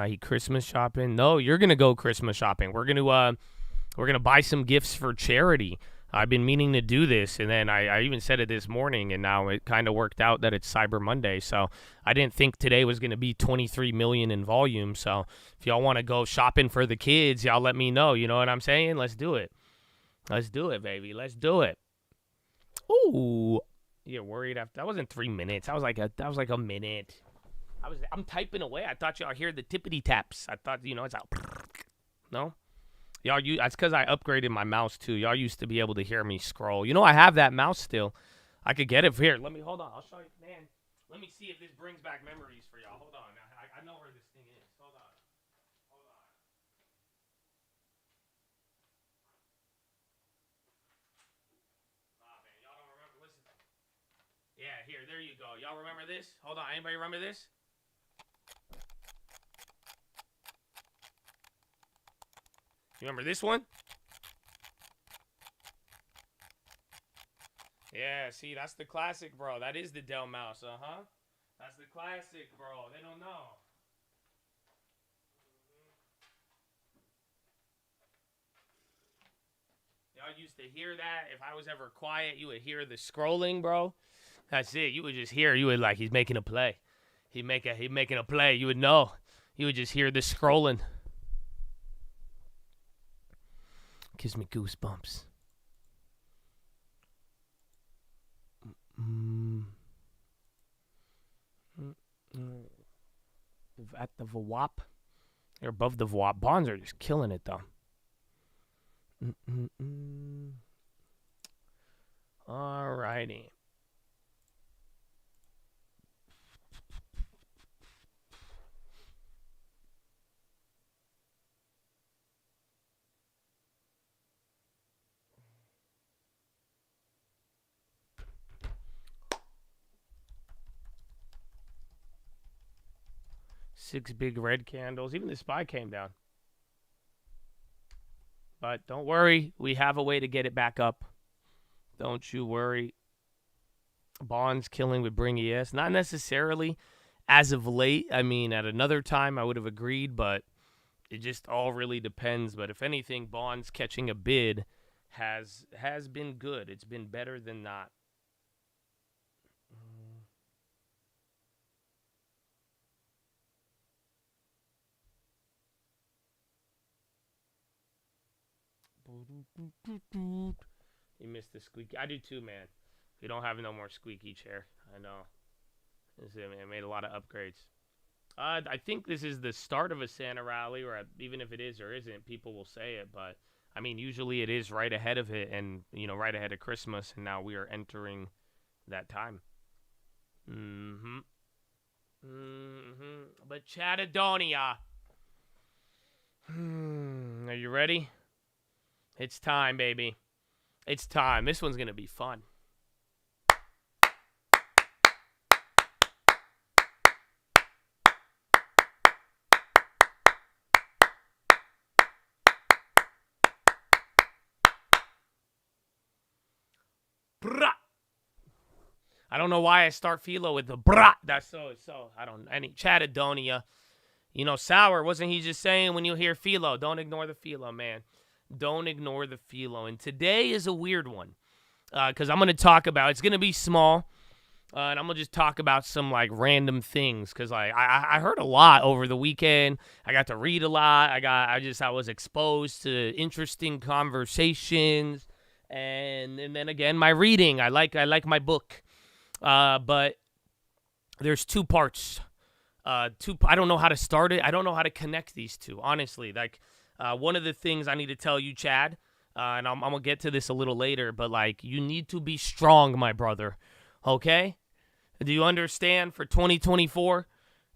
He Christmas shopping. No, you're gonna go Christmas shopping. We're gonna buy some gifts for charity. I've been meaning to do this, and then I even said it this morning, and now it kind of worked out that it's Cyber Monday. So I didn't think today was going to be 23 million in volume. So if y'all want to go shopping for the kids, y'all let me know. You know what I'm saying? Let's do it. Let's do it, baby. Let's do it. Ooh, you're worried after that wasn't 3 minutes. That was like a minute. I'm typing away. I thought y'all hear the tippity taps. I thought it's out. No. That's because I upgraded my mouse too. Y'all used to be able to hear me scroll. I have that mouse still. I could get it here. Hold on. I'll show you, man. Let me see if this brings back memories for y'all. Hold on. I know where this thing is. Hold on. Ah, man, y'all don't remember. Listen. Yeah, there you go. Y'all remember this? Hold on. Anybody remember this? You remember this one? Yeah, see, that's the classic, bro. That is the Dell mouse, uh-huh. That's the classic, bro. They don't know. Y'all used to hear that. If I was ever quiet, you would hear the scrolling, bro. That's it. You would just hear. You would like, he's making a play. He's making a play. You would know. You would just hear the scrolling. Gives me goosebumps. At the VWAP. They're above the VWAP. Bonds are just killing it, though. All righty. Six big red candles. Even the SPY came down. But don't worry. We have a way to get it back up. Don't you worry. Bonds killing would bring ES. Not necessarily as of late. I mean, at another time I would have agreed, but it just all really depends. But if anything, bonds catching a bid has been good. It's been better than not. You missed the squeaky. I do too, man. We don't have no more squeaky chair. I know. I made a lot of upgrades. I think this is the start of a Santa rally, or even if it is or isn't, people will say it. But I mean, usually it is right ahead of it, and right ahead of Christmas, and now we are entering that time. But Chattadonia. Are you ready? It's time, baby. It's time. This one's gonna be fun. Brah. I don't know why I start PHILO with the brah. That's so. Any Chattadonia. Sour, wasn't he just saying when you hear PHILO, don't ignore the PHILO, man. Don't ignore the PHILO. And today is a weird one because I'm going to talk about, it's going to be small, and I'm going to just talk about some, random things because, I heard a lot over the weekend. I got to read a lot. I was exposed to interesting conversations, and then again, my reading. I like my book, but there's two parts. I don't know how to start it. I don't know how to connect these two, honestly. One of the things I need to tell you, Chad, and I'm going to get to this a little later, but, you need to be strong, my brother, okay? Do you understand? For 2024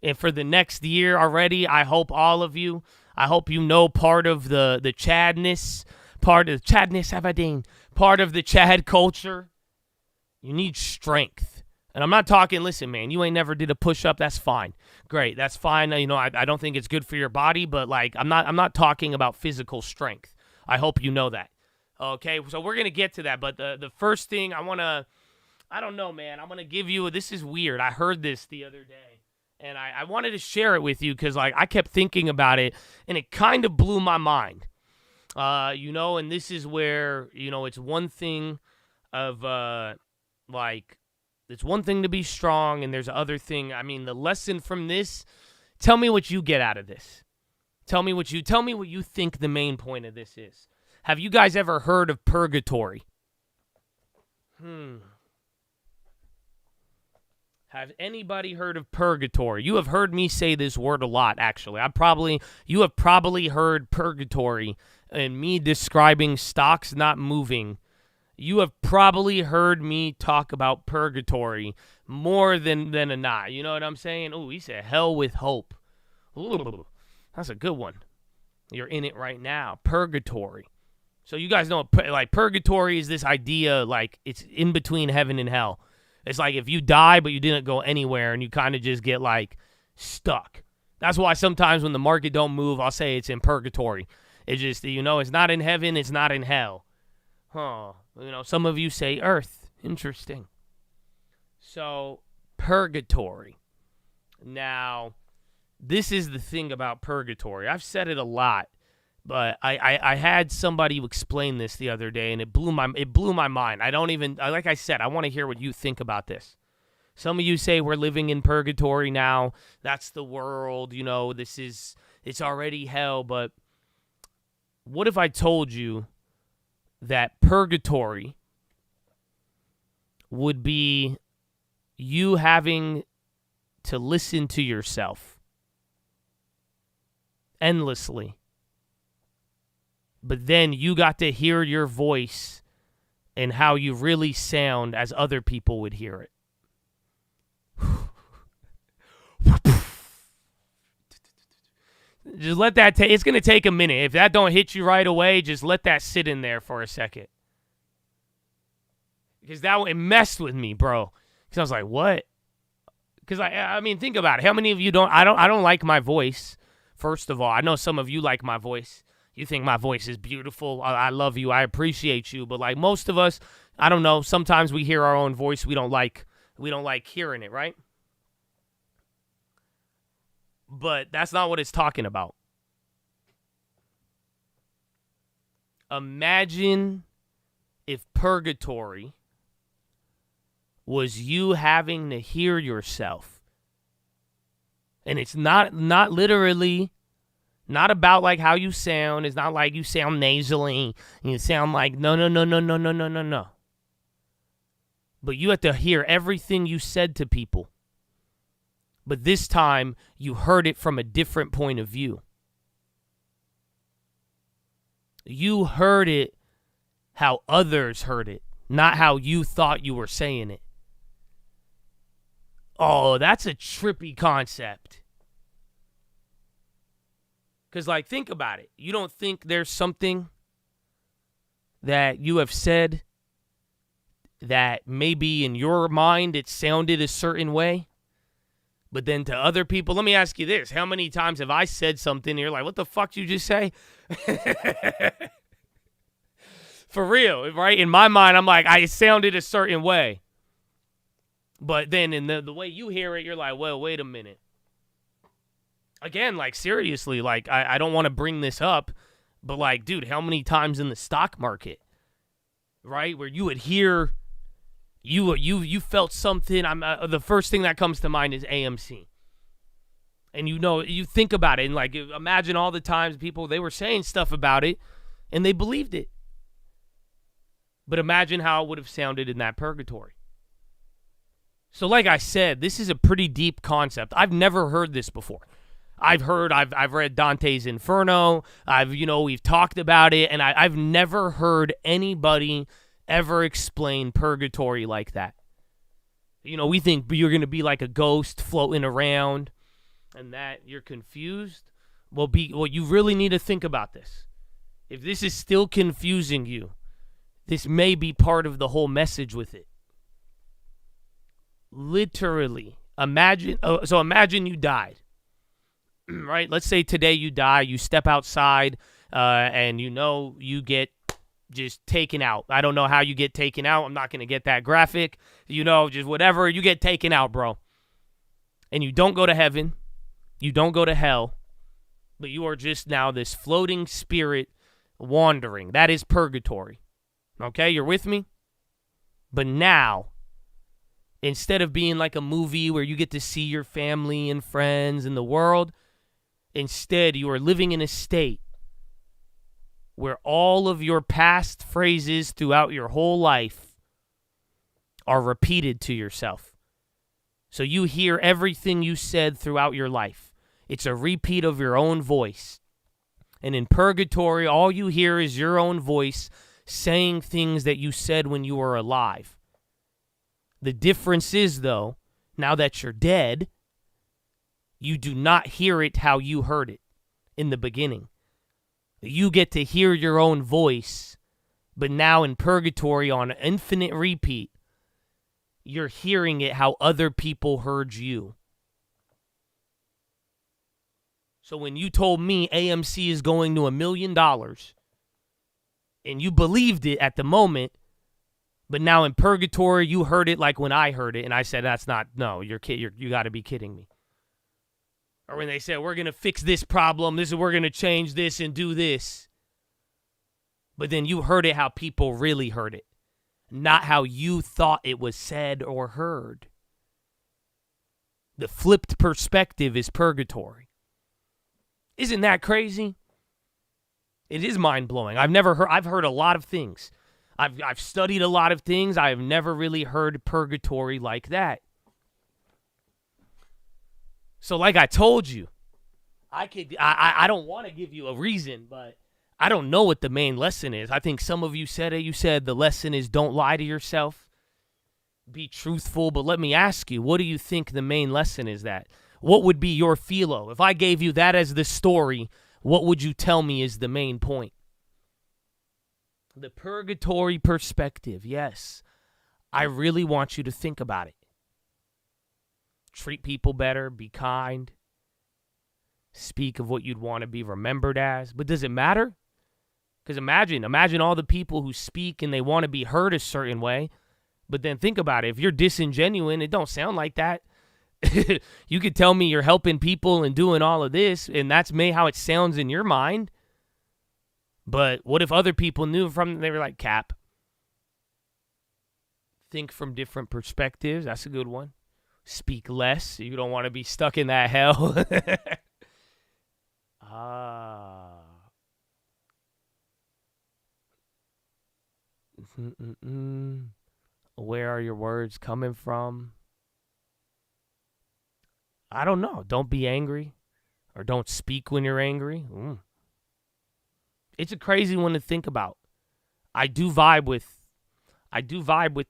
and for the next year already, I hope all of you, part of the Chadness, Aberdeen, part of the Chad culture. You need strength. And I'm not talking, listen, man, you ain't never did a push-up, that's fine. Great, that's fine. I don't think it's good for your body, but I'm not talking about physical strength. I hope you know that. Okay, so we're gonna get to that, but the first thing I don't know, man. I'm gonna give you. This is weird. I heard this the other day, and I wanted to share it with you because I kept thinking about it, and it kind of blew my mind. And this is where it's one thing of it's one thing to be strong, and there's other thing. I mean, the lesson from this, tell me what you get out of this. Tell me what you think the main point of this is. Have you guys ever heard of purgatory? Have anybody heard of purgatory? You have heard me say this word a lot, actually. You have probably heard purgatory and me describing stocks not moving. You have probably heard me talk about purgatory more than a not. You know what I'm saying? Oh, he said hell with hope. Ooh, that's a good one. You're in it right now. Purgatory. So you guys know, purgatory is this idea, it's in between heaven and hell. It's like if you die, but you didn't go anywhere, and you kind of just get, stuck. That's why sometimes when the market don't move, I'll say it's in purgatory. It's just, it's not in heaven, it's not in hell. Huh. Some of you say earth. Interesting. So, purgatory. Now, this is the thing about purgatory. I've said it a lot, but I had somebody explain this the other day, and it blew my mind. Like I said, I want to hear what you think about this. Some of you say we're living in purgatory now. That's the world, it's already hell. But what if I told you that purgatory would be you having to listen to yourself endlessly, but then you got to hear your voice and how you really sound as other people would hear it? Just let that it's going to take a minute. If that don't hit you right away, just let that sit in there for a second. Because it messed with me, bro. Because I was like, what? Because I mean, think about it. How many of you don't like my voice? First of all, I know some of you like my voice. You think my voice is beautiful. I love you. I appreciate you. But like most of us, I don't know. Sometimes we hear our own voice. We don't like hearing it, right? But that's not what it's talking about. Imagine if purgatory was you having to hear yourself. And it's not literally, not about like how you sound. It's not like you sound nasally. You sound like no. But you have to hear everything you said to people. But this time, you heard it from a different point of view. You heard it how others heard it, not how you thought you were saying it. Oh, that's a trippy concept. Because, like, think about it. You don't think there's something that you have said that maybe in your mind it sounded a certain way? But then to other people, let me ask you this. How many times have I said something and you're like, what the fuck did you just say? For real, right? In my mind, I'm like, I sounded a certain way. But then in the way you hear it, you're like, well, wait a minute. Again, like, seriously, like, I don't want to bring this up, but like, dude, how many times in the stock market, right, where you would hear... You felt something. The first thing that comes to mind is AMC. And you think about it and like imagine all the times people, they were saying stuff about it and they believed it. But imagine how it would have sounded in that purgatory. So like I said, this is a pretty deep concept. I've never heard this before. I've read Dante's Inferno. We've talked about it, and I've never heard anybody ever explain purgatory like that. We think you're going to be like a ghost floating around and that you're confused. Well, you really need to think about this. If this is still confusing you, this may be part of the whole message with it. Literally, imagine you died, right? Let's say today you die, you step outside, and you get just taken out. I don't know how you get taken out. I'm not going to get that graphic. Just whatever. You get taken out, bro. And you don't go to heaven. You don't go to hell. But you are just now this floating spirit wandering. That is purgatory. Okay, you're with me? But now, instead of being like a movie where you get to see your family and friends and the world, instead you are living in a state where all of your past phrases throughout your whole life are repeated to yourself. So you hear everything you said throughout your life. It's a repeat of your own voice. And in purgatory, all you hear is your own voice saying things that you said when you were alive. The difference is, though, now that you're dead, you do not hear it how you heard it in the beginning. You get to hear your own voice, but now in purgatory on infinite repeat, you're hearing it how other people heard you. So when you told me AMC is going to $1 million and you believed it at the moment, but now in purgatory, you heard it like when I heard it, and I said, that's not, no, you got to be kidding me. Or when they said, we're going to fix this problem, we're going to change this and do this. But then you heard it how people really heard it, not how you thought it was said or heard. The flipped perspective is purgatory. Isn't that crazy? It is mind-blowing. I've heard a lot of things. I've studied a lot of things. I have never really heard purgatory like that. So like I told you, I don't want to give you a reason, but I don't know what the main lesson is. I think some of you said it. You said the lesson is don't lie to yourself. Be truthful. But let me ask you, what do you think the main lesson is that? What would be your PHILO? If I gave you that as the story, what would you tell me is the main point? The purgatory perspective, yes. I really want you to think about it. Treat people better, be kind. Speak of what you'd want to be remembered as. But does it matter? Because imagine all the people who speak and they want to be heard a certain way. But then think about it. If you're disingenuous, it don't sound like that. You could tell me you're helping people and doing all of this, and that's how it sounds in your mind. But what if other people knew they were like, Cap? Think from different perspectives. That's a good one. Speak less. You don't want to be stuck in that hell. Where are your words coming from? I don't know. Don't be angry, or don't speak when you're angry. It's a crazy one to think about. I do vibe with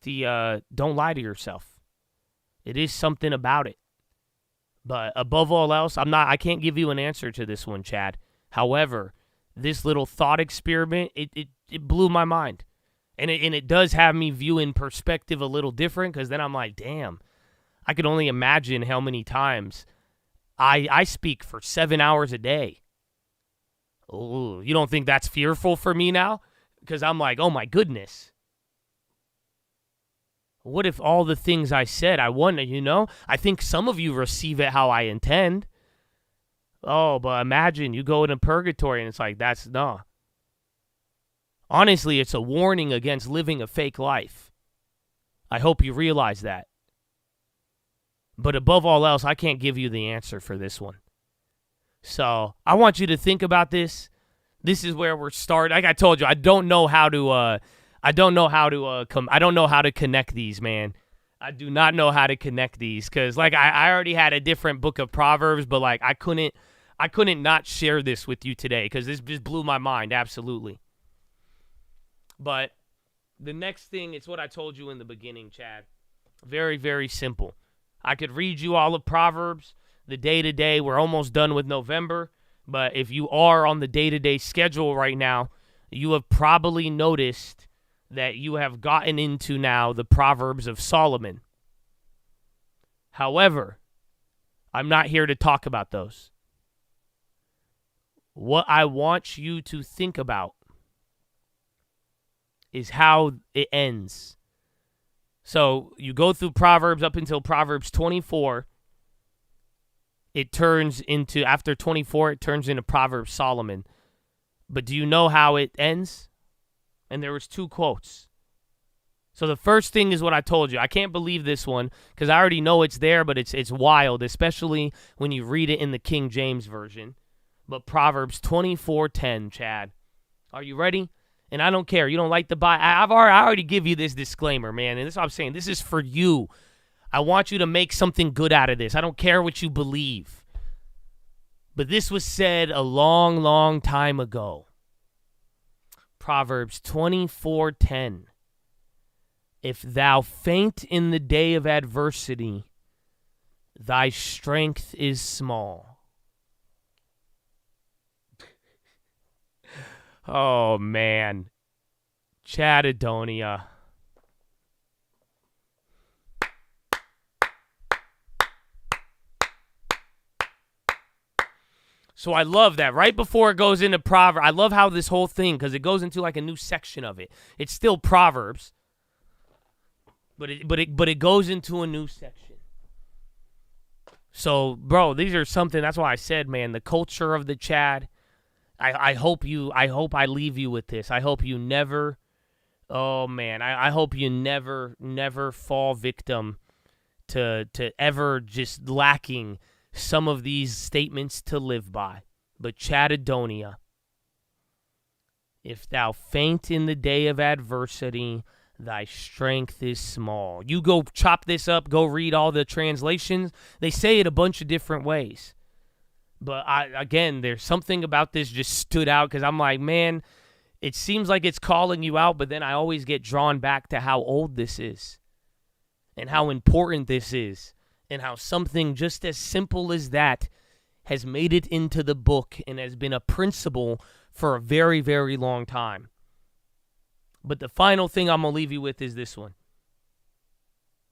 the don't lie to yourself. It is something about it. But above all else, I can't give you an answer to this one, Chad. However, this little thought experiment, it blew my mind. And it does have me viewing perspective a little different, because then I'm like, damn. I could only imagine how many times I speak for 7 hours a day. Ooh, you don't think that's fearful for me now? Because I'm like, oh my goodness. What if all the things I said, I think some of you receive it how I intend. Oh, but imagine you go into purgatory and it's like, no. Honestly, it's a warning against living a fake life. I hope you realize that. But above all else, I can't give you the answer for this one. So I want you to think about this. This is where we're starting. Like I told you, I don't know how to connect these, man. I do not know how to connect these, because like I already had a different book of Proverbs, but like I couldn't not share this with you today, because this just blew my mind. Absolutely. But the next thing, it's what I told you in the beginning, Chad. Very, very simple. I could read you all of Proverbs, the day-to-day. We're almost done with November. But if you are on the day-to-day schedule right now, you have probably noticed that you have gotten into now the Proverbs of Solomon. However, I'm not here to talk about those. What I want you to think about is how it ends. So you go through Proverbs up until Proverbs 24. It turns into, after 24, it turns into Proverbs Solomon. But do you know how it ends? And there was 2 quotes. So the first thing is what I told you. I can't believe this one, because I already know it's there, but it's wild, especially when you read it in the King James Version. But Proverbs 24:10, Chad. Are you ready? And I don't care. You don't like the Bible. I already give you this disclaimer, man. And this is what I'm saying. This is for you. I want you to make something good out of this. I don't care what you believe. But this was said a long, long time ago. Proverbs 24:10. If thou faint in the day of adversity, thy strength is small. Oh, man. Chadadonia. So I love that. Right before it goes into Proverbs, I love how this whole thing, because it goes into like a new section of it. It's still Proverbs, but it goes into a new section. So, bro, these are something. That's why I said, man, the culture of the Chad. I hope I leave you with this. I hope you never. Oh man, I hope you never fall victim to ever just lacking some of these statements to live by. But Chadadonia, if thou faint in the day of adversity, thy strength is small. You go chop this up, go read all the translations. They say it a bunch of different ways. But again, there's something about this just stood out because I'm like, man, it seems like it's calling you out, but then I always get drawn back to how old this is and how important this is and how something just as simple as that has made it into the book and has been a principle for a very, very long time. But the final thing I'm going to leave you with is this one.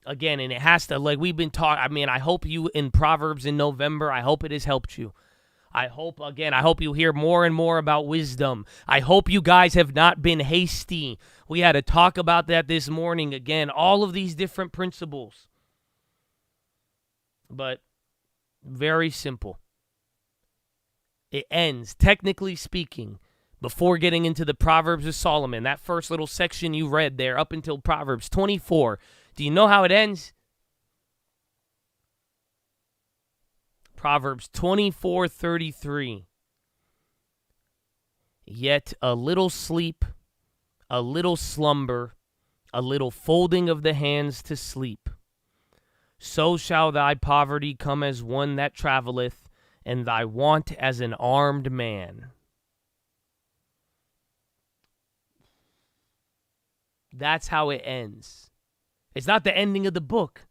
Again, and it has to, like we've been taught, I mean, I hope you in Proverbs in November, I hope it has helped you. I hope you hear more and more about wisdom. I hope you guys have not been hasty. We had a talk about that this morning. Again, all of these different principles. But very simple. It ends, technically speaking, before getting into the Proverbs of Solomon, that first little section you read there up until Proverbs 24. Do you know how it ends? Proverbs 24:33. Yet a little sleep, a little slumber, a little folding of the hands to sleep. So shall thy poverty come as one that traveleth, and thy want as an armed man. That's how it ends. It's not the ending of the book,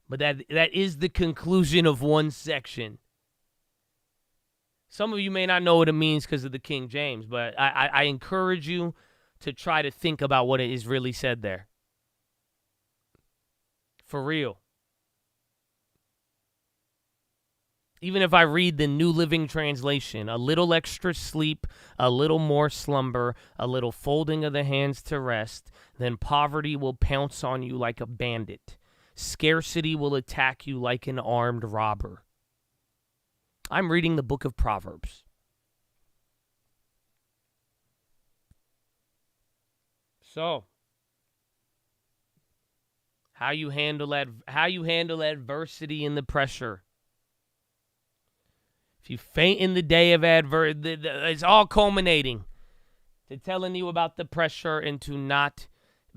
but that is the conclusion of one section. Some of you may not know what it means because of the King James, but I encourage you to try to think about what it is really said there. For real. Even if I read the New Living Translation, a little extra sleep, a little more slumber, a little folding of the hands to rest, then poverty will pounce on you like a bandit. Scarcity will attack you like an armed robber. I'm reading the book of Proverbs. So, how you handle adversity and the pressure. If you faint in the day of adversity, it's all culminating to telling you about the pressure and to not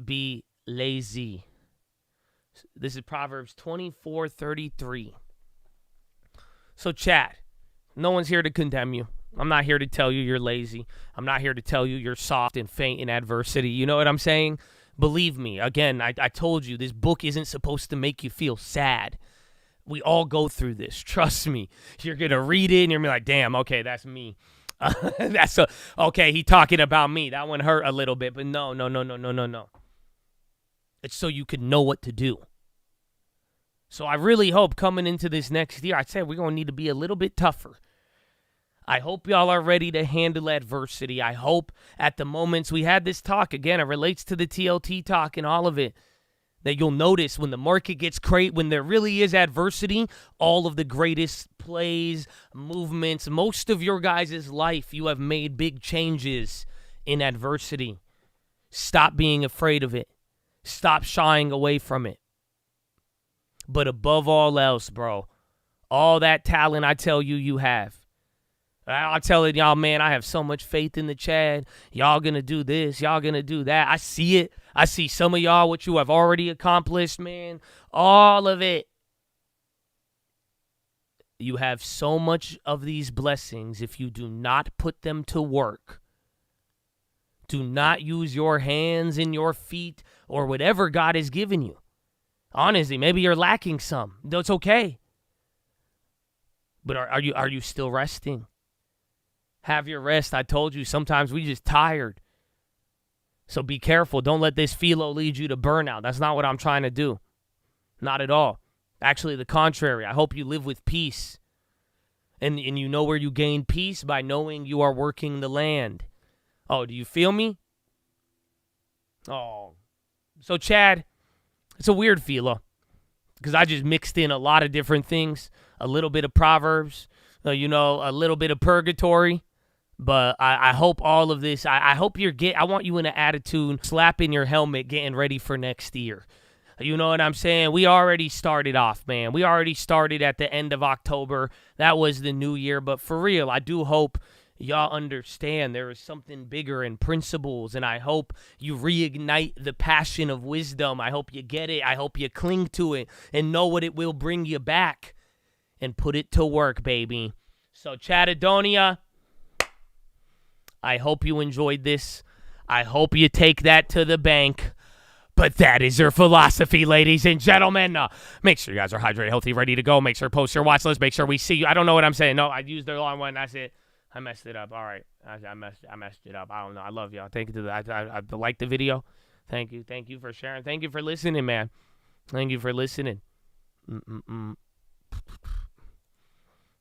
be lazy. This is Proverbs 24:33. So chat, no one's here to condemn you. I'm not here to tell you you're lazy. I'm not here to tell you you're soft and faint in adversity. You know what I'm saying? Believe me. Again, I told you this book isn't supposed to make you feel sad. We all go through this. Trust me. You're going to read it and you're going to be like, damn, okay, that's me. Okay, he talking about me. That one hurt a little bit, but no. It's so you can know what to do. So I really hope coming into this next year, I said we're going to need to be a little bit tougher. I hope y'all are ready to handle adversity. I hope at the moments we had this talk, again, it relates to the TLT talk and all of it, that you'll notice when the market gets when there really is adversity, all of the greatest plays, movements, most of your guys' life, you have made big changes in adversity. Stop being afraid of it. Stop shying away from it. But above all else, bro, all that talent I tell you you have. I'll tell it, y'all, man, I have so much faith in the Chad. Y'all gonna do this. Y'all gonna do that. I see it. I see some of y'all, what you have already accomplished, man. All of it. You have so much of these blessings if you do not put them to work. Do not use your hands and your feet or whatever God has given you. Honestly, maybe you're lacking some. That's okay. But are you still resting? Have your rest. I told you, sometimes we just tired. So be careful. Don't let this PHILO lead you to burnout. That's not what I'm trying to do. Not at all. Actually, the contrary. I hope you live with peace. And you know where you gain peace? By knowing you are working the land. Oh, do you feel me? Oh. So, Chad, it's a weird PHILO. Because I just mixed in a lot of different things. A little bit of Proverbs. A little bit of purgatory. But I hope all of this, I hope I want you in an attitude, slapping your helmet, getting ready for next year. You know what I'm saying? We already started off, man. We already started at the end of October. That was the new year. But for real, I do hope y'all understand there is something bigger in principles, and I hope you reignite the passion of wisdom. I hope you get it. I hope you cling to it and know what it will bring you back and put it to work, baby. So, Chattadonia, I hope you enjoyed this. I hope you take that to the bank. But that is your philosophy, ladies and gentlemen. Make sure you guys are hydrated, healthy, ready to go. Make sure to post your watch list. Make sure we see you. I don't know what I'm saying. No, I used the wrong one. That's it. I messed it up. All right. I messed it up. I don't know. I love y'all. Thank you. I like the video. Thank you. Thank you for sharing. Thank you for listening, man. Thank you for listening.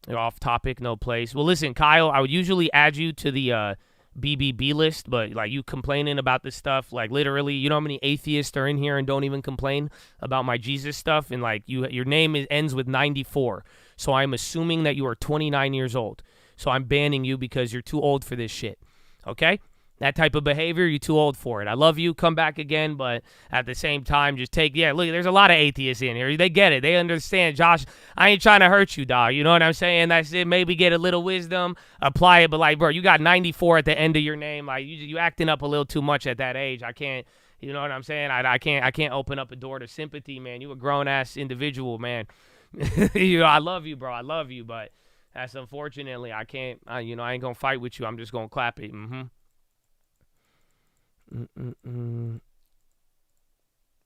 You're off topic, no place. Well, listen, Kyle, I would usually add you to the BBB list, but like you complaining about this stuff, like literally, you know how many atheists are in here and don't even complain about my Jesus stuff, and like your name ends with 94, so I'm assuming that you are 29 years old, so I'm banning you because you're too old for this shit, okay? That type of behavior, you're too old for it. I love you, come back again, but at the same time, just look, there's a lot of atheists in here. They get it. They understand. Josh, I ain't trying to hurt you, dog. You know what I'm saying? That's it. Maybe get a little wisdom, apply it, but like, bro, you got 94 at the end of your name. Like, you acting up a little too much at that age. I can't, you know what I'm saying? I can't open up a door to sympathy, man. You a grown-ass individual, man. I love you, bro. I love you, but that's unfortunately, I can't, I ain't going to fight with you. I'm just going to clap it.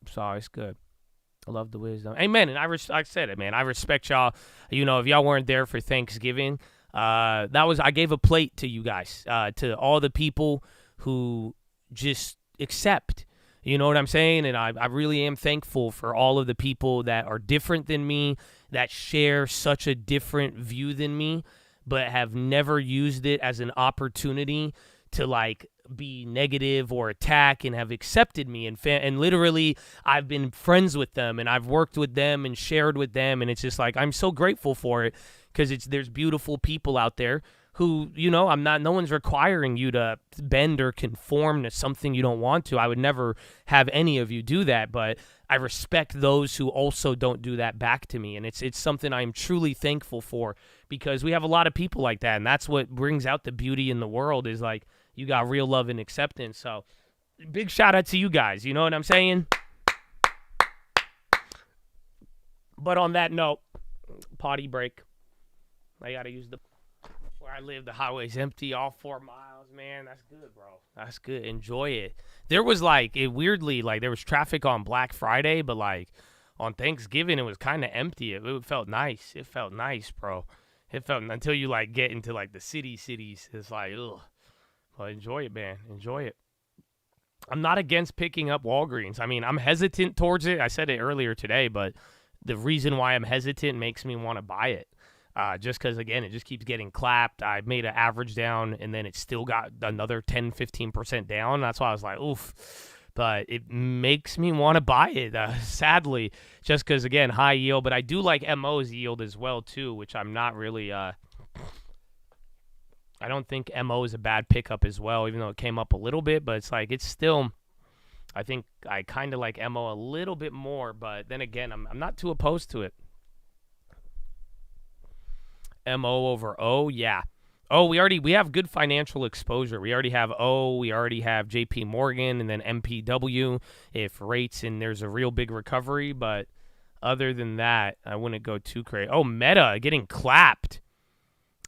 Sorry, it's good. I love the wisdom. Amen. And I said it, man. I respect y'all. You know, if y'all weren't there for Thanksgiving, I gave a plate to you guys, to all the people who just accept. You know what I'm saying? And I really am thankful for all of the people that are different than me, that share such a different view than me, but have never used it as an opportunity to like be negative or attack, and have accepted me, and literally I've been friends with them, and I've worked with them and shared with them, and it's just like I'm so grateful for it, because there's beautiful people out there who, you know, no one's requiring you to bend or conform to something you don't want to. I would never have any of you do that, but I respect those who also don't do that back to me, and it's something I'm truly thankful for, because we have a lot of people like that, and that's what brings out the beauty in the world, is like you got real love and acceptance. So big shout out to you guys. You know what I'm saying? But on that note, potty break. I got to use where I live, the highway's empty, all 4 miles, man. That's good, bro. That's good. Enjoy it. There was weirdly, there was traffic on Black Friday, but like on Thanksgiving, it was kind of empty. It felt nice. It felt nice, bro. It felt, until you get into the cities, it's like, ugh. Well, enjoy it, man. Enjoy it. I'm not against picking up Walgreens. I mean, I'm hesitant towards it. I said it earlier today, but the reason why I'm hesitant makes me want to buy it. Just because, again, it just keeps getting clapped. I made an average down, and then it still got another 10, 15% down. That's why I was like, oof. But it makes me want to buy it, sadly, just because, again, high yield. But I do like MO's yield as well, too, which I'm not really I don't think MO is a bad pickup as well, even though it came up a little bit. But it's still, I think I kind of like MO a little bit more. But then again, I'm not too opposed to it. MO over O, yeah. Oh, we have good financial exposure. We already have O, we already have JP Morgan, and then MPW if rates and there's a real big recovery. But other than that, I wouldn't go too crazy. Oh, Meta getting clapped.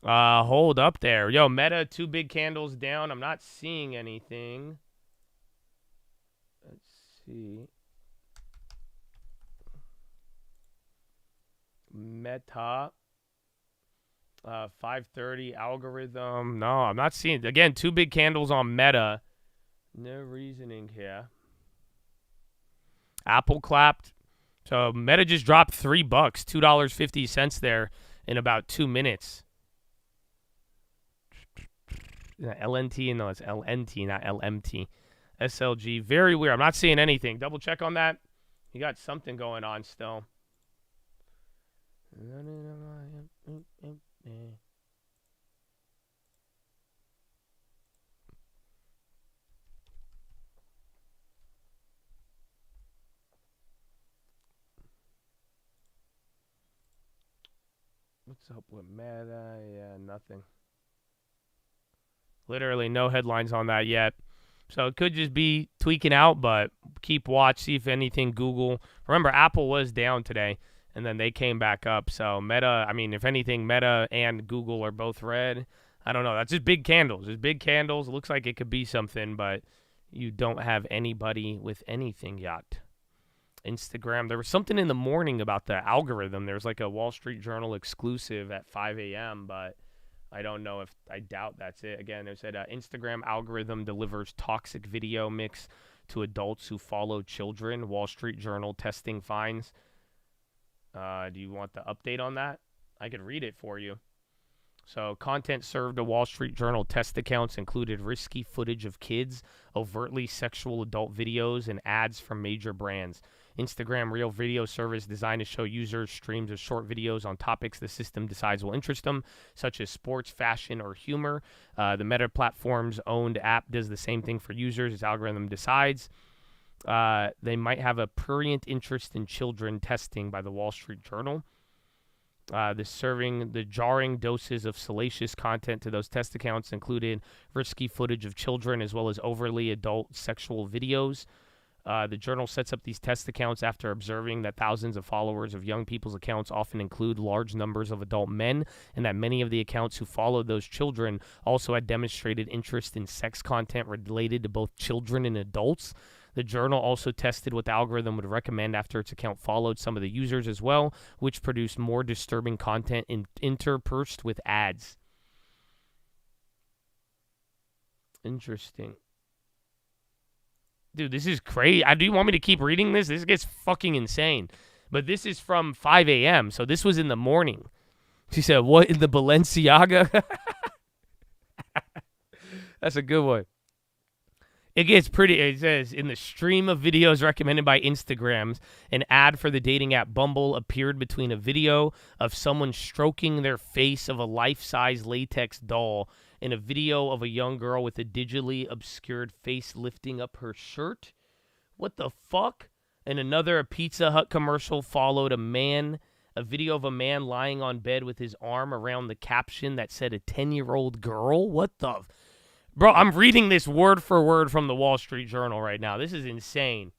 Hold up there. Yo, Meta, 2 big candles down. I'm not seeing anything. Let's see. Meta. 530 algorithm. No, I'm not seeing. Again, 2 big candles on Meta. No reasoning here. Apple clapped. So Meta just dropped $3, $2.50 there in about 2 minutes. LNT? No, it's LNT, not LMT. SLG. Very weird. I'm not seeing anything. Double check on that. You got something going on still. What's up with Meta? Yeah, nothing. Literally no headlines on that yet. So it could just be tweaking out, but keep watch, see if anything Google. Remember, Apple was down today, and then they came back up. So Meta, I mean, if anything, Meta and Google are both red. I don't know. That's just big candles. There's big candles. It looks like it could be something, but you don't have anybody with anything yet. Instagram. There was something in the morning about the algorithm. There was like a Wall Street Journal exclusive at 5 a.m., but I don't know if I doubt that's it. Again, they said Instagram algorithm delivers toxic video mix to adults who follow children. Wall Street Journal testing finds. Do you want the update on that? I could read it for you. So, content served to Wall Street Journal test accounts included risky footage of kids, overtly sexual adult videos, and ads from major brands. Instagram Reel video service designed to show users streams of short videos on topics the system decides will interest them, such as sports, fashion, or humor. The Meta platform's owned app does the same thing for users. Its algorithm decides. They might have a prurient interest in children testing by the Wall Street Journal. The jarring doses of salacious content to those test accounts included risky footage of children as well as overly adult sexual videos. The journal sets up these test accounts after observing that thousands of followers of young people's accounts often include large numbers of adult men, and that many of the accounts who followed those children also had demonstrated interest in sex content related to both children and adults. The journal also tested what the algorithm would recommend after its account followed some of the users as well, which produced more disturbing content interspersed with ads. Interesting. Dude, this is crazy. Do you want me to keep reading this? This gets fucking insane. But this is from 5 a.m., so this was in the morning. She said, what, in the Balenciaga? That's a good one. It gets pretty. It says, in the stream of videos recommended by Instagrams, an ad for the dating app Bumble appeared between a video of someone stroking their face of a life-size latex doll and a video of a young girl with a digitally obscured face lifting up her shirt. What the fuck? And a Pizza Hut commercial followed a video of a man lying on bed with his arm around the caption that said a 10-year-old girl. What the... Bro, I'm reading this word for word from the Wall Street Journal right now. This is insane.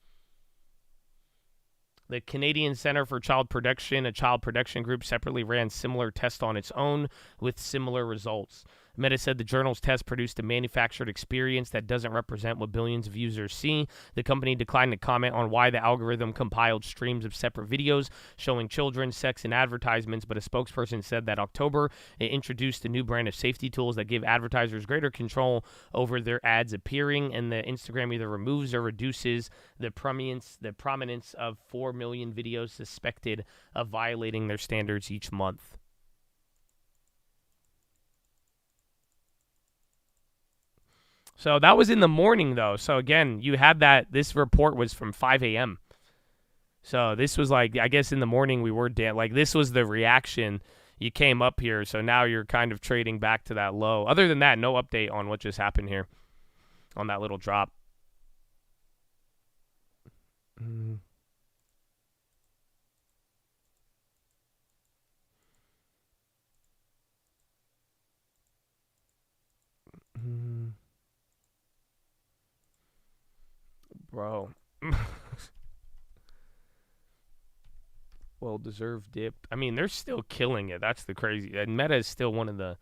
The Canadian Center for Child Protection, a child protection group, separately ran similar tests on its own with similar results. Meta said the journal's test produced a manufactured experience that doesn't represent what billions of users see. The company declined to comment on why the algorithm compiled streams of separate videos showing children, sex, and advertisements, but a spokesperson said that October it introduced a new brand of safety tools that give advertisers greater control over their ads appearing, and the Instagram either removes or reduces the prominence of 4 million videos suspected of violating their standards each month. So that was in the morning, though. So, again, you had that. This report was from 5 a.m. So this was like, I guess in the morning we were down. Like, this was the reaction. You came up here, so now you're kind of trading back to that low. Other than that, no update on what just happened here on that little drop. Mm. Bro. Well-deserved dip. I mean, they're still killing it. That's the crazy. And Meta is still one of the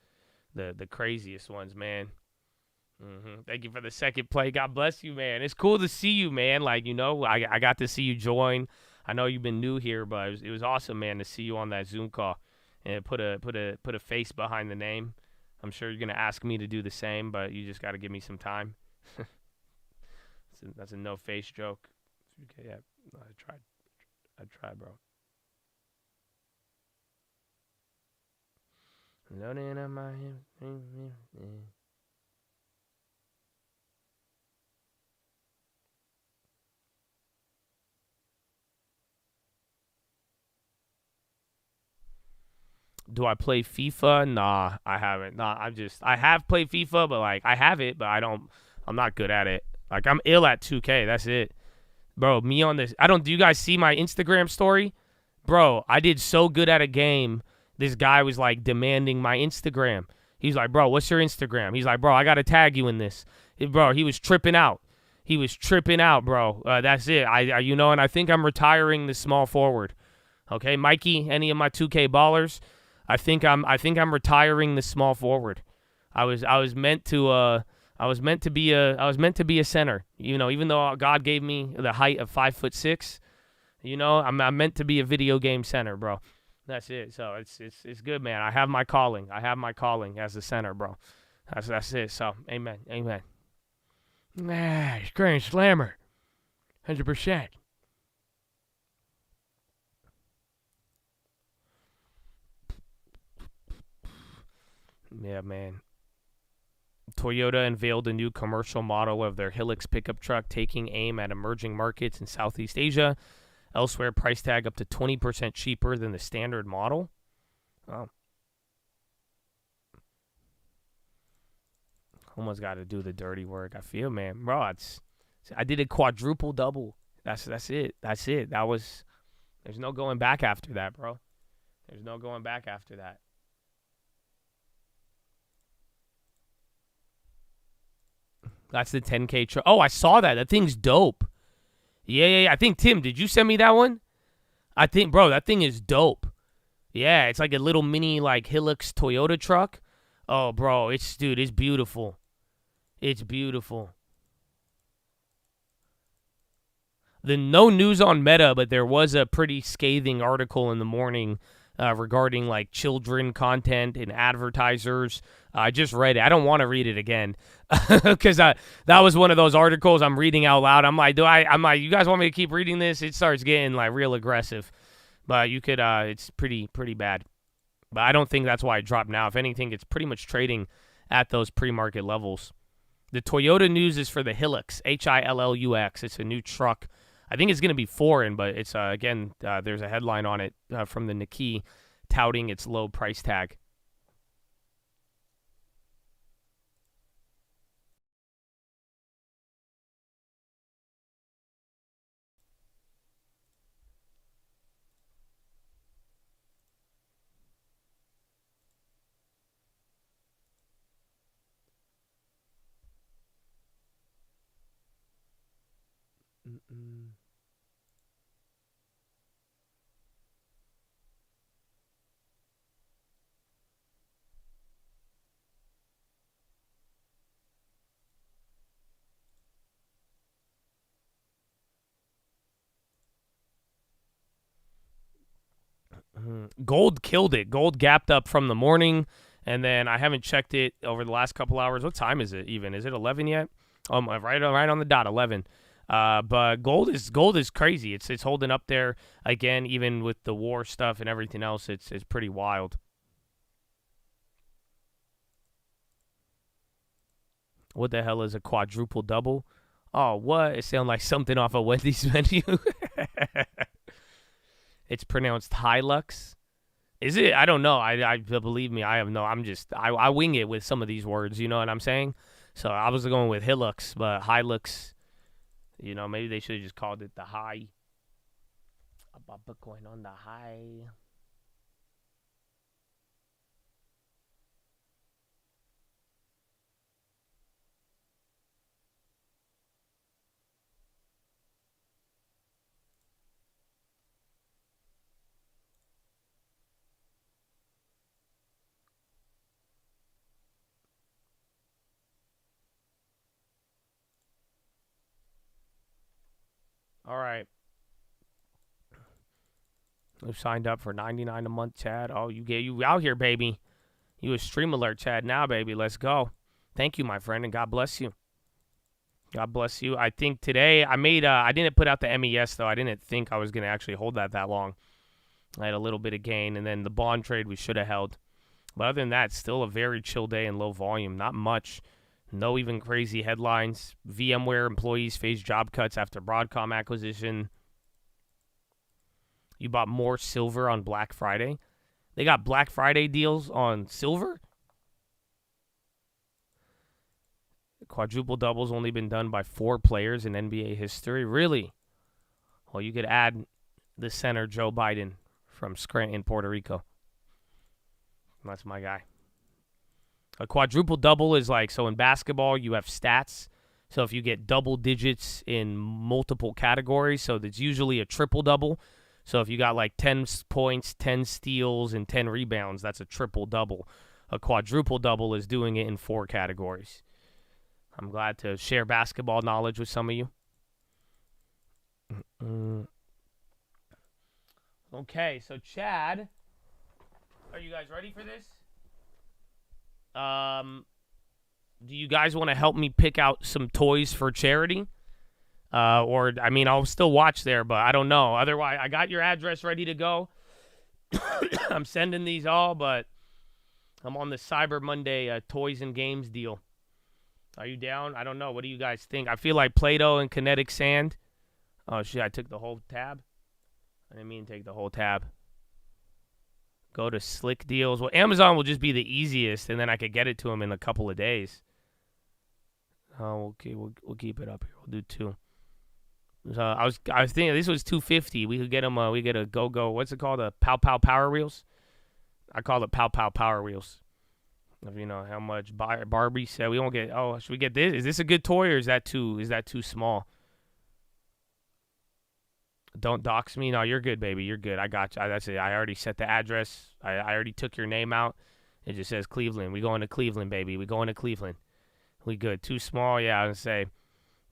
craziest ones, man. Thank you for the second play. God bless you, man. It's cool to see you, man. Like, you know, I got to see you join. I know you've been new here, but it was awesome, man, to see you on that Zoom call and put a face behind the name. I'm sure you're gonna ask me to do the same, but you just got to give me some time. That's a no face joke. Okay, yeah, I tried, bro. Do I play FIFA? Nah, I haven't. Nah, I have played FIFA, but like I have it, but I'm not good at it. Like I'm ill at 2K. That's it. Bro, me on this. Do you guys see my Instagram story? Bro, I did so good at a game. This guy was like demanding my Instagram. He's like, bro, what's your Instagram? He's like, bro, I got to tag you in this. Bro, he was tripping out. He was tripping out, bro. That's it. And I think I'm retiring the small forward. Okay, Mikey, any of my 2K ballers, I think I'm retiring the small forward. I was meant to be a center. Even though God gave me the height of 5'6", I'm meant to be a video game center, bro. That's it. So it's good, man. I have my calling. As a center, bro. That's it. So amen. Grand slammer, 100%. Yeah, man. Toyota unveiled a new commercial model of their Hilux pickup truck, taking aim at emerging markets in Southeast Asia. Elsewhere, price tag up to 20% cheaper than the standard model. Oh. Almost got to do the dirty work. I feel, man. Bro, I did a quadruple double. That's it. There's no going back after that, bro. There's no going back after that. That's the 10K truck. Oh, I saw that. That thing's dope. Yeah. I think, Tim, did you send me that one? I think, bro, that thing is dope. Yeah, it's like a little mini, like, Hilux Toyota truck. Oh, bro, it's beautiful. It's beautiful. The no news on Meta, but there was a pretty scathing article in the morning regarding like children content and advertisers. I just read it. I don't want to read it again because that was one of those articles I'm reading out loud. I'm like, you guys want me to keep reading this? It starts getting like real aggressive, but you could. It's pretty bad. But I don't think that's why it dropped now. If anything, it's pretty much trading at those pre-market levels. The Toyota news is for the Hilux, H-I-L-L-U-X. It's a new truck. I think it's going to be foreign, but it's, again, there's a headline on it from the Nikkei touting its low price tag. Gold killed it. Gold gapped up from the morning, and then I haven't checked it over the last couple hours. What time is it even? Is it 11 yet? Right on the dot, 11. But gold is crazy. It's holding up there again, even with the war stuff and everything else. It's pretty wild. What the hell is a quadruple double? Oh, what? It sounds like something off a Wendy's menu. It's pronounced Hilux. Is it? I don't know. I believe me. I have no. I wing it with some of these words. You know what I'm saying? So I was going with Hilux, but Hilux. Maybe they should have just called it the high. About Bitcoin on the high. All right. We've signed up for $99 a month, Chad. Oh, you out here, baby. You a Stream Alert, Chad, now, baby. Let's go. Thank you, my friend, and God bless you. God bless you. I think today I didn't put out the MES, though. I didn't think I was going to actually hold that long. I had a little bit of gain, and then the bond trade we should have held. But other than that, still a very chill day and low volume. Not much. No even crazy headlines. VMware employees face job cuts after Broadcom acquisition. You bought more silver on Black Friday. They got Black Friday deals on silver. Quadruple double's only been done by 4 players in NBA history. Really? Well, you could add the center, Joe Biden, from Scranton, Puerto Rico. That's my guy. A quadruple double is like, so in basketball, you have stats. So if you get double digits in multiple categories, so that's usually a triple double. So if you got like 10 points, 10 steals, and 10 rebounds, that's a triple double. A quadruple double is doing it in 4 categories. I'm glad to share basketball knowledge with some of you. Okay, so Chad, are you guys ready for this? Do you guys want to help me pick out some toys for charity? Or, I mean, I'll still watch there, but I don't know. Otherwise, I got your address ready to go. I'm sending these all, but I'm on the Cyber Monday toys and games deal. Are you down? I don't know. What do you guys think? I feel like Play-Doh and kinetic sand. Oh, shit, I took the whole tab. I didn't mean to take the whole tab. Go to Slick Deals. Well, Amazon will just be the easiest, and then I could get it to them in a couple of days. Oh, okay, we'll keep it up here. We'll do 2. I was thinking this was $250. We could get them. We get a go. What's it called? A Pow Pow Power Wheels. I call it Pow Pow Power Wheels. If you know how much Barbie said, we won't get. Oh, should we get this? Is this a good toy or is that too small? Don't dox me. No, you're good, baby. You're good. I got you. That's it. I already set the address. I already took your name out. It just says Cleveland. We going to Cleveland, baby. We going to Cleveland. We good. Too small. Yeah, I was gonna say.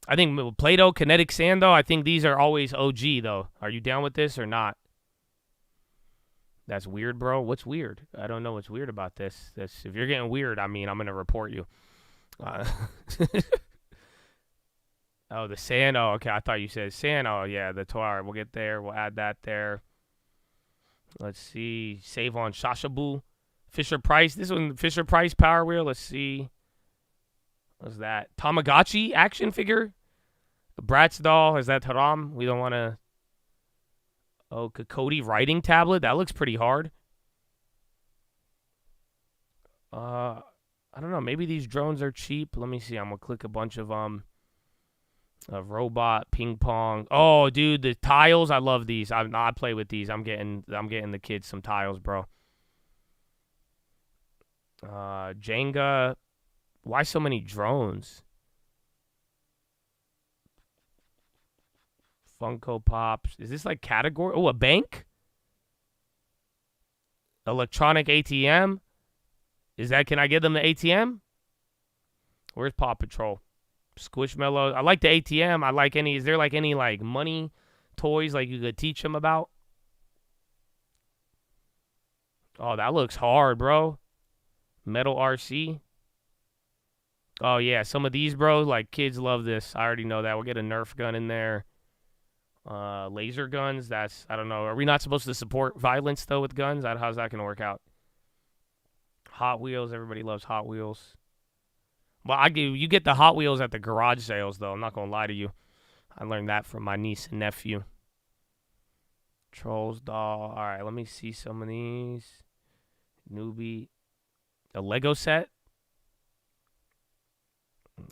I think Play-Doh, kinetic sand, though. I think these are always OG, though. Are you down with this or not? That's weird, bro. What's weird? I don't know what's weird about this. If you're getting weird, I mean, I'm gonna report you. Oh, the sand. Oh, okay. I thought you said sand. Oh, yeah, the toy. All right, we'll get there. We'll add that there. Let's see. Save on Shashabu. Fisher Price. This one, Fisher Price Power Wheel. Let's see. What's that? Tamagotchi action figure? Bratz doll. Is that Haram? We don't want to. Oh, Cody writing tablet. That looks pretty hard. I don't know. Maybe these drones are cheap. Let me see. I'm going to click a bunch of robot, ping pong. Oh, dude, the tiles. I love these. I play with these. I'm getting the kids some tiles, bro. Jenga. Why so many drones? Funko Pops. Is this like category? Oh, a bank? Electronic ATM? Is that, can I get them the ATM? Where's Paw Patrol? Squishmallows. I like the ATM. I like any, is there like any like money toys like you could teach them about? Oh, that looks hard, bro. Metal RC. Oh, yeah. Some of these, bro, like kids love this. I already know that. We'll get a Nerf gun in there. Laser guns. That's, I don't know. Are we not supposed to support violence, though, with guns? How's that going to work out? Hot Wheels. Everybody loves Hot Wheels. Well, you get the Hot Wheels at the garage sales, though. I'm not going to lie to you. I learned that from my niece and nephew. Trolls doll. All right, let me see some of these. Newbie. A Lego set.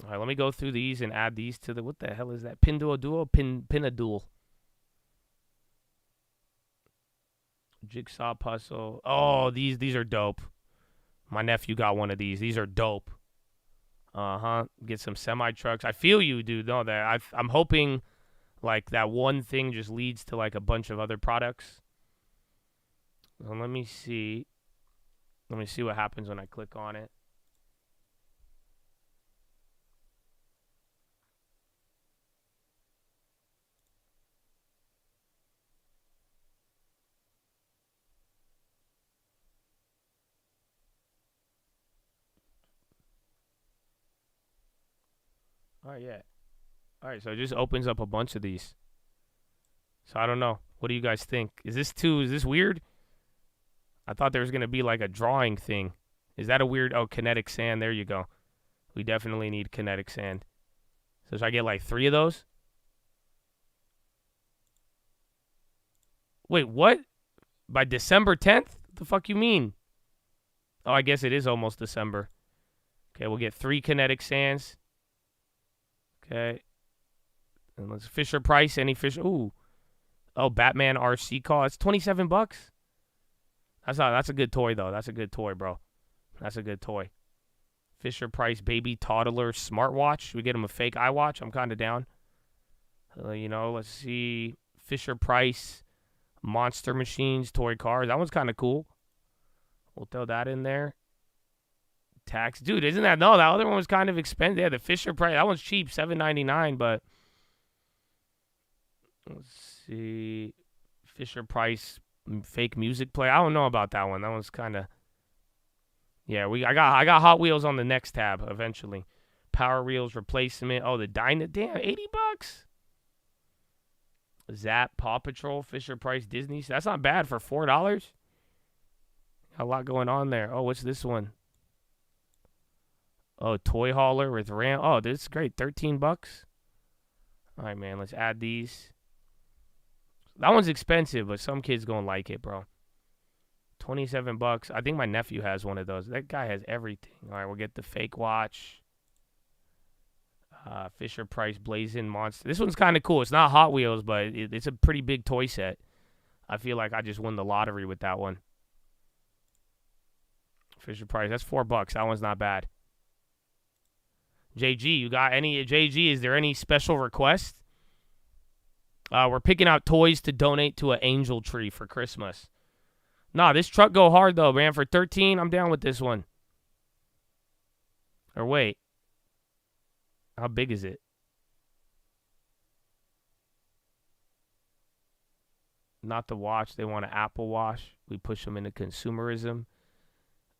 All right, let me go through these and add these to the, what the hell is that? Pinduoduo? Pinadual. Jigsaw puzzle. Oh, these are dope. My nephew got one of these. These are dope. Get some semi-trucks. I feel you, dude. No, that I'm hoping like that one thing just leads to like a bunch of other products. Well, let me see. Let me see what happens when I click on it. All right, yeah. All right, so it just opens up a bunch of these. So I don't know. What do you guys think? Is this weird? I thought there was going to be like a drawing thing. Is that a weird? Oh, kinetic sand. There you go. We definitely need kinetic sand. So should I get like 3 of those? Wait, what? By December 10th? The fuck you mean? Oh, I guess it is almost December. Okay, we'll get 3 kinetic sands. Okay. And let's Fisher Price. Any Fisher? Ooh. Oh, Batman RC car. It's $27. That's a good toy though. That's a good toy, bro. That's a good toy. Fisher Price baby toddler smartwatch. We get him a fake iWatch. I'm kind of down. Let's see. Fisher Price monster machines toy cars. That one's kind of cool. We'll throw that in there. Tax, dude, isn't that no? That other one was kind of expensive. Yeah, the Fisher Price. That one's cheap, $7.99. But let's see, Fisher Price fake music player. I don't know about that one. That one's kind of. Yeah, I got Hot Wheels on the next tab eventually. Power Wheels replacement. Oh, the Dyna. Damn, $80. Zap, Paw Patrol, Fisher Price, Disney. That's not bad for $4. A lot going on there. Oh, what's this one? Oh, Toy Hauler with Ram. Oh, this is great. $13. All right, man. Let's add these. That one's expensive, but some kids gonna like it, bro. $27. I think my nephew has one of those. That guy has everything. All right, we'll get the fake watch. Fisher Price Blazing Monster. This one's kind of cool. It's not Hot Wheels, but it's a pretty big toy set. I feel like I just won the lottery with that one. Fisher Price. That's $4. That one's not bad. JG, you got any? JG, is there any special request? We're picking out toys to donate to an angel tree for Christmas. Nah, this truck go hard though, man. For 13, I'm down with this one. Or wait. How big is it? Not the watch. They want an Apple Watch. We push them into consumerism.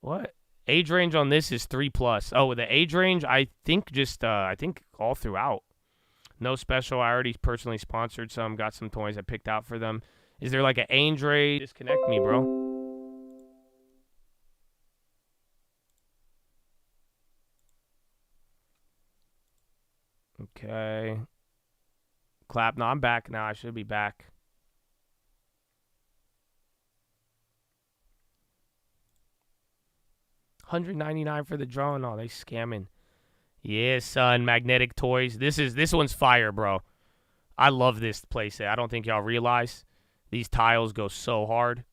What? Age range on this is 3+. Oh, the age range, I think I think all throughout. No special. I already personally sponsored some. Got some toys I picked out for them. Is there like an age range? Disconnect me, bro. Okay. Clap. No, I'm back now. I should be back. $199 for the drone. Oh, they scamming. Yeah, son. Magnetic toys. This one's fire, bro. I love this playset. I don't think y'all realize these tiles go so hard.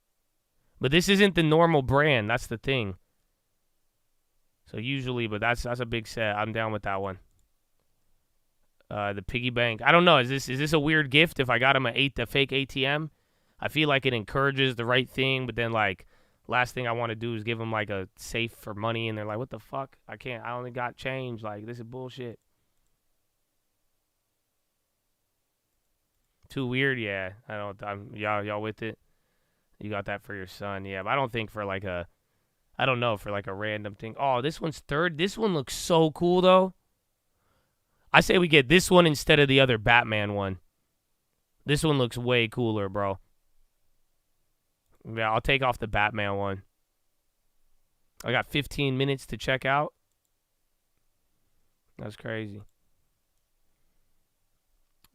But this isn't the normal brand. That's the thing. So usually, but that's a big set. I'm down with that one. The piggy bank. I don't know. Is this a weird gift if I got him a fake ATM? I feel like it encourages the right thing, but then like last thing I want to do is give them like a safe for money, and they're like, "What the fuck? I can't. I only got change. Like this is bullshit." Too weird, yeah. I don't. Y'all with it? You got that for your son, yeah. But I don't think for like a, I don't know, for like a random thing. Oh, this one's third. This one looks so cool though. I say we get this one instead of the other Batman one. This one looks way cooler, bro. Yeah, I'll take off the Batman one. I got 15 minutes to check out. That's crazy.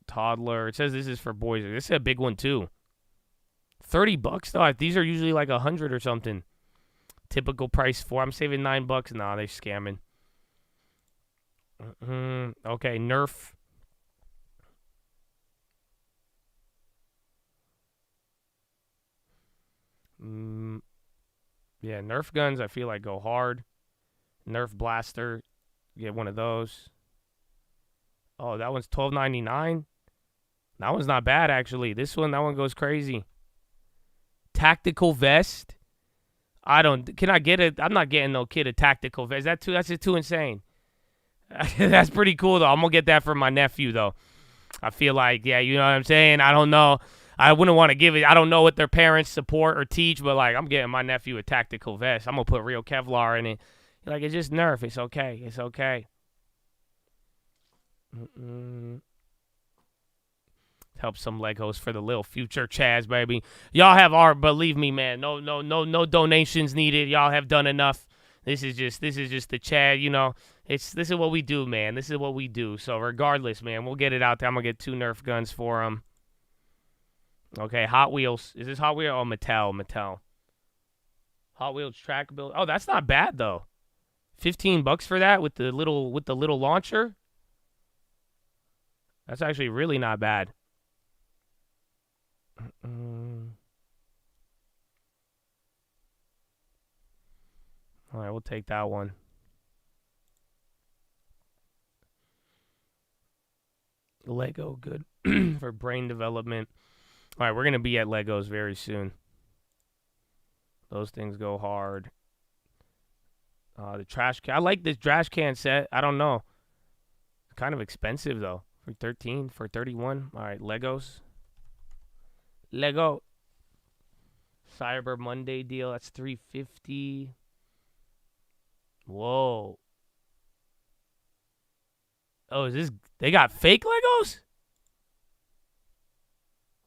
Toddler. It says this is for boys. This is a big one too. $30 though. These are usually like 100 or something. Typical price for. I'm saving $9. Nah, they're scamming. Okay, Nerf. Yeah, Nerf guns I feel like go hard. Nerf blaster. Get one of those. Oh, that one's $12.99. That one's not bad actually. That one goes crazy. Tactical vest. Can I get it? I'm not getting no kid a tactical vest. That's just too insane. That's pretty cool though. I'm gonna get that for my nephew though. I feel like, yeah, you know what I'm saying? I don't know. I wouldn't want to give it. I don't know what their parents support or teach, but like I'm getting my nephew a tactical vest. I'm gonna put real Kevlar in it. Like it's just Nerf. It's okay. It's okay. Help some Legos for the little future Chaz, baby. Y'all have believe me, man. No donations needed. Y'all have done enough. This is just the Chad, you know. This is what we do, man. This is what we do. So regardless, man, we'll get it out there. I'm gonna get 2 Nerf guns for him. Okay, Hot Wheels. Is this Hot Wheels? Oh, Mattel. Hot Wheels track build. Oh, that's not bad though. $15 for that with the little launcher. That's actually really not bad. All right, we'll take that one. Lego, good for brain development. All right, we're going to be at Legos very soon. Those things go hard. The trash can. I like this trash can set. I don't know. It's kind of expensive, though. For 13, for 31. All right, Legos. Lego. Cyber Monday deal. That's $350. Whoa. Oh, is this... They got fake Legos?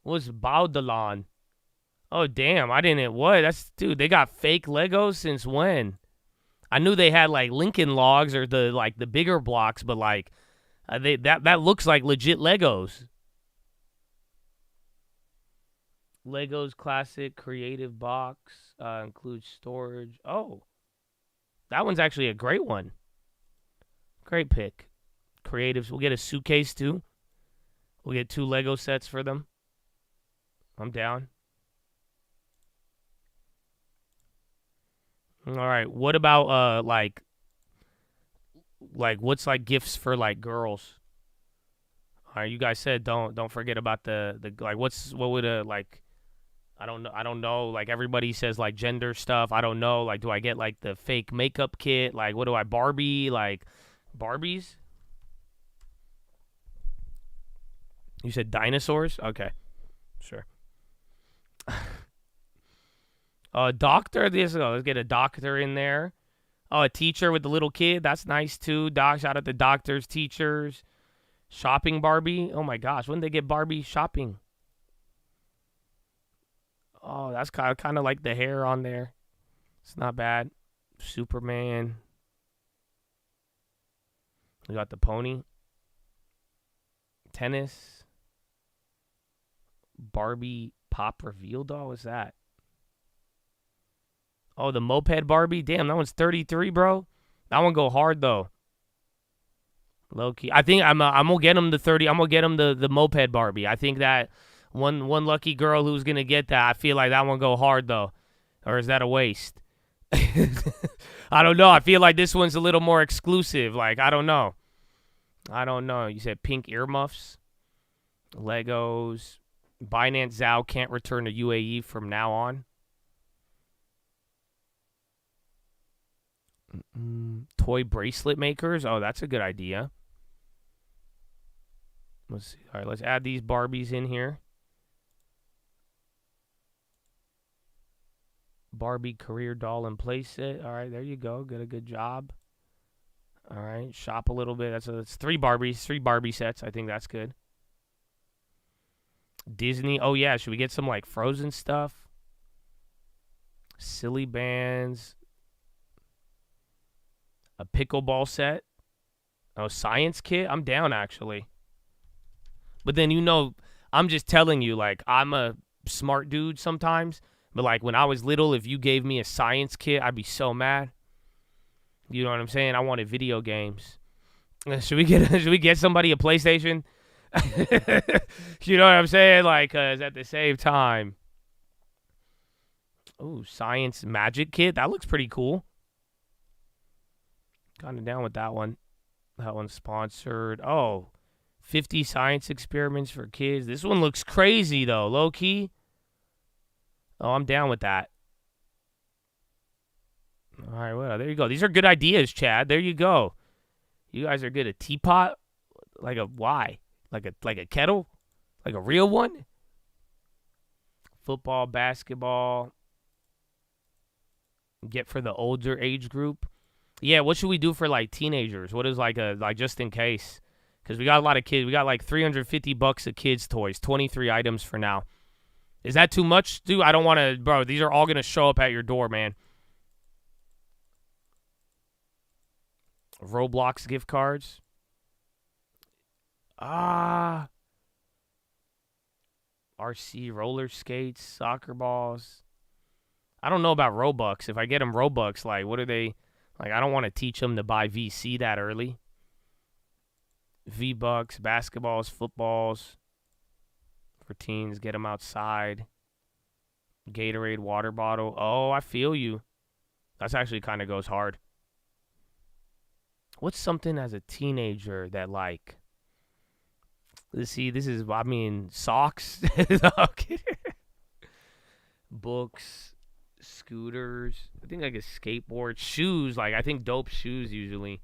What's Baudelaire? Oh, damn. I didn't... What? That's... Dude, they got fake Legos since when? I knew they had, like, Lincoln Logs or the bigger blocks, but, like, that looks like legit Legos. Legos Classic Creative Box includes storage. Oh. That one's actually a great one. Great pick. Creatives. We'll get a suitcase, too. We'll get 2 Lego sets for them. I'm down. All right. What about like what's like gifts for like girls? All right, you guys said don't forget about the like what would like I don't know like everybody says like gender stuff. I don't know like do I get like the fake makeup kit? Like what do I Barbie like Barbies? You said dinosaurs? Okay. Sure. Doctor, let's get a doctor in there. Oh, a teacher with the little kid. That's nice too. Shout out to doctors, teachers. Shopping Barbie. Oh my gosh, when did they get Barbie shopping? Oh, that's kind of like the hair on there. It's not bad. Superman. We got the pony. Tennis. Barbie pop reveal doll. What's that? Oh, the moped Barbie. Damn, that one's 33, bro. That one go hard though. Low key. I think I'm gonna get him the 30. I'm gonna get him the moped Barbie. I think that one lucky girl who's gonna get that. I feel like that one go hard though. Or is that a waste? I don't know. I feel like this one's a little more exclusive. Like I don't know. You said pink earmuffs. Legos. Binance Zhao can't return to UAE from now on. Toy bracelet makers. Oh, that's a good idea. Let's see. All right, let's add these Barbies in here. Barbie career doll and place it. All right, there you go. Did a good job. All right, shop a little bit. That's 3 Barbies, 3 Barbie sets. I think that's good. Disney. Oh yeah, should we get some like Frozen stuff? Silly bands. A pickleball set. Oh, science kit. I'm down actually. But then I'm just telling you, like I'm a smart dude sometimes. But like when I was little, if you gave me a science kit, I'd be so mad. You know what I'm saying? I wanted video games. Should we get somebody a PlayStation? You know what I'm saying? Like, 'cause at the same time. Oh, science magic kit. That looks pretty cool. Kind of down with that one. That one's sponsored. Oh, 50 science experiments for kids. This one looks crazy, though. Low key. Oh, I'm down with that. All right, well, there you go. These are good ideas, Chad. There you go. You guys are good. A teapot? Like a why? Like a kettle? Like a real one? Football, basketball. Get for the older age group. Yeah, what should we do for like teenagers? What is like just in case? Because we got a lot of kids. We got like $350 of kids' toys. 23 items for now. Is that too much, dude? I don't want to, bro. These are all going to show up at your door, man. Roblox gift cards. RC roller skates, soccer balls. I don't know about Robux. If I get them Robux, like, what are they? Like, I don't want to teach them to buy VC that early. V-Bucks, basketballs, footballs for teens. Get them outside. Gatorade water bottle. Oh, I feel you. That's actually kind of goes hard. What's something as a teenager that, like, let's see, this is, I mean, socks. Okay. Books, scooters. I think like a skateboard. Shoes, like, I think dope shoes usually.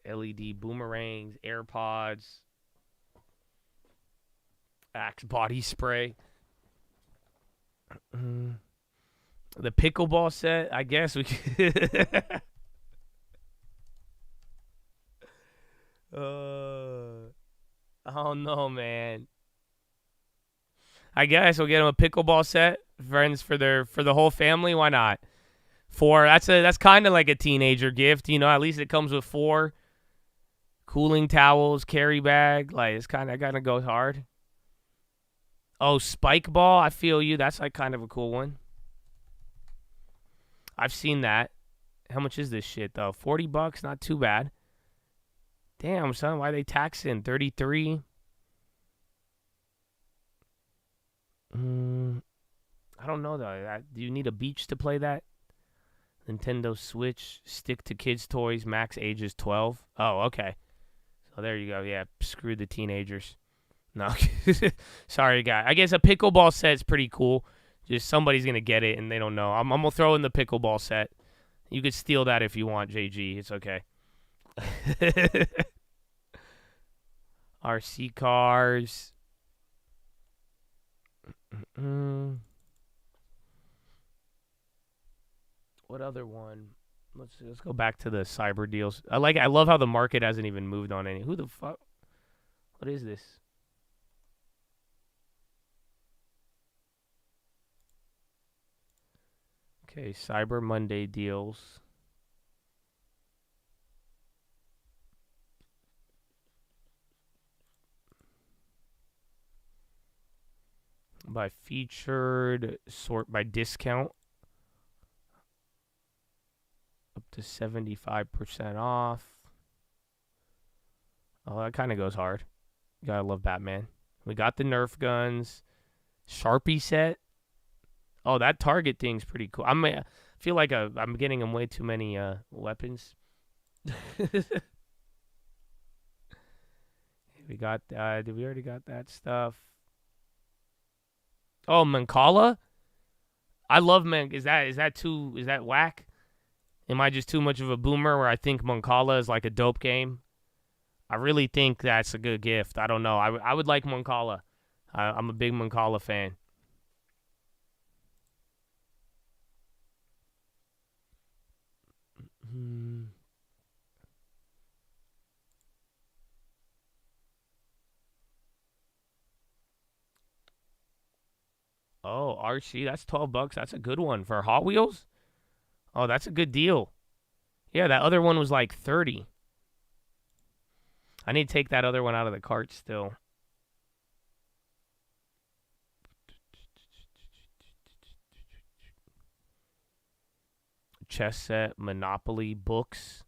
LED boomerangs, AirPods, Axe body spray. The pickleball set, I guess we could. I don't know, man. I guess we'll get them a pickleball set, friends for the whole family. Why not? 4. That's kind of like a teenager gift, you know. At least it comes with 4 cooling towels, carry bag. Like, it's kind of goes hard. Oh, spike ball. I feel you. That's like kind of a cool one. I've seen that. How much is this shit though? $40, not too bad. Damn, son, why are they taxing? 33. I don't know though. Do you need a beach to play that? Nintendo Switch, stick to kids' toys, max age is 12. Oh, okay. So there you go. Yeah, screw the teenagers. No, sorry, guy. I guess a pickleball set's pretty cool. Just somebody's gonna get it and they don't know. I'm gonna throw in the pickleball set. You could steal that if you want, JG. It's okay. RC cars. What other one? Let's go back to the cyber deals. I love how the market hasn't even moved on any. Who the fuck? What is this? Okay, Cyber Monday deals. By featured, sort by discount. Up to 75% off. Oh, that kind of goes hard. You gotta love Batman. We got the Nerf guns. Sharpie set. Oh, that Target thing's pretty cool. I feel like I'm getting them way too many weapons. We got, did we already got that stuff? Oh, Mancala? I love is that whack? Am I just too much of a boomer where I think Mancala is like a dope game? I really think that's a good gift. I don't know. I would like Mancala. I'm a big Mancala fan. Oh, RC, that's $12. That's a good one for Hot Wheels. Oh, that's a good deal. Yeah, that other one was like 30. I need to take that other one out of the cart still. Chess set, Monopoly, books.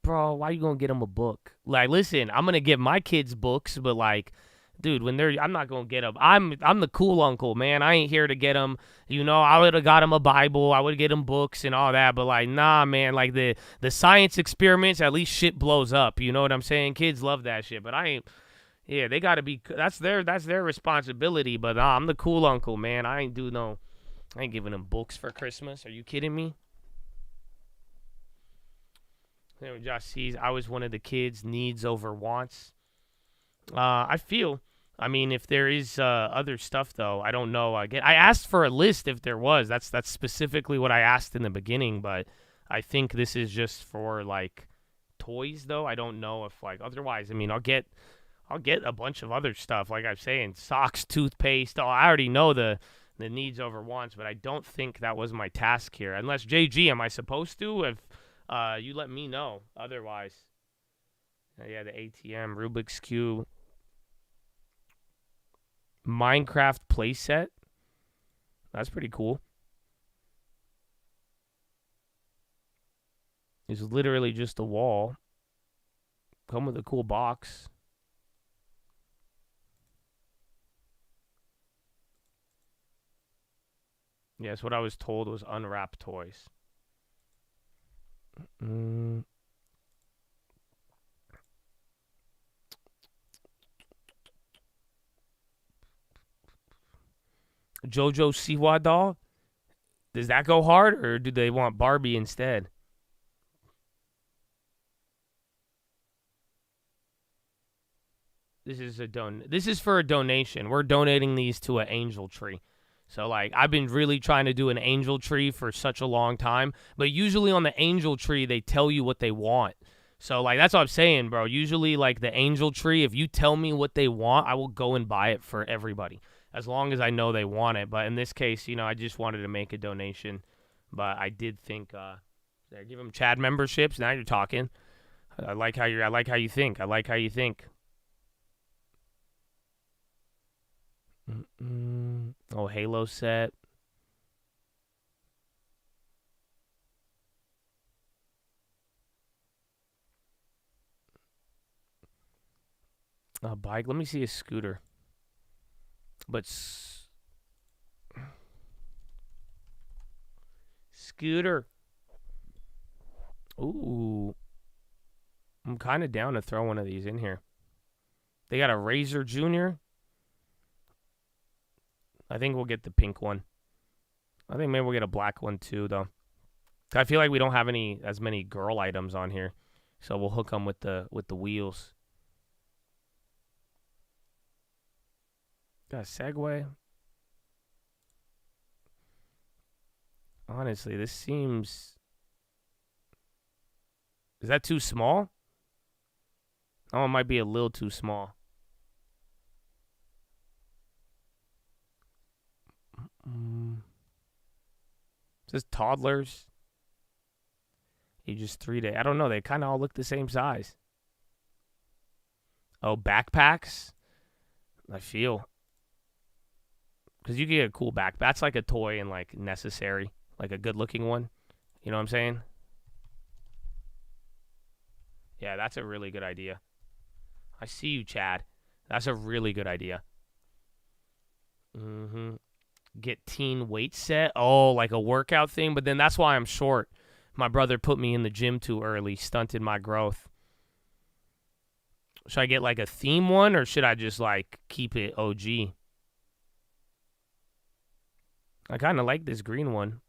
Bro, why you gonna get them a book? Like, listen, I'm gonna get my kids books, but like, dude, I'm not gonna get them. I'm the cool uncle, man. I ain't here to get them. You know, I would have got him a Bible. I would get him books and all that. But like, nah, man. Like the science experiments, at least shit blows up. You know what I'm saying? Kids love that shit. But I ain't. Yeah, they gotta be. That's their responsibility. But nah, I'm the cool uncle, man. I ain't giving them books for Christmas. Are you kidding me? Josh sees I was one of the kids needs over wants. I feel. I mean, if there is other stuff though, I don't know. I asked for a list if there was. That's specifically what I asked in the beginning. But I think this is just for like toys though. I don't know if like otherwise. I mean, I'll get a bunch of other stuff. Like I'm saying, socks, toothpaste. Oh, I already know the needs over wants, but I don't think that was my task here. Unless JG, am I supposed to? If you let me know. Otherwise, yeah, the ATM, Rubik's Cube. Minecraft playset. That's pretty cool. It's literally just a wall. Come with a cool box. Yes, what I was told was unwrapped toys. JoJo Siwa doll? Does that go hard, or do they want Barbie instead? This is for a donation. We're donating these to an angel tree. So, like, I've been really trying to do an angel tree for such a long time. But usually on the angel tree, they tell you what they want. So, like, that's what I'm saying, bro. Usually, like, the angel tree, if you tell me what they want, I will go and buy it for everybody. As long as I know they want it. But in this case, you know, I just wanted to make a donation. But I did think, give them Chad memberships. Now you're talking. I like how you think. I like how you think. Oh, Halo set. A bike. Let me see a scooter. But scooter. Ooh. I'm kind of down to throw one of these in here. They got a Razor Jr. I think we'll get the pink one. I think maybe we'll get a black one too, though. I feel like we don't have as many girl items on here, so we'll hook them with the wheels. Got a Segway. Honestly, this seems... Is that too small? Oh, it might be a little too small. It says toddlers. Ages 3 to... I don't know. They kind of all look the same size. Oh, backpacks? I feel... Because you can get a cool backpack. That's like a toy and like necessary. Like a good looking one. You know what I'm saying? Yeah, that's a really good idea. I see you, Chad. That's a really good idea. Get teen weight set. Oh, like a workout thing. But then that's why I'm short. My brother put me in the gym too early. Stunted my growth. Should I get like a theme one? Or should I just like keep it OG? I kind of like this green one.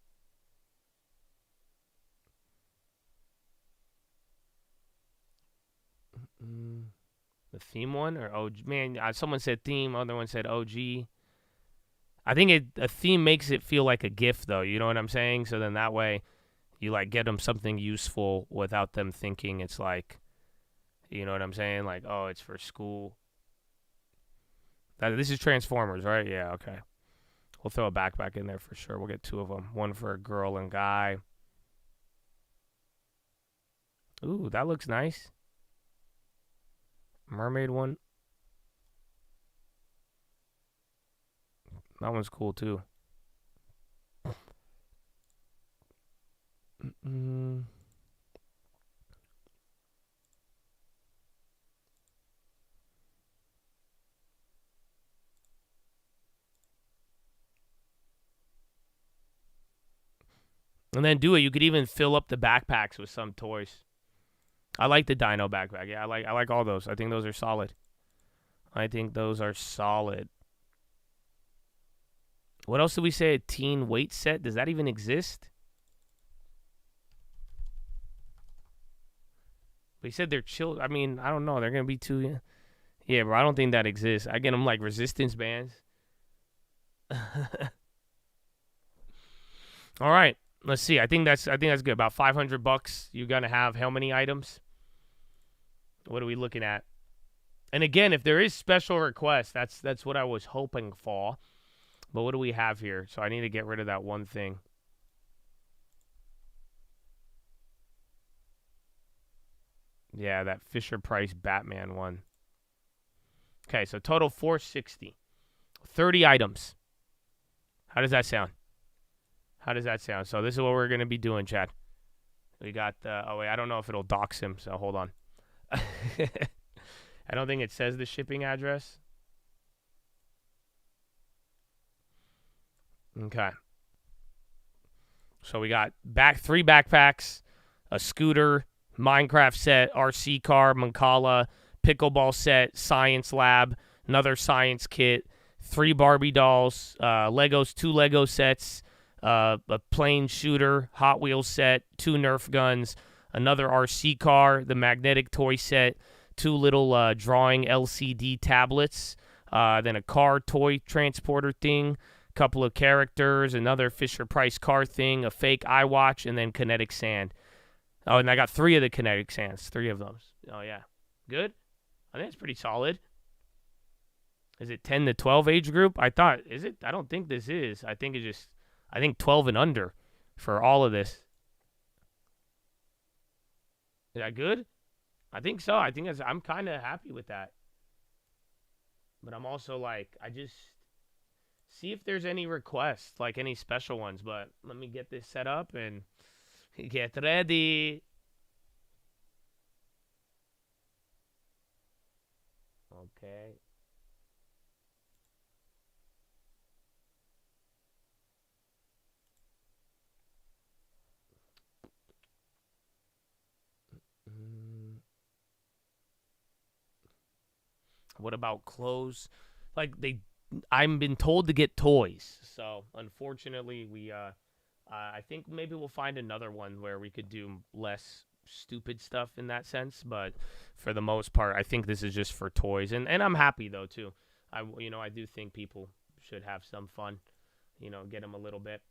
The theme one or OG? Man, someone said theme, other one said OG. I think a theme makes it feel like a gift, though. You know what I'm saying? So then that way, you like get them something useful without them thinking it's like, you know what I'm saying? Like, oh, it's for school. This is Transformers, right? Yeah, okay. We'll throw a backpack in there for sure. We'll get two of them. One for a girl and guy. Ooh, that looks nice. Mermaid one. That one's cool too. And then do it. You could even fill up the backpacks with some toys. I like the Dino backpack. Yeah, I like all those. I think those are solid. What else did we say? A teen weight set? Does that even exist? They said they're chill. I mean, I don't know. They're gonna be too. Yeah, bro. I don't think that exists. I get them like resistance bands. All right. Let's see. I think that's good. About $500. You're gonna have how many items? What are we looking at? And again, if there is special requests, that's what I was hoping for. But what do we have here? So I need to get rid of that one thing. Yeah, that Fisher-Price Batman one. Okay, so total $460. 30 items. How does that sound? How does that sound? So this is what we're going to be doing, Chad. We got, oh wait, I don't know if it'll dox him, so hold on. I don't think it says the shipping address. Okay. So we got three backpacks, a scooter, Minecraft set, RC car, Mancala, pickleball set, science lab, another science kit, 3 Barbie dolls, Legos, 2 Lego sets, a plane shooter, Hot Wheels set, 2 Nerf guns, another RC car, the magnetic toy set, 2 little drawing LCD tablets, then a car toy transporter thing, couple of characters, another Fisher-Price car thing, a fake iWatch, and then kinetic sand. Oh, and I got 3 of the kinetic sands, 3 of those. Oh, yeah. Good? I think it's pretty solid. Is it 10 to 12 age group? I thought, is it? I don't think this is. I think 12 and under for all of this. Is that good? I think so. I'm kind of happy with that. But I'm also like, I just see if there's any requests, like any special ones. But let me get this set up and get ready. Okay. What about clothes? I'm been told to get toys. So unfortunately, I think maybe we'll find another one where we could do less stupid stuff in that sense. But for the most part, I think this is just for toys, and I'm happy though too. I do think people should have some fun. Get them a little bit.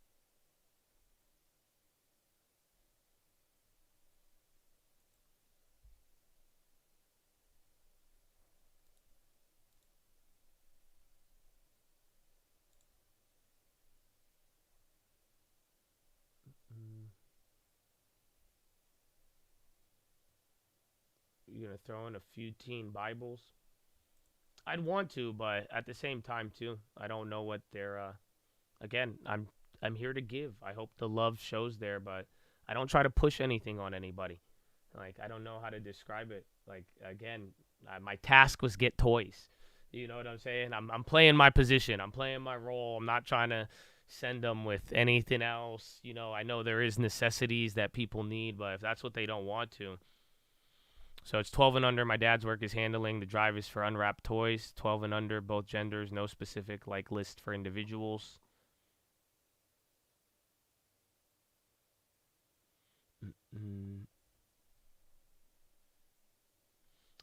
You're gonna throw in a few teen Bibles. I'd want to, but at the same time too, I don't know what they're. Again, I'm here to give. I hope the love shows there, but I don't try to push anything on anybody. Like, I don't know how to describe it. Like, again, my task was get toys. You know what I'm saying? I'm playing my position. I'm playing my role. I'm not trying to send them with anything else. I know there is necessities that people need, but if that's what they don't want to. So it's 12 and under. My dad's work is handling. The drive is for unwrapped toys. 12 and under, both genders. No specific list for individuals.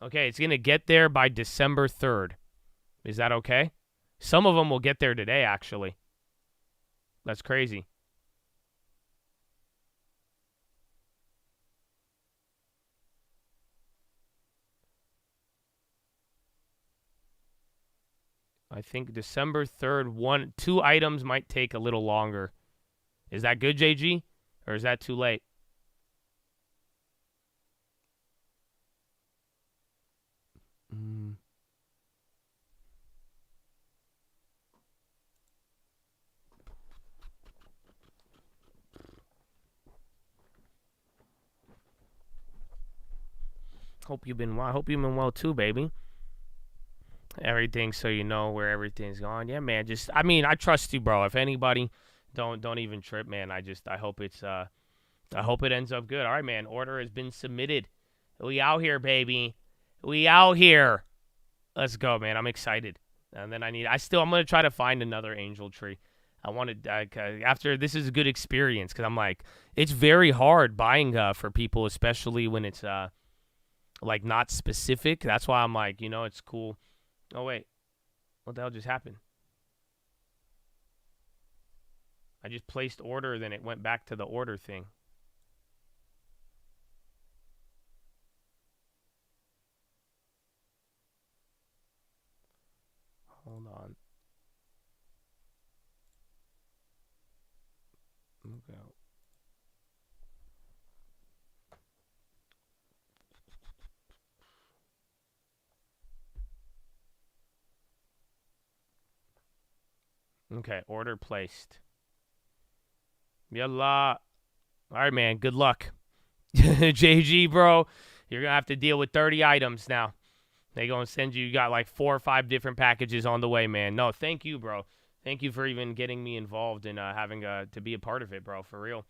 Okay, it's going to get there by December 3rd. Is that okay? Some of them will get there today, actually. That's crazy. I think December 3rd, 2 items might take a little longer. Is that good, JG? Or is that too late? Hope you've been well too, baby. Everything, so you know where everything's going. Yeah, man. I trust you, bro. If anybody, don't even trip, man. I hope I hope it ends up good. All right, man. Order has been submitted. We out here, baby. We out here. Let's go, man. I'm excited. And then I'm gonna try to find another angel tree. I wanted after this is a good experience because I'm like, it's very hard buying for people, especially when it's not specific. That's why I'm like, it's cool. Oh, wait. What the hell just happened? I just placed order, then it went back to the order thing. Hold on. Okay. Okay, order placed. Yalla. All right, man. Good luck. JG, bro. You're going to have to deal with 30 items now. They going to send you got like 4 or 5 different packages on the way, man. No, thank you, bro. Thank you for even getting me involved in having to be a part of it, bro, for real.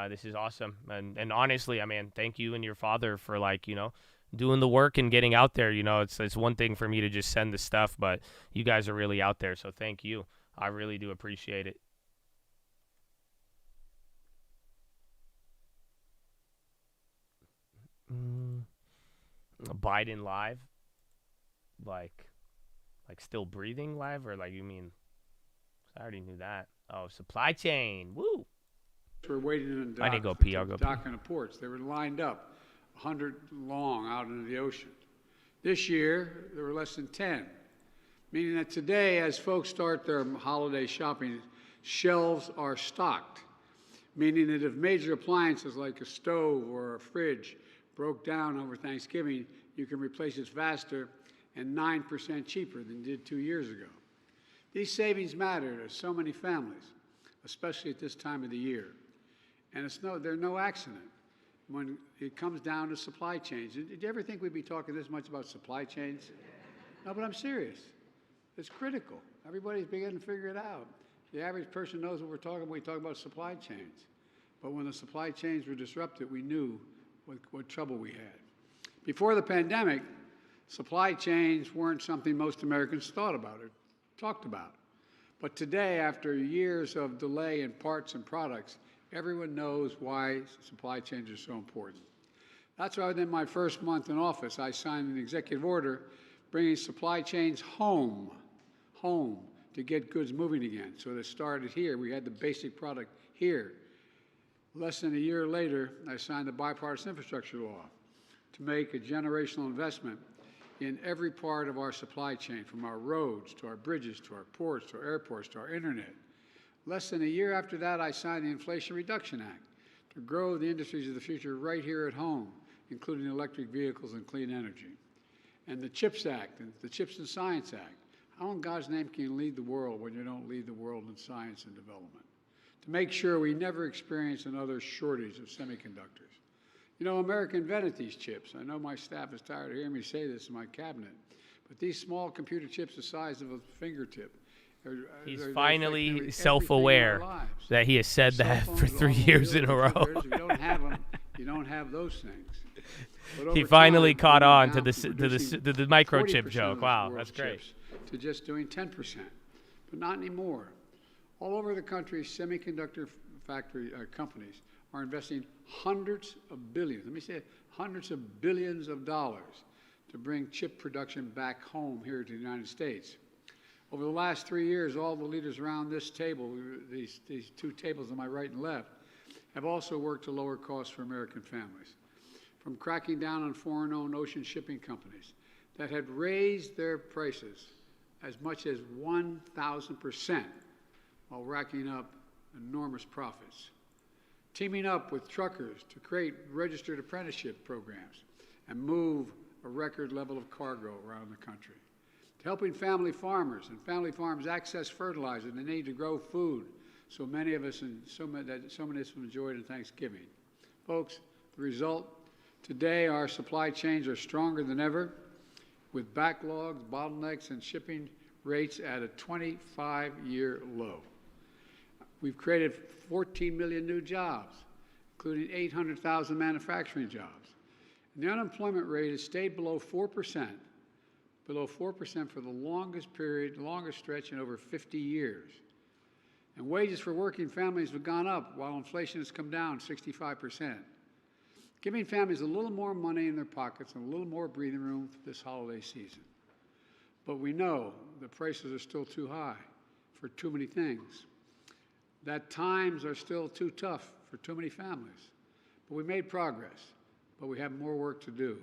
This is awesome. And honestly, I mean, thank you and your father for, like, you know, doing the work and getting out there. You know, it's one thing for me to just send the stuff, but you guys are really out there, so thank you. I really do appreciate it. Biden live? Like still breathing live, or like you mean? I already knew that. Oh, supply chain. Woo! We're waiting in I need to go pee. I'll go pee. dock and the ports. They were lined up, 100 long out into the ocean. This year, there were less than 10, meaning that today, as folks start their holiday shopping, shelves are stocked, meaning that if major appliances like a stove or a fridge broke down over Thanksgiving, you can replace it faster and 9% cheaper than you did 2 years ago. These savings matter to so many families, especially at this time of the year. And they're no accident when it comes down to supply chains. Did you ever think we'd be talking this much about supply chains? No, but I'm serious. It's critical. Everybody's beginning to figure it out. The average person knows what we're talking about. We talk about supply chains. But when the supply chains were disrupted, we knew what trouble we had. Before the pandemic, supply chains weren't something most Americans thought about or talked about. But today, after years of delay in parts and products, everyone knows why supply chains are so important. That's why within my first month in office, I signed an executive order bringing supply chains home to get goods moving again. So it started here. We had the basic product here. Less than a year later, I signed the bipartisan infrastructure law to make a generational investment in every part of our supply chain, from our roads to our bridges to our ports to our airports to our internet. Less than a year after that, I signed the Inflation Reduction Act to grow the industries of the future right here at home, including electric vehicles and clean energy. And the CHIPS Act, and the CHIPS and Science Act. How in God's name can you lead the world when you don't lead the world in science and development? To make sure we never experience another shortage of semiconductors. You know, America invented these chips. I know my staff is tired of hearing me say this in my cabinet, but these small computer chips the size of a fingertip. He's finally self-aware that he has said that for 3 years in a row. If you don't have them, you don't have those things. He finally caught on to the microchip joke. Wow, that's great. To just doing 10%, but not anymore. All over the country, semiconductor factory companies are investing hundreds of billions, let me say it, hundreds of billions of dollars to bring chip production back home here to the United States. Over the last 3 years, all the leaders around this table, these 2 tables on my right and left, have also worked to lower costs for American families. From cracking down on foreign-owned ocean shipping companies that had raised their prices as much as 1,000% while racking up enormous profits. Teaming up with truckers to create registered apprenticeship programs and move a record level of cargo around the country. Helping family farmers and family farms access fertilizer they need to grow food so many of us enjoyed in Thanksgiving. Folks, the result, today our supply chains are stronger than ever, with backlogs, bottlenecks, and shipping rates at a 25-year low. We've created 14 million new jobs, including 800,000 manufacturing jobs. And the unemployment rate has stayed below 4%, for the longest period, longest stretch in over 50 years. And wages for working families have gone up while inflation has come down 65%. Giving families a little more money in their pockets and a little more breathing room for this holiday season. But we know the prices are still too high for too many things. That times are still too tough for too many families. But we made progress, but we have more work to do.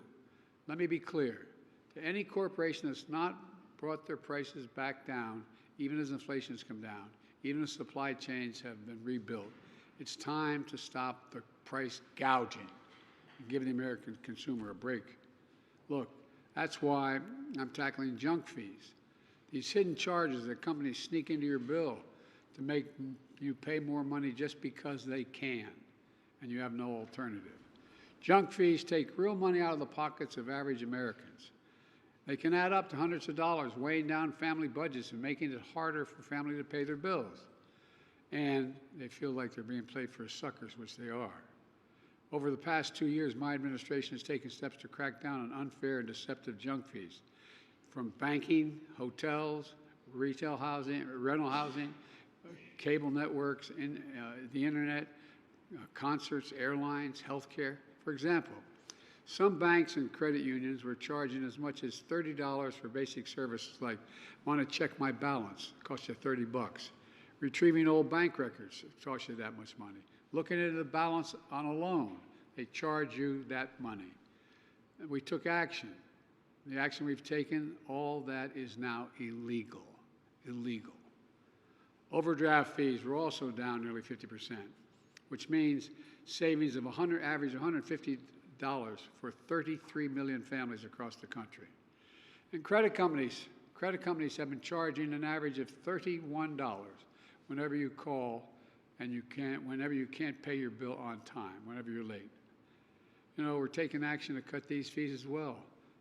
Let me be clear. To any corporation that's not brought their prices back down, even as inflation has come down, even as supply chains have been rebuilt, it's time to stop the price gouging and give the American consumer a break. Look, that's why I'm tackling junk fees. These hidden charges that companies sneak into your bill to make you pay more money just because they can, and you have no alternative. Junk fees take real money out of the pockets of average Americans. They can add up to hundreds of dollars, weighing down family budgets and making it harder for families to pay their bills. And they feel like they're being played for suckers, which they are. Over the past 2 years, my administration has taken steps to crack down on unfair and deceptive junk fees, from banking, hotels, retail housing, rental housing, cable networks, the internet, concerts, airlines, healthcare. For example, some banks and credit unions were charging as much as $30 for basic services like, want to check my balance, it costs you $30. Retrieving old bank records, it costs you that much money. Looking at the balance on a loan, they charge you that money. And we took action. The action we've taken, all that is now illegal. Illegal. Overdraft fees were also down nearly 50%, which means savings of average $150 for 33 million families across the country. And credit companies have been charging an average of $31 whenever you call and whenever you can't pay your bill on time, whenever you're late. You know, we're taking action to cut these fees as well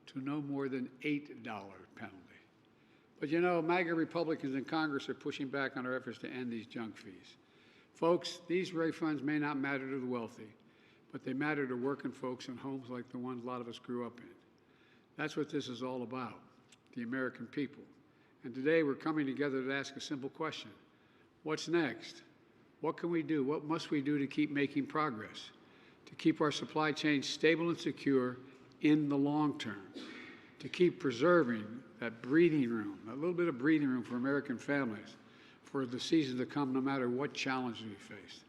to no more than $8 penalty. But you know, MAGA Republicans in Congress are pushing back on our efforts to end these junk fees. Folks, these refunds may not matter to the wealthy, but they matter to working folks in homes like the ones a lot of us grew up in. That's what this is all about, the American people. And today we're coming together to ask a simple question. What's next? What can we do? What must we do to keep making progress? To keep our supply chain stable and secure in the long term? To keep preserving that breathing room, a little bit of breathing room for American families for the season to come, no matter what challenges we face.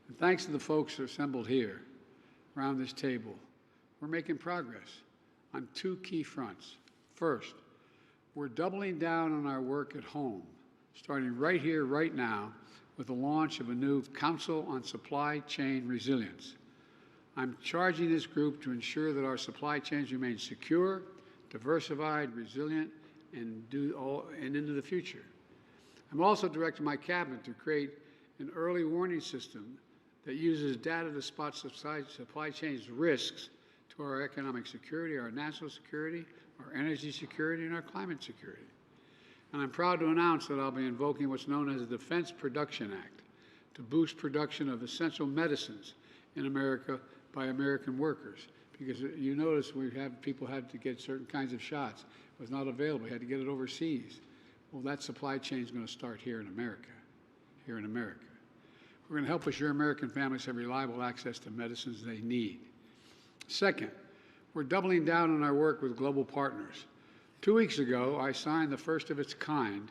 And thanks to the folks assembled here around this table, we're making progress on two key fronts. First, we're doubling down on our work at home, starting right here, right now, with the launch of a new Council on Supply Chain Resilience. I'm charging this group to ensure that our supply chains remain secure, diversified, resilient, and into the future. I'm also directing my cabinet to create an early warning system that uses data to spot supply chains risks to our economic security, our national security, our energy security, and our climate security. And I'm proud to announce that I'll be invoking what's known as the Defense Production Act to boost production of essential medicines in America by American workers. Because you notice people had to get certain kinds of shots. It was not available. We had to get it overseas. Well, that supply chain is going to start here in America, here in America. We're going to help assure American families have reliable access to medicines they need. Second, we're doubling down on our work with global partners. 2 weeks ago, I signed the first of its kind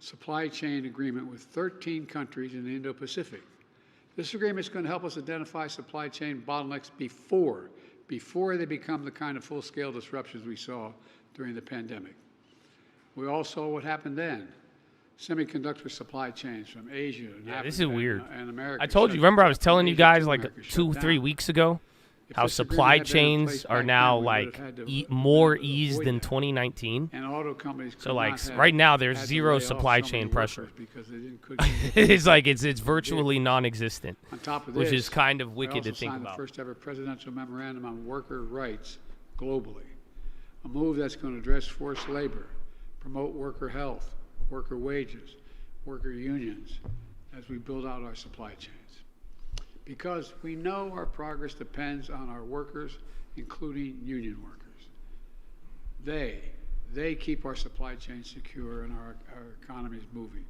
supply chain agreement with 13 countries in the Indo-Pacific. This agreement is going to help us identify supply chain bottlenecks before they become the kind of full-scale disruptions we saw during the pandemic. We all saw what happened then. Semiconductor supply chains from Asia and Africa this is weird. And America. I told you, remember I was telling you guys like 2-3 weeks ago how supply chains are now like more eased than 2019. And auto companies so like right now there's zero supply chain pressure. It's like it's virtually non-existent, On top of which this, is kind of wicked to think signed about. the first ever presidential memorandum on worker rights globally, a move that's going to address forced labor, promote worker health, worker wages, worker unions, as we build out our supply chains. Because we know our progress depends on our workers, including union workers. They keep our supply chain secure and our economies moving.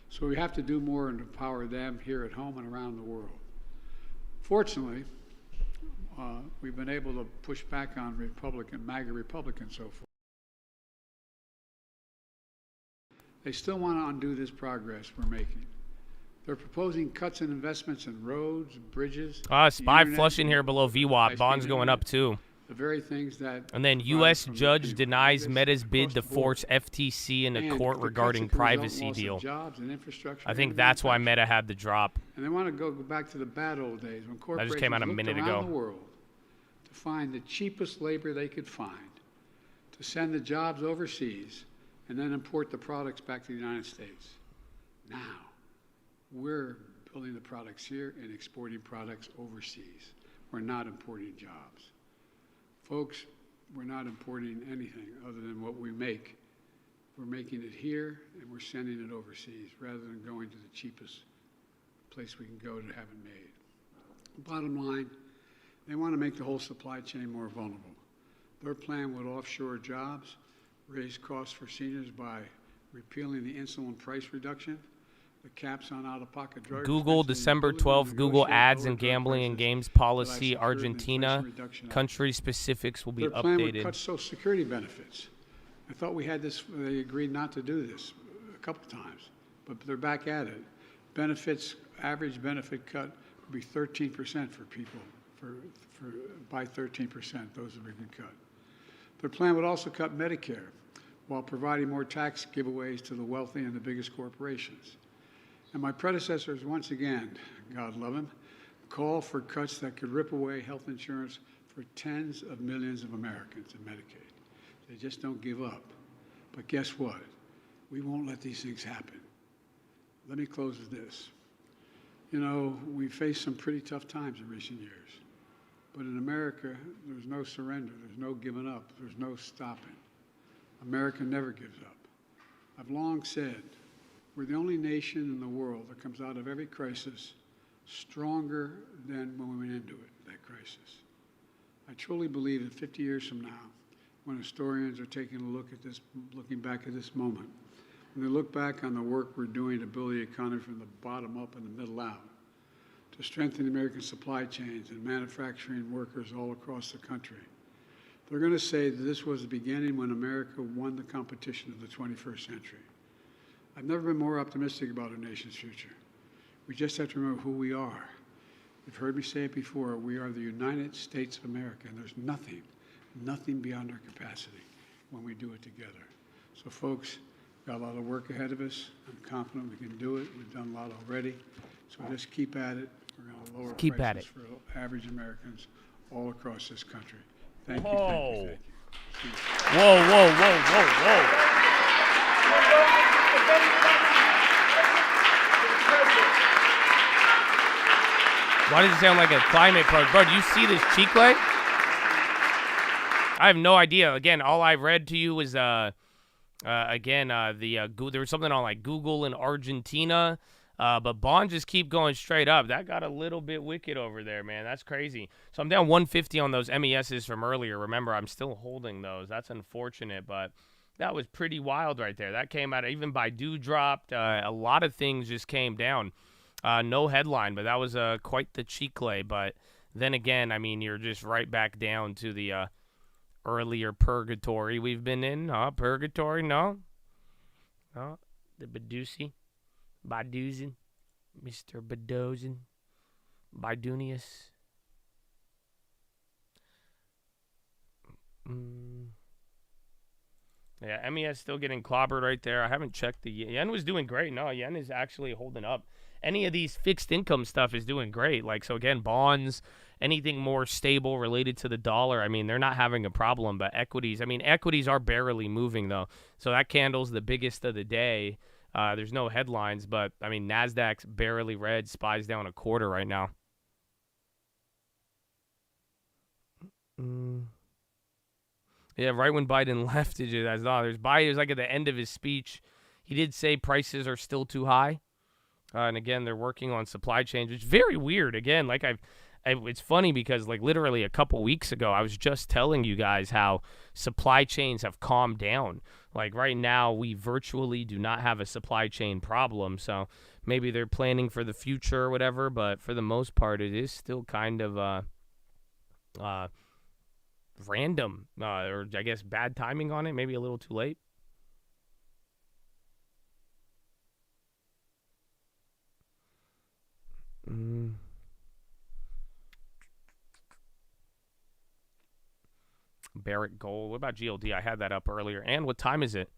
So we have to do more and empower them here at home and around the world. Fortunately, we've been able to push back on MAGA Republicans so far. They still want to undo this progress we're making. They're proposing cuts in investments in roads, bridges. SPY flushing here below VWAP. Bonds going up too. The very things that. And then U.S. judge denies Meta's bid to force FTC into court regarding privacy deal. I think that's why Meta had the drop. And they want to go back to the bad old days when corporations that just came out a minute looked ago. around the world to find the cheapest labor they could find, to send the jobs overseas, and then import the products back to the United States. Now, we're building the products here and exporting products overseas. We're not importing jobs. Folks, we're not importing anything other than what we make. We're making it here and we're sending it overseas rather than going to the cheapest place we can go to have it made. Bottom line, they want to make the whole supply chain more vulnerable. Their plan would offshore jobs, raise costs for seniors by repealing the insulin price reduction, the caps on out-of-pocket drug Google, expenses, December including 12th, Google negotiate ads lower and drug gambling and prices games that policy, I secured in the Argentina. Inflation Reduction Act. Country specifics will be Their plan would updated. cut Social Security benefits. I thought we had this, they agreed not to do this a couple times, but they're back at it. Benefits, average benefit cut would be 13% for people, by 13%, those have been cut. Their plan would also cut Medicare while providing more tax giveaways to the wealthy and the biggest corporations. And my predecessors, once again, God love him, call for cuts that could rip away health insurance for tens of millions of Americans in Medicaid. They just don't give up. But guess what? We won't let these things happen. Let me close with this. You know, we faced some pretty tough times in recent years. But in America, there's no surrender, there's no giving up, there's no stopping. America never gives up. I've long said, we're the only nation in the world that comes out of every crisis stronger than when we went into it, that crisis. I truly believe that 50 years from now, when historians are taking a look at this, looking back at this moment, when they look back on the work we're doing to build the economy from the bottom up and the middle out, to strengthen American supply chains and manufacturing workers all across the country, they're going to say that this was the beginning when America won the competition of the 21st century. I've never been more optimistic about our nation's future. We just have to remember who we are. You've heard me say it before, we are the United States of America, and there's nothing beyond our capacity when we do it together. So folks, we've got a lot of work ahead of us. I'm confident we can do it. We've done a lot already. So just keep at it. We're going to lower prices for average Americans all across this country. Thank you, thank you, thank you. Whoa, whoa, whoa, whoa, whoa. Why does it sound like a climate program? Bro, do you see this chicle? I have no idea. Again, all I read to you was, there was something on like Google in Argentina. But bonds just keep going straight up. That got a little bit wicked over there, man. That's crazy. So I'm down 150 on those MESs from earlier. Remember, I'm still holding those. That's unfortunate, but that was pretty wild right there. That came out. Even Baidu dropped. A lot of things just came down. No headline, but that was quite the chicle. But then again, I mean, you're just right back down to the earlier purgatory we've been in. Purgatory? No. The Badusi. Baduzin, Mr. Badozin, Bidunius. Yeah, MES still getting clobbered right there. I haven't checked the yen was doing great. No, yen is actually holding up. Any of these fixed income stuff is doing great. Like, so again, bonds, anything more stable related to the dollar. I mean, they're not having a problem, but equities are barely moving though. So that candle's the biggest of the day. There's no headlines, but, I mean, NASDAQ's barely red. SPY's down a quarter right now. Yeah, right when Biden left, it was like at the end of his speech. He did say prices are still too high. And, again, they're working on supply chains, which is very weird. Again, like it's funny because, like, literally a couple weeks ago, I was just telling you guys how supply chains have calmed down. Like, right now, we virtually do not have a supply chain problem. So maybe they're planning for the future or whatever. But for the most part, it is still kind of random. Or, I guess, bad timing on it. Maybe a little too late. Barrett Gold. What about GLD? I had that up earlier. And what time is it?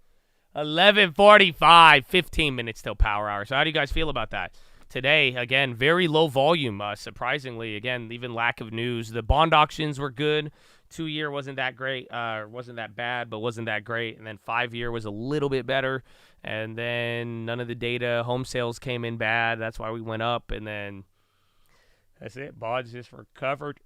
11:45. 15 minutes till power hour. So how do you guys feel about that? today, again, very low volume, surprisingly. Again, even lack of news. The bond auctions were good. 2-year wasn't that great, wasn't that bad, but wasn't that great. And then 5-year was a little bit better. And then none of the data, home sales came in bad. That's why we went up. And then that's it. Bonds just recovered.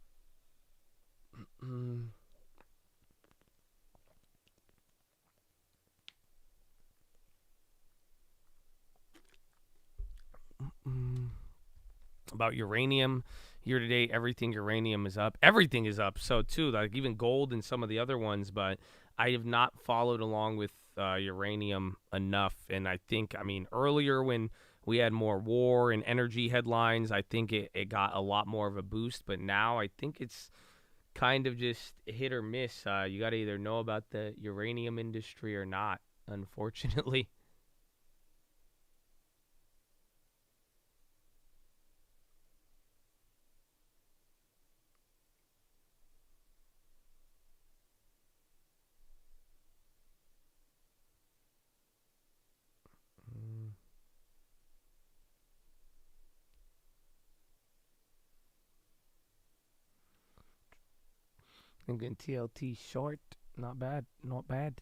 About uranium, year to date, everything uranium is up. Everything is up. So too, like even gold and some of the other ones. But I have not followed along with uranium enough. And I think, I mean, earlier when we had more war and energy headlines, I think it got a lot more of a boost. But now I think it's kind of just hit or miss. You got to either know about the uranium industry or not, unfortunately. Thinking TLT short, not bad, not bad.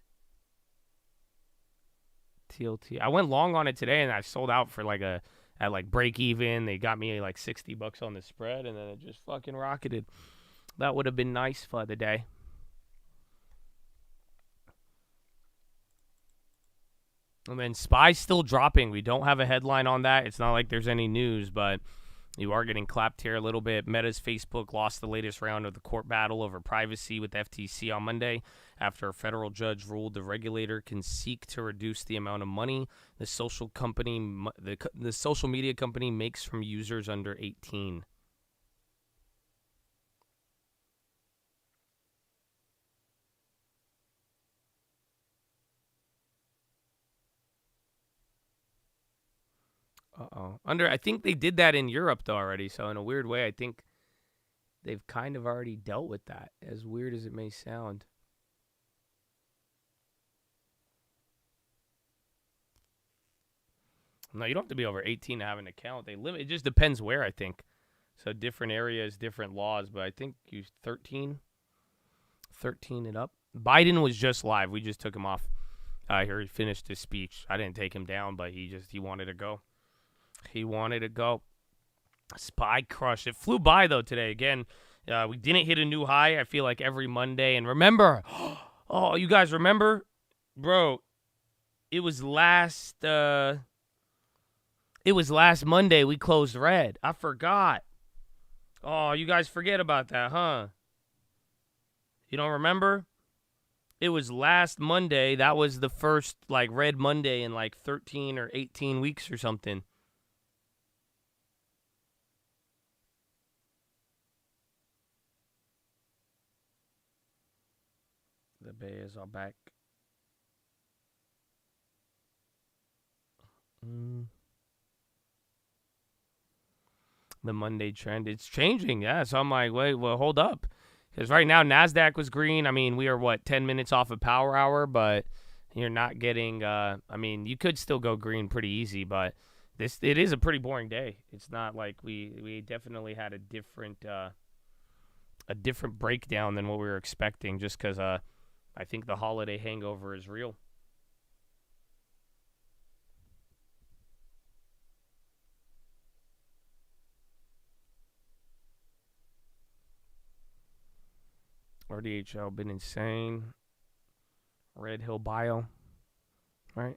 TLT, I went long on it today and I sold out for at break even. They got me like $60 on the spread and then it just fucking rocketed. That would have been nice for the day. And then SPY's still dropping. We don't have a headline on that. It's not like there's any news, but you are getting clapped here a little bit. Meta's Facebook lost the latest round of the court battle over privacy with FTC on Monday after a federal judge ruled the regulator can seek to reduce the amount of money the social media company makes from users under 18. I think they did that in Europe though already. So in a weird way, I think they've kind of already dealt with that, as weird as it may sound. No, you don't have to be over 18 to have an account. They limit. It just depends where, I think. So different areas, different laws. But I think you 13 and up. Biden was just live. We just took him off. Here he finished his speech. I didn't take him down, but he wanted to go. He wanted to go. SPY crush. It flew by, though, today. Again, we didn't hit a new high, I feel like, every Monday. And remember, oh, you guys remember? Bro, it was last Monday we closed red. I forgot. Oh, you guys forget about that, huh? You don't remember? It was last Monday. That was the first, red Monday in, 13 or 18 weeks or something. The Bears are back. The Monday trend, it's changing, yeah. So I'm like, wait, well, hold up. Because right now, NASDAQ was green. I mean, we are, 10 minutes off of power hour, but you're not getting, you could still go green pretty easy, but it is a pretty boring day. It's not like we definitely had a different breakdown than what we were expecting just because I think the holiday hangover is real. RDHL been insane. Red Hill Bio. Right.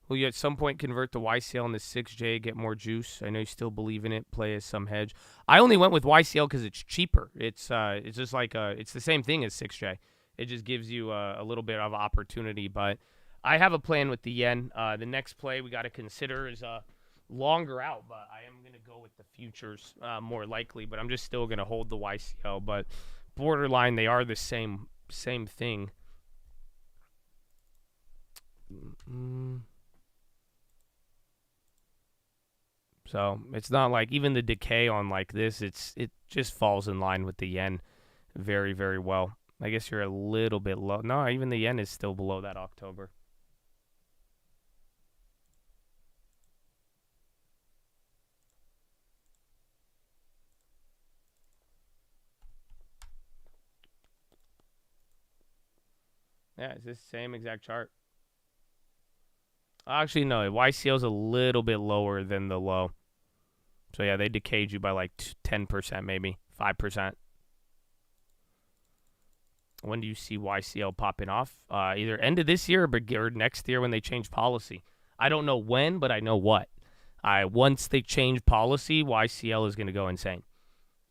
Will you at some point convert the YCL into 6J, get more juice? I know you still believe in it. Play as some hedge. I only went with YCL because it's cheaper. It's just it's the same thing as 6J. It just gives you a little bit of opportunity. But I have a plan with the yen. The next play we got to consider is longer out, but I am going to go with the futures more likely. But I'm just still going to hold the YCL. But borderline, they are the same thing. So it's not like even the decay on this, it just falls in line with the yen very, very well. I guess you're a little bit low. No, even the yen is still below that October. Yeah, it's the same exact chart. Actually, no. YCL's a little bit lower than the low. So, yeah, they decayed you by like 10%, maybe 5%. When do you see YCL popping off? Either end of this year or next year when they change policy. I don't know when, but I know what. Once they change policy, YCL is going to go insane.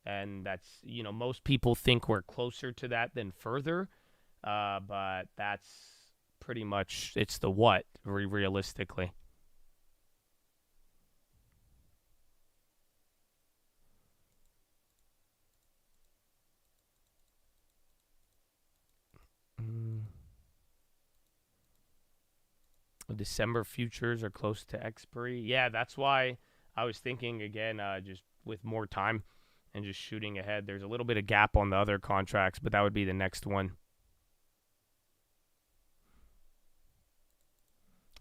And that's, most people think we're closer to that than further. But that's pretty much, it's the what, realistically. December futures are close to expiry. Yeah, that's why I was thinking, again, just with more time and just shooting ahead. There's a little bit of gap on the other contracts, but that would be the next one.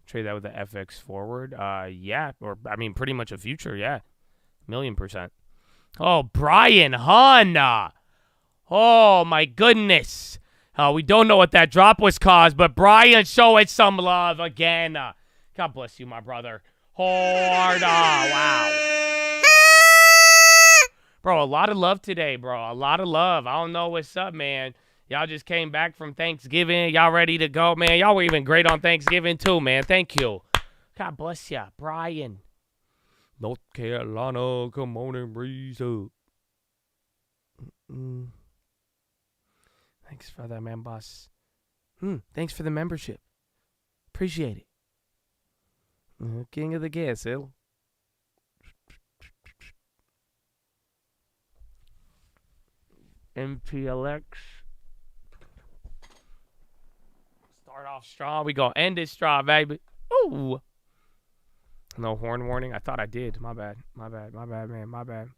Trade that with the FX forward. Yeah, or pretty much a future. Yeah, 1,000,000%. Oh, Brian Hunn. Oh my goodness. We don't know what that drop was caused, but Brian showing some love again. God bless you, my brother. Hard. Wow. Bro, a lot of love today, bro. A lot of love. I don't know what's up, man. Y'all just came back from Thanksgiving. Y'all ready to go, man. Y'all were even great on Thanksgiving, too, man. Thank you. God bless ya, Brian. North Carolina, come on and breeze up. Thanks for that, man, boss. Thanks for the membership. Appreciate it. King of the gas hill. MPLX. Start off strong. We gonna end it strong, baby. Ooh. No horn warning. I thought I did. My bad, man. My bad.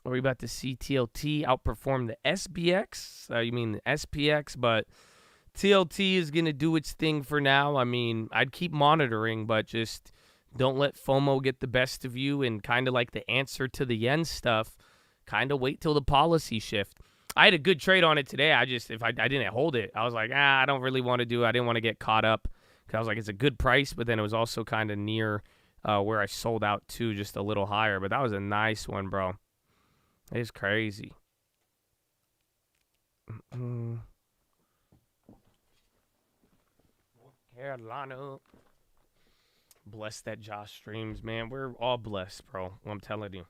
Are we about to see TLT outperform the SBX? You mean the SPX, but TLT is going to do its thing for now. I'd keep monitoring, but just don't let FOMO get the best of you, and kind of like the answer to the yen stuff, kind of wait till the policy shift. I had a good trade on it today. I didn't hold it. I was like, I don't really want to do it. I didn't want to get caught up because I was like, it's a good price, but then it was also kind of near where I sold out to, just a little higher. But that was a nice one, bro. It's crazy. North Carolina. Bless that Josh streams, man. We're all blessed, bro. I'm telling you.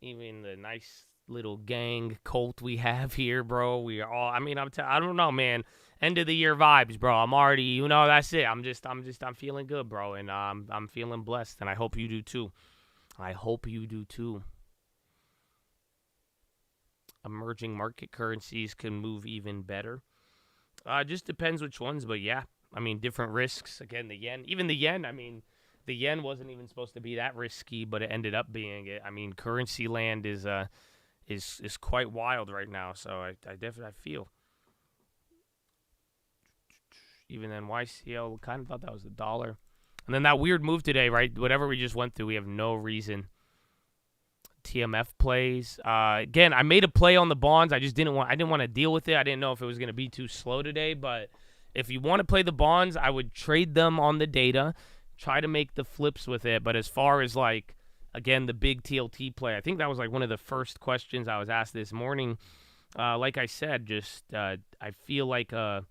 Even the nice little gang cult we have here, bro. We are all. I don't know, man. End of the year vibes, bro. I'm already. That's it. I'm feeling good, bro, and I'm feeling blessed, and I hope you do too. Emerging market currencies can move even better. Just depends which ones, but yeah. Different risks. Again, the yen. Even the yen, the yen wasn't even supposed to be that risky, but it ended up being it. Currency land is quite wild right now, so I definitely feel. Even then, YCL kind of thought that was the dollar. And then that weird move today, right? Whatever we just went through, we have no reason. TMF plays. Again, I made a play on the bonds. I didn't want to deal with it. I didn't know if it was going to be too slow today, but if you want to play the bonds, I would trade them on the data, try to make the flips with it. But as far as again, the big TLT play, I think that was one of the first questions I was asked this morning. Like I said, just I feel like a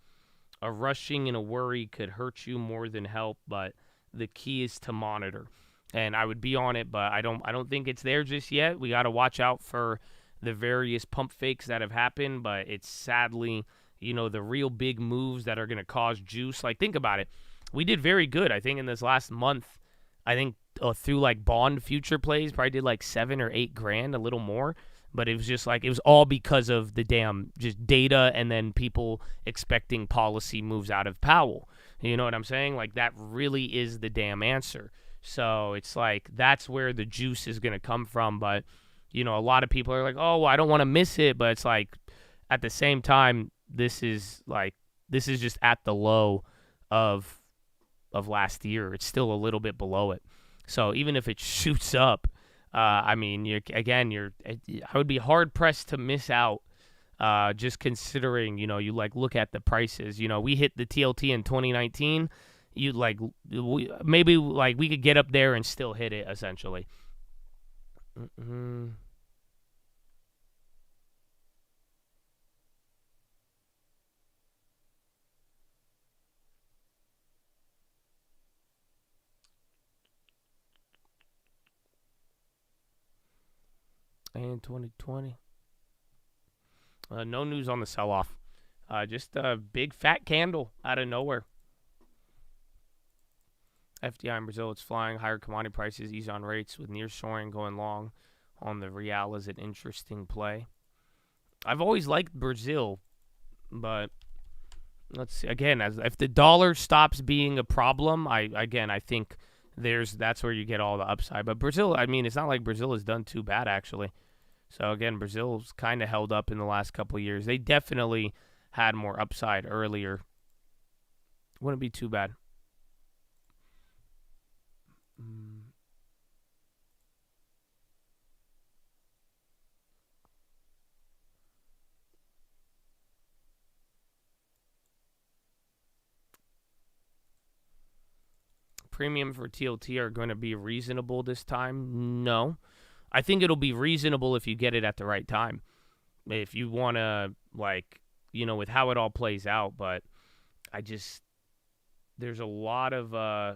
rushing and a worry could hurt you more than help, but the key is to monitor. And I would be on it, but I don't think it's there just yet. We got to watch out for the various pump fakes that have happened, but it's sadly, the real big moves that are going to cause juice. Think about it. We did very good, I think, in this last month. I think through bond future plays, probably did $7 or $8 grand, a little more. But it was just it was all because of the damn just data and then people expecting policy moves out of Powell. You know what I'm saying? That really is the damn answer. So it's that's where the juice is going to come from. But, a lot of people are oh, well, I don't want to miss it. But it's at the same time, this is just at the low of last year. It's still a little bit below it. So even if it shoots up, I would be hard pressed to miss out Just considering, you like look at the prices. We hit the TLT in 2019. You like maybe like we could get up there and still hit it essentially. And 2020. No news on the sell-off. Just a big fat candle out of nowhere. FDI in Brazil, it's flying. Higher commodity prices ease on rates with nearshoring going long on the real is an interesting play. I've always liked Brazil, but let's see. Again, if the dollar stops being a problem, I think that's where you get all the upside. But Brazil, it's not like Brazil has done too bad actually. So again, Brazil's kind of held up in the last couple of years. They definitely had more upside earlier. Wouldn't be too bad. Premium for TLT are going to be reasonable this time? No. I think it'll be reasonable if you get it at the right time. If you want to, with how it all plays out. But there's a lot of, I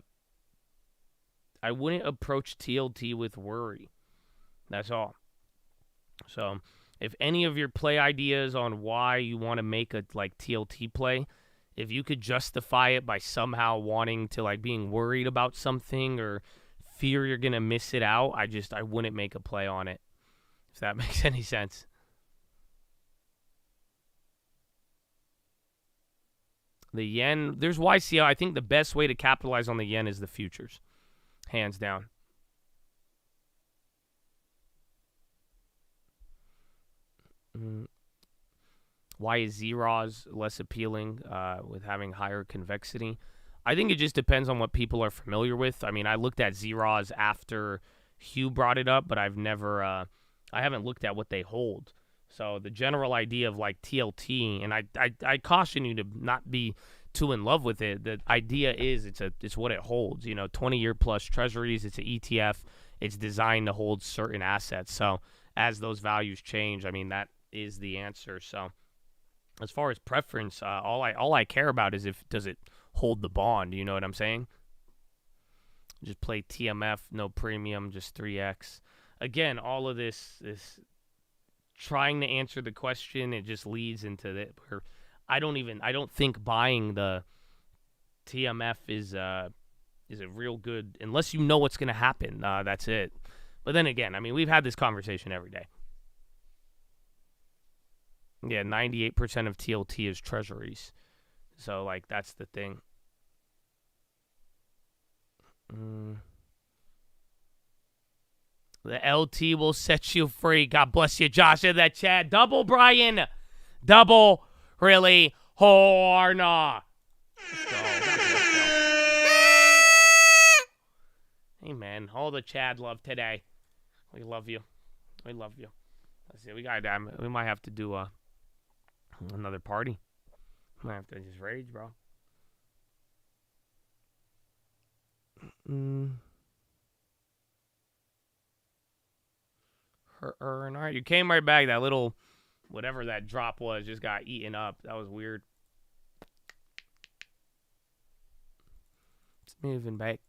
wouldn't approach TLT with worry. That's all. So if any of your play ideas on why you want to make a TLT play, if you could justify it by somehow wanting to being worried about something or fear you're going to miss it out, I wouldn't make a play on it, if that makes any sense. The yen, there's YCL. I think the best way to capitalize on the yen is the futures, hands down. Why is ZROS less appealing with having higher convexity? I think it just depends on what people are familiar with. I looked at ZROS after Hugh brought it up, but I've never, I haven't looked at what they hold. So the general idea of TLT, and I caution you to not be too in love with it. The idea is it's what it holds. 20-year plus treasuries. It's an ETF. It's designed to hold certain assets. So as those values change, that is the answer. So as far as preference, all I care about is does it hold the bond. You know what I'm saying? Just play TMF, no premium, just 3x. Again, all of this is trying to answer the question. It just leads into that. I don't think buying the TMF is a real good, unless you know what's going to happen. That's it. But then again, we've had this conversation every day. Yeah, 98% of TLT is treasuries. So, that's the thing. The LT will set you free. God bless you, Josh, in that chat. Double, Brian. Double. Really? Horna. Let's go. God bless you. Hey, man. All the Chad love today. We love you. We love you. Let's see. We might have to do another party. Might have to just rage, bro. All right, you came right back. That little, whatever that drop was, just got eaten up. That was weird. It's moving back.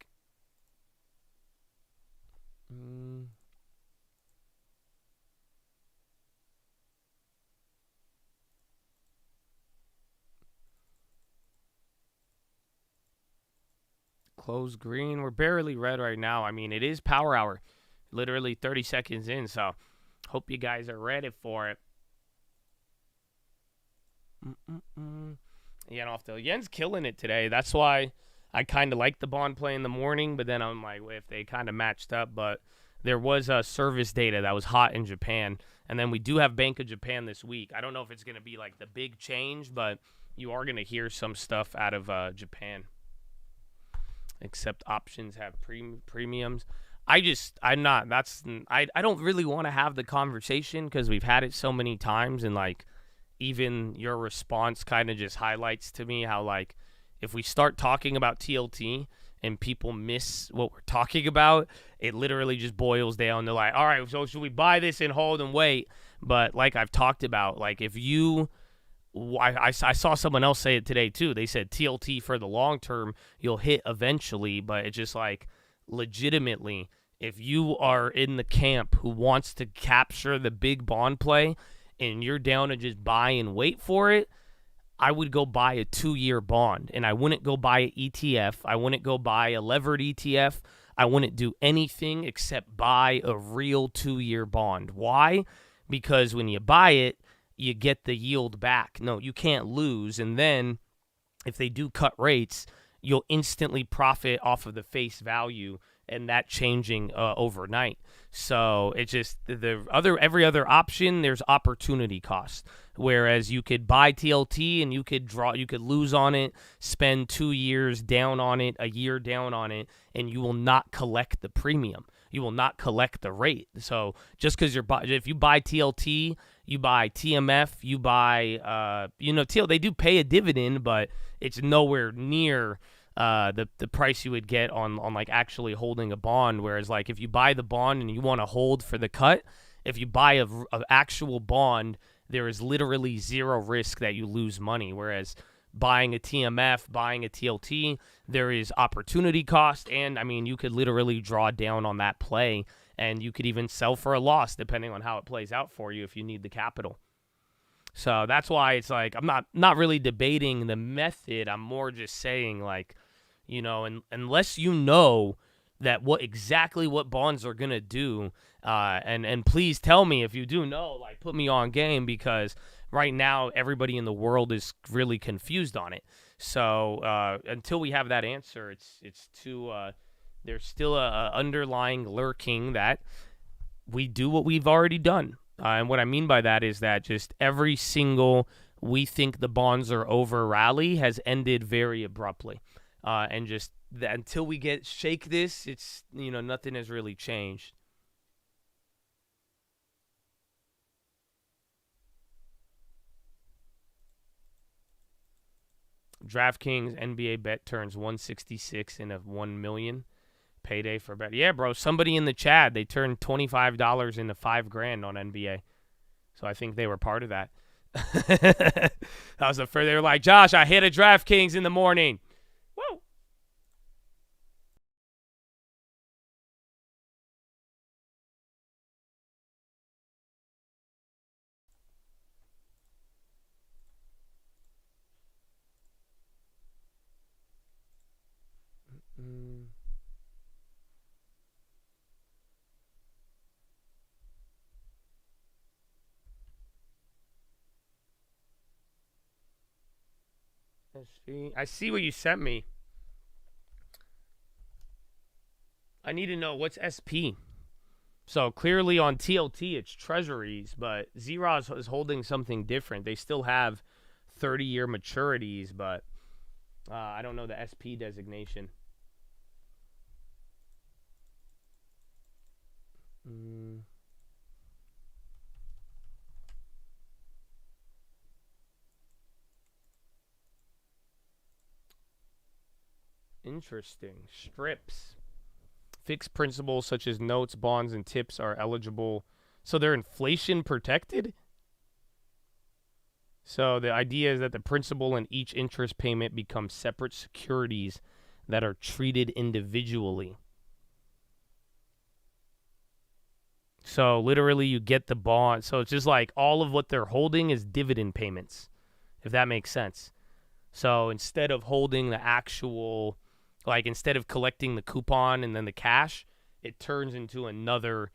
Close green. We're barely red right now. It is power hour. Literally 30 seconds in, so hope you guys are ready for it. Yen's killing it today. That's why I kind of like the bond play in the morning, but then I'm like, if they kind of matched up. But there was service data that was hot in Japan, and then we do have Bank of Japan this week. I don't know if it's going to be the big change, but you are going to hear some stuff out of Japan. Except options have premiums. I don't really want to have the conversation because we've had it so many times, and even your response kind of just highlights to me how, like, if we start talking about TLT and people miss what we're talking about, it literally just boils down to like, all right, so should we buy this and hold and wait? But like I've talked about, like if you, I saw someone else say it today too. They said TLT for the long term, you'll hit eventually, but it's just like legitimately, if you are in the camp who wants to capture the big bond play and you're down to just buy and wait for it, I would go buy a 2-year bond, and I wouldn't go buy an ETF. I wouldn't go buy a levered ETF. I wouldn't do anything except buy a real 2-year bond. Why? Because when you buy it, you get the yield back. No, you can't lose. And then if they do cut rates, you'll instantly profit off of the face value and that changing overnight. So it's just every other option, there's opportunity cost. Whereas you could buy TLT and you could lose on it, spend 2 years down on it, a year down on it, and you will not collect the premium. You will not collect the rate. So just because if you buy TLT, you buy TMF, you buy TL, they do pay a dividend, but it's nowhere near the price you would get on like actually holding a bond. Whereas like if you buy the bond and you want to hold for the cut, if you buy a actual bond, there is literally zero risk that you lose money. Whereas buying a TMF, buying a TLT, there is opportunity cost, and I mean you could literally draw down on that play, and you could even sell for a loss depending on how it plays out for you if you need the capital. So that's why it's like I'm not really debating the method. I'm more just saying like, unless you know that what bonds are gonna do, and please tell me if you do know, like put me on game, because right now everybody in the world is really confused on it. So until we have that answer, it's too there's still a underlying lurking that we do what we've already done. And what I mean by that is that just every single we think the bonds are over rally has ended very abruptly. And just until we shake this, it's, nothing has really changed. DraftKings NBA bet turns 166 into 1 million. Payday for bet. Yeah, bro. Somebody in the chat, they turned $25 into $5,000 on NBA. So I think they were part of that. That was the first. They were like, Josh, I hit a DraftKings in the morning. Woo. I see what you sent me. I need to know what's SP. So clearly on TLT it's treasuries, but Zeros is holding something different. They still have 30-year maturities, but I don't know the SP designation. Interesting. Strips. Fixed principles such as notes, bonds, and tips are eligible. So they're inflation protected? So the idea is that the principal and each interest payment become separate securities that are treated individually. So literally you get the bond. So it's just like all of what they're holding is dividend payments, if that makes sense. So instead of holding the actual, like instead of collecting the coupon and then the cash, it turns into another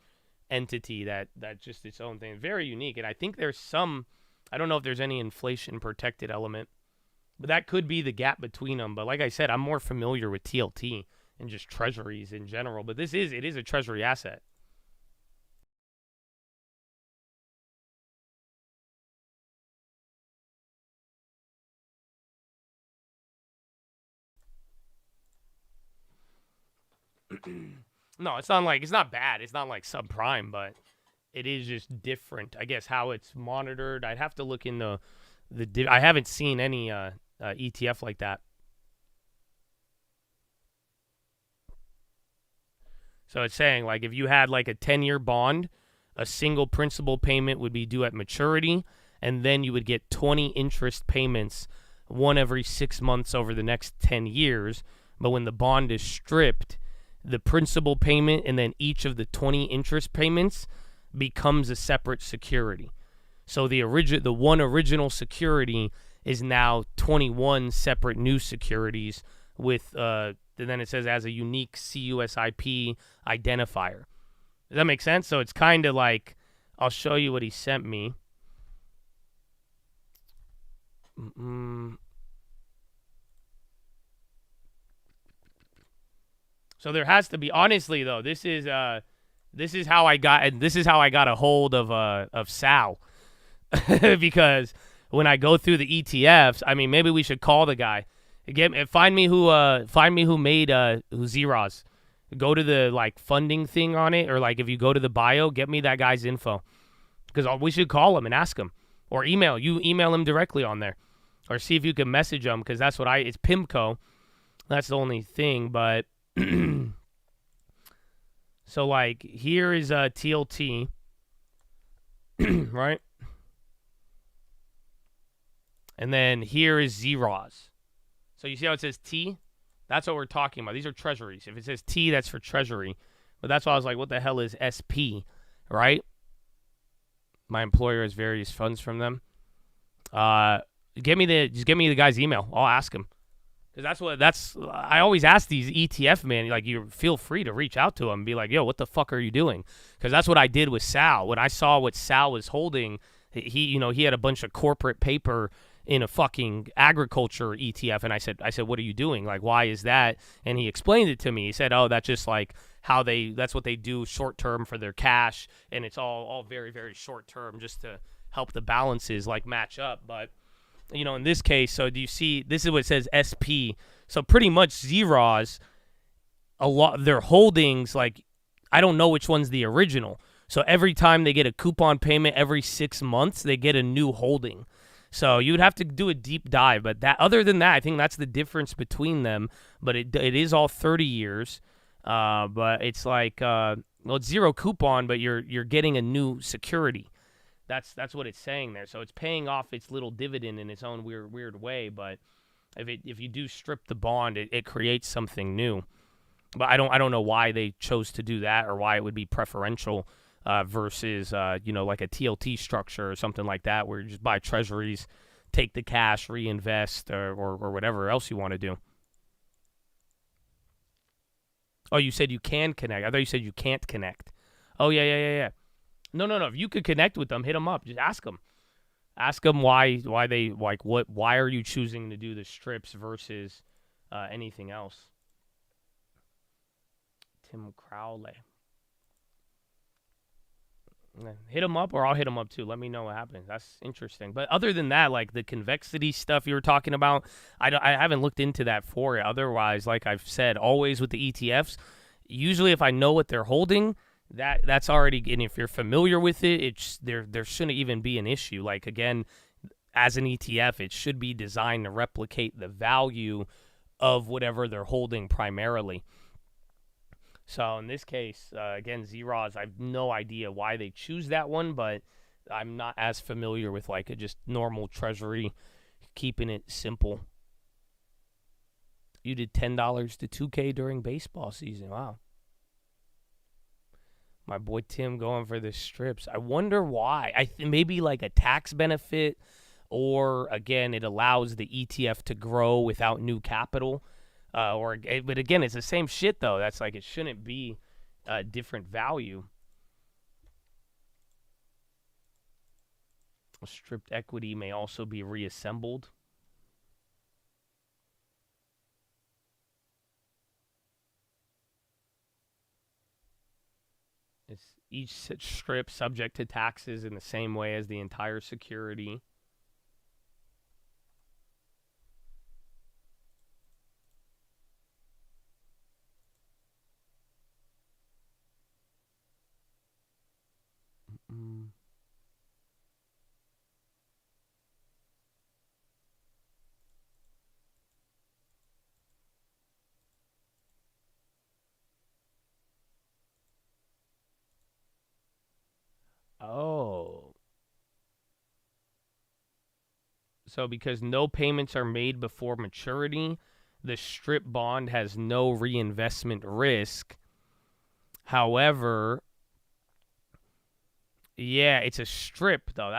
entity that just its own thing. Very unique. And I think there's some, I don't know if there's any inflation protected element, but that could be the gap between them. But like I said, I'm more familiar with TLT and just treasuries in general. But it is a treasury asset. No, it's not bad. It's not like subprime, but it is just different. I guess how it's monitored. I'd have to look in I haven't seen any ETF like that. So it's saying like if you had like a 10-year bond, a single principal payment would be due at maturity, and then you would get 20 interest payments, one every 6 months over the next 10 years. But when the bond is stripped, the principal payment and then each of the 20 interest payments becomes a separate security. So the one original security is now 21 separate new securities with and then it says as a unique CUSIP identifier. Does that make sense? So it's kind of like, I'll show you what he sent me. So there has to be, honestly though, this is how I got a hold of Sal. Because when I go through the ETFs, I mean, maybe we should call the guy. Find me who made Zeros. Go to the like funding thing on it, or like if you go to the bio, get me that guy's info, because we should call him and ask him, or email him directly on there, or see if you can message him, because that's what it's PIMCO. That's the only thing, but so like here is TLT, right? And then here is Zeros. So you see how it says T? That's what we're talking about. These are treasuries. If it says T, that's for treasury. But that's why I was like, what the hell is SP, right? My employer has various funds from them. Just give me the guy's email. I'll ask him. Because I always ask these ETF man, like, you feel free to reach out to him and be like, yo, what the fuck are you doing? Because that's what I did with Sal. When I saw what Sal was holding, he had a bunch of corporate paper in a fucking agriculture ETF, and I said, what are you doing? Like, why is that? And he explained it to me. He said, oh, that's just like that's what they do short term for their cash, and it's all very, very short term just to help the balances like match up. But in this case, so do you see? This is what it says SP. So pretty much Zeros, a lot of their holdings, like I don't know which one's the original. So every time they get a coupon payment every 6 months, they get a new holding. So you would have to do a deep dive, but other than that, I think that's the difference between them. But it is all 30 years, but it's like it's zero coupon, but you're getting a new security. That's what it's saying there. So it's paying off its little dividend in its own weird way. But if you do strip the bond, it creates something new. But I don't know why they chose to do that, or why it would be preferential. Versus, like a TLT structure or something like that, where you just buy treasuries, take the cash, reinvest, or whatever else you want to do. Oh, you said you can connect. I thought you said you can't connect. Oh, yeah. No. If you could connect with them, hit them up. Just ask them. Ask them why they, like, why are you choosing to do the strips versus anything else? Tim Crowley. Hit them up, or I'll hit them up too. Let me know what happens. That's interesting. But other than that, like the convexity stuff you were talking about, I haven't looked into that for it. Otherwise, like I've said, always with the ETFs, usually if I know what they're holding, that's already. And if you're familiar with it, there shouldn't even be an issue. Like again, as an ETF, it should be designed to replicate the value of whatever they're holding primarily. So in this case, again, Zeros, I have no idea why they choose that one, but I'm not as familiar with like a just normal treasury, keeping it simple. You did $10 to $2K during baseball season. Wow. My boy Tim going for the strips. I wonder why. Maybe like a tax benefit, or again, it allows the ETF to grow without new capital. But again, it's the same shit though. That's like, it shouldn't be a different value. Stripped equity may also be reassembled. It's each strip subject to taxes in the same way as the entire security. So because no payments are made before maturity, the strip bond has no reinvestment risk. However, yeah, it's a strip though.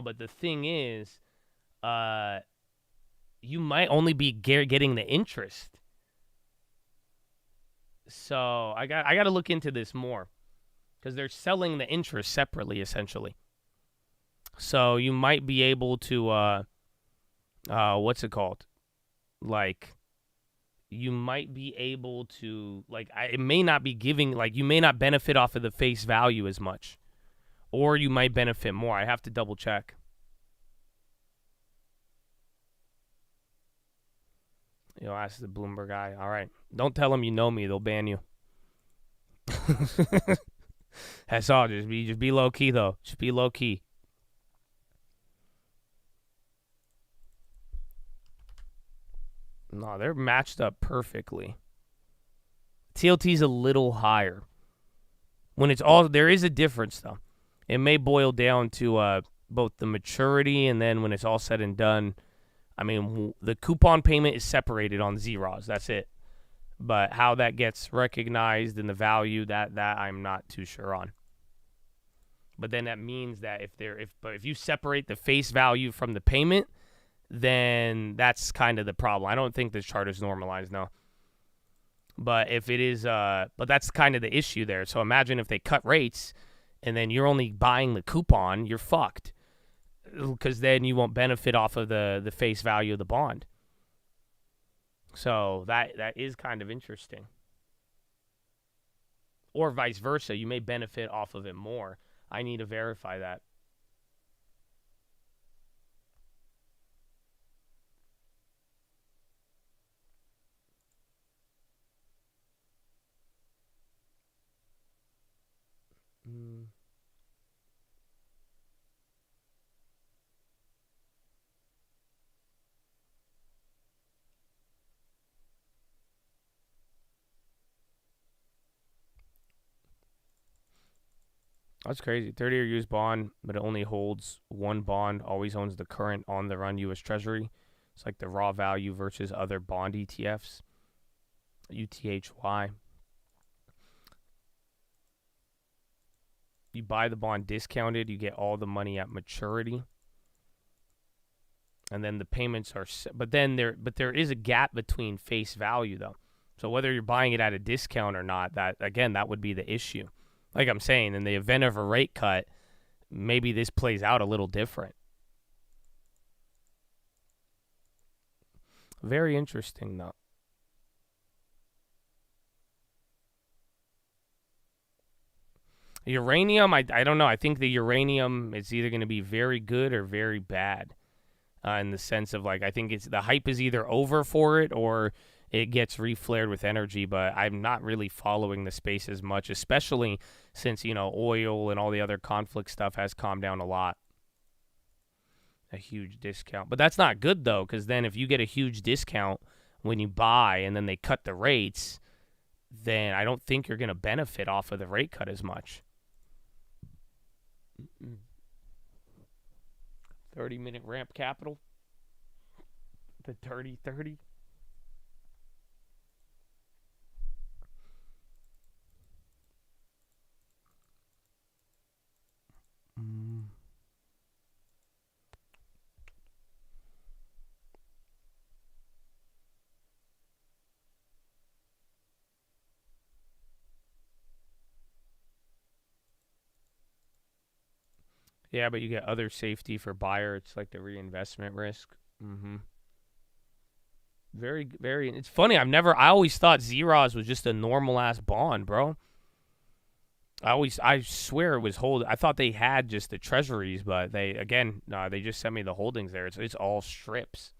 But the thing is, you might only be getting the interest. So I got to look into this more because they're selling the interest separately, essentially. So you might be able to, what's it called? Like, you might be able to, it may not be giving, you may not benefit off of the face value as much. Or you might benefit more. I have to double check. Ask the Bloomberg guy. All right. Don't tell them you know me. They'll ban you. That's all. Just be low key, though. Just be low key. No, they're matched up perfectly. TLT's a little higher. When it's all, there is a difference, though. It may boil down to both the maturity and then when it's all said and done, I mean, the coupon payment is separated on zeros. That's it. But how that gets recognized and the value, that I'm not too sure on. But then that means that if you separate the face value from the payment, then that's kind of the problem. I don't think this chart is normalized, no. But if it is, but that's kind of the issue there. So imagine if they cut rates and then you're only buying the coupon, you're fucked. Because then you won't benefit off of the face value of the bond. So that is kind of interesting. Or vice versa. You may benefit off of it more. I need to verify that. That's crazy. 30-year used bond, but it only holds one bond, always owns the current on-the-run U.S. Treasury. It's like the raw value versus other bond ETFs. UTHY. You buy the bond discounted, you get all the money at maturity. And then the payments are, but there is a gap between face value though. So whether you're buying it at a discount or not, that would be the issue. Like I'm saying, in the event of a rate cut, maybe this plays out a little different. Very interesting, though. Uranium, I don't know. I think the uranium is either going to be very good or very bad. In the sense of, I think the hype is either over for it or it gets reflared with energy, but I'm not really following the space as much, especially since, oil and all the other conflict stuff has calmed down a lot. A huge discount. But that's not good, though, because then if you get a huge discount when you buy and then they cut the rates, then I don't think you're going to benefit off of the rate cut as much. 30-minute ramp capital. The dirty 30. Yeah, but you get other safety for buyer. It's like the reinvestment risk. Very, very. It's funny. I always thought Zeros was just a normal ass bond, bro. I swear it was I thought they had just the treasuries, but they just sent me the holdings there. It's all strips.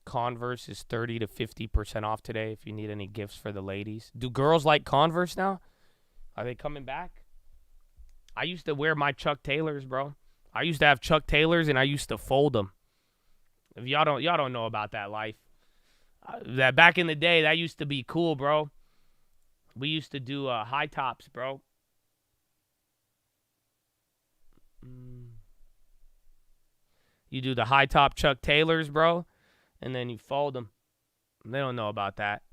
Converse is 30 to 50% off today if you need any gifts for the ladies. Do girls like Converse now? Are they coming back? I used to wear my Chuck Taylors, bro. I used to have Chuck Taylors and I used to fold them. If y'all don't know about that life. That back in the day, that used to be cool, bro. We used to do high tops, bro. You do the high top Chuck Taylors, bro, and then you fold them. They don't know about that.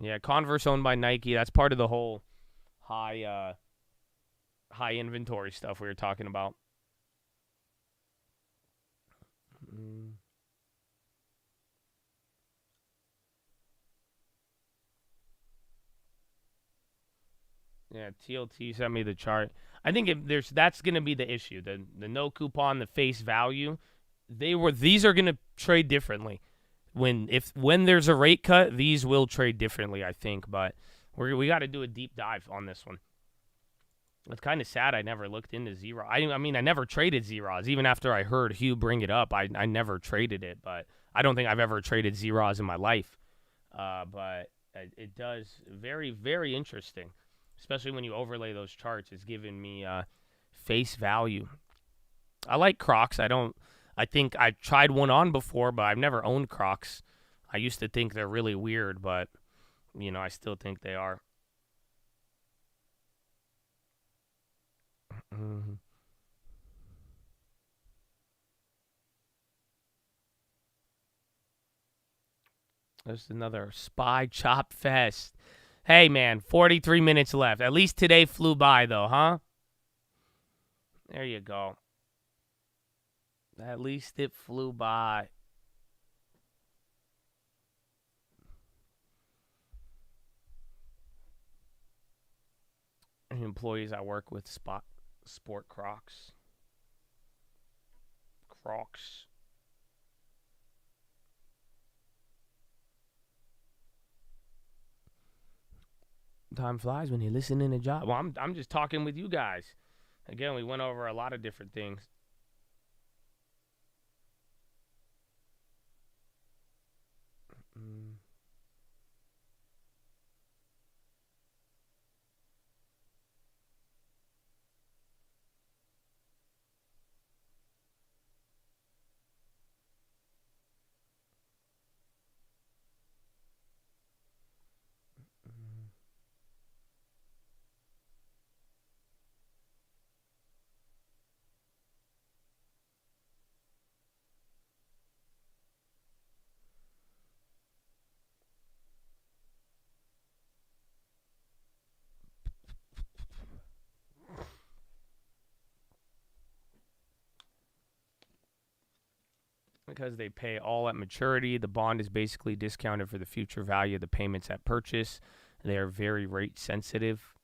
Yeah, Converse owned by Nike. That's part of the whole high inventory stuff we were talking about. Yeah, TLT sent me the chart. I think that's going to be the issue. The no coupon, the face value. These are going to trade differently. When there's a rate cut, these will trade differently, I think. But we got to do a deep dive on this one. It's kind of sad I never looked into Zero. I mean, I never traded Zeros. Even after I heard Hugh bring it up, I never traded it. But I don't think I've ever traded Zeros in my life. But it does very, very interesting. Especially when you overlay those charts. It's giving me face value. I like Crocs. I think I tried one on before, but I've never owned Crocs. I used to think they're really weird, but, I still think they are. Mm-hmm. There's another Spy Chop Fest. Hey, man, 43 minutes left. At least today flew by, though, huh? There you go. At least it flew by. Employees I work with sport Crocs. Crocs. Time flies when you're listening to job. Well, I'm just talking with you guys. Again, we went over a lot of different things. Because they pay all at maturity. The bond is basically discounted for the future value of the payments at purchase. They are very rate sensitive.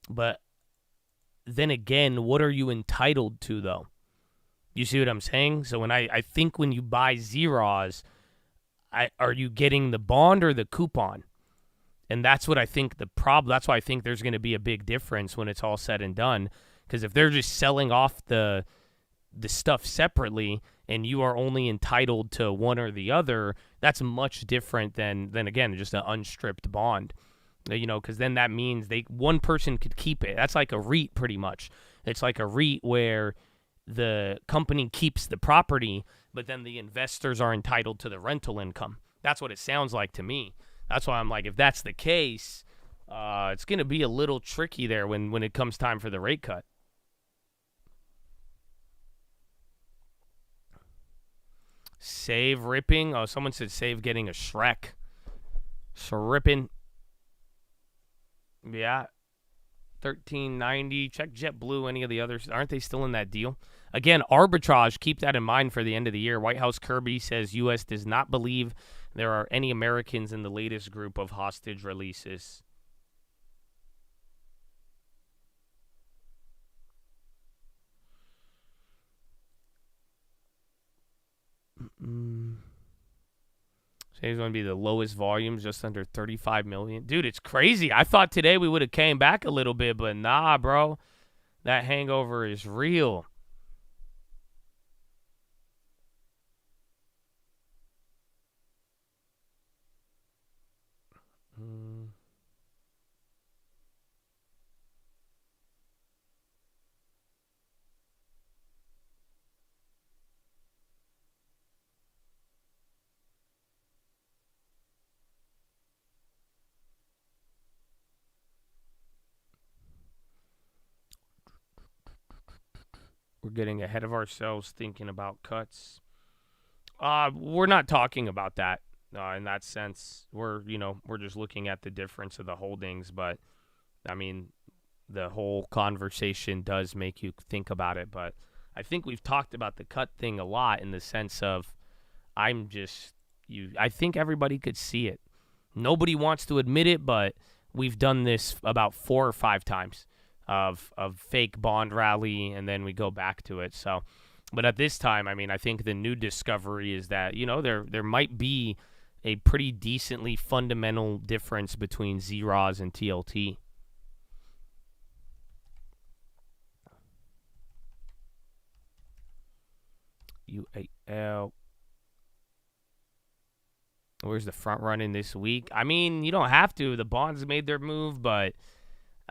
But then again, what are you entitled to, though? You see what I'm saying? So I think when you buy Zeros, are you getting the bond or the coupon? And that's what I think the problem. That's why I think there's going to be a big difference when it's all said and done. Because if they're just selling off the stuff separately and you are only entitled to one or the other, that's much different than again, just an unstripped bond. Because then that means one person could keep it. That's like a REIT pretty much. It's like a REIT where the company keeps the property, but then the investors are entitled to the rental income. That's what it sounds like to me. That's why I'm like, if that's the case, it's going to be a little tricky there when it comes time for the rate cut. Save ripping. Oh, someone said save getting a Shrek. Ripping. Yeah. 1390. Check JetBlue, any of the others. Aren't they still in that deal? Again, arbitrage. Keep that in mind for the end of the year. White House Kirby says U.S. does not believe there are any Americans in the latest group of hostage releases. Today's going to be the lowest volumes, just under 35 million. Dude, it's crazy. I thought today we would have came back a little bit, but nah, bro. That hangover is real. We're getting ahead of ourselves thinking about cuts. We're not talking about that in that sense. We're just looking at the difference of the holdings, but I mean, the whole conversation does make you think about it. But I think we've talked about the cut thing a lot in the sense of I think everybody could see it. Nobody wants to admit it, but we've done this about 4 or 5 times of fake bond rally, and then we go back to it. So, but at this time, I mean, I think the new discovery is that, there might be a pretty decently fundamental difference between ZROS and TLT. UAL. Where's the front running this week? I mean, you don't have to. The bonds made their move, but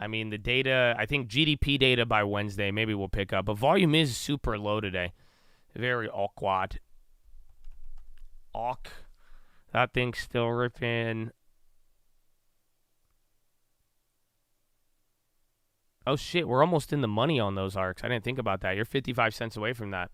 I mean, the data, I think GDP data by Wednesday, maybe we'll pick up. But volume is super low today. Very awkward. Awk. That thing's still ripping. Oh, shit. We're almost in the money on those ARCs. I didn't think about that. You're 55 cents away from that.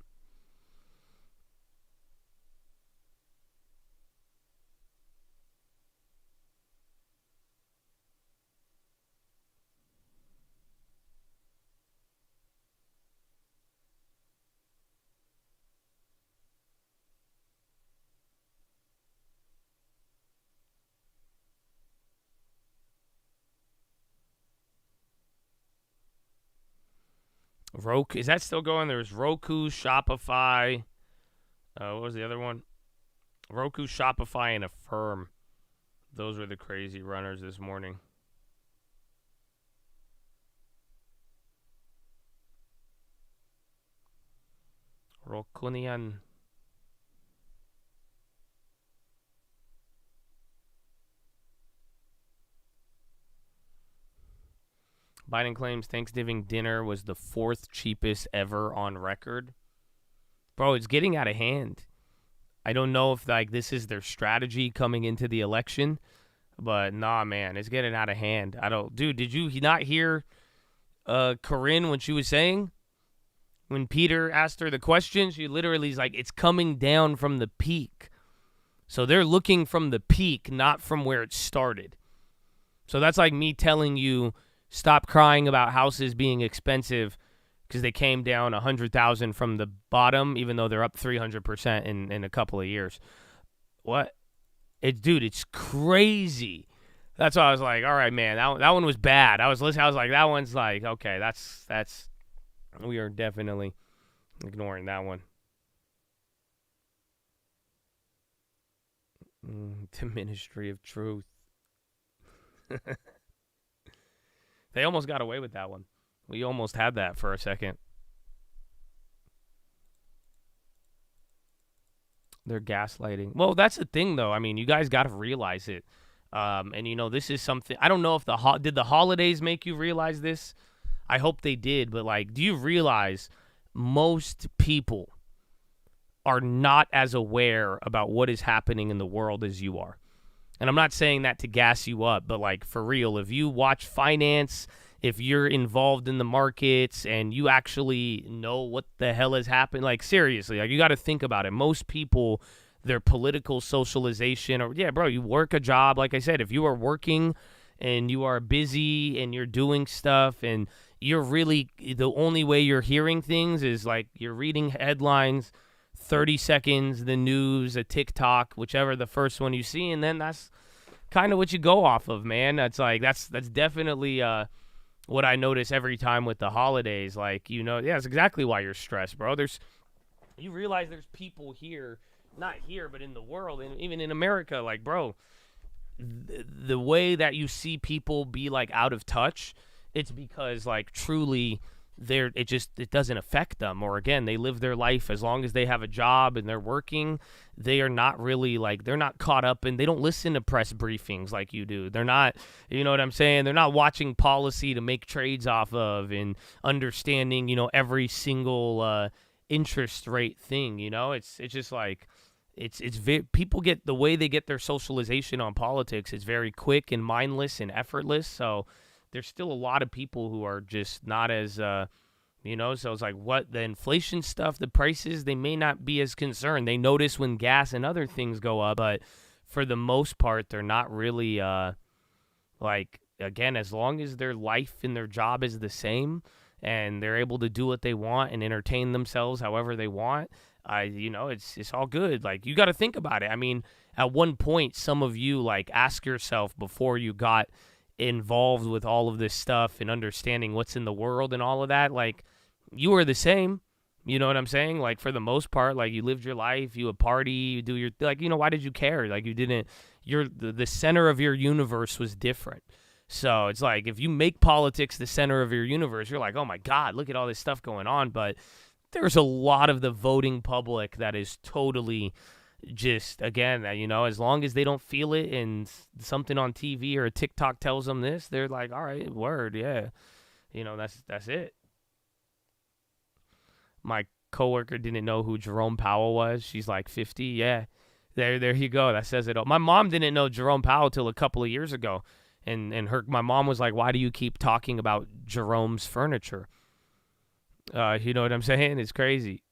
Roku, is that still going? There's Roku, Shopify. What was the other one? Roku, Shopify, and Affirm. Those were the crazy runners this morning. Rokunian. Biden claims Thanksgiving dinner was the 4th cheapest ever on record. Bro, it's getting out of hand. I don't know if this is their strategy coming into the election, but nah, man, it's getting out of hand. Dude, did you not hear Corinne when she was saying? When Peter asked her the question, she literally is like, it's coming down from the peak. So they're looking from the peak, not from where it started. So that's like me telling you, stop crying about houses being expensive because they came down 100,000 from the bottom, even though they're up 300% in a couple of years. What? Dude, it's crazy. That's why I was like, all right, man, that one was bad. I was listening. I was like, that one's like, okay, that's we are definitely ignoring that one. The Ministry of Truth. They almost got away with that one. We almost had that for a second. They're gaslighting. Well, that's the thing, though. I mean, you guys got to realize it. And, this is something. I don't know if did the holidays make you realize this? I hope they did. But, do you realize most people are not as aware about what is happening in the world as you are? And I'm not saying that to gas you up, but for real, if you watch finance, if you're involved in the markets and you actually know what the hell has happened, seriously, you got to think about it. Most people, their political socialization, you work a job. Like I said, if you are working and you are busy and you're doing stuff and you're really, the only way you're hearing things is you're reading headlines, 30 seconds, the news, a TikTok, whichever the first one you see, and then that's kind of what you go off of, man. That's that's definitely what I notice every time with the holidays. It's exactly why you're stressed, bro. You realize there's people here, not here, but in the world, and even in America, bro, the way that you see people be out of touch, it's because truly it doesn't affect them, or again, they live their life as long as they have a job and they're working. They are not really they're not caught up, and they don't listen to press briefings like you do. They're not, you know what I'm saying? They're not watching policy to make trades off of and understanding, every single interest rate thing. It's just people get the way they get their socialization on politics. It's very quick and mindless and effortless. So there's still a lot of people who are just not as You know, so it's like what the inflation stuff, the prices, they may not be as concerned. They notice when gas and other things go up, but for the most part, they're not really like, again, as long as their life and their job is the same and they're able to do what they want and entertain themselves however they want, you know, it's all good. Like, you got to think about it. I mean, at one point, some of you, like, ask yourself before you got involved with all of this stuff and understanding what's in the world and all of that, like, you were the same. You know what I'm saying? Like, for the most part, like, you lived your life, you would party, you do your, like, you know, why did you care? Like, you didn't, the center of your universe was different. So it's like, if you make politics the center of your universe, you're like, oh my God, look at all this stuff going on. But there's a lot of the voting public that is totally just, again, you know, as long as they don't feel it and something on TV or a TikTok tells them this, they're like, all right, word, yeah. You know, that's it. My coworker didn't know who Jerome Powell was. She's like 50. Yeah, there you go. That says it all. My mom didn't know Jerome Powell till a couple of years ago, and my mom was like, "Why do you keep talking about Jerome's furniture?" You know what I'm saying? It's crazy.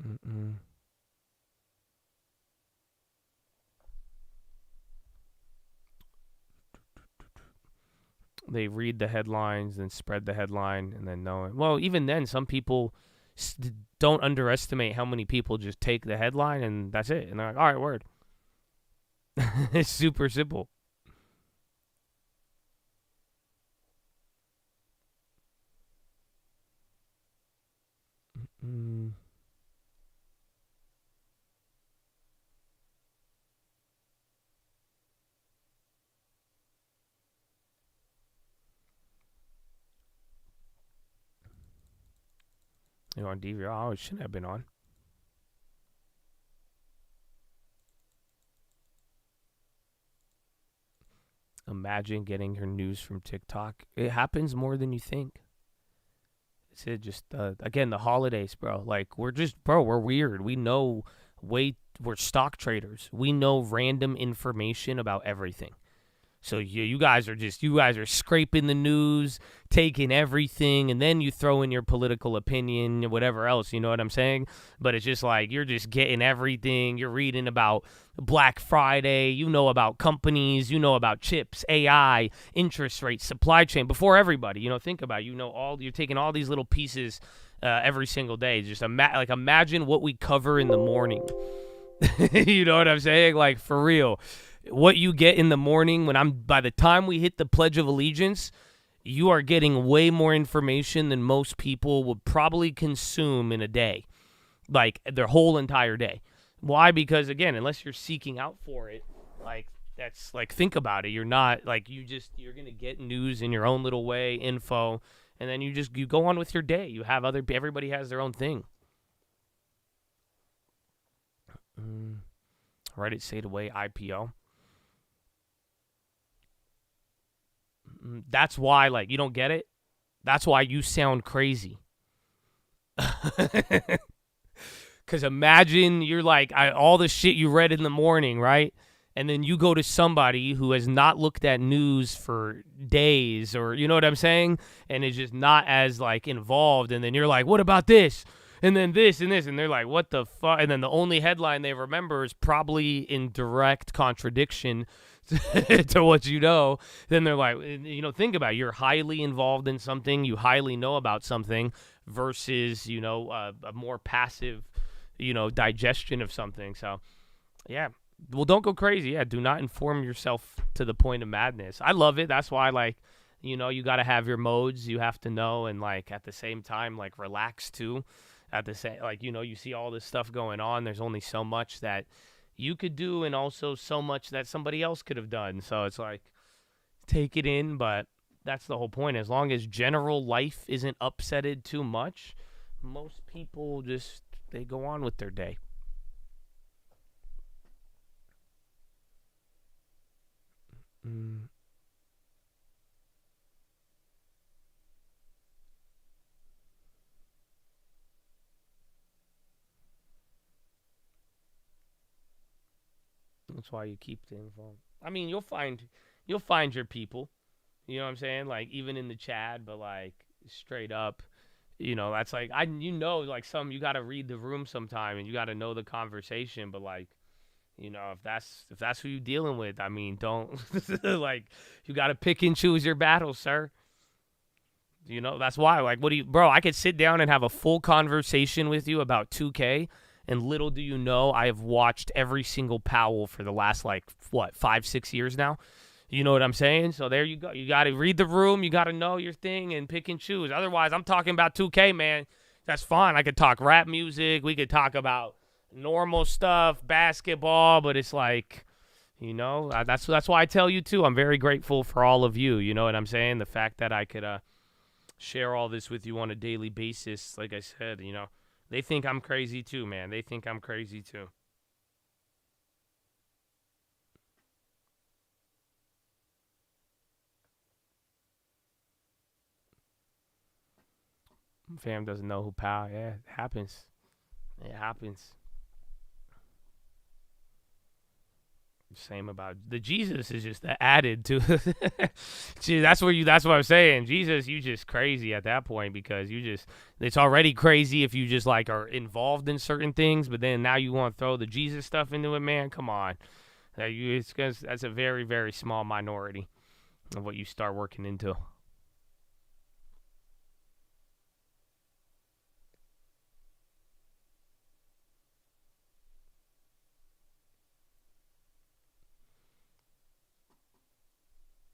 Mm-mm. They read the headlines and spread the headline and then know it. Well, even then, some people don't underestimate how many people just take the headline and that's it. And they're like, all right, word. It's super simple. Mm. You're on DVR. Oh, it shouldn't have been on. Imagine getting your news from TikTok. It happens more than you think. It's it just, again, the holidays, bro. Like, we're weird. We know we're stock traders. We know random information about everything. So you guys are scraping the news, taking everything, and then you throw in your political opinion and whatever else, you know what I'm saying? But it's just like, you're just getting everything. You're reading about Black Friday, you know about companies, you know about chips, AI, interest rates, supply chain, before everybody. You know, think about it. You know, you're taking all these little pieces every single day. Just imagine what we cover in the morning. You know what I'm saying? Like, for real. What you get in the morning by the time we hit the Pledge of Allegiance, you are getting way more information than most people would probably consume in a day, like their whole entire day. Why? Because, again, unless you're seeking out for it, like, that's like, think about it. You're not like, you're going to get news in your own little way, info, and then you go on with your day. You have everybody has their own thing. Reddit stayed away, IPO. That's why, like, you don't get it. That's why you sound crazy. Because imagine you're like, all the shit you read in the morning, right? And then you go to somebody who has not looked at news for days, or, you know what I'm saying? And is just not as, like, involved. And then you're like, what about this? And then this and this. And they're like, what the fuck? And then the only headline they remember is probably in direct contradiction to what you know. Then they're like, you know, think about it. You're highly involved in something. You highly know about something versus, you know, a more passive, you know, digestion of something. So, yeah. Well, don't go crazy. Yeah, do not inform yourself to the point of madness. I love it. That's why, like, you know, you got to have your modes. You have to know, and, like, at the same time, like, relax too. At the same, like, you know, you see all this stuff going on. There's only so much that you could do, and also so much that somebody else could have done. So it's like, take it in, but that's the whole point. As long as general life isn't upsetted too much, most people just, they go on with their day. That's why you keep the info. I mean, you'll find you'll find your people. You know what I'm saying? Like, even in the chat, but like straight up, that's like like you got to read the room sometime and you got to know the conversation. But like, if that's who you're dealing with, I mean, don't like, you got to pick and choose your battles, sir. That's why, like, bro, I could sit down and have a full conversation with you about 2K, and little do you know, I have watched every single Powell for the last, 5-6 years now. You know what I'm saying? So there you go. You got to read the room. You got to know your thing and pick and choose. Otherwise, I'm talking about 2K, man. That's fine. I could talk rap music. We could talk about normal stuff, basketball, but it's like, that's why I tell you, too. I'm very grateful for all of you. You know what I'm saying? The fact that I could, share all this with you on a daily basis. Like I said, they think I'm crazy too, man. They think I'm crazy too. Fam doesn't know who Powell. Yeah, it happens. It happens. Same about the Jesus is just added to. See, that's what I'm saying. Jesus, you just crazy at that point, because it's already crazy if you just like are involved in certain things, but then now you want to throw the Jesus stuff into it, man. Come on, that's a very, very small minority of what you start working into.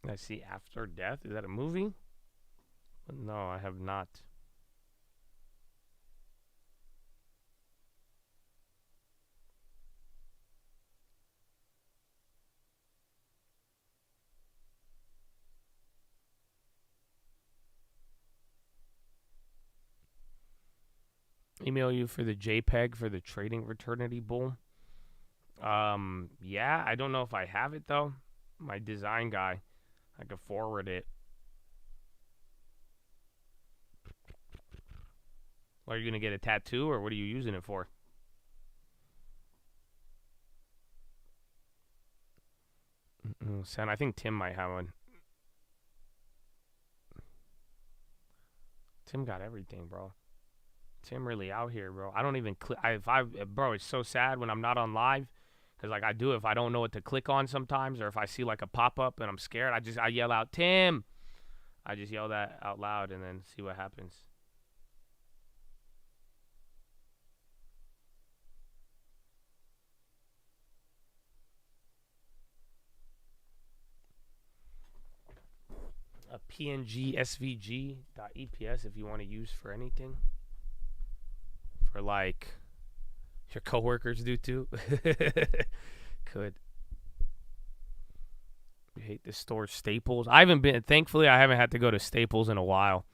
I see After Death. Is that a movie? No, I have not. Email you for the JPEG for the trading fraternity bull. Yeah, I don't know if I have it though. My design guy. I could forward it. Are you going to get a tattoo, or what are you using it for? Son, I think Tim might have one. Tim got everything, bro. Tim really out here, bro. I don't even click. Bro, it's so sad when I'm not on live. Because, like, I do if I don't know what to click on sometimes, or if I see, like, a pop-up and I'm scared, I yell out, Tim! I just yell that out loud and then see what happens. A PNG SVG.EPS if you want to use for anything. For, like... Your coworkers do too. Could. You hate the store Staples. Thankfully I haven't had to go to Staples in a while.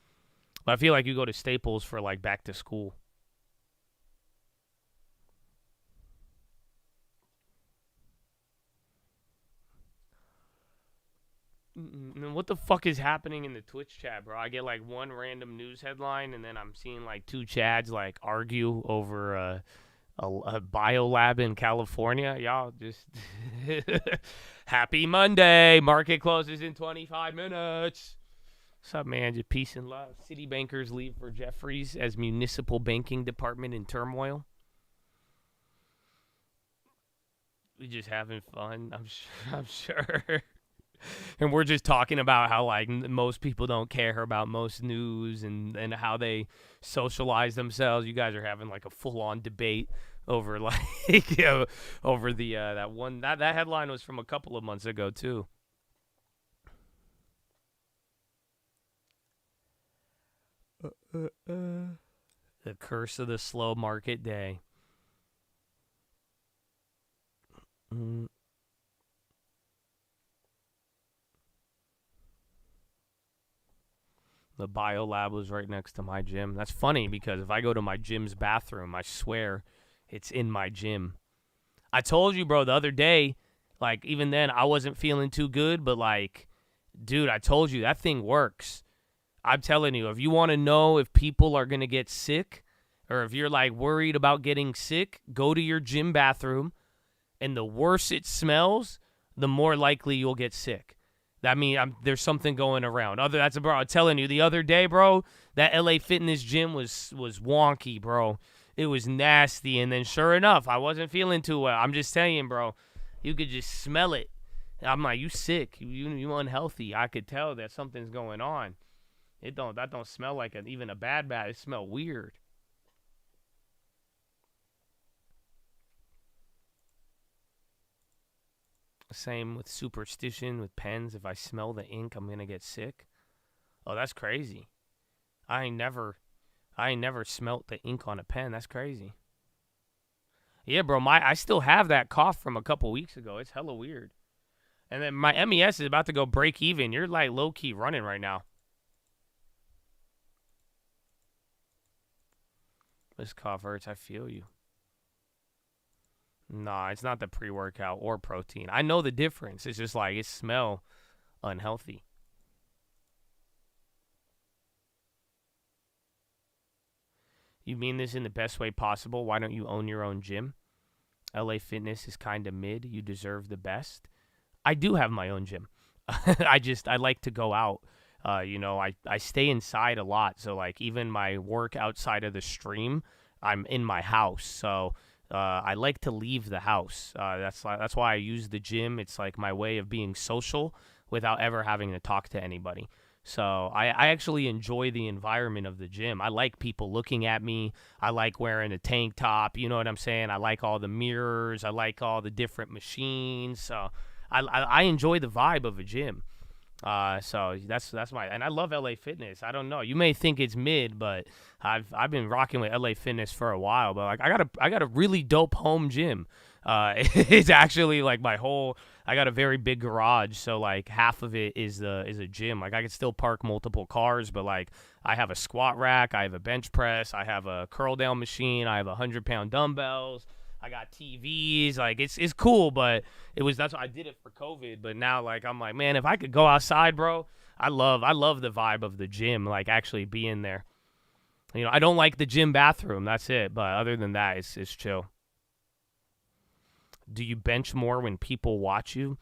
But I feel like you go to Staples for like back to school. What the fuck is happening in the Twitch chat, bro? I get like one random news headline and then I'm seeing like two Chads like argue over a biolab in California. Y'all just happy Monday. Market closes in 25 minutes. What's up, man? Just peace and love. City bankers leave for Jeffries as municipal banking department in turmoil. We just having fun. I'm sure. And we're just talking about how like most people don't care about most news and how they socialize themselves. You guys are having like a full-on debate over like over the that headline was from a couple of months ago too. The curse of the slow market day. The biolab was right next to my gym. That's funny because if I go to my gym's bathroom, I swear it's in my gym. I told you, bro, the other day, like, even then, I wasn't feeling too good, but, like, dude, I told you, that thing works. I'm telling you, if you want to know if people are going to get sick or if you're, like, worried about getting sick, go to your gym bathroom, and the worse it smells, the more likely you'll get sick. That means there's something going around. Bro, I'm telling you, the other day, bro, that LA Fitness gym was wonky, bro. It was nasty, and then sure enough, I wasn't feeling too well. I'm just saying, bro, you could just smell it. I'm like, you sick, you unhealthy. I could tell that something's going on. That don't smell like even a bad. It smell weird. Same with superstition with pens. If I smell the ink, I'm gonna get sick. Oh, that's crazy. I ain't never smelt the ink on a pen. That's crazy. Yeah, bro, I still have that cough from a couple weeks ago. It's hella weird. And then my MES is about to go break even. You're like low-key running right now. This cough hurts. I feel you. Nah, it's not the pre-workout or protein. I know the difference. It's just like it smell unhealthy. You mean this in the best way possible? Why don't you own your own gym? LA Fitness is kind of mid. You deserve the best. I do have my own gym. I like to go out. I stay inside a lot. So like even my work outside of the stream, I'm in my house. So I like to leave the house. That's why I use the gym. It's like my way of being social without ever having to talk to anybody. So I actually enjoy the environment of the gym. I like people looking at me. I like wearing a tank top. You know what I'm saying? I like all the mirrors. I like all the different machines. So I enjoy the vibe of a gym. So that's my, and I love LA Fitness. I don't know. You may think it's mid, but I've been rocking with LA Fitness for a while. But like I got a really dope home gym. It's actually like I got a very big garage, so like half of it is a gym. Like I can still park multiple cars, but like I have a squat rack, I have a bench press, I have a curl down machine, I have 100-pound dumbbells, I got TVs. Like it's cool, but that's why I did it for COVID. But now like I'm like, man, if I could go outside, bro, I love the vibe of the gym, like actually being there. I don't like the gym bathroom, that's it. But other than that, it's chill. Do you bench more when people watch you?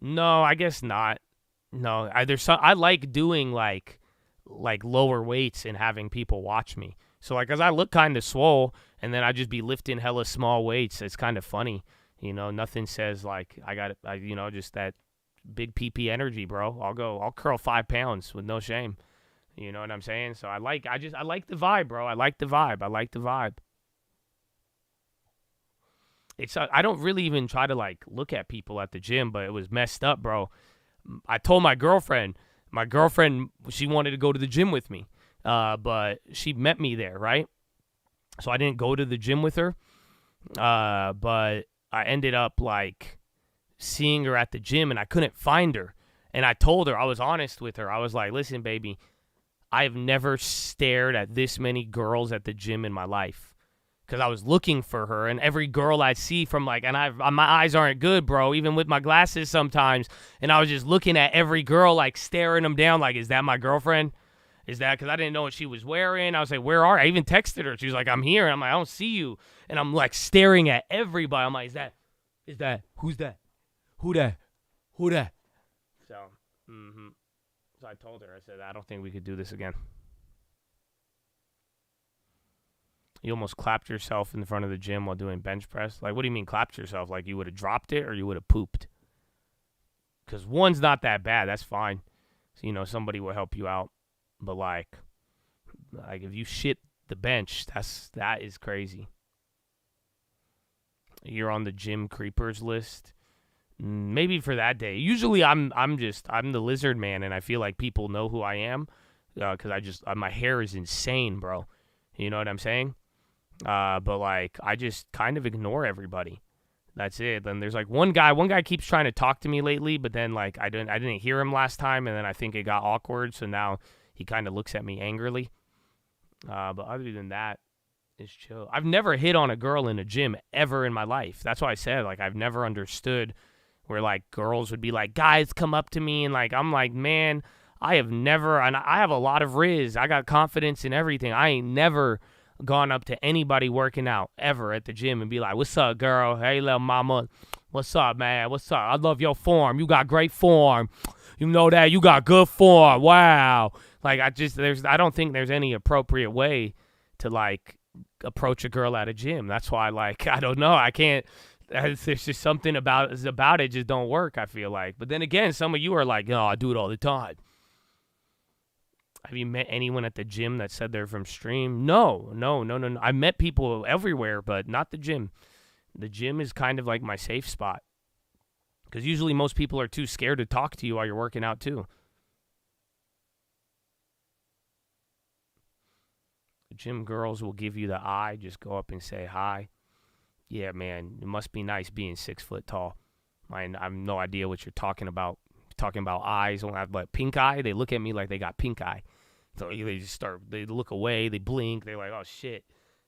No, I guess not. No, I like doing like lower weights and having people watch me. So like, cause I look kind of swole, and then I just be lifting hella small weights. It's kind of funny, Nothing says like just that big PP energy, bro. I'll curl 5 pounds with no shame. You know what I'm saying? So I like the vibe, bro. I like the vibe. I don't really even try to like look at people at the gym, but it was messed up, bro. I told my girlfriend, she wanted to go to the gym with me, but she met me there, right? So I didn't go to the gym with her, but I ended up like seeing her at the gym and I couldn't find her. And I told her, I was honest with her. I was like, listen, baby, I've never stared at this many girls at the gym in my life. Because I was looking for her, and every girl I'd see from like, and my eyes aren't good, bro, even with my glasses sometimes, and I was just looking at every girl, like staring them down, like, is that my girlfriend? Is that, because I didn't know what she was wearing. I was like, where are I? even texted her. She was like, I'm here. And I'm like, I don't see you. And I'm like staring at everybody. I'm like, is that, who's that? Who that? So, So I told her, I said, I don't think we could do this again. You almost clapped yourself in front of the gym while doing bench press. Like, what do you mean clapped yourself? Like you would have dropped it or you would have pooped? Because one's not that bad. That's fine. So, somebody will help you out. But like if you shit the bench, that is crazy. You're on the gym creepers list. Maybe for that day. Usually I'm the lizard man, and I feel like people know who I am because my hair is insane, bro. You know what I'm saying? But like I just kind of ignore everybody. That's it. Then there's like one guy keeps trying to talk to me lately, but then like I didn't hear him last time, and then I think it got awkward, so now he kind of looks at me angrily. But other than that, it's chill. I've never hit on a girl in a gym ever in my life. That's why I said like I've never understood where like girls would be like, guys come up to me, and like I'm like, man, I have never, and I have a lot of riz. I got confidence in everything. I ain't never gone up to anybody working out ever at the gym and be like, what's up, girl? Hey, little mama. What's up, man? What's up? I love your form. You got great form. You know that? You got good form. Wow. Like, I don't think there's any appropriate way to, like, approach a girl at a gym. That's why, like, I don't know. I can't. There's just something about it just don't work, I feel like. But then again, some of you are like, no, I do it all the time. Have you met anyone at the gym that said they're from Stream? No. I met people everywhere, but not the gym. The gym is kind of like my safe spot. Because usually most people are too scared to talk to you while you're working out too. The gym girls will give you the eye. Just go up and say hi. Yeah, man, it must be nice being 6 foot tall. I have no idea what you're talking about. Talking about eyes. Don't have like pink eye. They look at me like they got pink eye. So they look away. They blink. They're like, oh shit.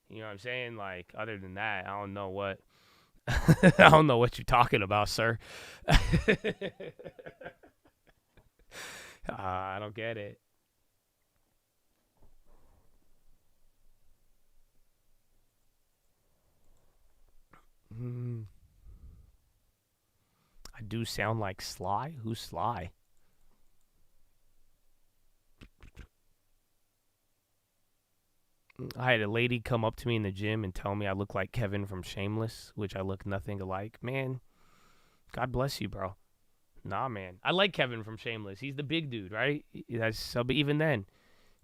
You know what I'm saying? Like, other than that, I don't know what. I don't know what you're talking about, sir. I don't get it. I do sound like Sly? Who's Sly? I had a lady come up to me in the gym and tell me I look like Kevin from Shameless, which I look nothing alike. Man, God bless you, bro. Nah, man. I like Kevin from Shameless. He's the big dude, right? But even then,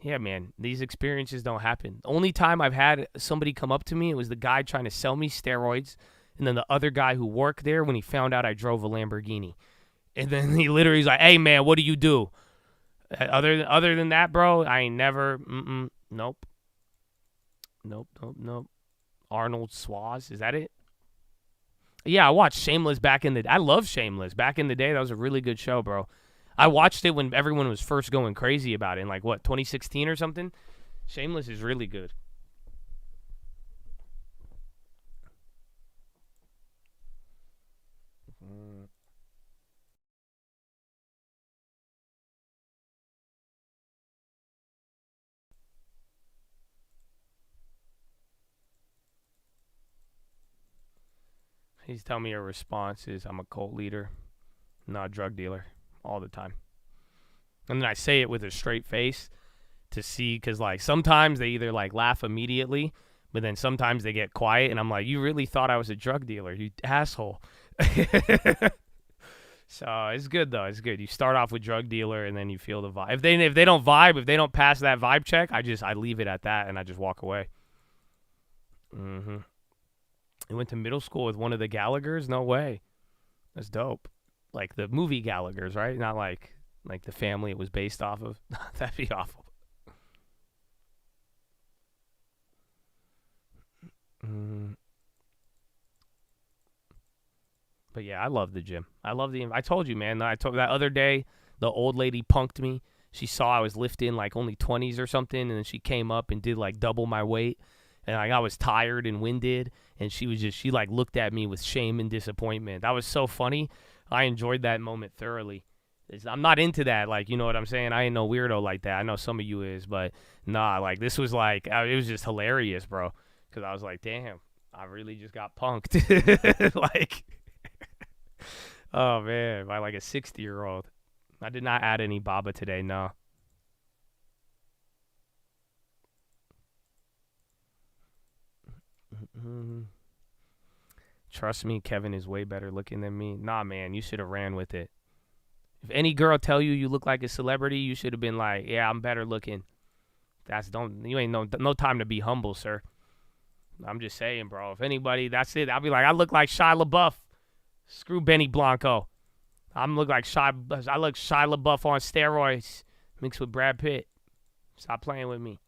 yeah, man, these experiences don't happen. The only time I've had somebody come up to me, it was the guy trying to sell me steroids, and then the other guy who worked there when he found out I drove a Lamborghini. And then he literally was like, hey, man, what do you do? Other than that, bro, I ain't never, nope. Nope. Arnold Schwarzenegger, is that it? Yeah, I watched Shameless back in the day. I love Shameless. Back in the day, that was a really good show, bro. I watched it when everyone was first going crazy about it in, like, what, 2016 or something? Shameless is really good. He's telling me a response is I'm a cult leader, not a drug dealer, all the time. And then I say it with a straight face to see, because, like, sometimes they either, like, laugh immediately, but then sometimes they get quiet, and I'm like, you really thought I was a drug dealer, you asshole. So it's good, though. It's good. You start off with drug dealer, and then you feel the vibe. If they don't vibe, if they don't pass that vibe check, I leave it at that, and I just walk away. I went to middle school with one of the Gallaghers? No way. That's dope. Like the movie Gallaghers, right? Not like the family it was based off of. That'd be awful. But yeah, I love the gym. I told you, man. That other day, the old lady punked me. She saw I was lifting like only 20s or something, and then she came up and did like double my weight. And like, I was tired and winded, and she like looked at me with shame and disappointment. That was so funny. I enjoyed that moment thoroughly. I'm not into that, like, you know what I'm saying? I ain't no weirdo like that. I know some of you is, but nah, like, this was like, it was just hilarious, bro. Because I was like, damn, I really just got punked. Like, oh, man, by like a 60-year-old. I did not add any Baba today, no. Trust me, Kevin is way better looking than me. Nah, man, you should have ran with it. If any girl tell you you look like a celebrity, you should have been like, yeah, I'm better looking. You ain't no time to be humble, sir. I'm just saying, bro. If anybody, that's it. I'll be like, I look like Shia LaBeouf. Screw Benny Blanco. I look Shia LaBeouf on steroids mixed with Brad Pitt. Stop playing with me.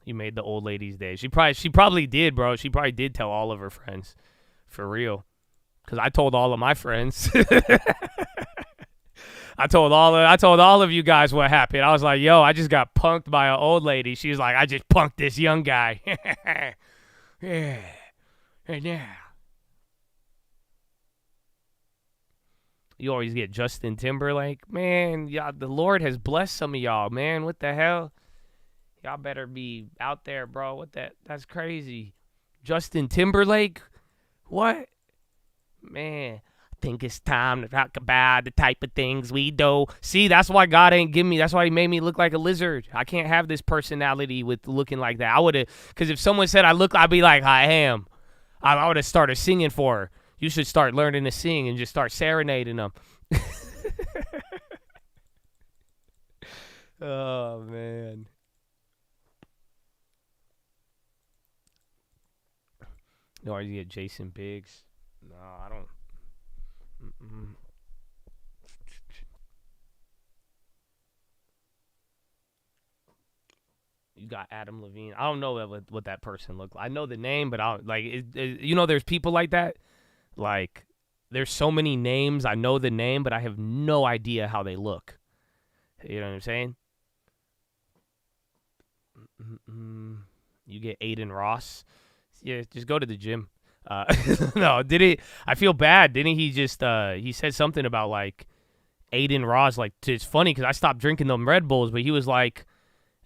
You made the old lady's day. She probably did, bro. She probably did tell all of her friends. For real. Because I told all of my friends. I told all of you guys what happened. I was like, yo, I just got punked by an old lady. She was like, I just punked this young guy. Yeah. Yeah. You always get Justin Timberlake. Man, y'all, the Lord has blessed some of y'all, man. What the hell? Y'all better be out there, bro. That's crazy. Justin Timberlake? What? Man, Think it's time to talk about the type of things we do. See, that's why God ain't give me. That's why he made me look like a lizard. I can't have this personality with looking like that. I would have, because if someone said I look, I'd be like, I am. I would have started singing for her. You should start learning to sing and just start serenading them. Oh, man. No, are you get Jason Biggs? No, I don't. Mm-mm. You got Adam Levine. I don't know what that person looked like. I know the name, but I don't, like, there's people like that. Like, there's so many names. I know the name, but I have no idea how they look. You know what I'm saying? Mm-mm. You get Aiden Ross. Yeah, just go to the gym. No, did he? I feel bad. Didn't he just, he said something about, like, Aiden Ross. Like, it's funny because I stopped drinking them Red Bulls, but he was like,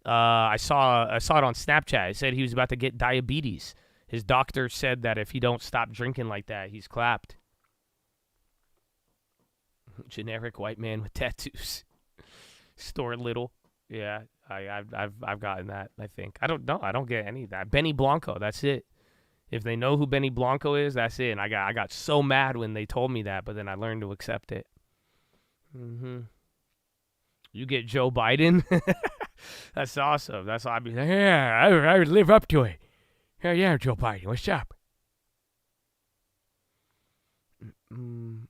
I saw it on Snapchat. It said he was about to get diabetes. His doctor said that if he don't stop drinking like that, he's clapped. Generic white man with tattoos. Store little. Yeah, I've gotten that, I think. I don't know. I don't get any of that. Benny Blanco, that's it. If they know who Benny Blanco is, that's it. And I got so mad when they told me that, but then I learned to accept it. Mm-hmm. You get Joe Biden? That's awesome. That's why I'd be like, yeah, I would live up to it. Yeah, Joe Biden, what's up? Mm.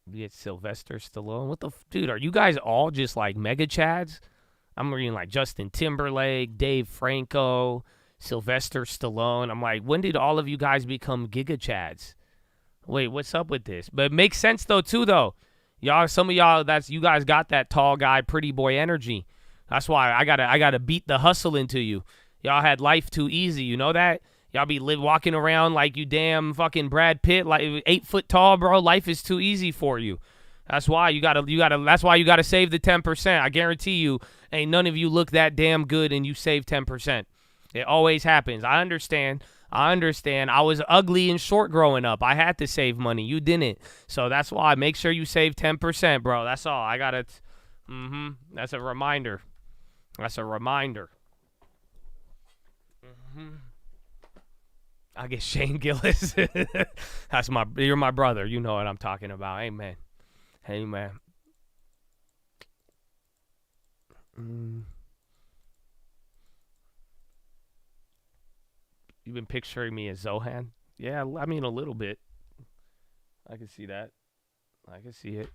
You get Sylvester Stallone. What the dude? Are you guys all just like mega chads? I'm reading like Justin Timberlake, Dave Franco, Sylvester Stallone. I'm like, when did all of you guys become giga chads? Wait, what's up with this? But it makes sense though too though. Y'all, some of y'all, you guys got that tall guy, pretty boy energy. That's why I gotta beat the hustle into you. Y'all had life too easy. You know that? Y'all be walking around like you damn fucking Brad Pitt, like 8 foot tall, bro. Life is too easy for you. That's why you gotta. That's why you gotta save the 10%. I guarantee you, ain't none of you look that damn good and you save 10%. It always happens. I understand. I was ugly and short growing up. I had to save money. You didn't. So that's why. Make sure you save 10%, bro. That's all. I gotta. That's a reminder. That's a reminder. I get Shane Gillis. You're my brother. You know what I'm talking about. Amen. Amen. You've been picturing me as Zohan? Yeah, I mean a little bit. I can see that. I can see it.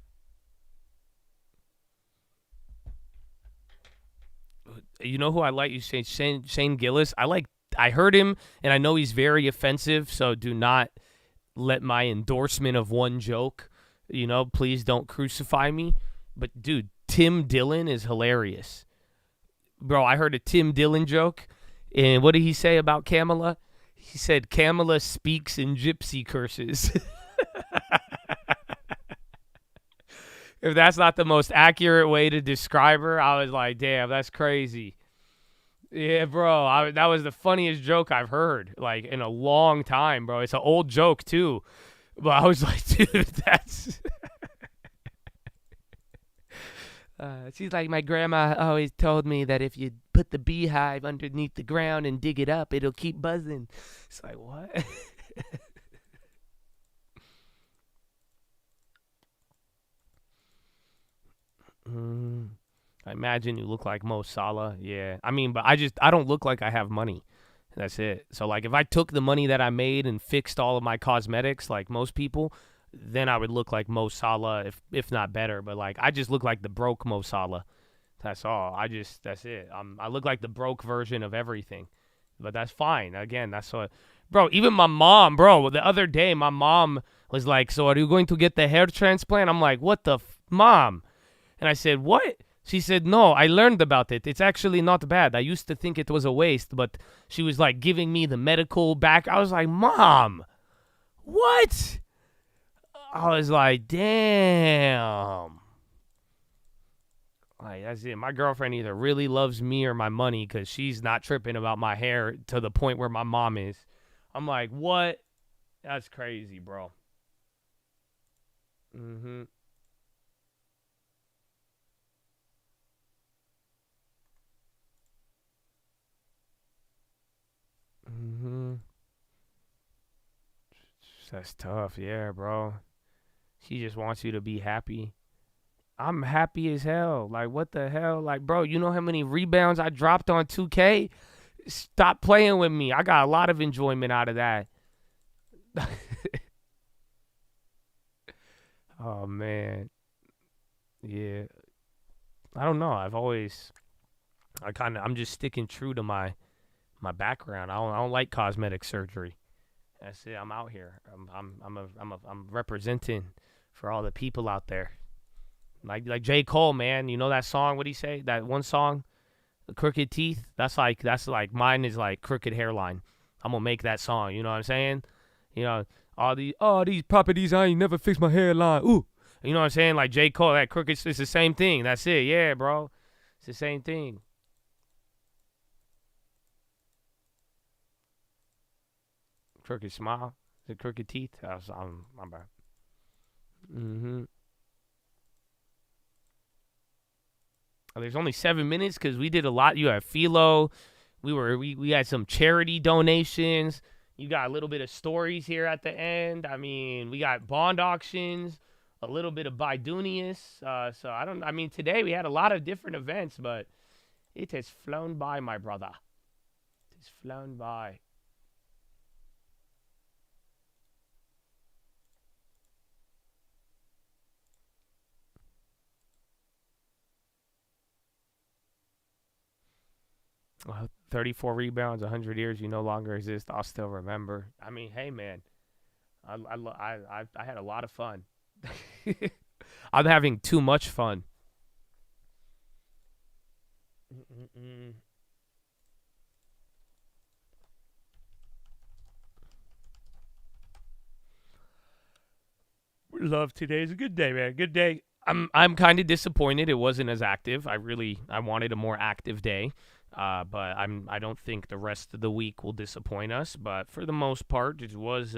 You know who I like? You say Shane Gillis. I heard him, and I know he's very offensive, so do not let my endorsement of one joke, please don't crucify me. But, dude, Tim Dillon is hilarious. Bro, I heard a Tim Dillon joke, and what did he say about Kamala? He said, Kamala speaks in gypsy curses. If that's not the most accurate way to describe her, I was like, damn, that's crazy. Yeah, bro, that was the funniest joke I've heard, like, in a long time, bro. It's an old joke, too. But I was like, dude, that's... she's like, my grandma always told me that if you put the beehive underneath the ground and dig it up, it'll keep buzzing. It's like, what? I imagine you look like Mo Salah. Yeah. I mean, but I don't look like I have money. That's it. So, like, if I took the money that I made and fixed all of my cosmetics like most people, then I would look like Mo Salah, if not better. But, like, I just look like the broke Mo Salah. That's all. That's it. I look like the broke version of everything. But that's fine. Again, that's what... Bro, even my mom, bro, the other day, my mom was like, so are you going to get the hair transplant? I'm like, what the mom? And I said, what? She said, no, I learned about it. It's actually not bad. I used to think it was a waste, but she was like giving me the medical back. I was like, Mom, what? I was like, damn. Like, that's it. My girlfriend either really loves me or my money because she's not tripping about my hair to the point where my mom is. I'm like, what? That's crazy, bro. Mm-hmm. Mm-hmm. That's tough, yeah, bro. She just wants you to be happy. I'm happy as hell. Like, what the hell? Like, bro, you know how many rebounds I dropped on 2K? Stop playing with me. I got a lot of enjoyment out of that. Oh, man. Yeah. I don't know. I'm just sticking true to my background. I don't like cosmetic surgery. That's it. I'm out here. I'm representing for all the people out there. Like J. Cole, man. You know that song? What'd he say? That one song, The Crooked Teeth? That's like mine is like crooked hairline. I'm gonna make that song. You know what I'm saying? You know, all these properties, I ain't never fixed my hairline. Ooh. You know what I'm saying? Like J. Cole, that crooked, it's the same thing. That's it. Yeah, bro. It's the same thing. Crooked smile. The crooked teeth. I'm bad. Mm-hmm. There's only 7 minutes because we did a lot. You have PHILO. We had some charity donations. You got a little bit of stories here at the end. I mean, we got bond auctions, a little bit of Bidunius. Today we had a lot of different events, but it has flown by, my brother. It has flown by. Well, 34 rebounds, 100 years, you no longer exist. I'll still remember. I mean, hey, man, I had a lot of fun. I'm having too much fun. Love today's a good day, man. Good day. I'm kind of disappointed it wasn't as active. I wanted a more active day. But I don't think the rest of the week will disappoint us. But for the most part, it was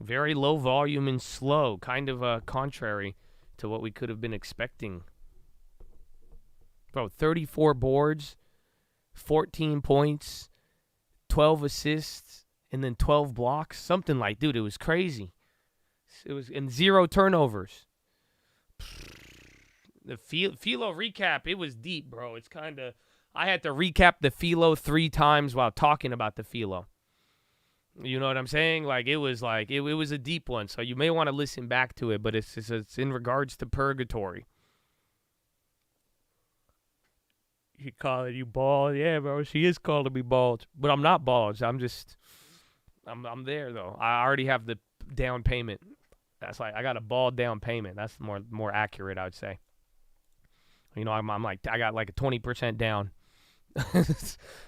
very low volume and slow, kind of contrary to what we could have been expecting. Bro, 34 boards, 14 points, 12 assists, and then 12 blocks. Something like, dude, it was crazy. It was in 0 turnovers. The PHILO recap, it was deep, bro. It's kind of... I had to recap the PHILO 3 times while talking about the PHILO. You know what I'm saying? Like, it was a deep one, so you may want to listen back to it, but it's in regards to purgatory. She calling you bald. Yeah, bro, she is calling me bald. But I'm not bald. I'm I'm there, though. I already have the down payment. That's like, I got a bald down payment. That's more accurate, I would say. You know, I'm like, I got like a 20% down.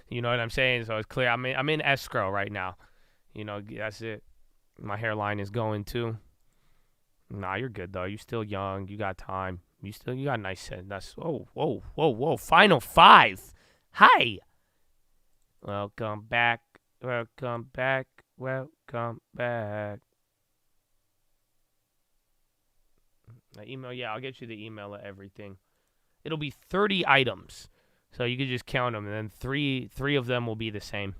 You know what I'm saying? So it's clear. I'm in escrow right now. You know, that's it. My hairline is going too. Nah, you're good though. You're still young. You got time. You got nice sense. That's whoa. Final 5. Hi. Welcome back. Welcome back. Welcome back. My email, yeah, I'll get you the email of everything. It'll be 30 items. So you can just count them, and then three of them will be the same.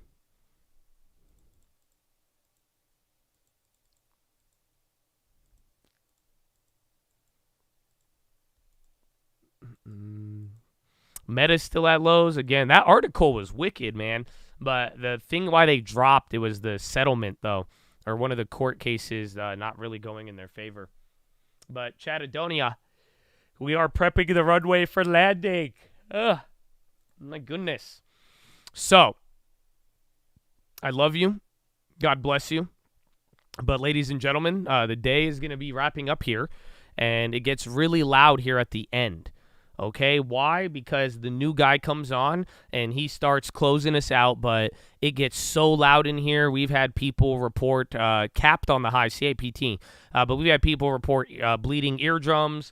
Meta's still at lows. Again, that article was wicked, man. But the thing why they dropped, it was the settlement, though. Or one of the court cases not really going in their favor. But Chattadonia, we are prepping the runway for landing. Ugh. My goodness. So, I love you. God bless you. But ladies and gentlemen, the day is going to be wrapping up here. And it gets really loud here at the end. Okay, why? Because the new guy comes on and he starts closing us out, but it gets so loud in here. We've had people report capped on the high CAPT, but we've had people report bleeding eardrums,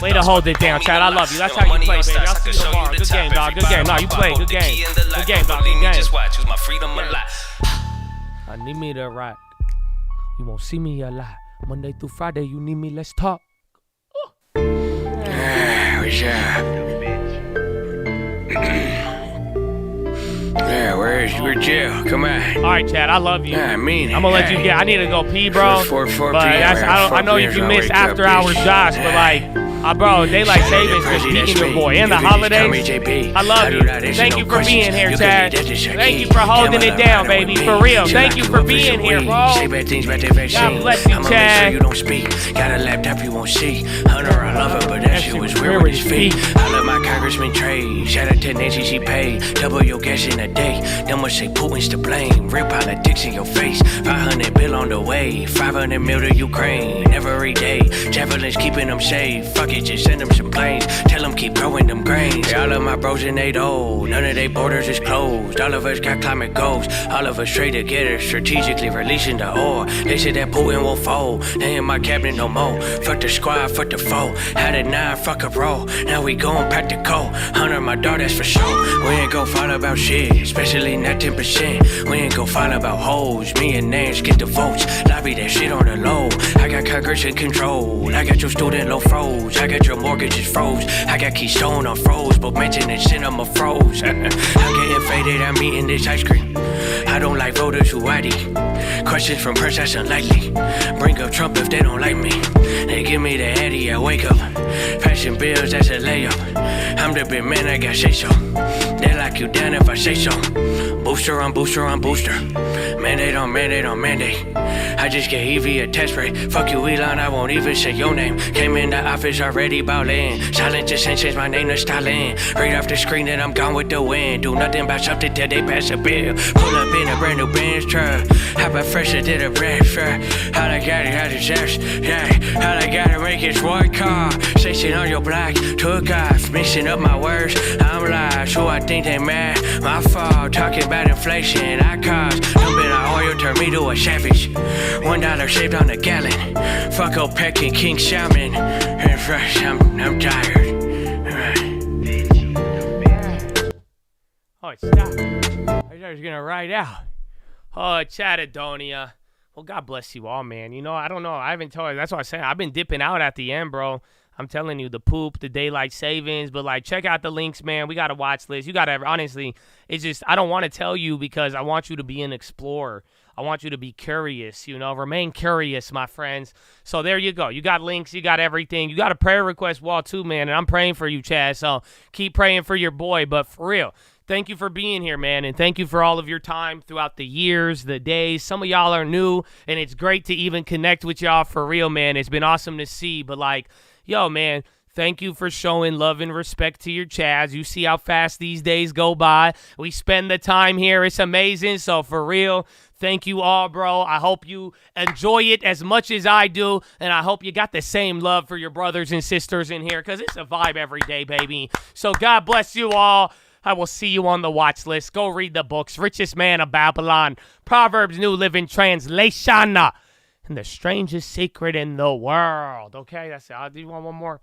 Way to hold it down, Chad. I love you. That's how you play, baby. I'll see you tomorrow. Good game, dog. Good game. No, you play. Good game. Good game, dog. Good game. I need me to rock. You won't see me a lot. Monday through Friday, you need me. Let's talk. What's up? Yeah, where's Jill? Come on. All right, Chad, I love you. I mean, I'm gonna let you get. I need to go pee, bro. But I know if you missed after hours, Josh, but like. Bro, daylight savings is beating your boy. And the holidays, I love you. Thank you for being here, Chad. Thank you for holding it down, baby. For real. Thank you for being here, bro. God bless you, Chad. You don't speak. Got a laptop you won't see. Hunter, I love her, but that shit was weird with his feet. I love my Congressman Trey. Shout out to Nancy, she paid. Double your gas in a day. Them must say Putin's to blame. Real politics in your face. 500 bill on the way. 500 mil to Ukraine. Every day. Javelins keeping them safe. Fuck it, just send them some planes. Tell them keep growing them grains. All of my bros in 8-0. None of they borders is closed. All of us got climate goals. All of us trade together. Strategically releasing the ore. They said that Putin won't fold. They ain't my cabinet no more. Fuck the squad, fuck the foe. Had a 9, fuck a roll. Now we going back to cold. Hunter, my dog, that's for sure. We ain't gon' fight about shit. Especially not 10%. We ain't gon' fight about hoes. Me and Nance get the votes. Lobby that shit on the low. I got Congress in control. I got your student low froze. I got your mortgages froze. I got Keystone on froze. But mention and cinema froze. I'm getting faded, I'm eating this ice cream. I don't like voters who ID. Questions from press, that's unlikely. Bring up Trump if they don't like me. They give me the Eddie, I wake up. Passing bills, that's a layup. I'm the big man, I got say so. They lock you down if I say so. Booster on booster on booster. Mandate on mandate on mandate. I just gave Evie a test rate. Fuck you, Elon, I won't even say your name. Came in the office already ballin'. Silent just ain't change my name to Stalin. Right off the screen and I'm gone with the wind. Do nothing about something till they pass a bill. Pull up in a brand new Benz truck. Hop up fresh and did a bread truck. How I got it, how to sex, yeah. How I gotta make it one car. Station on your block, took off. Mixing up my words, I'm live. So I think they mad, my fault. Talking about inflation, I caused. Dumping our oil turned me to a savage. $1 saved on a gallon. Fuck OPEC and King Salmon. And fresh, I'm tired. Oh, stop. I was gonna ride out. Oh, Chatadonia. Well, God bless you all, man. You know, I don't know. I haven't told you. That's what I'm saying. I've been dipping out at the end, bro. I'm telling you, the poop, the daylight savings. But, like, check out the links, man. We got a watch list. You got to, honestly, it's just, I don't want to tell you because I want you to be an explorer. I want you to be curious, you know. Remain curious, my friends. So there you go. You got links. You got everything. You got a prayer request wall, too, man. And I'm praying for you, Chad. So keep praying for your boy. But for real, thank you for being here, man, and thank you for all of your time throughout the years, the days. Some of y'all are new, and it's great to even connect with y'all for real, man. It's been awesome to see, but, like, yo, man, thank you for showing love and respect to your Chads. You see how fast these days go by. We spend the time here. It's amazing, so for real, thank you all, bro. I hope you enjoy it as much as I do, and I hope you got the same love for your brothers and sisters in here because it's a vibe every day, baby. So God bless you all. I will see you on the watch list. Go read the books. Richest Man of Babylon, Proverbs New Living Translation, and the strangest secret in the world. Okay, that's it. Do you want one more?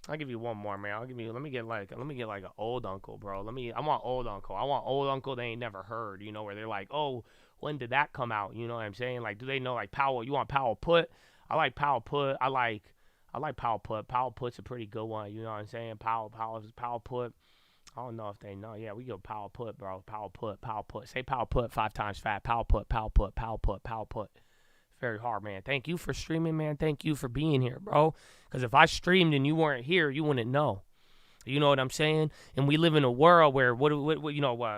I'll give you one more, man. Let me get like an old uncle, bro. I want old uncle. I want old uncle they ain't never heard, you know, where they're like, oh, when did that come out? You know what I'm saying? Like, do they know, like, Powell? You want Powell Put? I like Powell Put. I like Powell Put. Powell Put's a pretty good one. You know what I'm saying? Powell Put. I don't know if they know. Yeah, we go Powell Put, bro. Powell Put. Say Powell Put 5 times fast. Powell Put. Very hard, man. Thank you for streaming, man. Thank you for being here, bro. Because if I streamed and you weren't here, you wouldn't know. You know what I'm saying? And we live in a world where,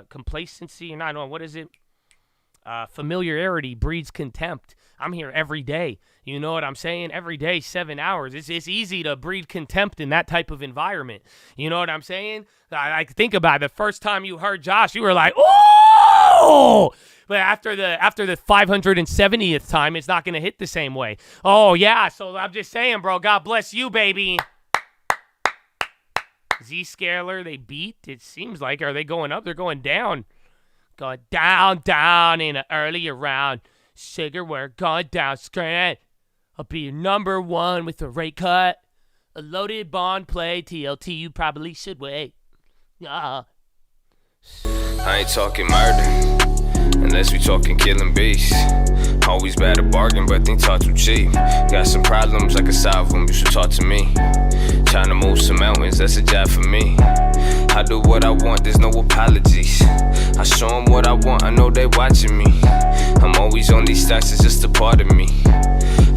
complacency, and I don't know, what is it? Familiarity breeds contempt. I'm here every day. You know what I'm saying? Every day, 7 hours. It's easy to breed contempt in that type of environment. You know what I'm saying? I think about it. The first time you heard Josh, you were like, "Oh!" But after the 570th time, it's not going to hit the same way. Oh, yeah. So I'm just saying, bro, God bless you, baby. Z-Scaler, they beat, it seems like. Are they going up? They're going down. Going down in an earlier round. Sugar, we're going down straight. I'll be your number one with a rate cut. A loaded bond play, TLT, you probably should wait. I ain't talking murder, unless we talking killing beasts. Always bad at bargain, but they talk too cheap. Got some problems, I can solve them, you should talk to me. Trying to move some mountains, that's a job for me. I do what I want, there's no apologies. I show them what I want, I know they watching me. I'm always on these stocks, it's just a part of me.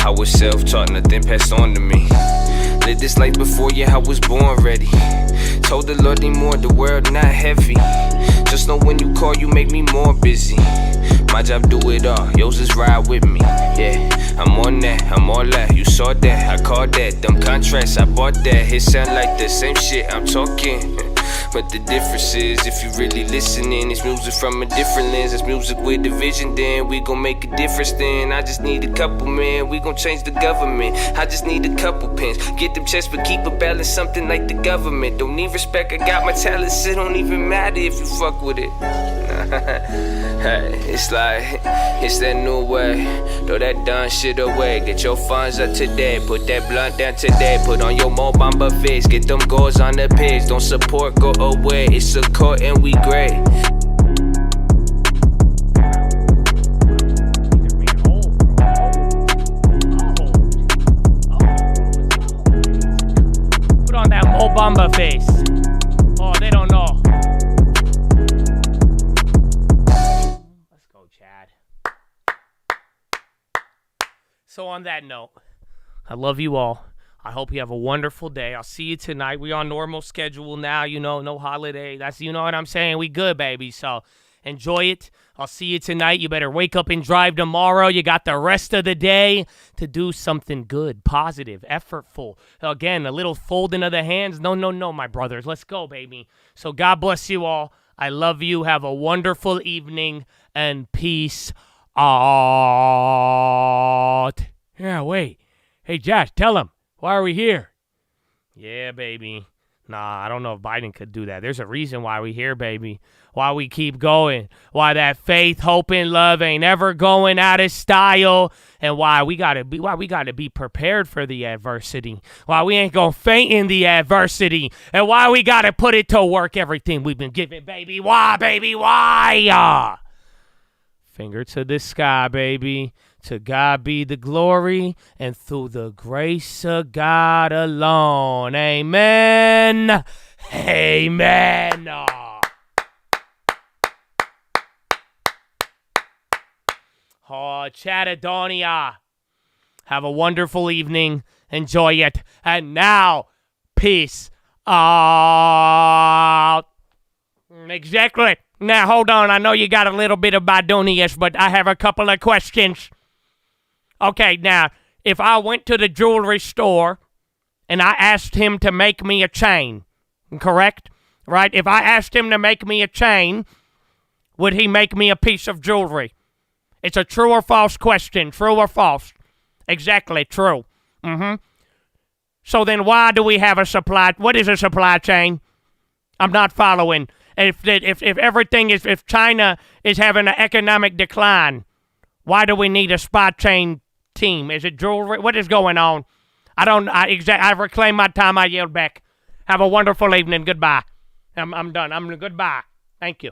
I was self-taught, nothing passed on to me. Lived this life before, yeah, I was born ready. Told the Lord need more, the world not heavy. Just know when you call, you make me more busy. My job do it all, yours is ride with me. Yeah, I'm on that, I'm all that. You saw that, I called that. Them contracts, I bought that. It sound like the same shit I'm talking. But the difference is, if you really listening, it's music from a different lens. It's music with the vision, then we gon' make a difference then. I just need a couple, man, we gon' change the government. I just need a couple pens, get them checks, but keep a balance, something like the government. Don't need respect, I got my talents, it don't even matter if you fuck with it. Hey, it's like, it's that new way. Throw that done shit away, get your funds up today. Put that blunt down today, put on your Mo Bamba face. Get them goals on the page, don't support, go away. It's a court and we great. Put on that Mo Bamba face. Oh, they don't know. Let's go, Chad. So on that note, I love you all. I hope you have a wonderful day. I'll see you tonight. We on normal schedule now, you know, no holiday. That's, you know what I'm saying? We good, baby. So enjoy it. I'll see you tonight. You better wake up and drive tomorrow. You got the rest of the day to do something good, positive, effortful. Again, a little folding of the hands. No, my brothers. Let's go, baby. So God bless you all. I love you. Have a wonderful evening and peace out. Yeah, wait. Hey, Josh, tell him. Why are we here? Yeah, baby. Nah, I don't know if Biden could do that. There's a reason why we here, baby. Why we keep going. Why that faith, hope, and love ain't ever going out of style. And why we gotta be prepared for the adversity. Why we ain't gonna faint in the adversity. And why we gotta put it to work, everything we've been given, baby. Why, baby? Why? Finger to the sky, baby. To God be the glory, and through the grace of God alone. Amen. Amen. Oh, Chattadonia. Have a wonderful evening. Enjoy it. And now, peace out. Exactly. Now, hold on. I know you got a little bit of Bidonius, but I have a couple of questions. Okay, now, if I went to the jewelry store and I asked him to make me a chain, correct? Right? If I asked him to make me a chain, would he make me a piece of jewelry? It's a true or false question. True or false? Exactly, true. So then why do we have a supply? What is a supply chain? I'm not following. If everything is, if China is having an economic decline, why do we need a supply chain team? Is it jewelry? What is going on? I reclaim my time. I yield back. Have a wonderful evening. Goodbye. I'm done. Goodbye. Thank you.